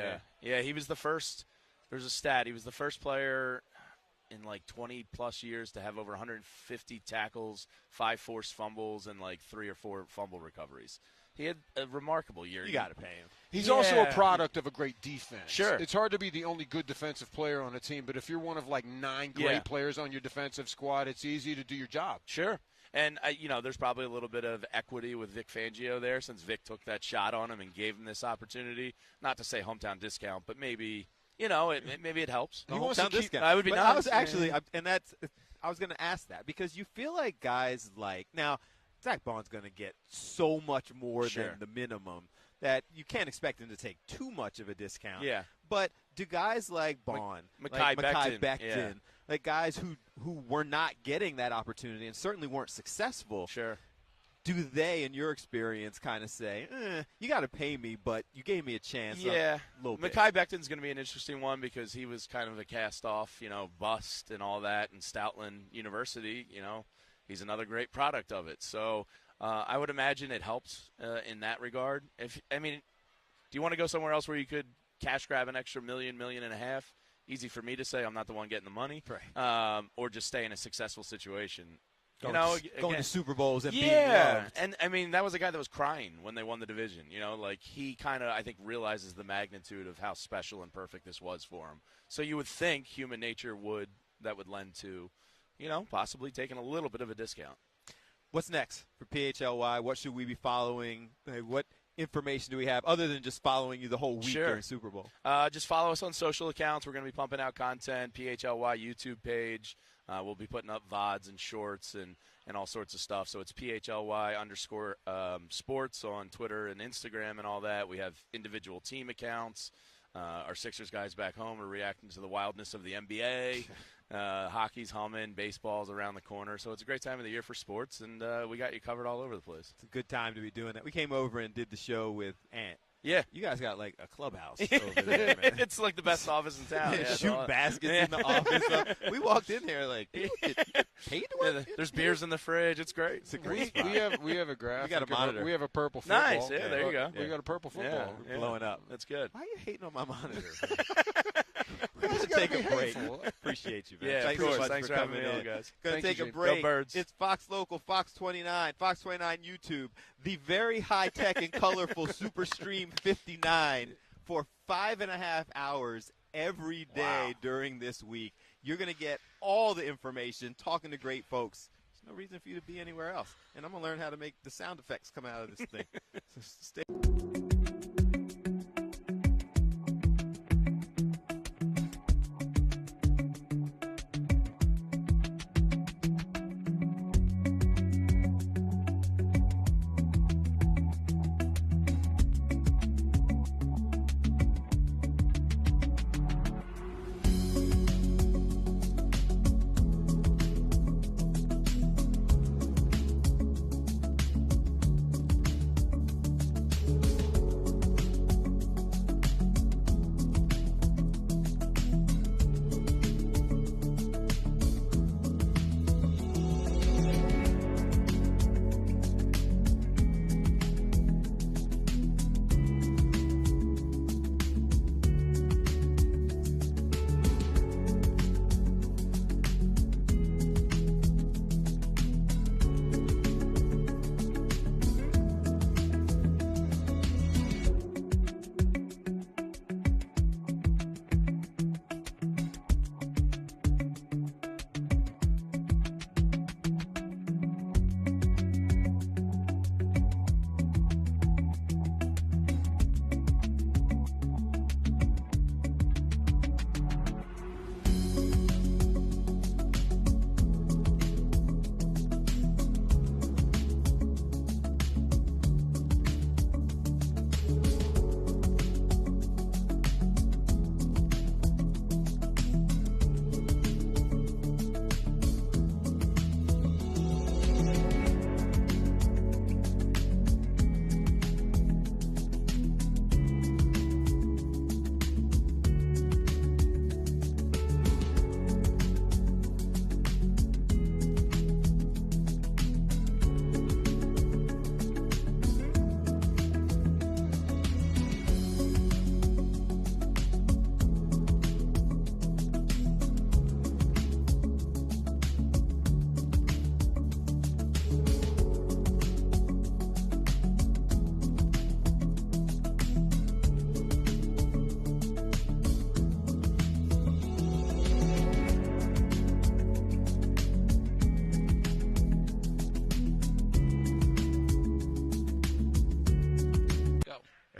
yeah. He was the first. There's a stat. He was the first player in like 20-plus years to have over 150 tackles, 5 forced fumbles, and like 3 or 4 fumble recoveries. He had a remarkable year. You got to pay him. He's also a product of a great defense. Sure. It's hard to be the only good defensive player on a team, but if you're one of like 9 great players on your defensive squad, it's easy to do your job. Sure. And, there's probably a little bit of equity with Vic Fangio there since Vic took that shot on him and gave him this opportunity. Not to say hometown discount, but maybe, maybe it helps. The hometown discount. I would be but nice. I was actually, I was going to ask that because you feel like guys like now. Zach Bond's going to get so much more than the minimum that you can't expect him to take too much of a discount. Yeah. But do guys like Bond, Mekhi Becton, like guys who were not getting that opportunity and certainly weren't successful, do they, in your experience, kind of say, you got to pay me, but you gave me a chance a little bit? Mekhi Becton's going to be an interesting one because he was kind of a cast-off, bust and all that, and Stoutland University, he's another great product of it. So I would imagine it helps in that regard. Do you want to go somewhere else where you could cash grab an extra $1.5 million? Easy for me to say. I'm not the one getting the money. Right. Or just stay in a successful situation. Going to Super Bowls and being loved. And that was a guy that was crying when they won the division. He kind of, I think, realizes the magnitude of how special and perfect this was for him. So you would think human nature would lend to, possibly taking a little bit of a discount. What's next for PHLY? What should we be following? What information do we have other than just following you the whole week during Super Bowl? Just follow us on social accounts. We're going to be pumping out content, PHLY YouTube page. We'll be putting up VODs and shorts and all sorts of stuff. So it's PHLY_sports on Twitter and Instagram and all that. We have individual team accounts. Our Sixers guys back home are reacting to the wildness of the NBA. Hockey's humming, baseball's around the corner. So it's a great time of the year for sports, and we got you covered all over the place. It's a good time to be doing that. We came over and did the show with Ant. Yeah. You guys got like a clubhouse over there, man. It's like the best office in town. Shoot baskets in the office. We walked in here like, paid to work? There's beers in the fridge. It's great. It's a great spot. We have a graphic. We got a monitor. We have a purple football. Nice. Yeah, there you go. We got a purple football. Yeah. Blowing up. That's good. Why are you hating on my monitor? We're going to take a break. Appreciate you, man. Yeah, Thanks of so course. much Thanks for for having coming me in. on, guys. Going to Thank take you, a break. Go Birds. It's Fox Local, Fox 29, Fox 29 YouTube, the very high-tech and colorful Super Stream 59 for 5.5 hours every day during this week. You're going to get all the information, talking to great folks. There's no reason for you to be anywhere else. And I'm going to learn how to make the sound effects come out of this thing. So stay.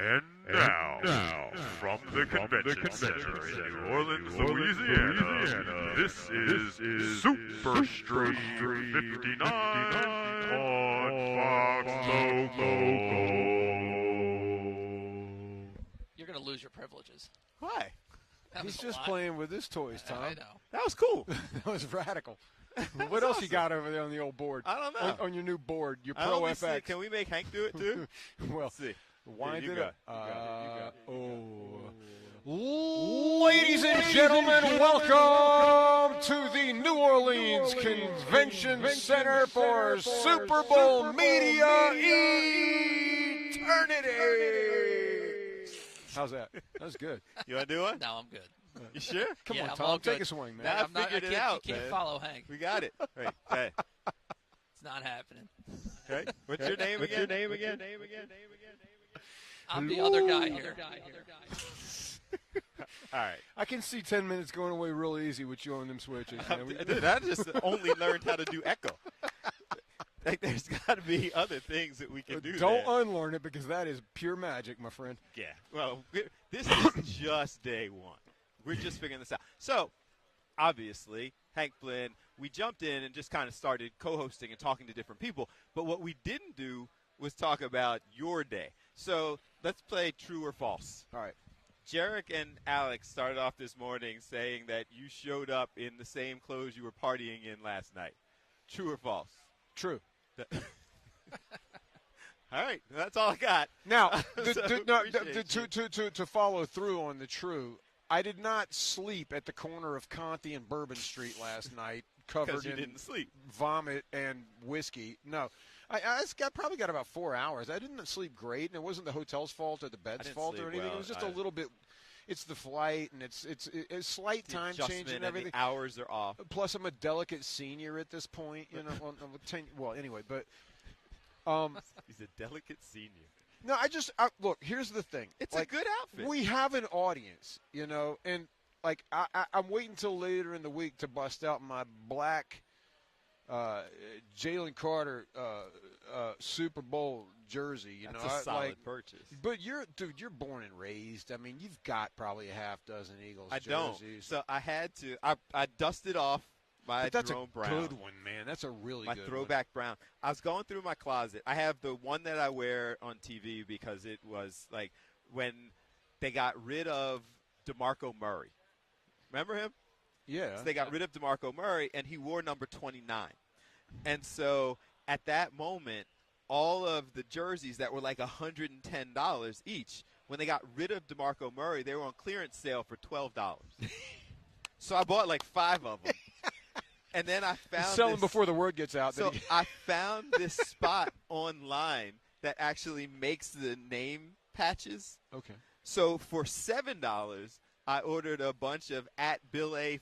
And now, from the convention center in New Orleans, Louisiana, this is Super Stream 59 on Fox Local. You're going to lose your privileges. Why? That He's was a just lot. playing with his toys, Tom. I know. That was cool. That was radical. That What was else you awesome. got over there on the old board? I don't know. On your new board, your I Pro only see FX. it. Can we make Hank do it too? Well, Let's see. wind You it got up. You got it. Ladies and gentlemen, welcome to the New Orleans Convention Center for Super Bowl Media Eternity. How's that? That was good. You want to do one? No, I'm good. You sure? Come Yeah, on, I'm Tom. all Take good. a swing, man. Now I I'm not- figured I it can't- out, you can't man. follow Hank. We got it. Right. Hey. It's not happening. Okay. What's your name What's again? your name again? I'm the other guy here. All right. I can see 10 minutes going away real easy with you on them switches. You know, Dude, I just only learned how to do echo. Like, there's got to be other things that we can do. Don't there. unlearn it because that is pure magic, my friend. Yeah. Well, this is just day one. We're just figuring this out. So, obviously, Hank Flynn, we jumped in and just kind of started co-hosting and talking to different people. But what we didn't do was talk about your day. So let's play true or false. All right. Jarek and Alex started off this morning saying that you showed up in the same clothes you were partying in last night. True or false? True. All right, that's all I got. Now, So, to follow through on the true, I did not sleep at the corner of Conti and Bourbon Street last night, covered you in didn't sleep. vomit and whiskey. No, I probably got about 4 hours. I didn't sleep great, and it wasn't the hotel's fault or the bed's didn't fault or sleep anything. well. It was just a little bit. It's the flight, and it's slight The time change adjustment and everything. the hours are off. Plus, I'm a delicate senior at this point. You know, well, anyway, but He's a delicate senior. no, look. Here's the thing. It's like, a good outfit. We have an audience, you know, and like I'm waiting until later in the week to bust out my black Jalen Carter Super Bowl jersey. You That's know, a solid purchase. But you're born and raised. I mean, you've got probably a half dozen Eagles I jerseys. don't. So I had to. I dusted off my But that's Jerome a Brown. good one, man. That's a really My good throwback brown. I was going through my closet. I have the one that I wear on TV because it was like when they got rid of DeMarco Murray. Remember him? Yeah. So they got rid of DeMarco Murray, and he wore number 29. And so at that moment, all of the jerseys that were like $110 each, when they got rid of DeMarco Murray, they were on clearance sale for $12. So I bought like 5 of them. And then I found Sell them this- before the word gets out. So I found this spot online that actually makes the name patches. Okay. So for $7, I ordered a bunch of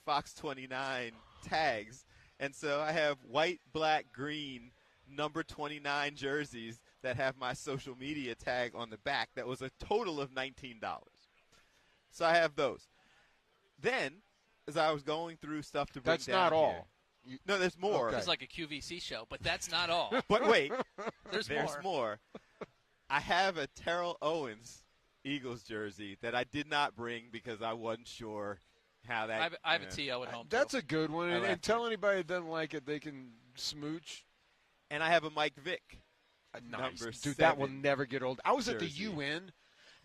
@BillAFox29 tags. And so I have white, black, green, number 29 jerseys that have my social media tag on the back. That was a total of $19. So I have those. Then, as I was going through stuff to bring That's down not all. here- No, there's more. It's like a QVC show, but that's not all. But wait, There's more. I have a Terrell Owens Eagles jersey that I did not bring because I wasn't sure how that. I have a TO at home. That's a good one. I And left tell anybody that doesn't like it, they can smooch. And I have a Mike Vick. Nice. Number Dude, that will 7 never get old. I was at the jersey. UN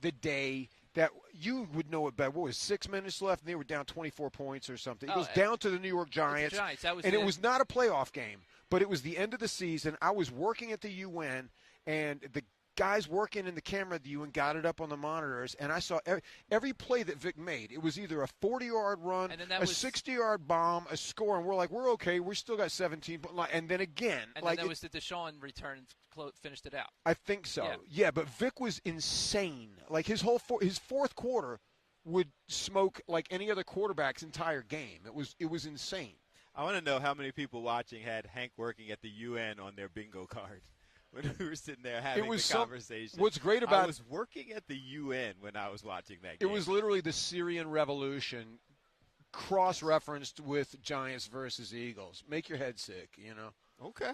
the day that you would know it better. What was 6 minutes left, and they were down 24 points or something. It Oh, was down to the New York Giants. Giants. That was and the it end. was not a playoff game, but it was the end of the season. I was working at the UN, and the guys working in the camera at the UN got it up on the monitors, and I saw every play that Vic made. It was either a 40-yard run, And then that a was- 60-yard bomb, a score, and we're like, we're okay. We still got 17. And then again, And like then there was the Deshaun return and finished it out. I think so. Yeah, but Vic was insane. Like his fourth quarter would smoke like any other quarterback's entire game. It was insane. I want to know how many people watching had Hank working at the UN on their bingo card when we were sitting there having the conversation. What's great I about was working at the UN when I was watching that it game. was literally the Syrian Revolution cross-referenced with Giants versus Eagles. Make your head sick, you know. Okay.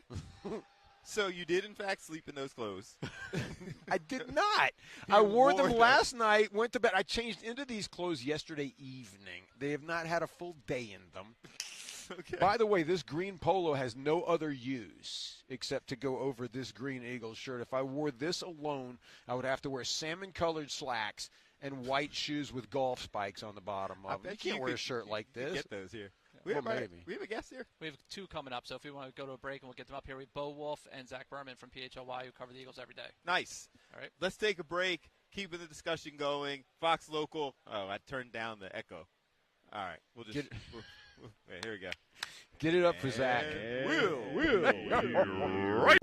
So you did, in fact, sleep in those clothes? I did not. I wore them last night, went to bed. I changed into these clothes yesterday evening. They have not had a full day in them. Okay. By the way, this green polo has no other use except to go over this green Eagles shirt. If I wore this alone, I would have to wear salmon-colored slacks and white shoes with golf spikes on the bottom of them. You can't wear a shirt like this. Get those here. We have a guest here. We have 2 coming up, so if we want to go to a break, and we'll get them up here. We have Bo Wolf and Zach Berman from PHLY, who cover the Eagles every day. Nice. All right. Let's take a break, keeping the discussion going. Fox Local. Oh, I turned down the echo. All right. We'll just wait, here we go. Get it up for Zach. We'll right.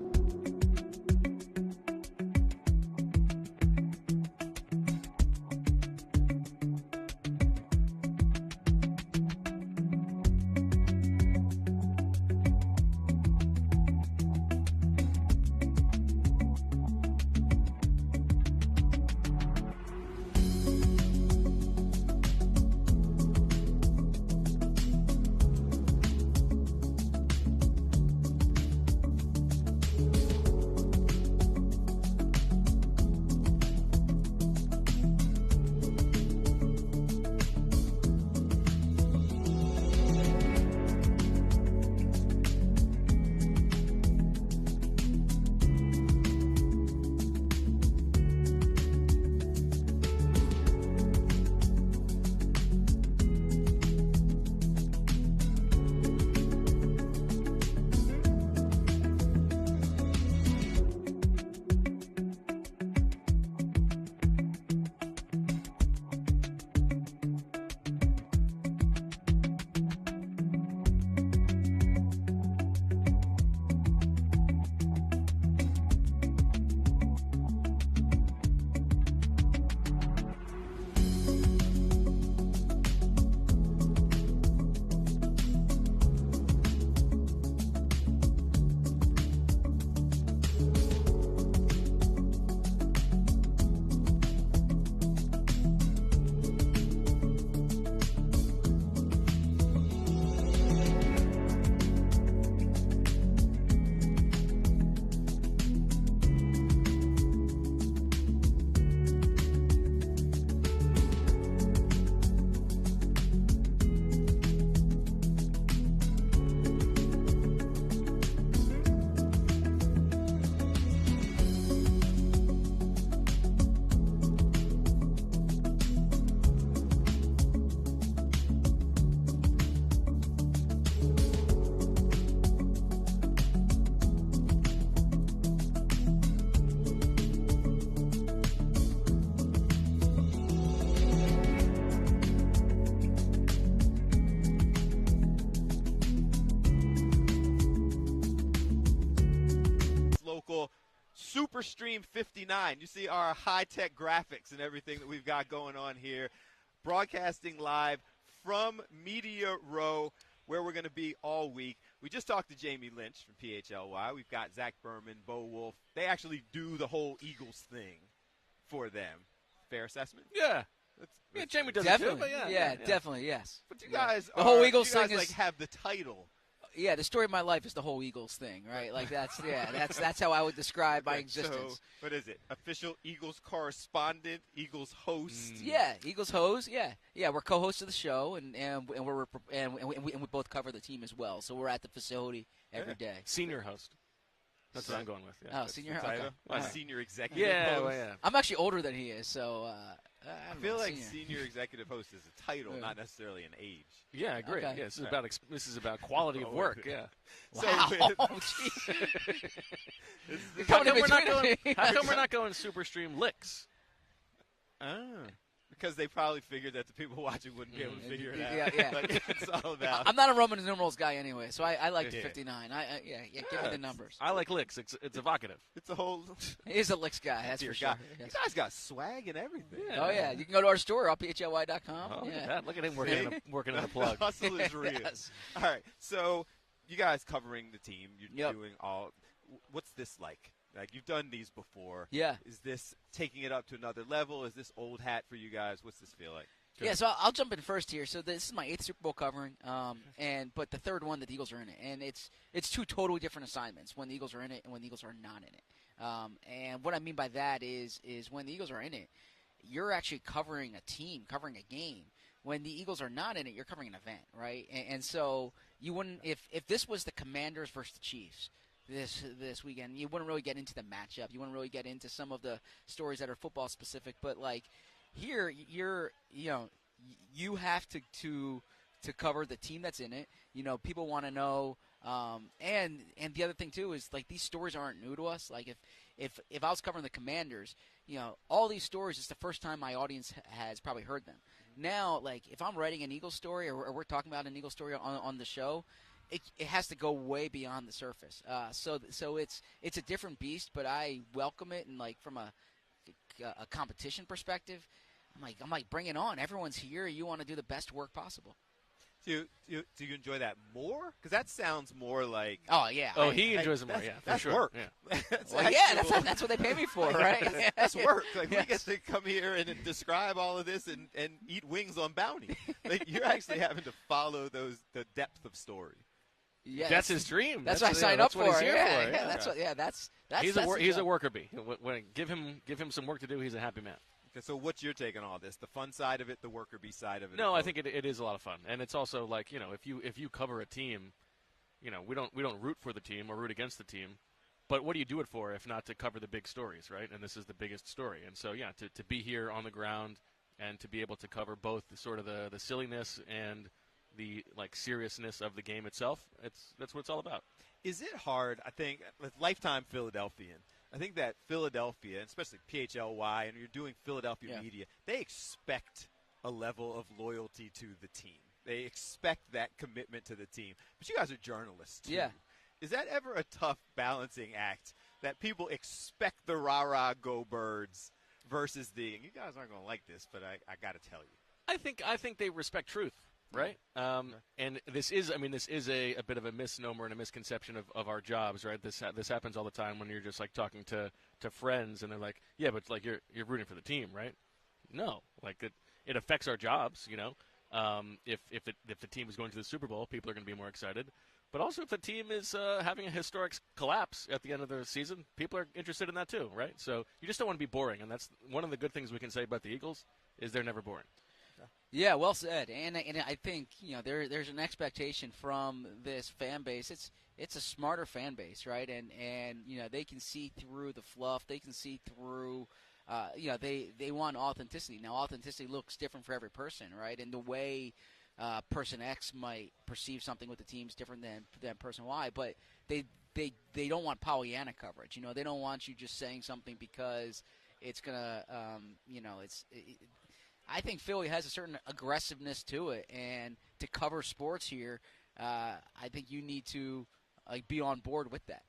Super Stream 59. You see our high-tech graphics and everything that we've got going on here. Broadcasting live from Media Row, where we're going to be all week. We just talked to Jamie Lynch from PHLY. We've got Zach Berman, Bo Wolf. They actually do the whole Eagles thing for them. Fair assessment? Yeah. Yeah, Jamie does definitely. it too, but yeah, definitely, yes. But you guys the whole Eagles you guys thing like is have the title. Yeah, the story of my life is the whole Eagles thing, right? Like that's how I would describe my existence. So, what is it? Official Eagles correspondent, Eagles host. Yeah, Eagles host. Yeah, we're co-hosts of the show, and we both cover the team as well. So we're at the facility every day. Senior host. That's what I'm going with. Yeah. Oh, senior. Okay. Senior executive. Yeah, host. well, yeah. I'm actually older than he is, so I feel like senior exgecutive host is a title, not necessarily an age. Yeah, I agree. Okay. Yeah, this is about quality of work. Yeah. Wow. How come we're not going Super Stream LIX? Because they probably figured that the people watching wouldn't be able to figure it out. Yeah. Like, it's all about. I'm not a Roman numerals guy anyway, so I like Yeah. 59. Give me the numbers. I like LIX. It's evocative. It's a whole. He's a licks guy, that's for sure. You guys got swag and everything. Yeah. Oh yeah, you can go to our store, phy.com. Oh, yeah. look at that. Look at him working in the plug. The hustle is real. Yes. All right, so you guys covering the team, you're doing all. What's this like? Like, you've done these before. Yeah. Is this taking it up to another level? Is this old hat for you guys? What's this feel like? Yeah, so I'll jump in first here. So this is my 8th Super Bowl covering, but the 3rd one that the Eagles are in it, and it's 2 totally different assignments when the Eagles are in it and when the Eagles are not in it. And what I mean by that is when the Eagles are in it, you're actually covering a team, covering a game. When the Eagles are not in it, you're covering an event, right? And so you wouldn't, if this was the Commanders versus the Chiefs this weekend, you wouldn't really get into the matchup. You wouldn't really get into some of the stories that are football specific. But like here, you have to cover the team that's in it. People want to know. And the other thing too is like these stories aren't new to us. Like if I was covering the Commanders, all these stories, it's the first time my audience has probably heard them. Now, like if I'm writing an Eagles story or we're talking about an Eagles story on the show, it has to go way beyond the surface. So it's a different beast, but I welcome it. And like from a competition perspective, I'm like bring it on. Everyone's here. You want to do the best work possible. Do you enjoy that more? Because that sounds more like. Oh yeah. Oh, he enjoys it more. Yeah, for that's sure. Work. Yeah. That's what they pay me for, right? That's work. Like we get to come here and describe all of this and eat wings on bounty. Like you're actually having to follow the depth of story. Yeah, that's his dream. That's what I signed up for. What he's here for. That's he's a worker bee. When give him some work to do, he's a happy man. Okay, so what's your take on all this? The fun side of it, the worker bee side of it? No, I think it is a lot of fun, and it's also like if you cover a team, we don't root for the team or root against the team, but what do you do it for if not to cover the big stories, right? And this is the biggest story, and so yeah, to be here on the ground and to be able to cover both the silliness and the like seriousness of the game itself, that's what it's all about. Is it hard? I think with lifetime Philadelphian. I think that Philadelphia, especially PHLY, and you're doing Philadelphia media, they expect a level of loyalty to the team. They expect that commitment to the team. But you guys are journalists, too. Yeah. Is that ever a tough balancing act that people expect the rah-rah go birds versus the, you guys aren't going to like this, but I got to tell you. I think they respect truth. Right, and this is a bit of a misnomer and a misconception of our jobs, right? This happens all the time when you're just like talking to friends, and they're like, yeah, but like you're rooting for the team, right? No, like it affects our jobs, If the team is going to the Super Bowl, people are going to be more excited. But also, if the team is having a historic collapse at the end of the season, people are interested in that too, right? So you just don't want to be boring, and that's one of the good things we can say about the Eagles is they're never boring. Yeah, well said. And I think there's an expectation from this fan base. It's a smarter fan base, right? And they can see through the fluff. They can see through. They want authenticity. Now, authenticity looks different for every person, right? And the way person X might perceive something with the team is different than person Y. But they don't want Pollyanna coverage. They don't want you just saying something because it's gonna I think Philly has a certain aggressiveness to it, and to cover sports here, I think you need to be on board with that.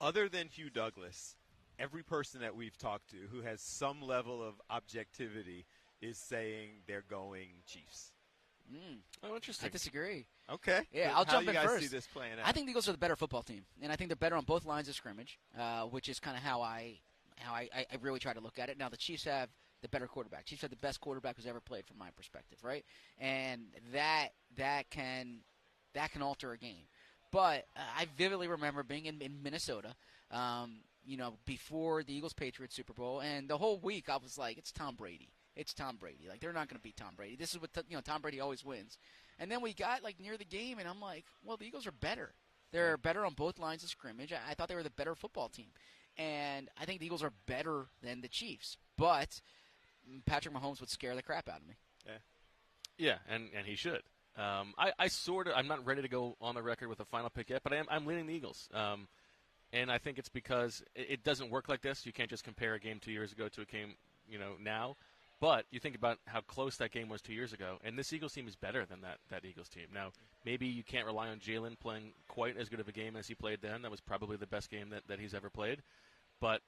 Other than Hugh Douglas, every person that we've talked to who has some level of objectivity is saying they're going Chiefs. Oh, interesting. I disagree. Okay. Yeah, I'll jump in How do you first. guys see this playing out? I think the Eagles are the better football team, and I think they're better on both lines of scrimmage, which is kind of how I really try to look at it. Now, the Chiefs have the better quarterback. Chiefs have the best quarterback who's ever played from my perspective, right? And that can alter a game. But I vividly remember being in Minnesota, before the Eagles-Patriots Super Bowl, and the whole week I was like, it's Tom Brady. It's Tom Brady. Like, they're not going to beat Tom Brady. This is what Tom Brady always wins. And then we got near the game, and I'm like, well, the Eagles are better. They're better on both lines of scrimmage. I thought they were the better football team. And I think the Eagles are better than the Chiefs. But Patrick Mahomes would scare the crap out of me. Yeah, and he should. I'm not ready to go on the record with a final pick yet, but I'm leaning the Eagles. And I think it's because it doesn't work like this. You can't just compare a game 2 years ago to a game, now. But you think about how close that game was 2 years ago, and this Eagles team is better than that Eagles team. Now, maybe you can't rely on Jalen playing quite as good of a game as he played then. That was probably the best game that he's ever played. But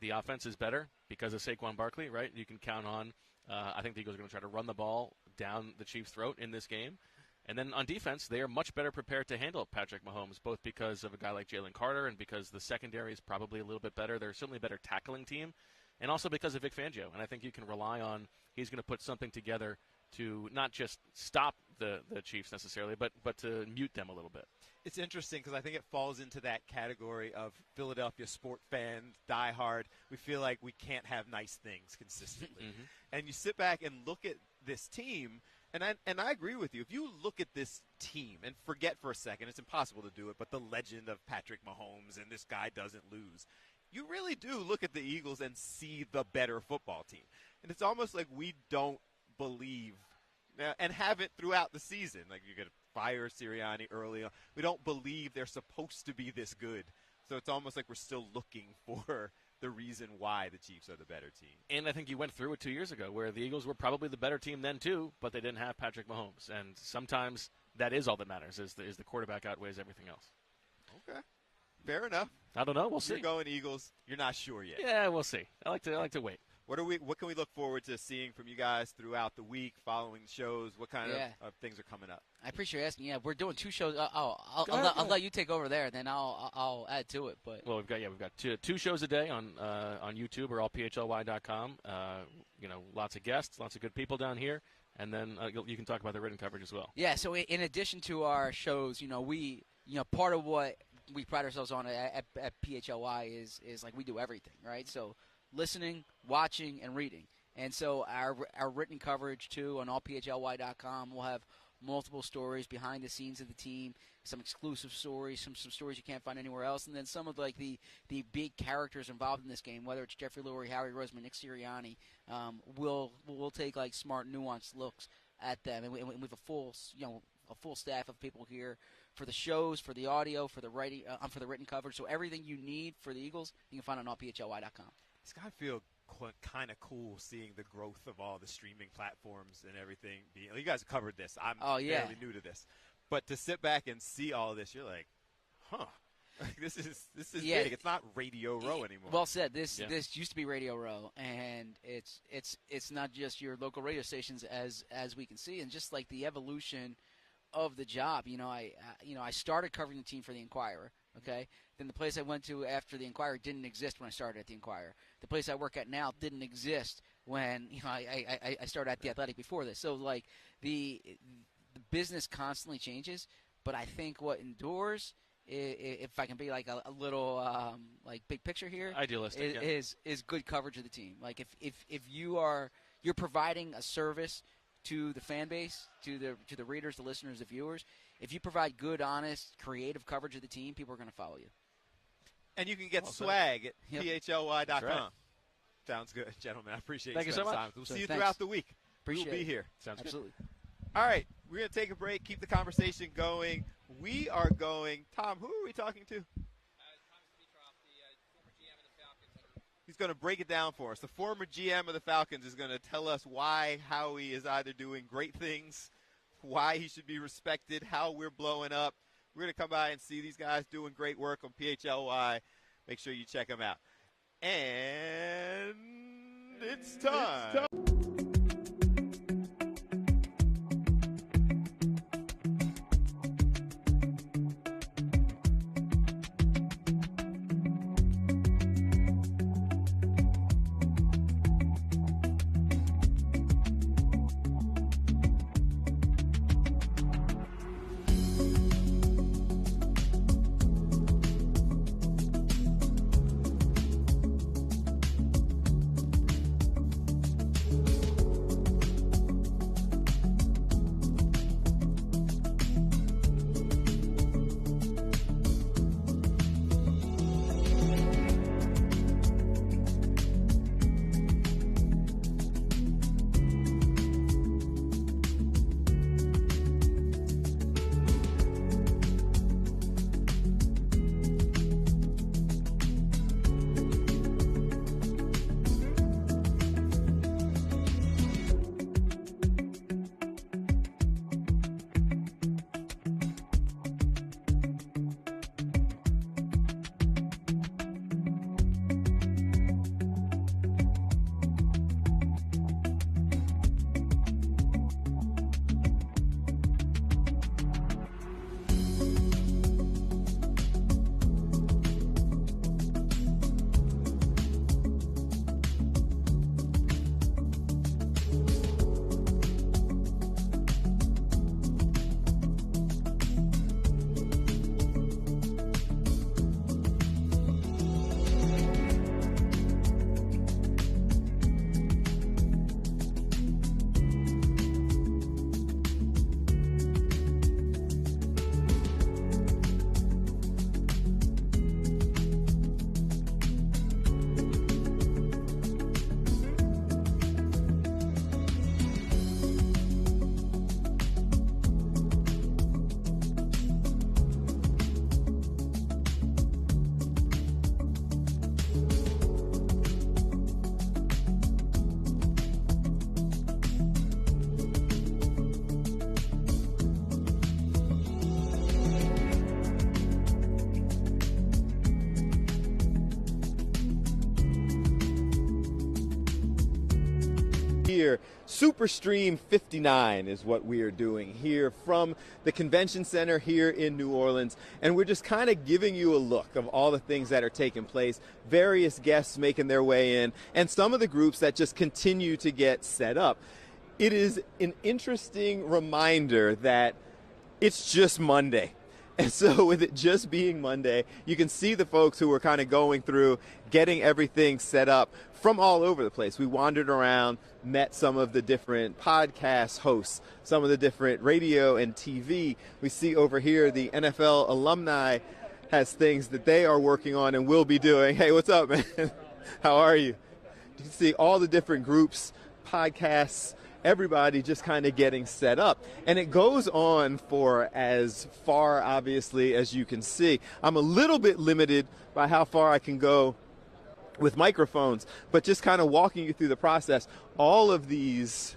the offense is better because of Saquon Barkley, right? You can count on, I think the Eagles are going to try to run the ball down the Chiefs' throat in this game. And then on defense, they are much better prepared to handle Patrick Mahomes, both because of a guy like Jalen Carter and because the secondary is probably a little bit better. They're certainly a better tackling team, and also because of Vic Fangio. And I think you can rely on he's going to put something together to not just stop the Chiefs necessarily, but to mute them a little bit. It's interesting because I think it falls into that category of Philadelphia sport fans, diehard. We feel like we can't have nice things consistently. And you sit back and look at this team, and I agree with you. If you look at this team and forget for a second, it's impossible to do it, but the legend of Patrick Mahomes and this guy doesn't lose. You really do look at the Eagles and see the better football team. And it's almost like we don't believe and have it throughout the season. Like you're going to fire Sirianni early on. We don't believe they're supposed to be this good. So it's almost like we're still looking for the reason why the Chiefs are the better team. And I think you went through it 2 years ago where the Eagles were probably the better team then too, but they didn't have Patrick Mahomes. And sometimes that is all that matters, is the quarterback outweighs everything else. Okay. Fair enough. I don't know. We'll see. You're going Eagles. You're not sure yet. Yeah, we'll see. I like to wait. What can we look forward to seeing from you guys throughout the week, following shows? What kind of things are coming up? I appreciate you asking. Yeah, we're doing 2 shows. I'll let you take over there, then I'll add to it. But well, we've got two shows a day on YouTube or allphlY.com. Lots of guests, lots of good people down here, and then you can talk about the written coverage as well. Yeah. So in addition to our shows, we part of what we pride ourselves on at PHLY is like we do everything, right? So listening, watching, and reading. And so our written coverage, too, on allphly.com, will have multiple stories behind the scenes of the team, some exclusive stories, some stories you can't find anywhere else, and then some of like the big characters involved in this game, whether it's Jeffrey Lurie, Howie Roseman, Nick Sirianni. We'll take like smart, nuanced looks at them, and we have a full staff of people here for the shows, for the audio, for the writing, for the written coverage. So everything you need for the Eagles, you can find on allphly.com. It's got to feel kind of cool seeing the growth of all the streaming platforms and everything. You guys have covered this. I'm fairly new to this. But to sit back and see all of this, you're like, huh. This is big. It's not Radio Row anymore. Well said. This used to be Radio Row, and it's not just your local radio stations as we can see, and just like the evolution of the job. I started covering the team for the Inquirer. Okay, then the place I went to after the Inquirer didn't exist when I started at the Inquirer. The place I work at now didn't exist when I started at the Athletic before this. So like the business constantly changes, but I think what endures, if I can be like a little like big picture here, idealistic, is good coverage of the team. Like if you're providing a service to the fan base, to the readers, the listeners, the viewers. If you provide good, honest, creative coverage of the team, people are going to follow you. And you can get swag at phly.com. Right. Sounds good, gentlemen. I appreciate you spending time. We'll see you throughout the week. Appreciate We'll be here. Sounds Absolutely. Good. All right, we're going to take a break, keep the conversation going. We are going – Tom, who are we talking to? He's going to break it down for us. The former GM of the Falcons is going to tell us why Howie is either doing great things, why he should be respected, how we're blowing up. We're going to come by and see these guys doing great work on PHLY. Make sure you check them out. And it's time. here. Superstream 59 is what we are doing here from the convention center here in New Orleans. And we're just kind of giving you a look of all the things that are taking place, various guests making their way in, and some of the groups that just continue to get set up. It is an interesting reminder that it's just Monday. And so with it just being Monday, you can see the folks who are kind of going through, getting everything set up from all over the place. We wandered around, met some of the different podcast hosts, some of the different radio and TV. We see over here the NFL alumni has things that they are working on and will be doing. Hey, what's up, man? How are you? You can see all the different groups, podcasts, everybody just kind of getting set up. And it goes on for as far, obviously, as you can see. I'm a little bit limited by how far I can go with microphones, but just kind of walking you through the process. All of these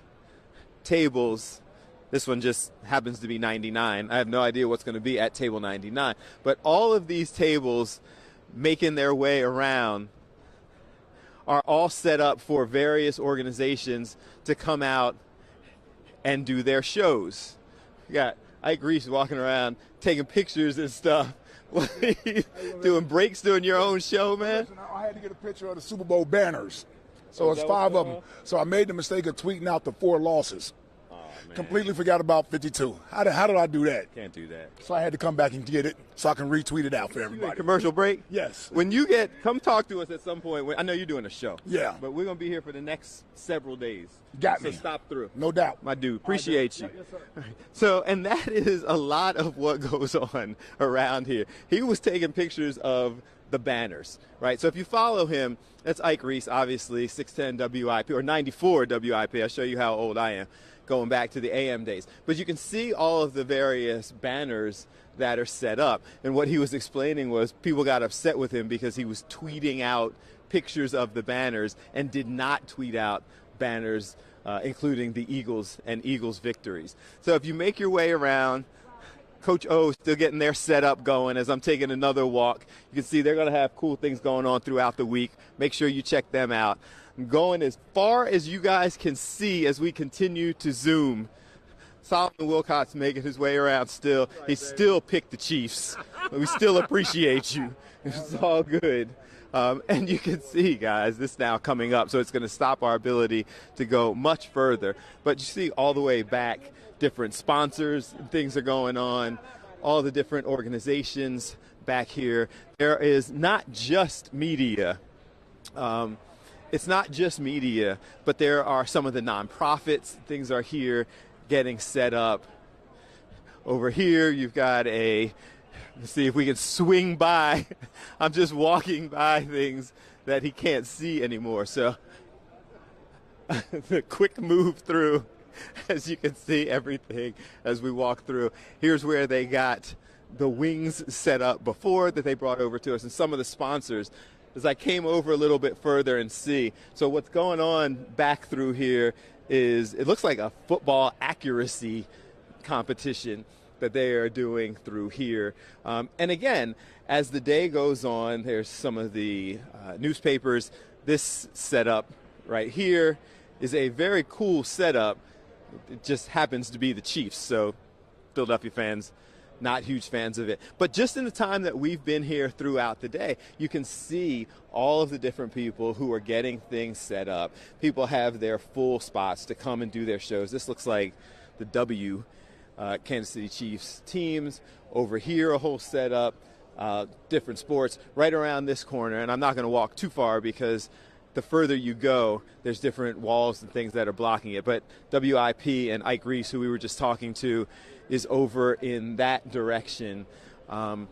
tables, this one just happens to be 99. I have no idea what's going to be at table 99. But all of these tables making their way around are all set up for various organizations to come out and do their shows. You got Ike Reese walking around taking pictures and stuff. Doing breaks during your own show, man? I had to get a picture of the Super Bowl banners. So it's 5 of them. So I made the mistake of tweeting out the 4 losses. Completely forgot about 52. How did I do that? Can't do that. So I had to come back and get it so I can retweet it out for everybody. Commercial break? Yes. When you come talk to us at some point. I know you're doing a show. Yeah. But we're going to be here for the next several days. Got so me. Stop through. No doubt. My dude, appreciate you. Yes, sir. So, and that is a lot of what goes on around here. He was taking pictures of the banners, right? So if you follow him, that's Ike Reese, obviously, 610 WIP, or 94 WIP. I'll show you how old I am, going back to the AM days. But you can see all of the various banners that are set up. And what he was explaining was people got upset with him because he was tweeting out pictures of the banners and did not tweet out banners including the Eagles and Eagles victories. So if you make your way around, Coach O still getting their setup going as I'm taking another walk. You can see they're going to have cool things going on throughout the week. Make sure you check them out. I'm going as far as you guys can see as we continue to zoom. Solomon Wilcott's making his way around still. He still picked the Chiefs. We still appreciate you. It's all good. And you can see, guys, this now coming up, so it's going to stop our ability to go much further. But you see all the way back, different sponsors, things are going on, all the different organizations back here. There is not just media. It's not just media, but there are some of the nonprofits. Things are here getting set up. Over here, you've got let's see if we can swing by. I'm just walking by things that he can't see anymore. So the quick move through, as you can see everything as we walk through. Here's where they got the wings set up before that they brought over to us, and some of the sponsors. As I came over a little bit further and see. So what's going on back through here is it looks like a football accuracy competition that they are doing through here. And again, as the day goes on, there's some of the newspapers. This setup right here is a very cool setup. It just happens to be the Chiefs, so Philadelphia fans, not huge fans of it. But just in the time that we've been here throughout the day, you can see all of the different people who are getting things set up. People have their full spots to come and do their shows. This looks like the Kansas City Chiefs teams. Over here, a whole setup, different sports. Right around this corner, and I'm not going to walk too far because the further you go, there's different walls and things that are blocking it. But WIP and Ike Reese, who we were just talking to, is over in that direction. Yeah,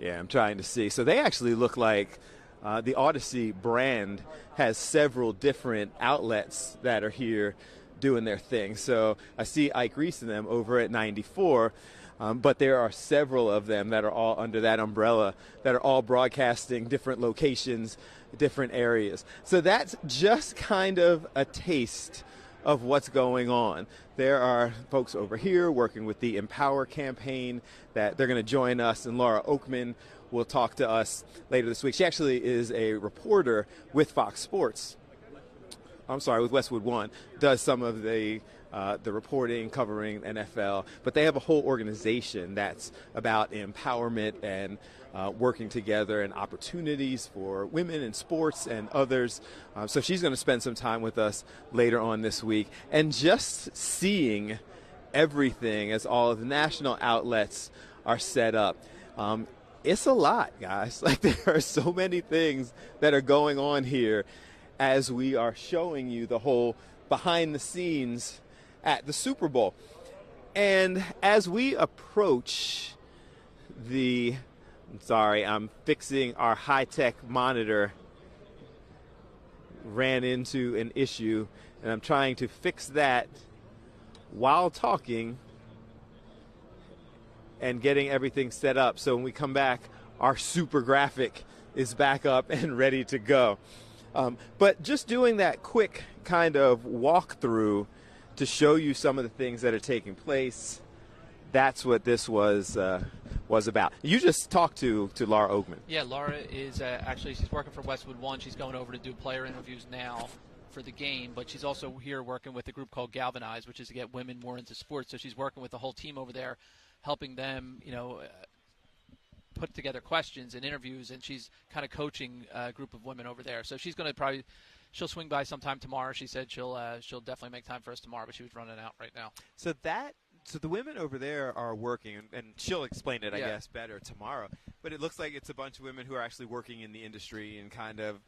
I'm trying to see. So they actually look like the Odyssey brand has several different outlets that are here doing their thing. So I see Ike Reese and them over at 94, but there are several of them that are all under that umbrella that are all broadcasting different locations, different areas. So that's just kind of a taste of what's going on. There are folks over here working with the Empower campaign that they're going to join us, and Laura Oakman will talk to us later this week. She actually is a reporter with Fox Sports with Westwood One, does some of the reporting covering NFL, but they have a whole organization that's about empowerment and working together and opportunities for women in sports and others. So she's going to spend some time with us later on this week, and just seeing everything as all of the national outlets are set up. It's a lot, guys. Like, there are so many things that are going on here as we are showing you the whole behind the scenes at the Super Bowl. And as we approach I'm fixing our high-tech monitor. Ran into an issue, and I'm trying to fix that while talking and getting everything set up. So when we come back, our super graphic is back up and ready to go. But just doing that quick kind of walkthrough to show you some of the things that are taking place, that's what this was about. You just talked to Laura Oakman. Yeah, Laura is actually, she's working for Westwood One. She's going over to do player interviews now for the game, but she's also here working with a group called Galvanize, which is to get women more into sports. So she's working with the whole team over there, helping them, put together questions and interviews, and she's kind of coaching a group of women over there. So she's going to she'll swing by sometime tomorrow. She said she'll definitely make time for us tomorrow, but she was running out right now. So the women over there are working, and she'll explain it, I guess, better tomorrow. But it looks like it's a bunch of women who are actually working in the industry and kind of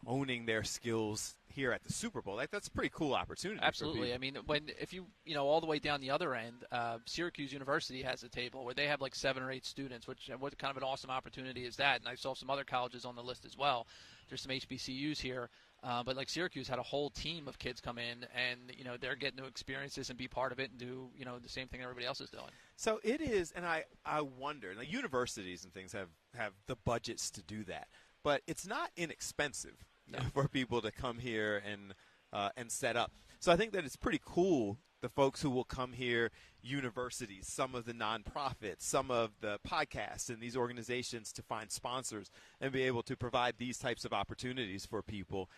owning their skills here at the Super Bowl. Like, that's a pretty cool opportunity. Absolutely. I mean, if you all the way down the other end, Syracuse University has a table where they have like 7 or 8 students, what kind of an awesome opportunity is that? And I saw some other colleges on the list as well. There's some HBCUs here. But like Syracuse had a whole team of kids come in, and they're getting to experience this and be part of it and do the same thing everybody else is doing. So it is, and I wonder, like, universities and things have the budgets to do that, but it's not inexpensive for people to come here and set up. So I think that it's pretty cool, the folks who will come here, universities, some of the nonprofits, some of the podcasts and these organizations, to find sponsors and be able to provide these types of opportunities for people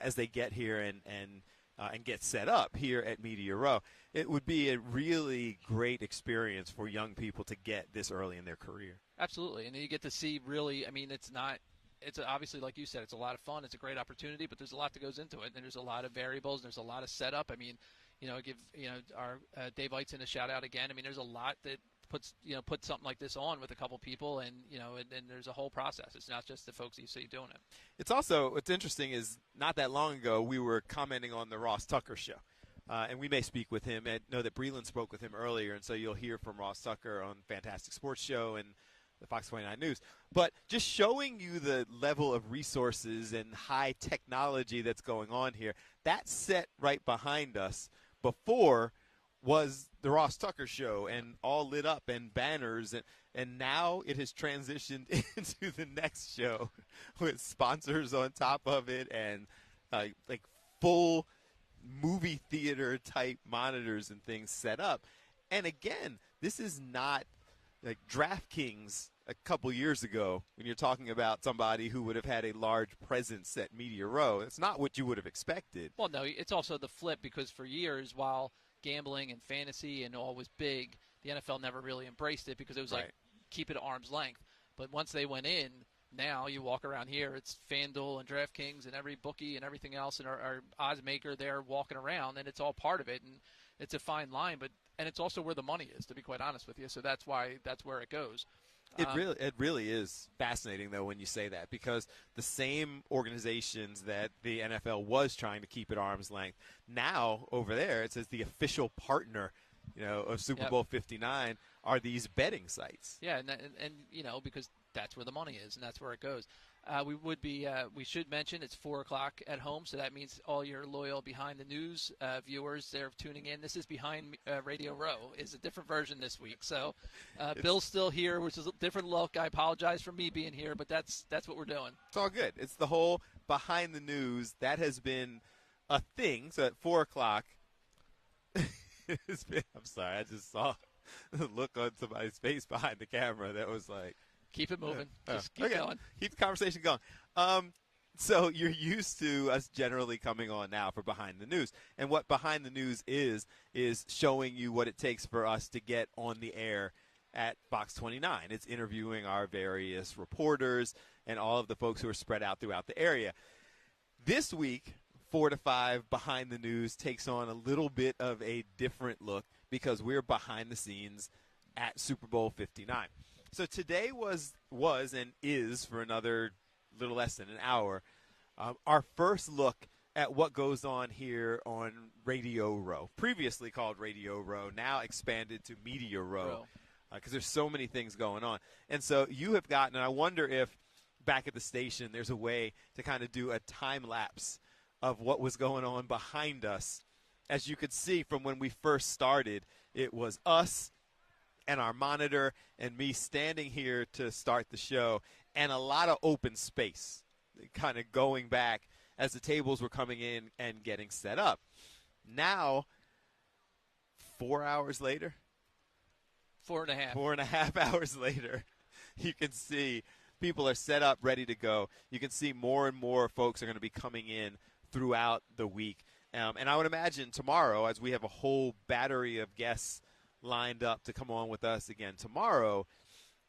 as they get here and get set up here at Media Row. It would be a really great experience for young people to get this early in their career. Absolutely, and you get to see really, I mean, it's obviously, like you said, it's a lot of fun. It's a great opportunity, but there's a lot that goes into it, and there's a lot of variables. And there's a lot of setup. I mean, give our Dave Eitzen a shout out again. I mean, there's a lot that put something like this on with a couple people, and and there's a whole process. It's not just the folks that you see doing it. It's also, what's interesting is not that long ago we were commenting on the Ross Tucker show, and we may speak with him. I know that Breland spoke with him earlier, and so you'll hear from Ross Tucker on Fantastic Sports Show and the Fox 29 News. But just showing you the level of resources and high technology that's going on here, that set right behind us before was the Ross Tucker show, and all lit up and banners, and now it has transitioned into the next show with sponsors on top of it and like full movie theater type monitors and things set up. And again, this is not like DraftKings a couple years ago when you're talking about somebody who would have had a large presence at Media Row. It's not what you would have expected. Well, no, it's also the flip, because for years, while gambling and fantasy and all was big, the NFL never really embraced it because it was like, keep it at arm's length. But once they went in, now you walk around here, it's FanDuel and DraftKings and every bookie and everything else, and our odds maker there walking around, and it's all part of it. And it's a fine line, and it's also where the money is, to be quite honest with you. So that's where it goes. It really is fascinating, though, when you say that, because the same organizations that the NFL was trying to keep at arm's length, now over there it says the official partner, of Super Bowl 59 are these betting sites. Yeah, and because that's where the money is and that's where it goes. We should mention it's 4:00 at home, so that means all your loyal Behind the News viewers, they're tuning in. This is Behind Radio Row. Is a different version this week. So Bill's still here, which is a different look. I apologize for me being here, but that's what we're doing. It's all good. It's the whole Behind the News. That has been a thing. So at 4:00, I'm sorry, I just saw the look on somebody's face behind the camera that was like, keep it moving. Just keep going. Keep the conversation going. So you're used to us generally coming on now for Behind the News. And what Behind the News is showing you what it takes for us to get on the air at Fox 29. It's interviewing our various reporters and all of the folks who are spread out throughout the area. This week, 4 to 5 Behind the News takes on a little bit of a different look because we're behind the scenes at Super Bowl 59. So today was and is, for another little less than an hour, our first look at what goes on here on Radio Row, previously called Radio Row, now expanded to Media Row, because there's so many things going on. And so you have gotten, and I wonder if back at the station there's a way to kind of do a time lapse of what was going on behind us. As you could see from when we first started, it was us and our monitor and me standing here to start the show, and a lot of open space kind of going back as the tables were coming in and getting set up. Now, 4 hours later, 4.5. 4.5 hours later, you can see people are set up, ready to go. You can see more and more folks are going to be coming in throughout the week. And I would imagine tomorrow, as we have a whole battery of guests lined up to come on with us again tomorrow,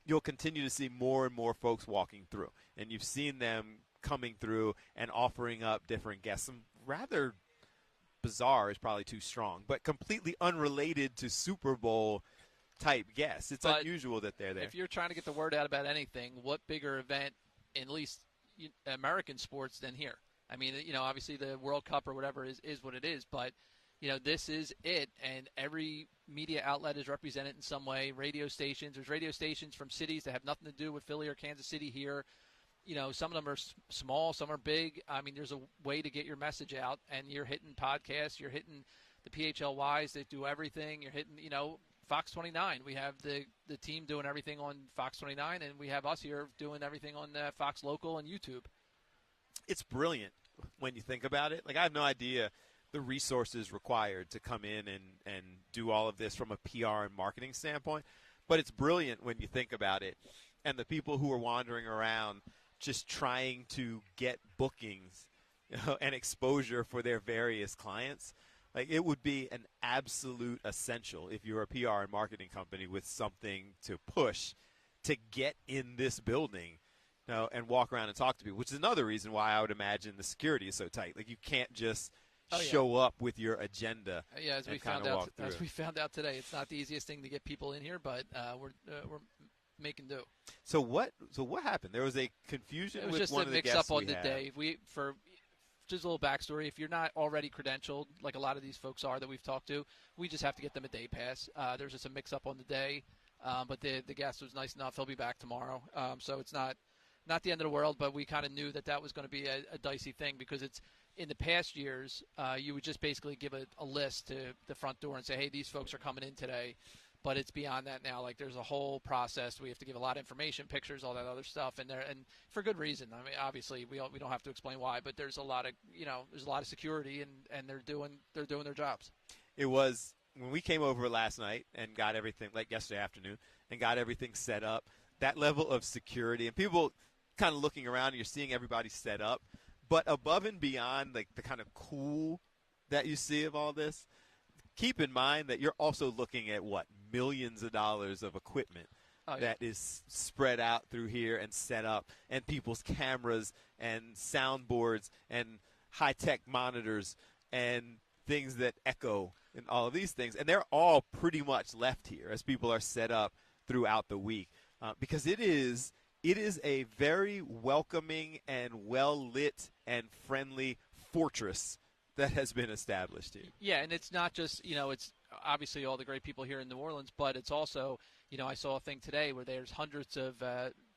you'll continue to see more and more folks walking through. And you've seen them coming through and offering up different guests. Some rather bizarre is probably too strong, but completely unrelated to Super Bowl type guests. It's unusual that they're there. If you're trying to get the word out about anything, what bigger event, at least American sports, than here? I mean, obviously the World Cup or whatever is what it is, but this is it, and every media outlet is represented in some way. Radio stations, there's radio stations from cities that have nothing to do with Philly or Kansas City here. Some of them are small, some are big. I mean, there's a way to get your message out, and you're hitting podcasts, you're hitting the PHLYs that do everything. You're hitting, Fox 29. We have the team doing everything on Fox 29, and we have us here doing everything on Fox Local and YouTube. It's brilliant when you think about it. Like, I have no idea the resources required to come in and do all of this from a PR and marketing standpoint, but it's brilliant when you think about it. And the people who are wandering around just trying to get bookings, and exposure for their various clients. Like, it would be an absolute essential if you're a PR and marketing company with something to push to get in this building, and walk around and talk to people, which is another reason why I would imagine the security is so tight. Like, you can't just show up with your agenda. As we found out today, it's not the easiest thing to get people in here, but we're making do. So what happened? There was a confusion. It was with just one a of the mix guests up on we the had. day. Just a little backstory. If you're not already credentialed, like a lot of these folks are that we've talked to, we just have to get them a day pass. There's just a mix up on the day, but the guest was nice enough. He'll be back tomorrow, so it's not the end of the world. But we kind of knew that was going to be a dicey thing, because it's in the past years, you would just basically give a list to the front door and say, hey, these folks are coming in today. But it's beyond that now. Like, there's a whole process. We have to give a lot of information, pictures, all that other stuff, and for good reason. I mean, obviously, we don't have to explain why, but there's a lot of security, and they're doing their jobs. It was when we came over last night and got everything, like yesterday afternoon, and got everything set up. That level of security, and people kind of looking around, and you're seeing everybody set up. But above and beyond, like, the kind of cool that you see of all this, keep in mind that you're also looking at millions of dollars of equipment that is spread out through here and set up, and people's cameras and soundboards and high-tech monitors and things that echo and all of these things. And they're all pretty much left here as people are set up throughout the week, because it is a very welcoming and well-lit and friendly fortress that has been established here. Yeah, and it's not just, it's obviously all the great people here in New Orleans, but it's also, I saw a thing today where there's hundreds of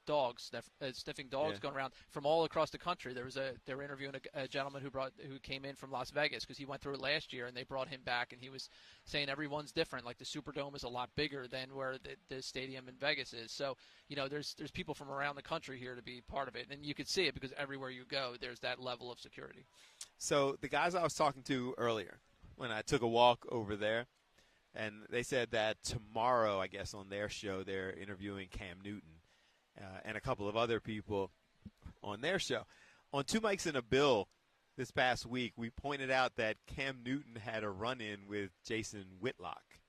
dogs, sniffing dogs going around from all across the country. They were interviewing a gentleman who came in from Las Vegas because he went through it last year, and they brought him back, and he was saying everyone's different. Like, the Superdome is a lot bigger than where the stadium in Vegas is. So, there's people from around the country here to be part of it, and you could see it because everywhere you go, there's that level of security. So the guys I was talking to earlier, when I took a walk over there, and they said that tomorrow, I guess, on their show, they're interviewing Cam Newton and a couple of other people on their show. On Two Mics and a Bill this past week, we pointed out that Cam Newton had a run-in with Jason Whitlock,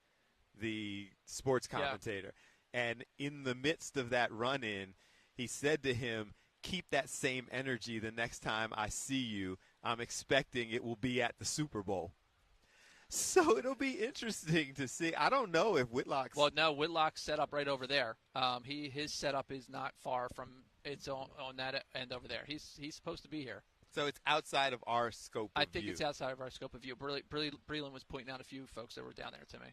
the sports commentator. And in the midst of that run-in, he said to him, "Keep that same energy the next time I see you. I'm expecting it will be at the Super Bowl." So it'll be interesting to see. I don't know if Whitlock's... Well, no, Whitlock's set up right over there. His setup is not far from it's on that end over there. He's supposed to be here. So it's outside of our scope of I think view. it's outside of our scope of view. Breland was pointing out a few folks that were down there to me.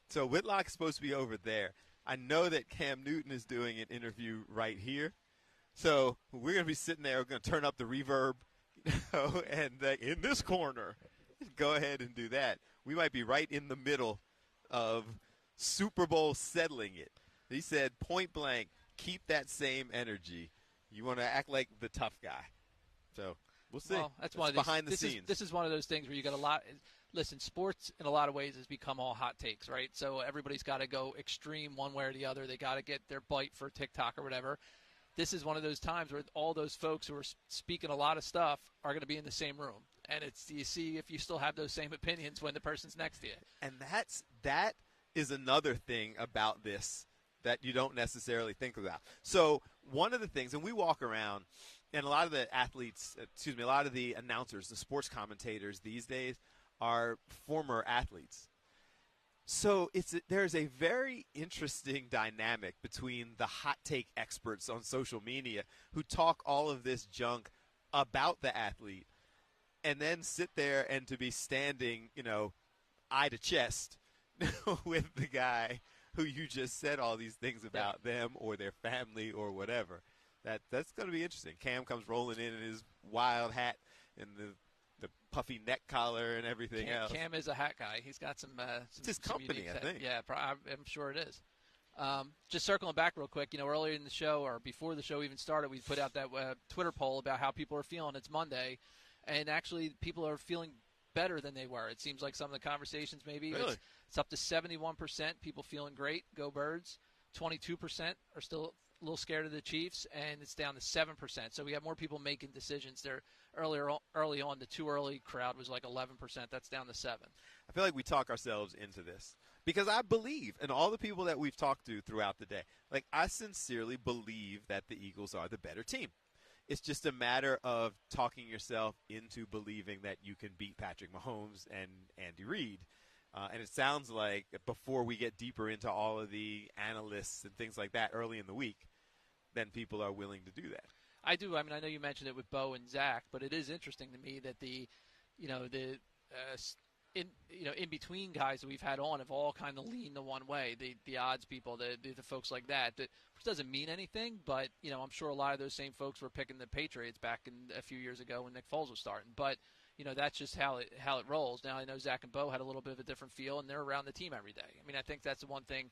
So Whitlock's supposed to be over there. I know that Cam Newton is doing an interview right here. So we're going to be sitting there. We're going to turn up the reverb, and in this corner, go ahead and do that. We might be right in the middle of Super Bowl settling it. He said, point blank, keep that same energy. You want to act like the tough guy. So we'll see. Well, that's one of behind the this scenes. This is one of those things where you got a lot. Listen, sports in a lot of ways has become all hot takes, right? So everybody's got to go extreme one way or the other. They got to get their bite for TikTok or whatever. This is one of those times where all those folks who are speaking a lot of stuff are going to be in the same room. And you see if you still have those same opinions when the person's next to you. And that is another thing about this that you don't necessarily think about. So one of the things, and we walk around, and a lot of the a lot of the announcers, the sports commentators these days are former athletes. So there's a very interesting dynamic between the hot take experts on social media who talk all of this junk about the athlete and then sit there and to be standing, eye to chest with the guy who you just said all these things about them or their family or whatever. That's going to be interesting. Cam comes rolling in his wild hat and the puffy neck collar and everything else. Cam is a hat guy. He's got some it's his company, I think. Yeah, I'm sure it is. Just circling back real quick, earlier in the show or before the show even started, we put out that Twitter poll about how people are feeling. It's Monday, and actually people are feeling better than they were. It seems like some of the conversations maybe. Really? It's up to 71%, people feeling great, go Birds. 22% are still a little scared of the Chiefs, and it's down to 7%. So we have more people making decisions there. Early on, the too early crowd was like 11%. That's down to 7%. I feel like we talk ourselves into this because I believe, and all the people that we've talked to throughout the day, like I sincerely believe that the Eagles are the better team. It's just a matter of talking yourself into believing that you can beat Patrick Mahomes and Andy Reid. And it sounds like before we get deeper into all of the analysts and things like that early in the week, then people are willing to do that. I do. I mean, I know you mentioned it with Bo and Zach, but it is interesting to me that in between guys that we've had on have all kind of leaned the one way. The odds people, the folks like that, which doesn't mean anything, but I'm sure a lot of those same folks were picking the Patriots back in a few years ago when Nick Foles was starting. But that's just how it rolls. Now I know Zach and Bo had a little bit of a different feel, and they're around the team every day. I mean, I think that's the one thing.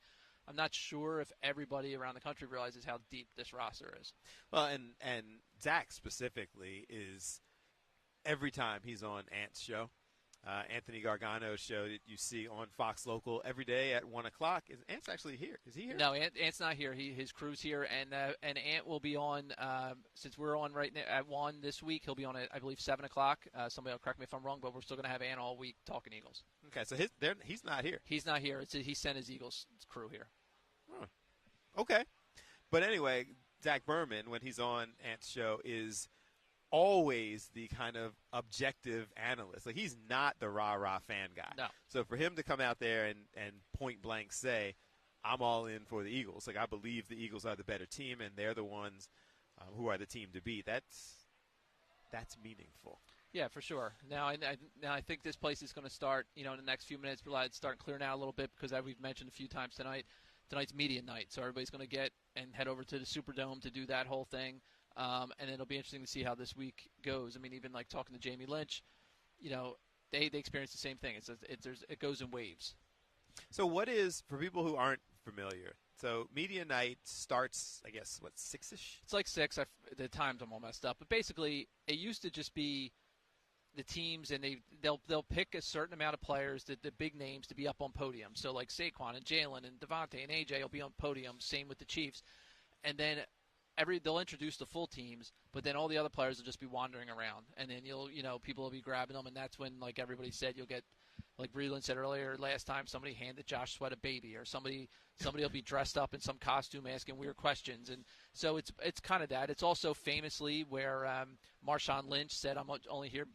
I'm not sure if everybody around the country realizes how deep this roster is. Well, and Zach specifically is every time he's on Ant's show, Anthony Gargano's show that you see on Fox Local every day at 1 o'clock. Is Ant's actually here? Is he here? No, Ant's not here. His crew's here, and Ant will be on, since we're on right now at 1 this week, he'll be on at, I believe, 7 o'clock. Somebody will correct me if I'm wrong, but we're still going to have Ant all week talking Eagles. Okay, so he's not here. He's not here. He sent his Eagles crew here. Huh. Okay. But anyway, Zach Berman, when he's on Ant's show, is always the kind of objective analyst. Like, he's not the rah-rah fan guy. No. So for him to come out there and point blank say, I'm all in for the Eagles. Like, I believe the Eagles are the better team, and they're the ones who are the team to beat. That's meaningful. Yeah, for sure. Now I think this place is going to start, in the next few minutes, start clearing out a little bit because, as we've mentioned a few times tonight, tonight's media night. So everybody's going to get and head over to the Superdome to do that whole thing. And it'll be interesting to see how this week goes. I mean, even like talking to Jamie Lynch, they experience the same thing. It goes in waves. So what is, for people who aren't familiar, so media night starts, I guess, 6-ish? It's like 6. The times I'm all messed up. But basically, it used to just be the teams, and they'll pick a certain amount of players, the big names, to be up on podiums. So like Saquon and Jalen and Devontae and AJ will be on podiums. Same with the Chiefs. And then they'll introduce the full teams, but then all the other players will just be wandering around, and then people will be grabbing them, and that's when, like everybody said, you'll get, like Breland said earlier last time, somebody handed Josh Sweat a baby, or somebody will be dressed up in some costume asking weird questions, and so it's kind of that. It's also famously where Marshawn Lynch said, "I'm only here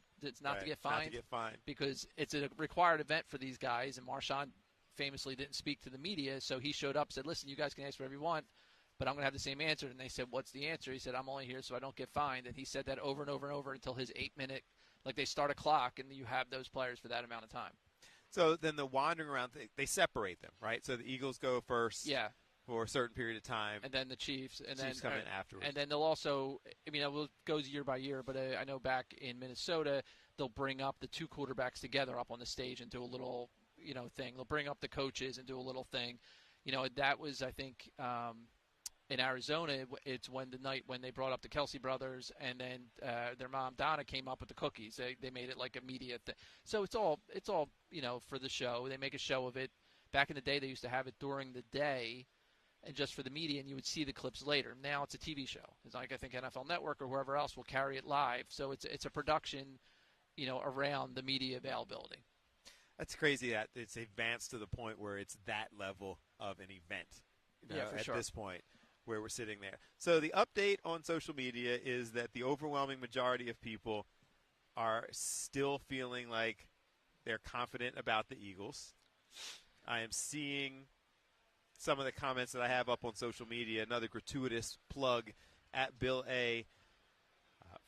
not to get fined," not to get fined, because it's a required event for these guys, and Marshawn famously didn't speak to the media, so he showed up and said, "Listen, you guys can ask whatever you want, but I'm going to have the same answer." And they said, "What's the answer?" He said, "I'm only here so I don't get fined." And he said that over and over and over until his 8-minute, like they start a clock and you have those players for that amount of time. So then the wandering around, they separate them, right? So the Eagles go first for a certain period of time. And then the Chiefs. And Chiefs then come in afterwards. And then they'll also, it goes year by year, but I know back in Minnesota, they'll bring up the two quarterbacks together up on the stage and do a little, thing. They'll bring up the coaches and do a little thing. That was, I think, in Arizona, it's when the night when they brought up the Kelsey brothers, and then their mom Donna came up with the cookies. They made it like a media thing. So it's all for the show. They make a show of it. Back in the day, they used to have it during the day, and just for the media, and you would see the clips later. Now it's a TV show. It's like I think NFL Network or whoever else will carry it live. So it's a production, around the media availability. That's crazy that it's advanced to the point where it's that level of an event. At this point, where we're sitting there. So the update on social media is that the overwhelming majority of people are still feeling like they're confident about the Eagles. I am seeing some of the comments that I have up on social media. Another gratuitous plug at Bill A.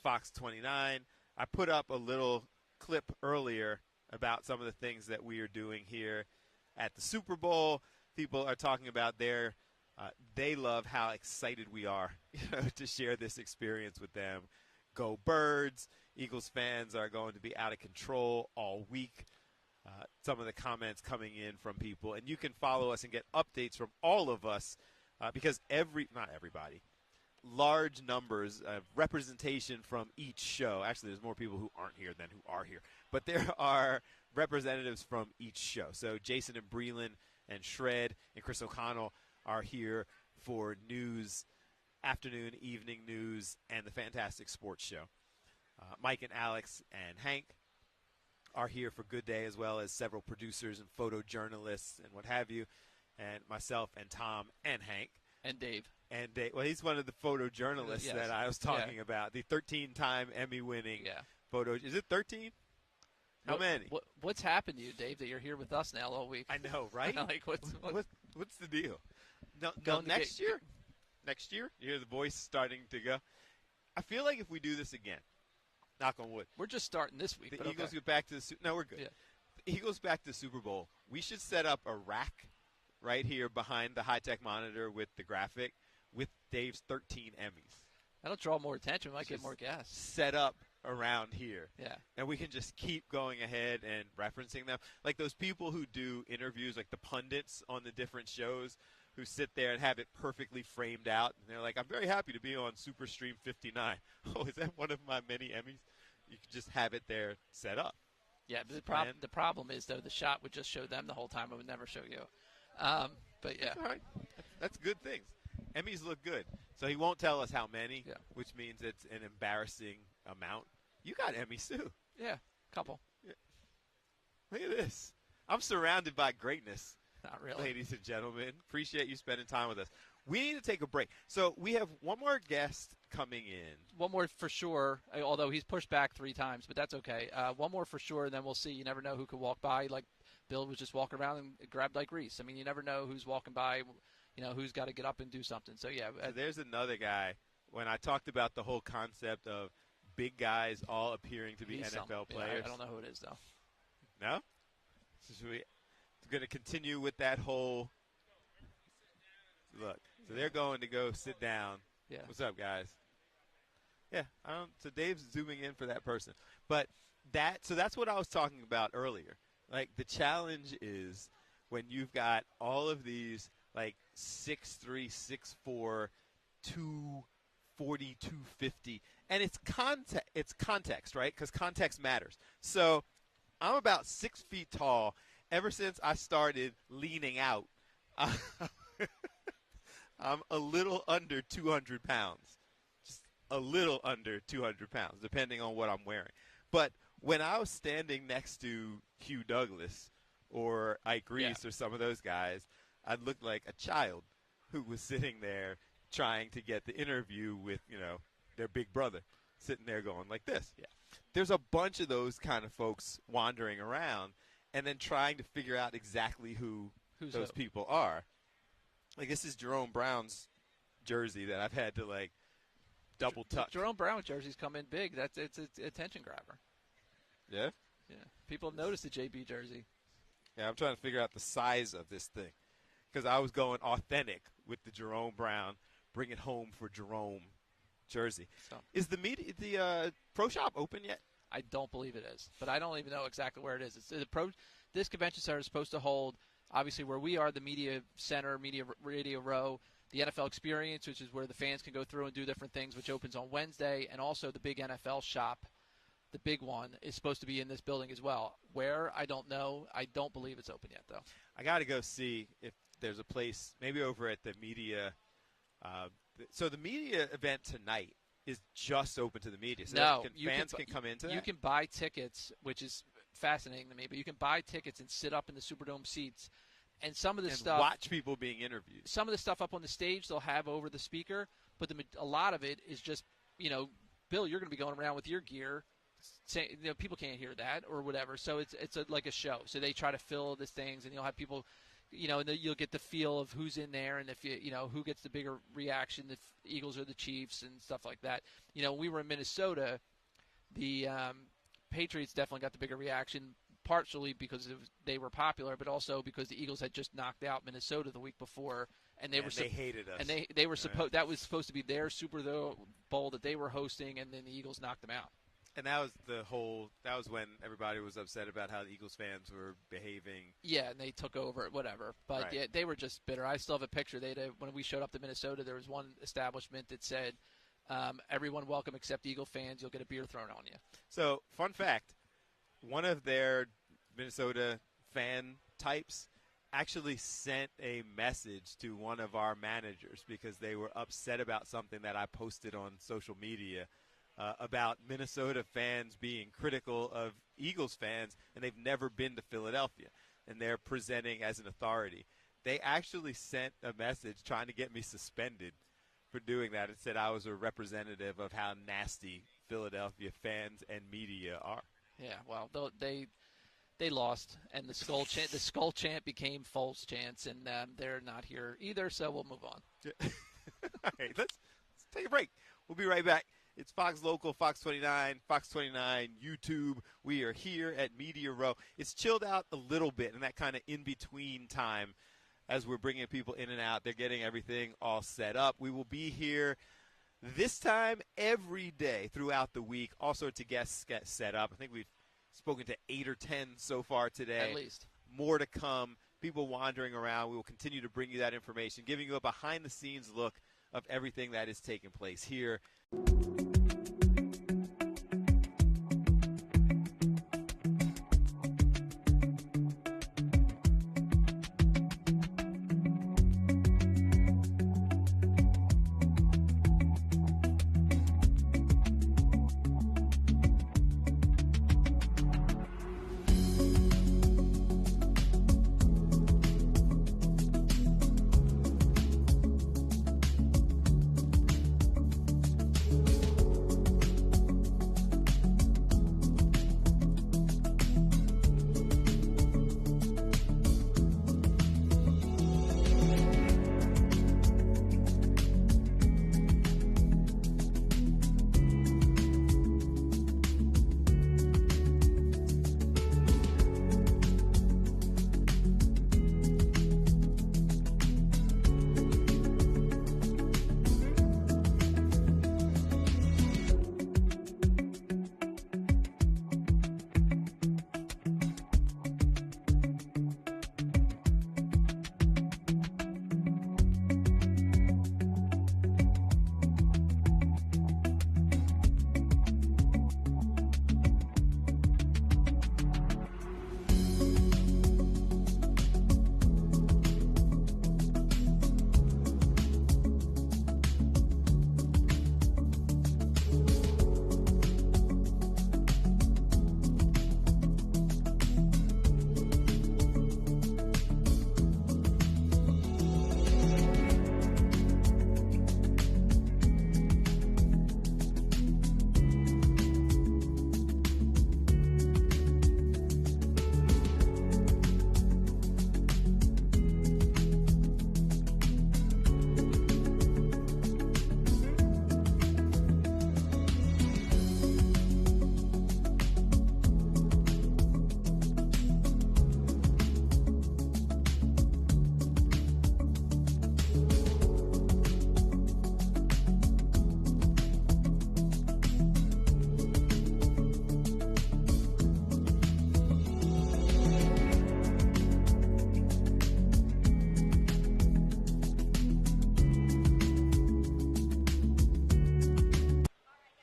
Fox 29. I put up a little clip earlier about some of the things that we are doing here at the Super Bowl. People are talking about they love how excited we are to share this experience with them. Go Birds. Eagles fans are going to be out of control all week. Some of the comments coming in from people. And you can follow us and get updates from all of us because not everybody, large numbers of representation from each show. Actually, there's more people who aren't here than who are here. But there are representatives from each show. So Jason and Breland and Shred and Chris O'Connell are here for news, afternoon, evening news, and the Fantastic Sports Show. Mike and Alex and Hank are here for Good Day, as well as several producers and photojournalists and what have you, and myself and Tom and Hank. And Dave. Well, he's one of the photojournalists that I was talking about. The 13-time Emmy-winning photo. Is it 13? How many? What's happened to you, Dave, that you're here with us now all week? I know, right? Like, what's the deal? No, next year? Next year? You hear the voice starting to go. I feel like if we do this again, knock on wood. We're just starting this week. The Eagles get back to the – no, we're good. Yeah. The Eagles back to the Super Bowl. We should set up a rack right here behind the high-tech monitor with the graphic with Dave's 13 Emmys. That'll draw more attention. We might get more guests. Set up around here. Yeah. And we can just keep going ahead and referencing them. Like those people who do interviews, like the pundits on the different shows who sit there and have it perfectly framed out. And they're like, I'm very happy to be on Super Stream 59. Oh, is that one of my many Emmys? You can just have it there set up. Yeah, but the problem is, though, the shot would just show them the whole time. It would never show you. But, yeah. All right. That's good things. Emmys look good. So he won't tell us how many, which means it's an embarrassing amount. You got Emmys, too. Yeah, a couple. Yeah. Look at this. I'm surrounded by greatness. Not really. Ladies and gentlemen, appreciate you spending time with us. We need to take a break. So we have one more guest coming in. One more for sure, although he's pushed back 3 times, but that's okay. One more for sure, and then we'll see. You never know who could walk by. Like Bill was just walking around and grabbed like Reese. I mean, you never know who's walking by, who's got to get up and do something. So, yeah. So there's another guy. When I talked about the whole concept of big guys all appearing to be NFL players. I don't know who it is, though. No? So we're going to continue with that whole look. So they're going to go sit down. Yeah. What's up, guys? Yeah. So Dave's zooming in for that person. But that's what I was talking about earlier. Like the challenge is when you've got all of these like 6'3", 6'4", 240, 250, and it's context, right? Because context matters. So I'm about 6 feet tall. Ever since I started leaning out, I'm a little under 200 pounds. Just a little under 200 pounds, depending on what I'm wearing. But when I was standing next to Hugh Douglas or Ike Reese or some of those guys, I looked like a child who was sitting there trying to get the interview with, their big brother sitting there going like this. Yeah. There's a bunch of those kind of folks wandering around and then trying to figure out exactly who's those people are. Like, this is Jerome Brown's jersey that I've had to, double tuck. Jerome Brown jerseys come in big. It's an attention grabber. Yeah? Yeah. People have noticed the JB jersey. Yeah, I'm trying to figure out the size of this thing because I was going authentic with the Jerome Brown, bring it home for Jerome jersey. So. Is the pro shop open yet? I don't believe it is, but I don't even know exactly where it is. This convention center is supposed to hold, obviously, where we are, the media center, media radio row, the NFL experience, which is where the fans can go through and do different things, which opens on Wednesday, and also the big NFL shop, the big one, is supposed to be in this building as well. Where, I don't know. I don't believe it's open yet, though. I got to go see if there's a place, maybe over at the media. So the media event tonight is just open to the media. So fans can come into that? You can buy tickets, which is fascinating to me, but you can buy tickets and sit up in the Superdome seats. And some of the stuff, watch people being interviewed. Some of the stuff up on the stage they'll have over the speaker, but a lot of it is just, Bill, you're going to be going around with your gear. Saying, people can't hear that or whatever. So it's like a show. So they try to fill these things, and you'll have people, and you'll get the feel of who's in there, and if who gets the bigger reaction, the Eagles or the Chiefs and stuff like that. When we were in Minnesota, the Patriots definitely got the bigger reaction. Partially because they were popular, but also because the Eagles had just knocked out Minnesota the week before, and they hated us. And they were that was supposed to be their Super Bowl that they were hosting, and then the Eagles knocked them out. And that was when everybody was upset about how the Eagles fans were behaving. Yeah, and they took over, whatever. But right. Yeah, they were just bitter. I still have a picture. When we showed up to Minnesota, there was one establishment that said, "Everyone welcome except Eagle fans. You'll get a beer thrown on you." So, fun fact. One of their Minnesota fan types actually sent a message to one of our managers because they were upset about something that I posted on social media about Minnesota fans being critical of Eagles fans, and they've never been to Philadelphia, and they're presenting as an authority. They actually sent a message trying to get me suspended for doing that. It said I was a representative of how nasty Philadelphia fans and media are. Yeah, well, they lost, and the skull chant became false chants, and they're not here either. So we'll move on. All right, let's take a break. We'll be right back. It's Fox Local, Fox 29, Fox 29 YouTube. We are here at Media Row. It's chilled out a little bit in that kind of in-between time as we're bringing people in and out. They're getting everything all set up. We will be here this time every day throughout the week. All sorts of guests get set up. I think we've spoken to 8 or 10 so far today. At least. More to come. People wandering around. We will continue to bring you that information, giving you a behind-the-scenes look of everything that is taking place here.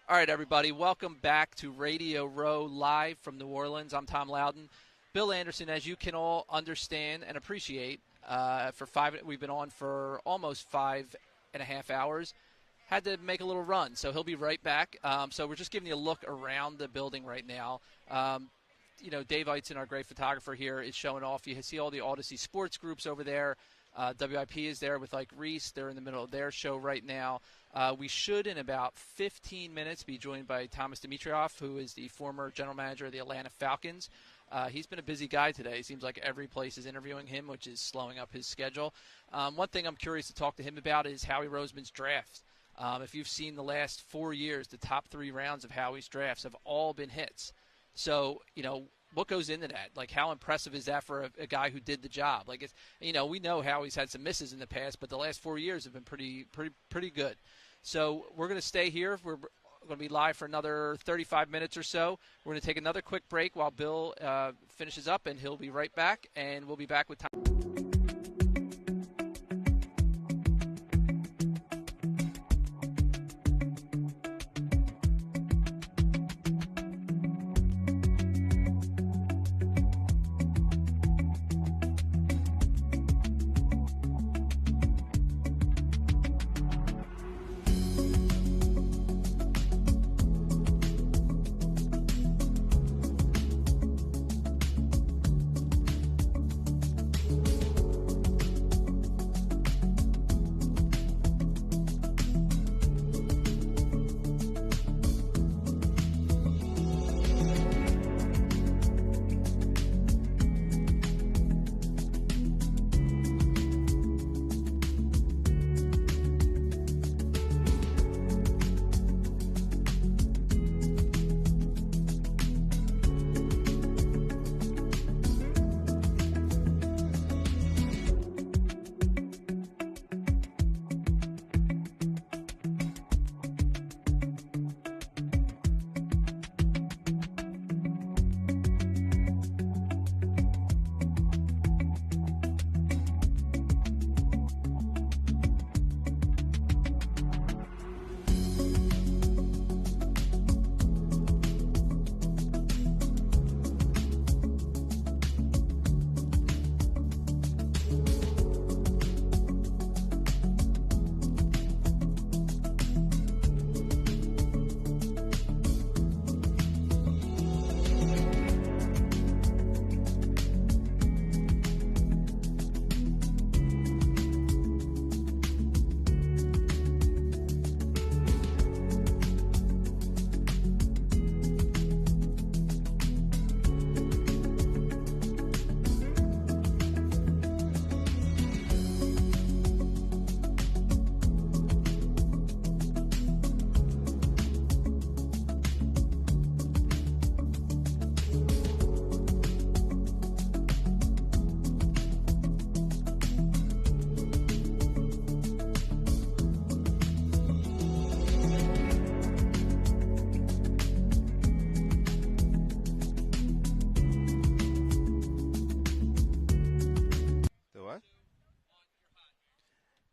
All right, everybody, welcome back to Radio Row live from New Orleans. I'm Tom Loudon. Bill Anderson, as you can all understand and appreciate, we've been on for almost 5.5 hours. Had to make a little run, so he'll be right back. So we're just giving you a look around the building right now. Dave Eitzen, our great photographer here, is showing off. You see all the Odyssey sports groups over there. WIP is there with Reese. They're in the middle of their show right now. We should, in about 15 minutes, be joined by Thomas Dimitroff, who is the former general manager of the Atlanta Falcons. He's been a busy guy today. It seems like every place is interviewing him, which is slowing up his schedule. One thing I'm curious to talk to him about is Howie Roseman's draft. If you've seen the last 4 years, the top 3 rounds of Howie's drafts have all been hits. So, what goes into that? How impressive is that for a guy who did the job? We know Howie's had some misses in the past, but the last 4 years have been pretty good. So we're going to stay here. We're going to be live for another 35 minutes or so. We're going to take another quick break while Bill finishes up, and he'll be right back, and we'll be back with time.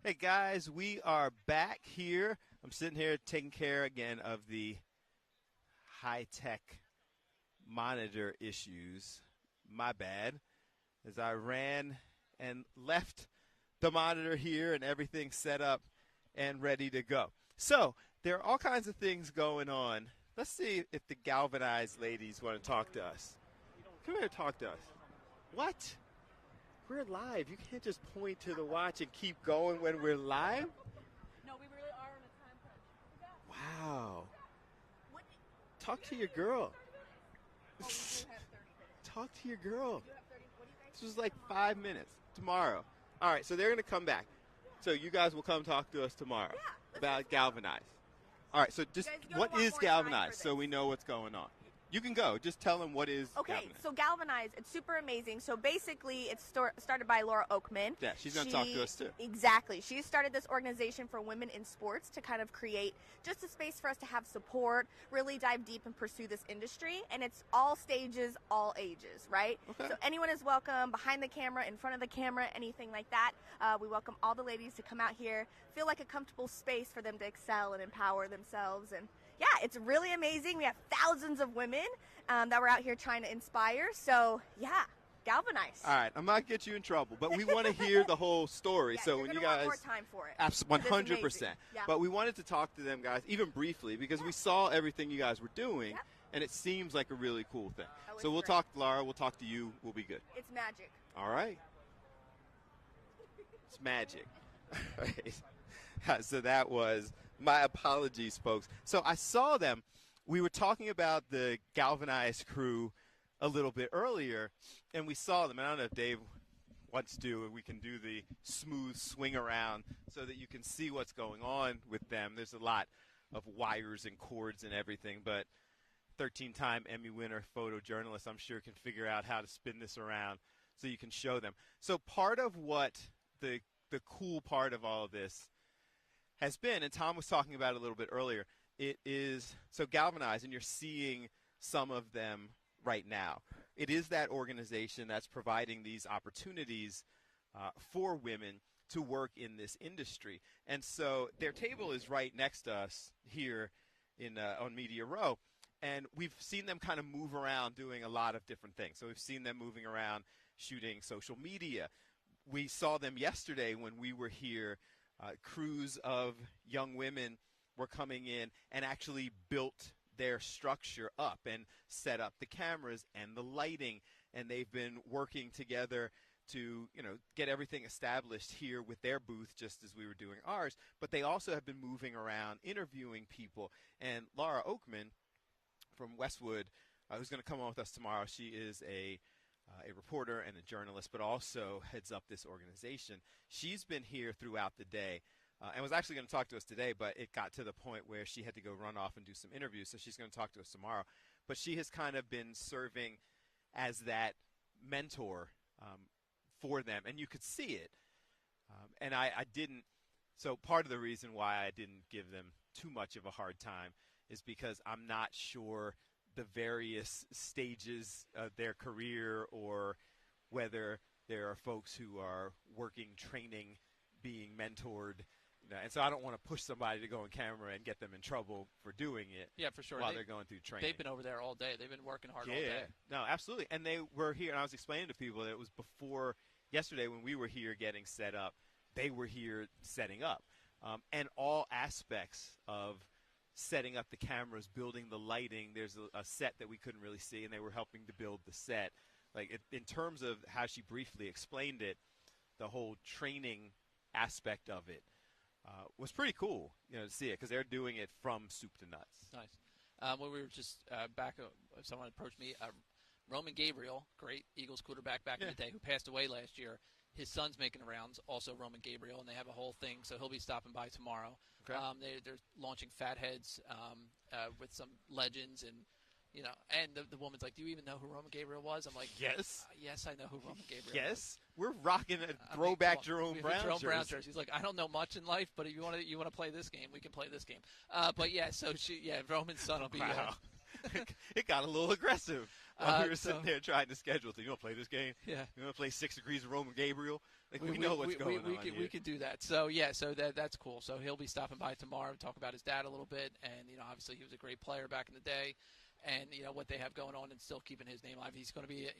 Hey guys, we are back here. I'm sitting here taking care again of the high-tech monitor issues. My bad. As I ran and left the monitor here and everything set up and ready to go. So there are all kinds of things going on. Let's see if the galvanized ladies want to talk to us. Come here and talk to us. What? We're live. You can't just point to the watch and keep going when we're live? No, we really are on a time crunch. Wow. Talk to your girl. Talk to your girl. This was like 5 minutes. Tomorrow. All right, so they're going to come back. So you guys will come talk to us tomorrow about Galvanize. All right, so just what is Galvanize so we know what's going on? You can go. Just tell them what is Galvanize. So Galvanize, it's super amazing. So basically, it's started by Laura Oakman. Yeah, she's going to talk to us too. Exactly. She started this organization for women in sports to kind of create just a space for us to have support, really dive deep and pursue this industry. And it's all stages, all ages, right? Okay. So anyone is welcome, behind the camera, in front of the camera, anything like that. We welcome all the ladies to come out here, feel like a comfortable space for them to excel and empower themselves and yeah, it's really amazing. We have thousands of women that we're out here trying to inspire. So, yeah, galvanize. All right, I'm not get you in trouble, but we want to hear the whole story. Yeah, so you're when you gonna want guys, more time for it. 100%. Yeah. But we wanted to talk to them guys even briefly because we saw everything you guys were doing, and it seems like a really cool thing. Oh, So we'll great. talk to Laura. We'll talk to you. We'll be good. It's magic. All right. It's magic. All right. So that was my apologies, folks. So I saw them. We were talking about the galvanized crew a little bit earlier, and we saw them. And I don't know if Dave wants to, we can do the smooth swing around so that you can see what's going on with them. There's a lot of wires and cords and everything, but 13-time Emmy winner photojournalist, I'm sure, can figure out how to spin this around so you can show them. So part of what the cool part of all of this has been, and Tom was talking about it a little bit earlier, it is so galvanized, and you're seeing some of them right now. It is that organization that's providing these opportunities for women to work in this industry. And so their table is right next to us here on Media Row. And we've seen them kind of move around doing a lot of different things. So we've seen them moving around shooting social media. We saw them yesterday when we were here. Crews of young women were coming in and actually built their structure up and set up the cameras and the lighting. And they've been working together to, get everything established here with their booth just as we were doing ours. But they also have been moving around, interviewing people. And Laura Oakman from Westwood, who's going to come on with us tomorrow. She is a reporter and a journalist, but also heads up this organization. She's been here throughout the day and was actually going to talk to us today, but it got to the point where she had to go run off and do some interviews, so she's going to talk to us tomorrow. But she has kind of been serving as that mentor for them, and you could see it. And I didn't – so part of the reason why I didn't give them too much of a hard time is because I'm not sure the various stages of their career or whether there are folks who are working, training, being mentored. And so I don't want to push somebody to go on camera and get them in trouble for doing it. Yeah, for sure. While they're going through training. They've been over there all day. They've been working hard all day. No, absolutely. And they were here, and I was explaining to people that it was before yesterday when we were here getting set up. They were here setting up. And all aspects of setting up the cameras, building the lighting. There's a set that we couldn't really see, and they were helping to build the set. In terms of how she briefly explained it, the whole training aspect of it was pretty cool, to see it, because they're doing it from soup to nuts. Nice. When we were just back, someone approached me. Roman Gabriel, great Eagles quarterback back in the day, who passed away last year. His son's making the rounds, also Roman Gabriel, and they have a whole thing, so he'll be stopping by tomorrow. Okay. They're launching Fatheads with some legends, and and the woman's like, "Do you even know who Roman Gabriel was?" I'm like, "Yes, yes, I know who Roman Gabriel yes. was." We're rocking a throwback Jerome Brown jersey. He's like, "I don't know much in life, but if you want to play this game, we can play this game." But yeah, so Roman's son will be. Wow. It got a little aggressive while we were sitting there trying to schedule. You want to play this game? Yeah. You want to play 6 Degrees of Roman Gabriel? We know what's going on here. We can do that. So, that's cool. So he'll be stopping by tomorrow to talk about his dad a little bit. And, obviously he was a great player back in the day. And, what they have going on and still keeping his name alive. He's going to be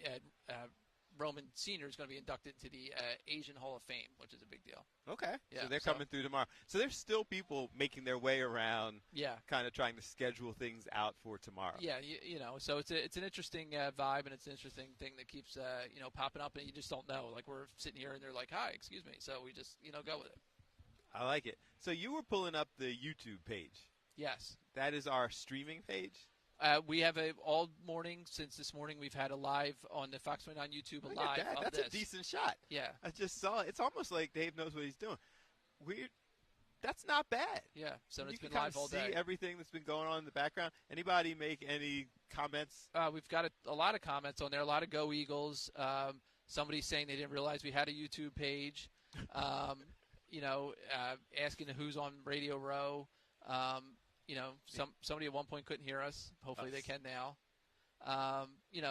Roman Sr. is going to be inducted into the Asian Hall of Fame, which is a big deal. Okay. Yeah, so they're coming through tomorrow. So there's still people making their way around, kind of trying to schedule things out for tomorrow. Yeah, so it's an interesting vibe, and it's an interesting thing that keeps, popping up, and you just don't know. Like, we're sitting here, and they're like, "Hi, excuse me." So we just, go with it. I like it. So you were pulling up the YouTube page. Yes. That is our streaming page? We have all morning since this morning. We've had a live on the Fox 29 YouTube. Look at that. That's a decent shot. Yeah, I just saw it. It's almost like Dave knows what he's doing. That's not bad. Yeah, so it's been live live all day. See everything that's been going on in the background. Anybody make any comments? We've got a lot of comments on there. A lot of Go Eagles. Somebody saying they didn't realize we had a YouTube page. Asking who's on Radio Row. Somebody at one point couldn't hear us. Hopefully they can now.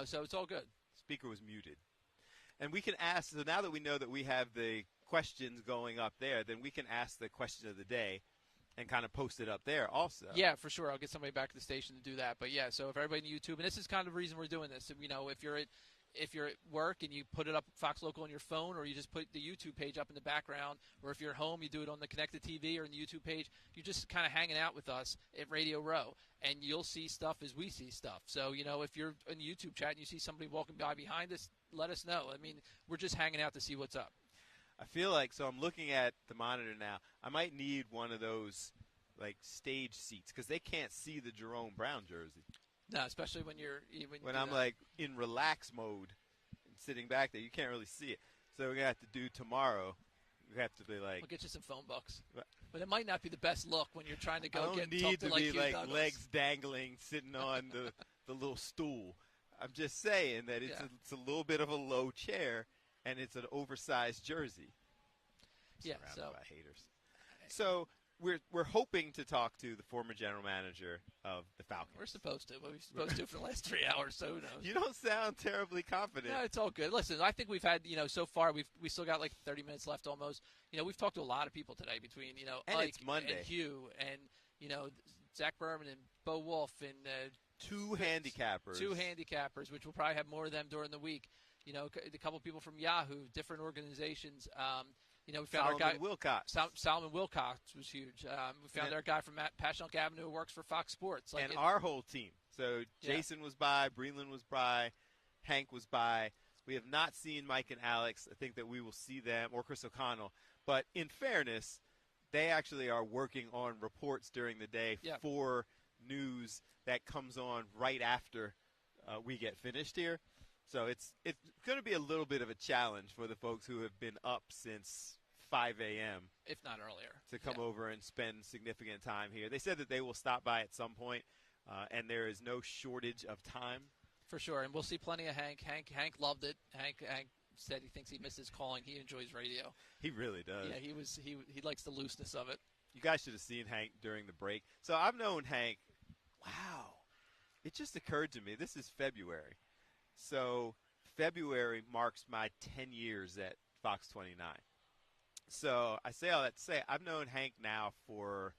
So it's all good. Speaker was muted. And we can ask, so now that we know that we have the questions going up there, then we can ask the question of the day and kind of post it up there also. Yeah, for sure. I'll get somebody back at the station to do that. But yeah, so if everybody on YouTube, and this is kind of the reason we're doing this. You know, if you're at work and you put it up Fox Local on your phone, or you just put the YouTube page up in the background, or if you're at home, you do it on the connected TV or on the YouTube page, you're just kind of hanging out with us at Radio Row, and you'll see stuff as we see stuff. So, you know, if you're in the YouTube chat and you see somebody walking by behind us, let us know. I mean, we're just hanging out to see what's up. I feel like, so I'm looking at the monitor now, I might need one of those, like, stage seats, because they can't see the Jerome Brown jersey. No, especially when when I'm like in relax mode and sitting back there, you can't really see it. So we're gonna have to do tomorrow. We have to be like, we'll get you some phone books, but it might not be the best look when you're trying to go I get don't talk need to to like be Hugh like Douglas. legs dangling, sitting on the little stool. I'm just saying that it's a little bit of a low chair, and it's an oversized jersey. Yeah, surrounded by haters. So we're hoping to talk to the former general manager of the Falcons. We're supposed to, but we're supposed to for the last 3 hours, so who knows? You don't sound terribly confident. No, it's all good. Listen, I think we've had, you know, so far we still got like 30 minutes left almost. You know, we've talked to a lot of people today between, you know, and Ike it's Monday. and Hugh and, you know, Zach Berman and Bo Wolf and two handicappers, which we'll probably have more of them during the week. You know, a couple of people from Yahoo, different organizations. You know, we found our guy Wilcox. Solomon Wilcox was huge. We found our guy from Passyunk Avenue who works for Fox Sports. Like, and our whole team. So Jason was by, Breland was by, Hank was by. We have not seen Mike and Alex. I think that we will see them, or Chris O'Connell. But in fairness, they actually are working on reports during the day for news that comes on right after we get finished here. So it's going to be a little bit of a challenge for the folks who have been up since 5 a.m. if not earlier, to come over and spend significant time here. They said that they will stop by at some point, and there is no shortage of time. For sure, and we'll see plenty of Hank. Hank loved it. Hank said he thinks he misses calling. He enjoys radio. He really does. Yeah, he likes the looseness of it. You guys should have seen Hank during the break. So I've known Hank. Wow. It just occurred to me, this is February. So February marks my 10 years at Fox 29. So I say all that to say I've known Hank now for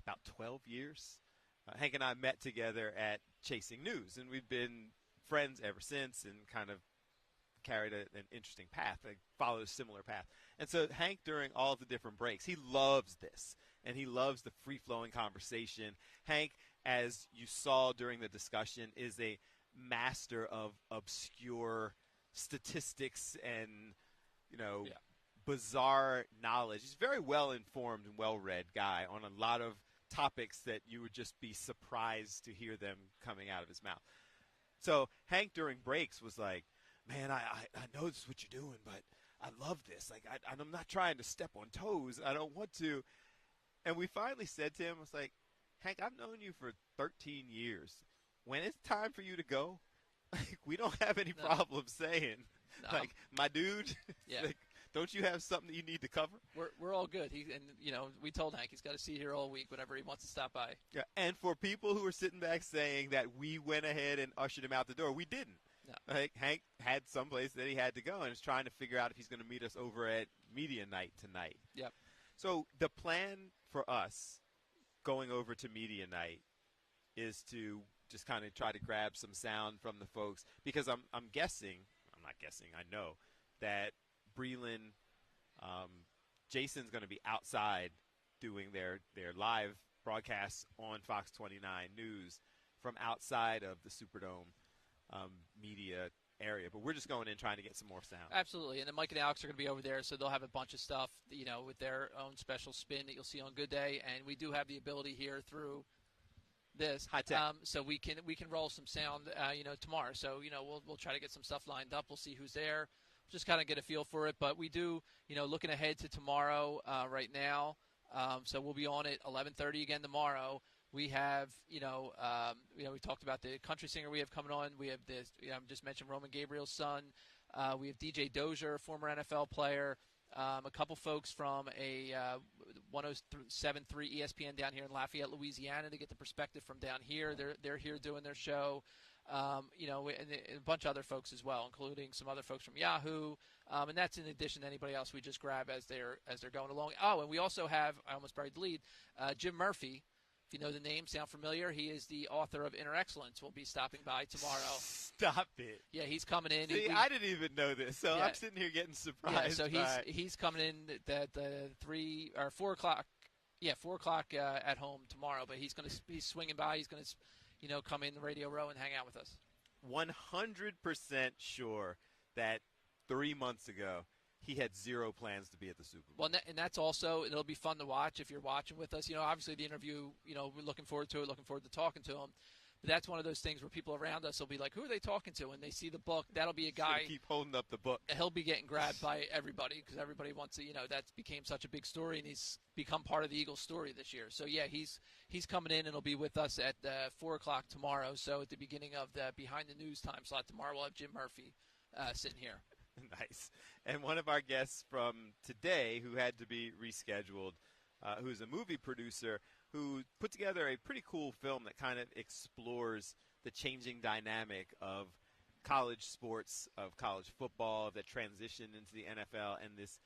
about 12 years. Hank and I met together at Chasing News, and we've been friends ever since and kind of carried an interesting path, followed a similar path. And so Hank, during all of the different breaks, he loves this, and he loves the free-flowing conversation. Hank, as you saw during the discussion, is a master of obscure statistics and, you know, bizarre knowledge. He's a very well-informed and well-read guy on a lot of topics that you would just be surprised to hear them coming out of his mouth. So Hank, during breaks, was like, man, I know this is what you're doing, but I love this. Like, I'm not trying to step on toes. I don't want to. And we finally said to him, I was like, Hank, I've known you for 13 years. When it's time for you to go, like, we don't have any problem saying, like, my dude, like, don't you have something that you need to cover? We're all good. You know, we told Hank he's got to see here all week whenever he wants to stop by. Yeah, and for people who are sitting back saying that we went ahead and ushered him out the door, we didn't. No. Like, Hank had someplace that he had to go and is trying to figure out if he's going to meet us over at Media Night tonight. Yep. So the plan for us going over to Media Night is to just kind of try to grab some sound from the folks, because I'm not guessing, I know that Breland, Jason's going to be outside doing their live broadcasts on Fox 29 News from outside of the Superdome media area. But we're just going in trying to get some more sound. Absolutely. And then Mike and Alex are going to be over there, so they'll have a bunch of stuff, you know, with their own special spin that you'll see on Good Day. And we do have the ability here through this high tech, so we can roll some sound, you know, tomorrow. So, you know, we'll try to get some stuff lined up. We'll see who's there. Just kind of get a feel for it. But we do, you know, looking ahead to tomorrow right now. So we'll be on at 11:30 again tomorrow. We have, we talked about the country singer we have coming on. We have this, I just mentioned Roman Gabriel's son. We have DJ Dozier, former NFL player. A couple folks from a 107.3 ESPN down here in Lafayette, Louisiana, to get the perspective from down here. They're here doing their show. And a bunch of other folks as well, including some other folks from Yahoo, and that's in addition to anybody else we just grab as they're going along. Oh, and we also have, I almost buried the lead, Jim Murphy. If you know the name, sound familiar? He is the author of Inner Excellence. Will be stopping by tomorrow. Stop it. Yeah, he's coming in. See, I didn't even know this, so I'm sitting here getting surprised. Yeah, so he's coming in at 3 or 4 o'clock. Yeah, 4 o'clock at home tomorrow. But he's swinging by. He's going to come in the radio row and hang out with us. 100% sure that 3 months ago he had zero plans to be at the Super Bowl. Well, and that's also, it'll be fun to watch if you're watching with us. Obviously the interview, we're looking forward to it, looking forward to talking to him. But that's one of those things where people around us will be like, who are they talking to? And they see the book. That'll be a guy. Keep holding up the book. He'll be getting grabbed by everybody because everybody wants to, that became such a big story, and he's become part of the Eagles story this year. So, yeah, he's coming in and he'll be with us at 4 o'clock tomorrow. So at the beginning of the Behind the News time slot tomorrow, we'll have Jim Murphy sitting here. Nice. And one of our guests from today who had to be rescheduled, who's a movie producer, who put together a pretty cool film that kind of explores the changing dynamic of college sports, of college football, that transition into the NFL, and this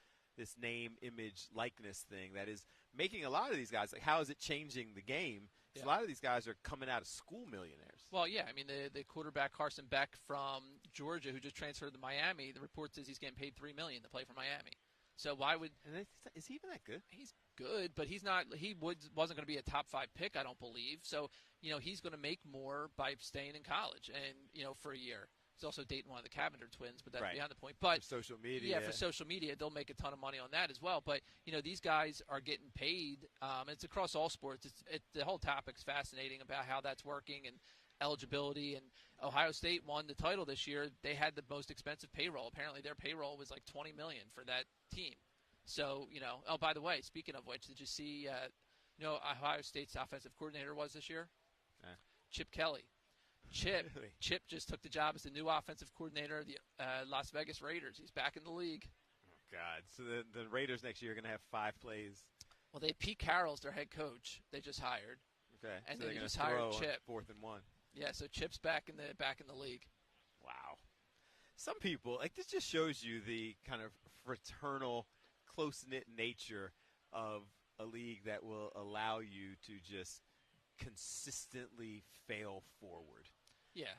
name, image, likeness thing that is making a lot of these guys, like, how is it changing the game? Yeah. A lot of these guys are coming out of school millionaires. Well, yeah. I mean, the quarterback Carson Beck from Georgia, who just transferred to Miami, the report says he's getting paid $3 million to play for Miami. So why would – And is he even that good? He's good, but he's not – he wasn't going to be a top 5 pick, I don't believe. So, he's going to make more by staying in college and, for a year. He's also dating one of the Cavender twins, but that's beyond the point. But for social media. Yeah, for social media, they'll make a ton of money on that as well. But, these guys are getting paid. It's across all sports. The whole topic's fascinating about how that's working and eligibility. And Ohio State won the title this year. They had the most expensive payroll. Apparently their payroll was like $20 million for that team. So, oh, by the way, speaking of which, did you see, Ohio State's offensive coordinator was this year? Chip Kelly. Chip just took the job as the new offensive coordinator of the Las Vegas Raiders. He's back in the league. Oh, God. So the Raiders next year are going to have 5 plays. Well, Pete Carroll's their head coach. They just hired. Okay. And so they just hired Chip. 4th and 1. Yeah, so Chip's back in the league. Wow. Some people, this just shows you the kind of fraternal, close-knit nature of a league that will allow you to just consistently fail forward. Yeah.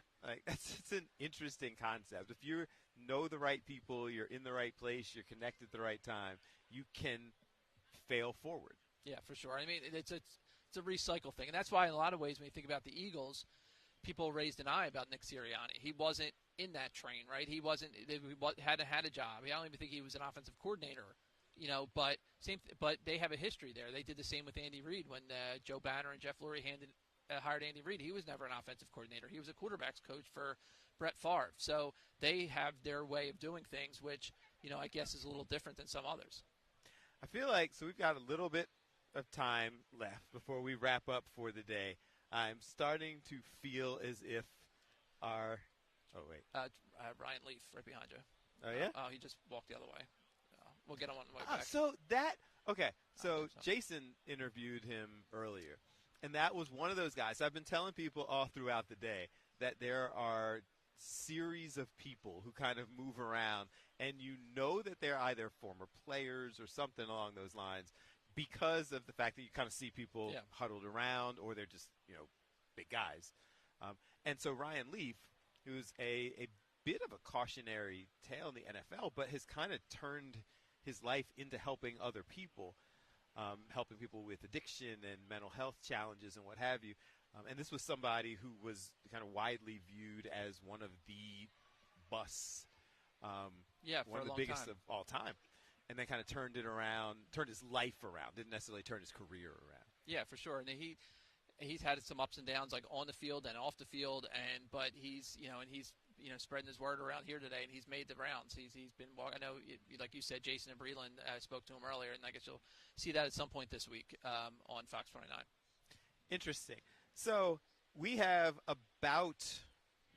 It's an interesting concept. If you know the right people, you're in the right place, you're connected at the right time, you can fail forward. Yeah, for sure. I mean, it's a recycle thing. And that's why in a lot of ways when you think about the Eagles, people raised an eye about Nick Sirianni. He wasn't in that train, right? He hadn't had a job. I don't even think he was an offensive coordinator. But they have a history there. They did the same with Andy Reid when Joe Banner and Jeff Lurie hired Andy Reid. He was never an offensive coordinator. He was a quarterback's coach for Brett Favre. So they have their way of doing things, which I guess is a little different than some others. I feel like we've got a little bit of time left before we wrap up for the day. I'm starting to feel as if our Ryan Leaf right behind you. Oh yeah. He just walked the other way. We'll get him on the way back. So Jason interviewed him earlier, and that was one of those guys. I've been telling people all throughout the day that there are series of people who kind of move around, and that they're either former players or something along those lines because of the fact that you kind of see people huddled around, or they're just, big guys. And so Ryan Leaf, who's a bit of a cautionary tale in the NFL, but has kind of turned his life into helping other people, helping people with addiction and mental health challenges and what have you. And this was somebody who was kind of widely viewed as one of the one of the biggest of all time. And then kind of turned his life around, didn't necessarily turn his career around. Yeah, for sure. And he's had some ups and downs, like on the field and off the field, but he's spreading his word around here today, and he's made the rounds. He's been walking. I know, like you said, Jason and Breland spoke to him earlier, and I guess you'll see that at some point this week on Fox 29. Interesting. So we have about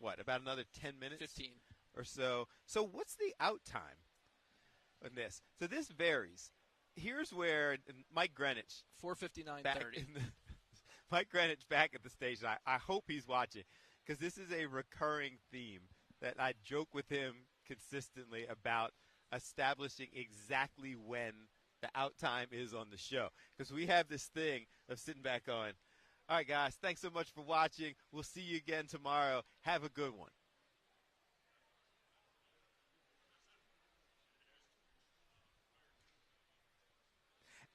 another 10 minutes? 15. Or so. So what's the out time? on this. So this varies. Here's where Mike Greenwich, 4:59:30. Mike Greenwich back at the station. I hope he's watching, because this is a recurring theme that I joke with him consistently about establishing exactly when the out time is on the show. Because we have this thing of sitting back going, all right, guys, thanks so much for watching. We'll see you again tomorrow. Have a good one.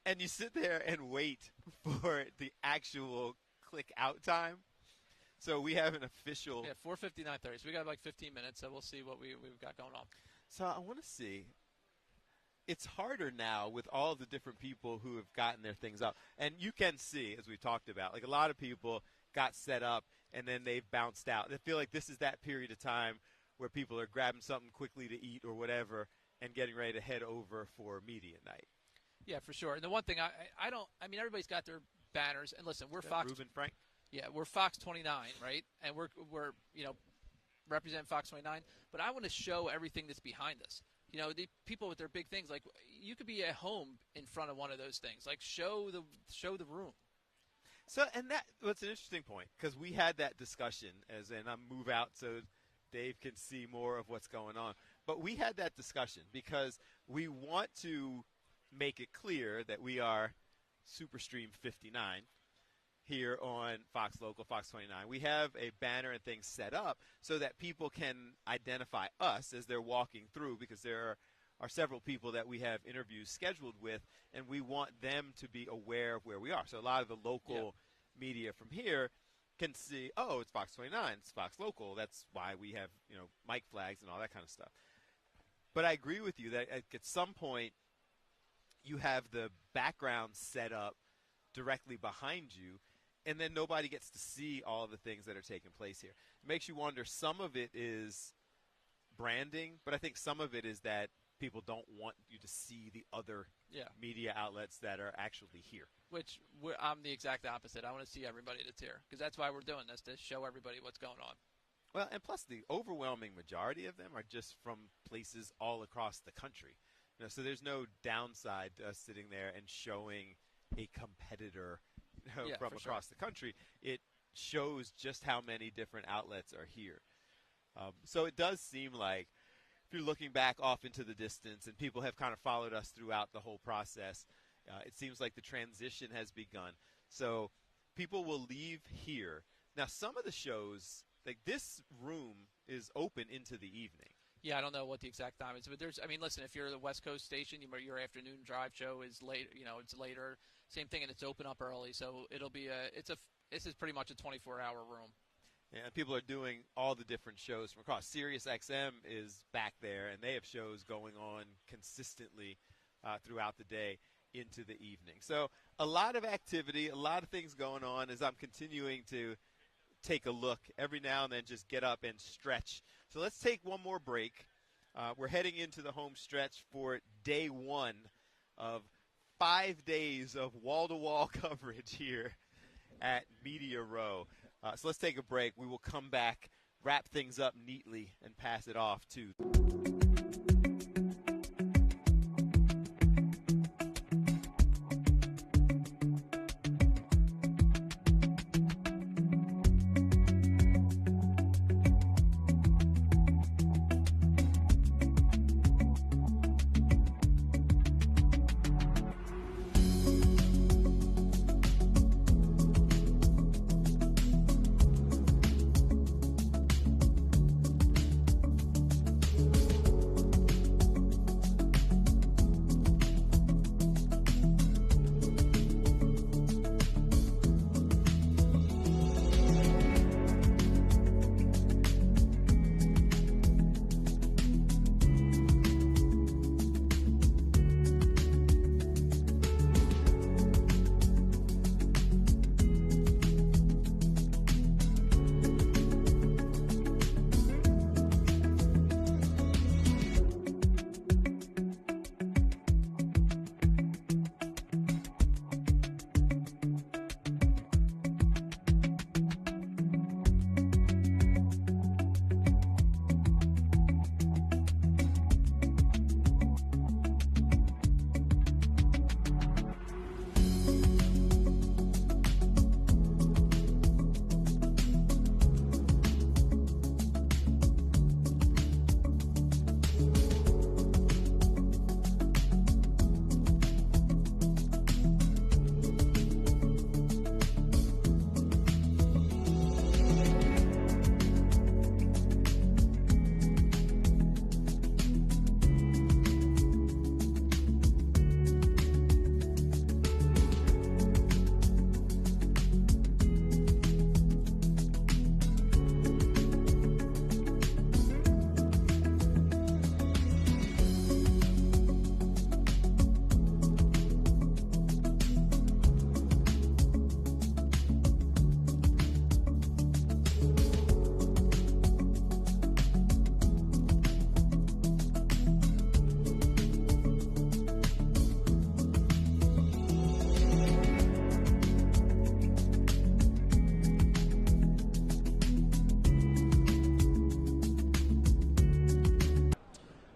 And you sit there and wait for the actual click out time. So we have an official. Yeah, 4:59:30. So we got like 15 minutes, so we'll see what we've got going on. So I want to see. It's harder now with all the different people who have gotten their things up. And you can see, as we talked about, like a lot of people got set up and then they've bounced out. I feel like this is that period of time where people are grabbing something quickly to eat or whatever and getting ready to head over for media night. Yeah, for sure. And the one thing I mean, everybody's got their banners. And listen, we're Fox. Ruben Frank. Yeah, we're Fox 29, right? And we're represent Fox 29. But I want to show everything that's behind us. The people with their big things, like you could be at home in front of one of those things. Like show the room. So, and that's an interesting point, because we had that discussion, as in I move out so Dave can see more of what's going on. But we had that discussion because we want to make it clear that we are SuperStream 59 here on Fox Local, Fox 29. We have a banner and things set up so that people can identify us as they're walking through, because there are several people that we have interviews scheduled with, and we want them to be aware of where we are. So a lot of the local media from here can see, oh, it's Fox 29, it's Fox Local. That's why we have, mic flags and all that kind of stuff. But I agree with you that at some point you have the background set up directly behind you, and then nobody gets to see all of the things that are taking place here. It makes you wonder, some of it is branding, but I think some of it is that people don't want you to see the other media outlets that are actually here. Which I'm the exact opposite. I want to see everybody that's here, because that's why we're doing this, to show everybody what's going on. Well, and plus the overwhelming majority of them are just from places all across the country. So there's no downside to us sitting there and showing a competitor from across the country. It shows just how many different outlets are here. So it does seem like, if you're looking back off into the distance, and people have kind of followed us throughout the whole process, it seems like the transition has begun. So people will leave here. Now, some of the shows, like this room, is open into the evening. Yeah, I don't know what the exact time is, but listen, if you're the West Coast station, your afternoon drive show is late. It's later. Same thing, and it's open up early, so it'll be this is pretty much a 24-hour room. Yeah, and people are doing all the different shows from across. Sirius XM is back there, and they have shows going on consistently throughout the day into the evening. So a lot of activity, a lot of things going on as I'm continuing to take a look every now and then, just get up and stretch. So let's take one more break. We're heading into the home stretch for day one of 5 days of wall-to-wall coverage here at Media Row. So let's take a break. We will come back, wrap things up neatly, and pass it off to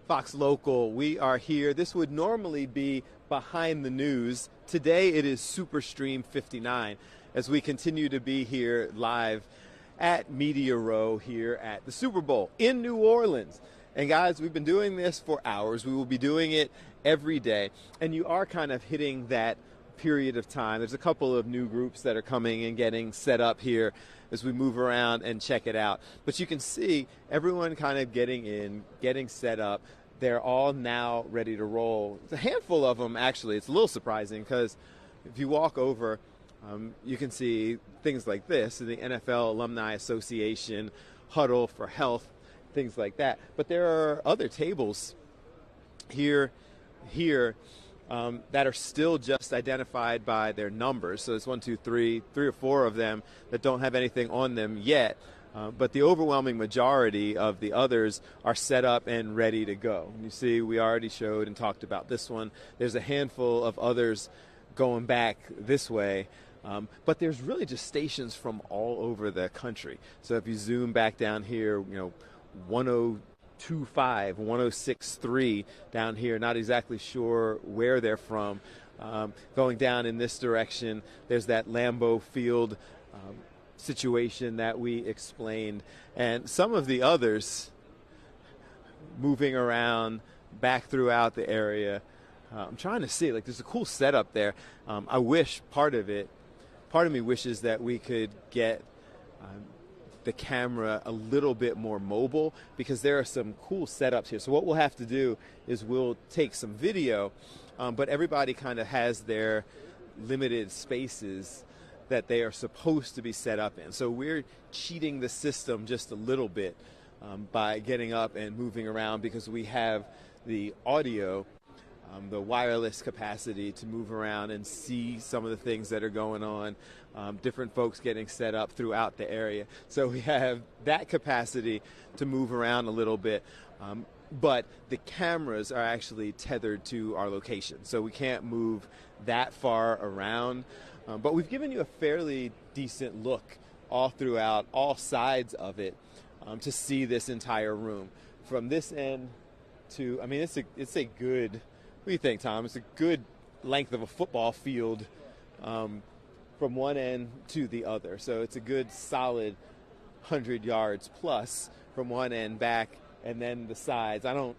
Fox Local. We are here. This would normally be Behind the News. Today it is Superstream 59 as we continue to be here live at Media Row here at the Super Bowl in New Orleans. And guys, we've been doing this for hours. We will be doing it every day. And you are kind of hitting that period of time. There's a couple of new groups that are coming and getting set up here as we move around and check it out. But you can see everyone kind of getting in, getting set up. They're all now ready to roll. It's a handful of them, actually. It's a little surprising because if you walk over, you can see things like this, the NFL Alumni Association, Huddle for Health, things like that. But there are other tables here that are still just identified by their numbers. So it's 1, 2, 3 or 4 of them that don't have anything on them yet. But the overwhelming majority of the others are set up and ready to go. And you see, we already showed and talked about this one. There's a handful of others going back this way. But there's really just stations from all over the country. So if you zoom back down here, 1025, 1063 down here, not exactly sure where they're from. Going down in this direction, there's that Lambeau Field situation that we explained, and some of the others moving around back throughout the area. I'm trying to see, there's a cool setup there. I wish part of me wishes that we could get the camera a little bit more mobile, because there are some cool setups here. So what we'll have to do is we'll take some video, but everybody kind of has their limited spaces that they are supposed to be set up in. So we're cheating the system just a little bit by getting up and moving around, because we have the audio, the wireless capacity to move around and see some of the things that are going on, different folks getting set up throughout the area. So we have that capacity to move around a little bit. But the cameras are actually tethered to our location, so we can't move that far around. But we've given you a fairly decent look all throughout, all sides of it, to see this entire room. From this end to, it's a good, what do you think, Tom? It's a good length of a football field from one end to the other. So it's a good solid 100 yards plus from one end back, and then the sides. I'm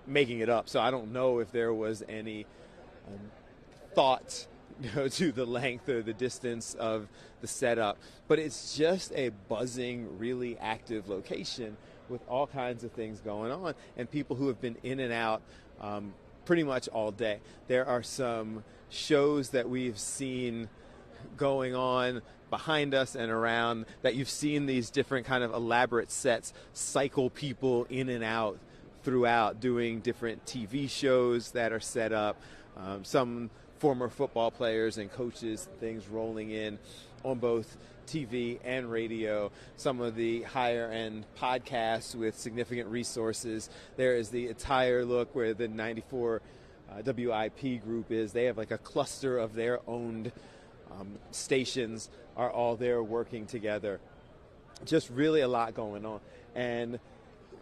making it up, so I don't know if there was any thought to the length or the distance of the setup. But it's just a buzzing, really active location with all kinds of things going on, and people who have been in and out pretty much all day. There are some shows that we've seen going on behind us and around that you've seen, these different kind of elaborate sets cycle people in and out throughout, doing different TV shows that are set up. Some former football players and coaches, things rolling in on both TV and radio. Some of the higher end podcasts with significant resources. There is the entire look where the 94 WIP group is. They have like a cluster of their owned stations are all there working together. Just really a lot going on. And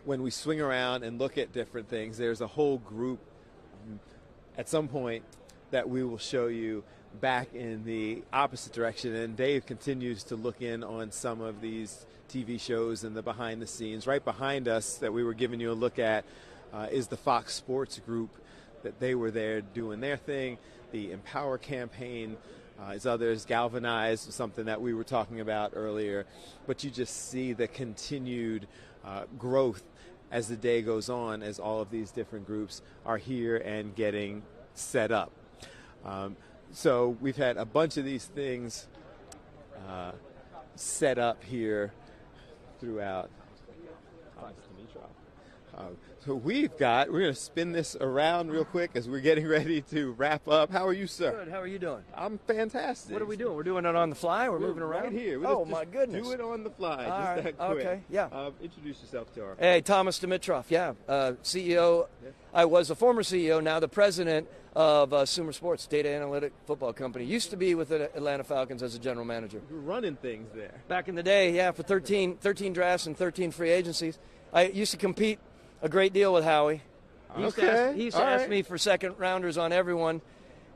when we swing around and look at different things, there's a whole group at some point that we will show you back in the opposite direction. And Dave continues to look in on some of these TV shows and the behind the scenes. Right behind us that we were giving you a look at is the Fox Sports group, that they were there doing their thing. The Empower campaign is others. Galvanize, something that we were talking about earlier. But you just see the continued growth as the day goes on, as all of these different groups are here and getting set up. So we've had a bunch of these things set up here throughout. So we're going to spin this around real quick as we're getting ready to wrap up. How are you, sir? Good. How are you doing? I'm fantastic. What are we doing? We're doing it on the fly? We're moving around? Right here. Oh, my goodness. Do it on the fly. All just right. that quick. Okay. Yeah. Introduce yourself to our... Hey, Thomas Dimitrov. Yeah. CEO. Yeah. I was a former CEO, now the president of Sumer Sports, data analytic football company. Used to be with the Atlanta Falcons as a general manager. You're running things there. Back in the day, yeah, for 13 drafts and 13 free agencies. I used to compete a great deal with Howie. He used to ask me for second rounders on everyone.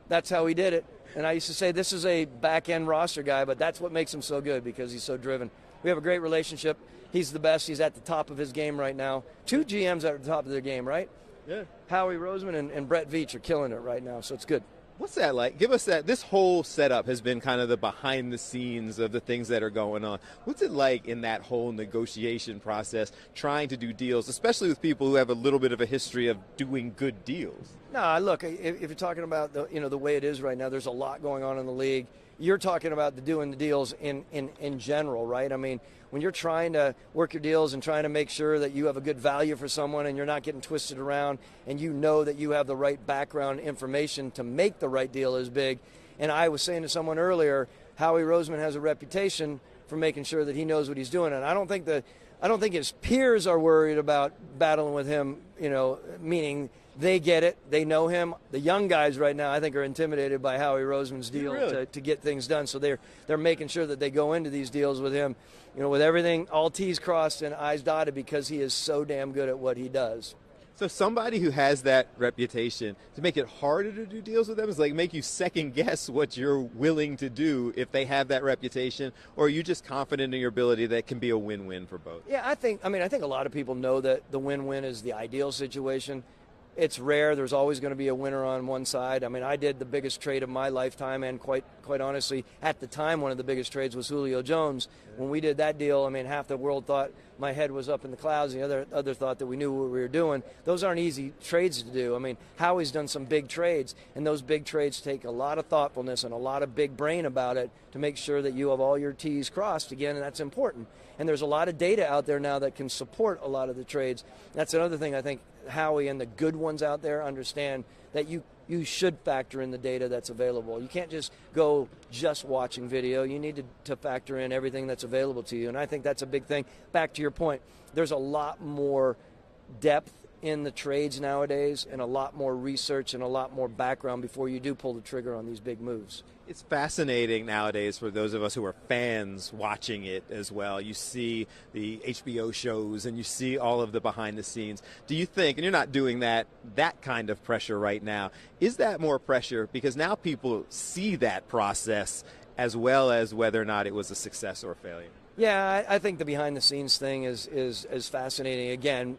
That's how he did it. And I used to say, this is a back-end roster guy, but that's what makes him so good because he's so driven. We have a great relationship. He's the best. He's at the top of his game right now. 2 GMs are at the top of their game, right? Yeah. Howie Roseman and Brett Veach are killing it right now, so it's good. What's that like? Give us that. This whole setup has been kind of the behind the scenes of the things that are going on. What's it like in that whole negotiation process, trying to do deals, especially with people who have a little bit of a history of doing good deals? No, look, if you're talking about the way it is right now, there's a lot going on in the league. You're talking about doing the deals in general, right? I mean, when you're trying to work your deals and trying to make sure that you have a good value for someone and you're not getting twisted around and you know that you have the right background information to make the right deal is big. And I was saying to someone earlier, Howie Roseman has a reputation for making sure that he knows what he's doing. And I don't think his peers are worried about battling with him, meaning they get it, they know him. The young guys right now, I think, are intimidated by Howie Roseman's deal to get things done. So they're making sure that they go into these deals with him, with everything, all T's crossed and I's dotted, because he is so damn good at what he does. So somebody who has that reputation, to make it harder to do deals with them is like make you second guess what you're willing to do if they have that reputation, or are you just confident in your ability that it can be a win-win for both? Yeah, I think a lot of people know that the win-win is the ideal situation. It's rare. There's always going to be a winner on one side. I mean, I did the biggest trade of my lifetime, and quite honestly, at the time, one of the biggest trades was Julio Jones. When we did that deal, I mean, half the world thought my head was up in the clouds, and the other thought that we knew what we were doing. Those aren't easy trades to do. I mean, Howie's done some big trades, and those big trades take a lot of thoughtfulness and a lot of big brain about it to make sure that you have all your T's crossed again, and that's important. And there's a lot of data out there now that can support a lot of the trades. That's another thing I think Howie and the good ones out there understand, that you should factor in the data that's available. You can't just go just watching video. You need to factor in everything that's available to you. And I think that's a big thing. Back to your point, there's a lot more depth in the trades nowadays and a lot more research and a lot more background before you do pull the trigger on these big moves. It's fascinating nowadays for those of us who are fans watching it as well. You see the HBO shows and you see all of the behind the scenes. Do you think, and you're not doing that kind of pressure right now, is that more pressure because now people see that process as well as whether or not it was a success or a failure? Yeah, I think the behind the scenes thing is fascinating. Again,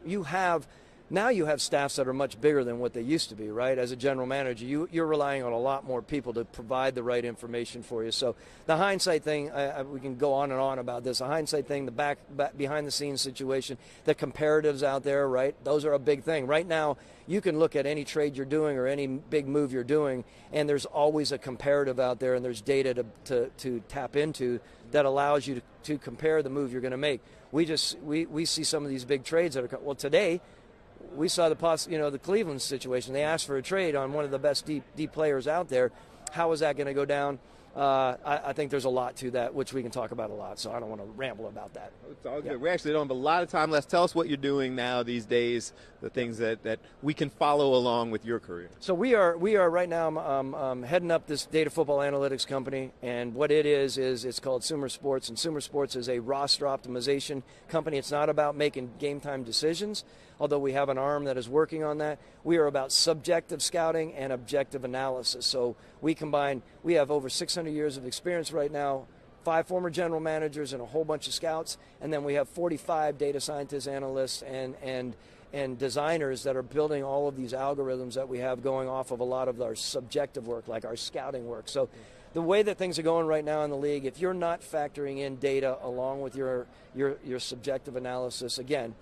now you have staffs that are much bigger than what they used to be, right? As a general manager, you're relying on a lot more people to provide the right information for you. So the hindsight thing, we can go on and on about this. The hindsight thing, the behind-the-scenes situation, the comparatives out there, right? Those are a big thing. Right now, you can look at any trade you're doing or any big move you're doing, and there's always a comparative out there, and there's data to tap into that allows you to compare the move you're going to make. We see some of these big trades that are today. We saw the Cleveland situation. They asked for a trade on one of the best deep players out there. How is that going to go down? I think there's a lot to that, which we can talk about a lot, so I don't want to ramble about that. It's all good. We actually don't have a lot of time left. Tell us what you're doing now these days, the things that we can follow along with your career. So we are right now heading up this data football analytics company, and what it is it's called Sumer Sports, and Sumer Sports is a roster optimization company. It's not about making game time decisions, although we have an arm that is working on that. We are about subjective scouting and objective analysis. So we have over 600 years of experience right now, 5 former general managers and a whole bunch of scouts, and then we have 45 data scientists, analysts, and designers that are building all of these algorithms that we have going off of a lot of our subjective work, like our scouting work. So the way that things are going right now in the league, if you're not factoring in data along with your subjective analysis, again,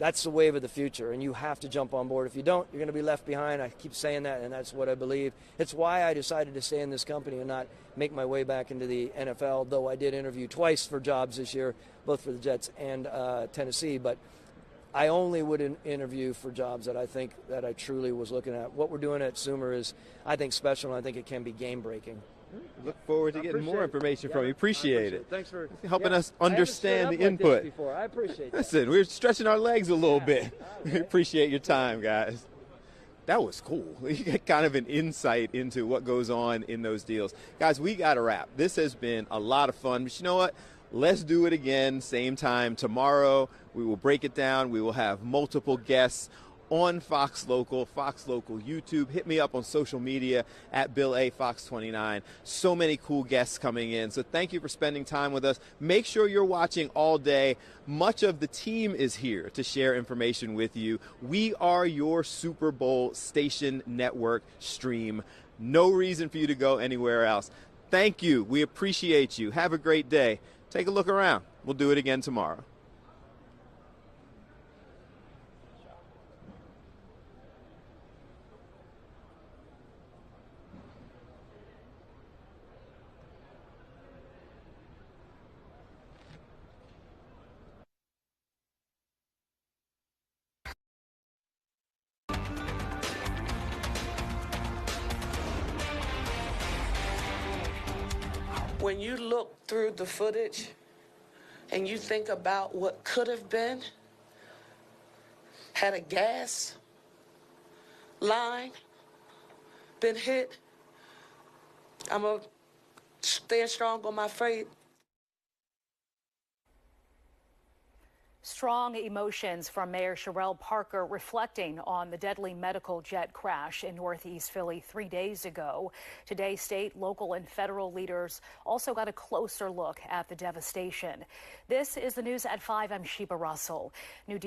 that's the wave of the future, and you have to jump on board. If you don't, you're going to be left behind. I keep saying that, and that's what I believe. It's why I decided to stay in this company and not make my way back into the NFL, though I did interview twice for jobs this year, both for the Jets and Tennessee. But I only would interview for jobs that I think that I truly was looking at. What we're doing at Sumer is, I think, special, and I think it can be game-breaking. Look forward to getting more information from you. Appreciate it. Thanks for helping us understand the input. I appreciate that. Listen, we're stretching our legs a little bit. We appreciate your time, guys. That was cool. You get kind of an insight into what goes on in those deals. Guys, we got to wrap. This has been a lot of fun. But you know what? Let's do it again, same time tomorrow. We will break it down. We will have multiple guests. on Fox Local YouTube. Hit me up on social media at Bill A. Fox 29. So many cool guests coming in. So thank you for spending time with us. Make sure you're watching all day. Much of the team is here to share information with you. We are your Super Bowl station network stream. No reason for you to go anywhere else. Thank you. We appreciate you. Have a great day. Take a look around. We'll do it again tomorrow. When you look through the footage and you think about what could have been, had a gas line been hit, I'm going to stand strong on my faith. Strong emotions from Mayor Sherelle Parker reflecting on the deadly medical jet crash in Northeast Philly 3 days ago. Today, state, local, and federal leaders also got a closer look at the devastation. This is the news at 5. I'm Sheba Russell. New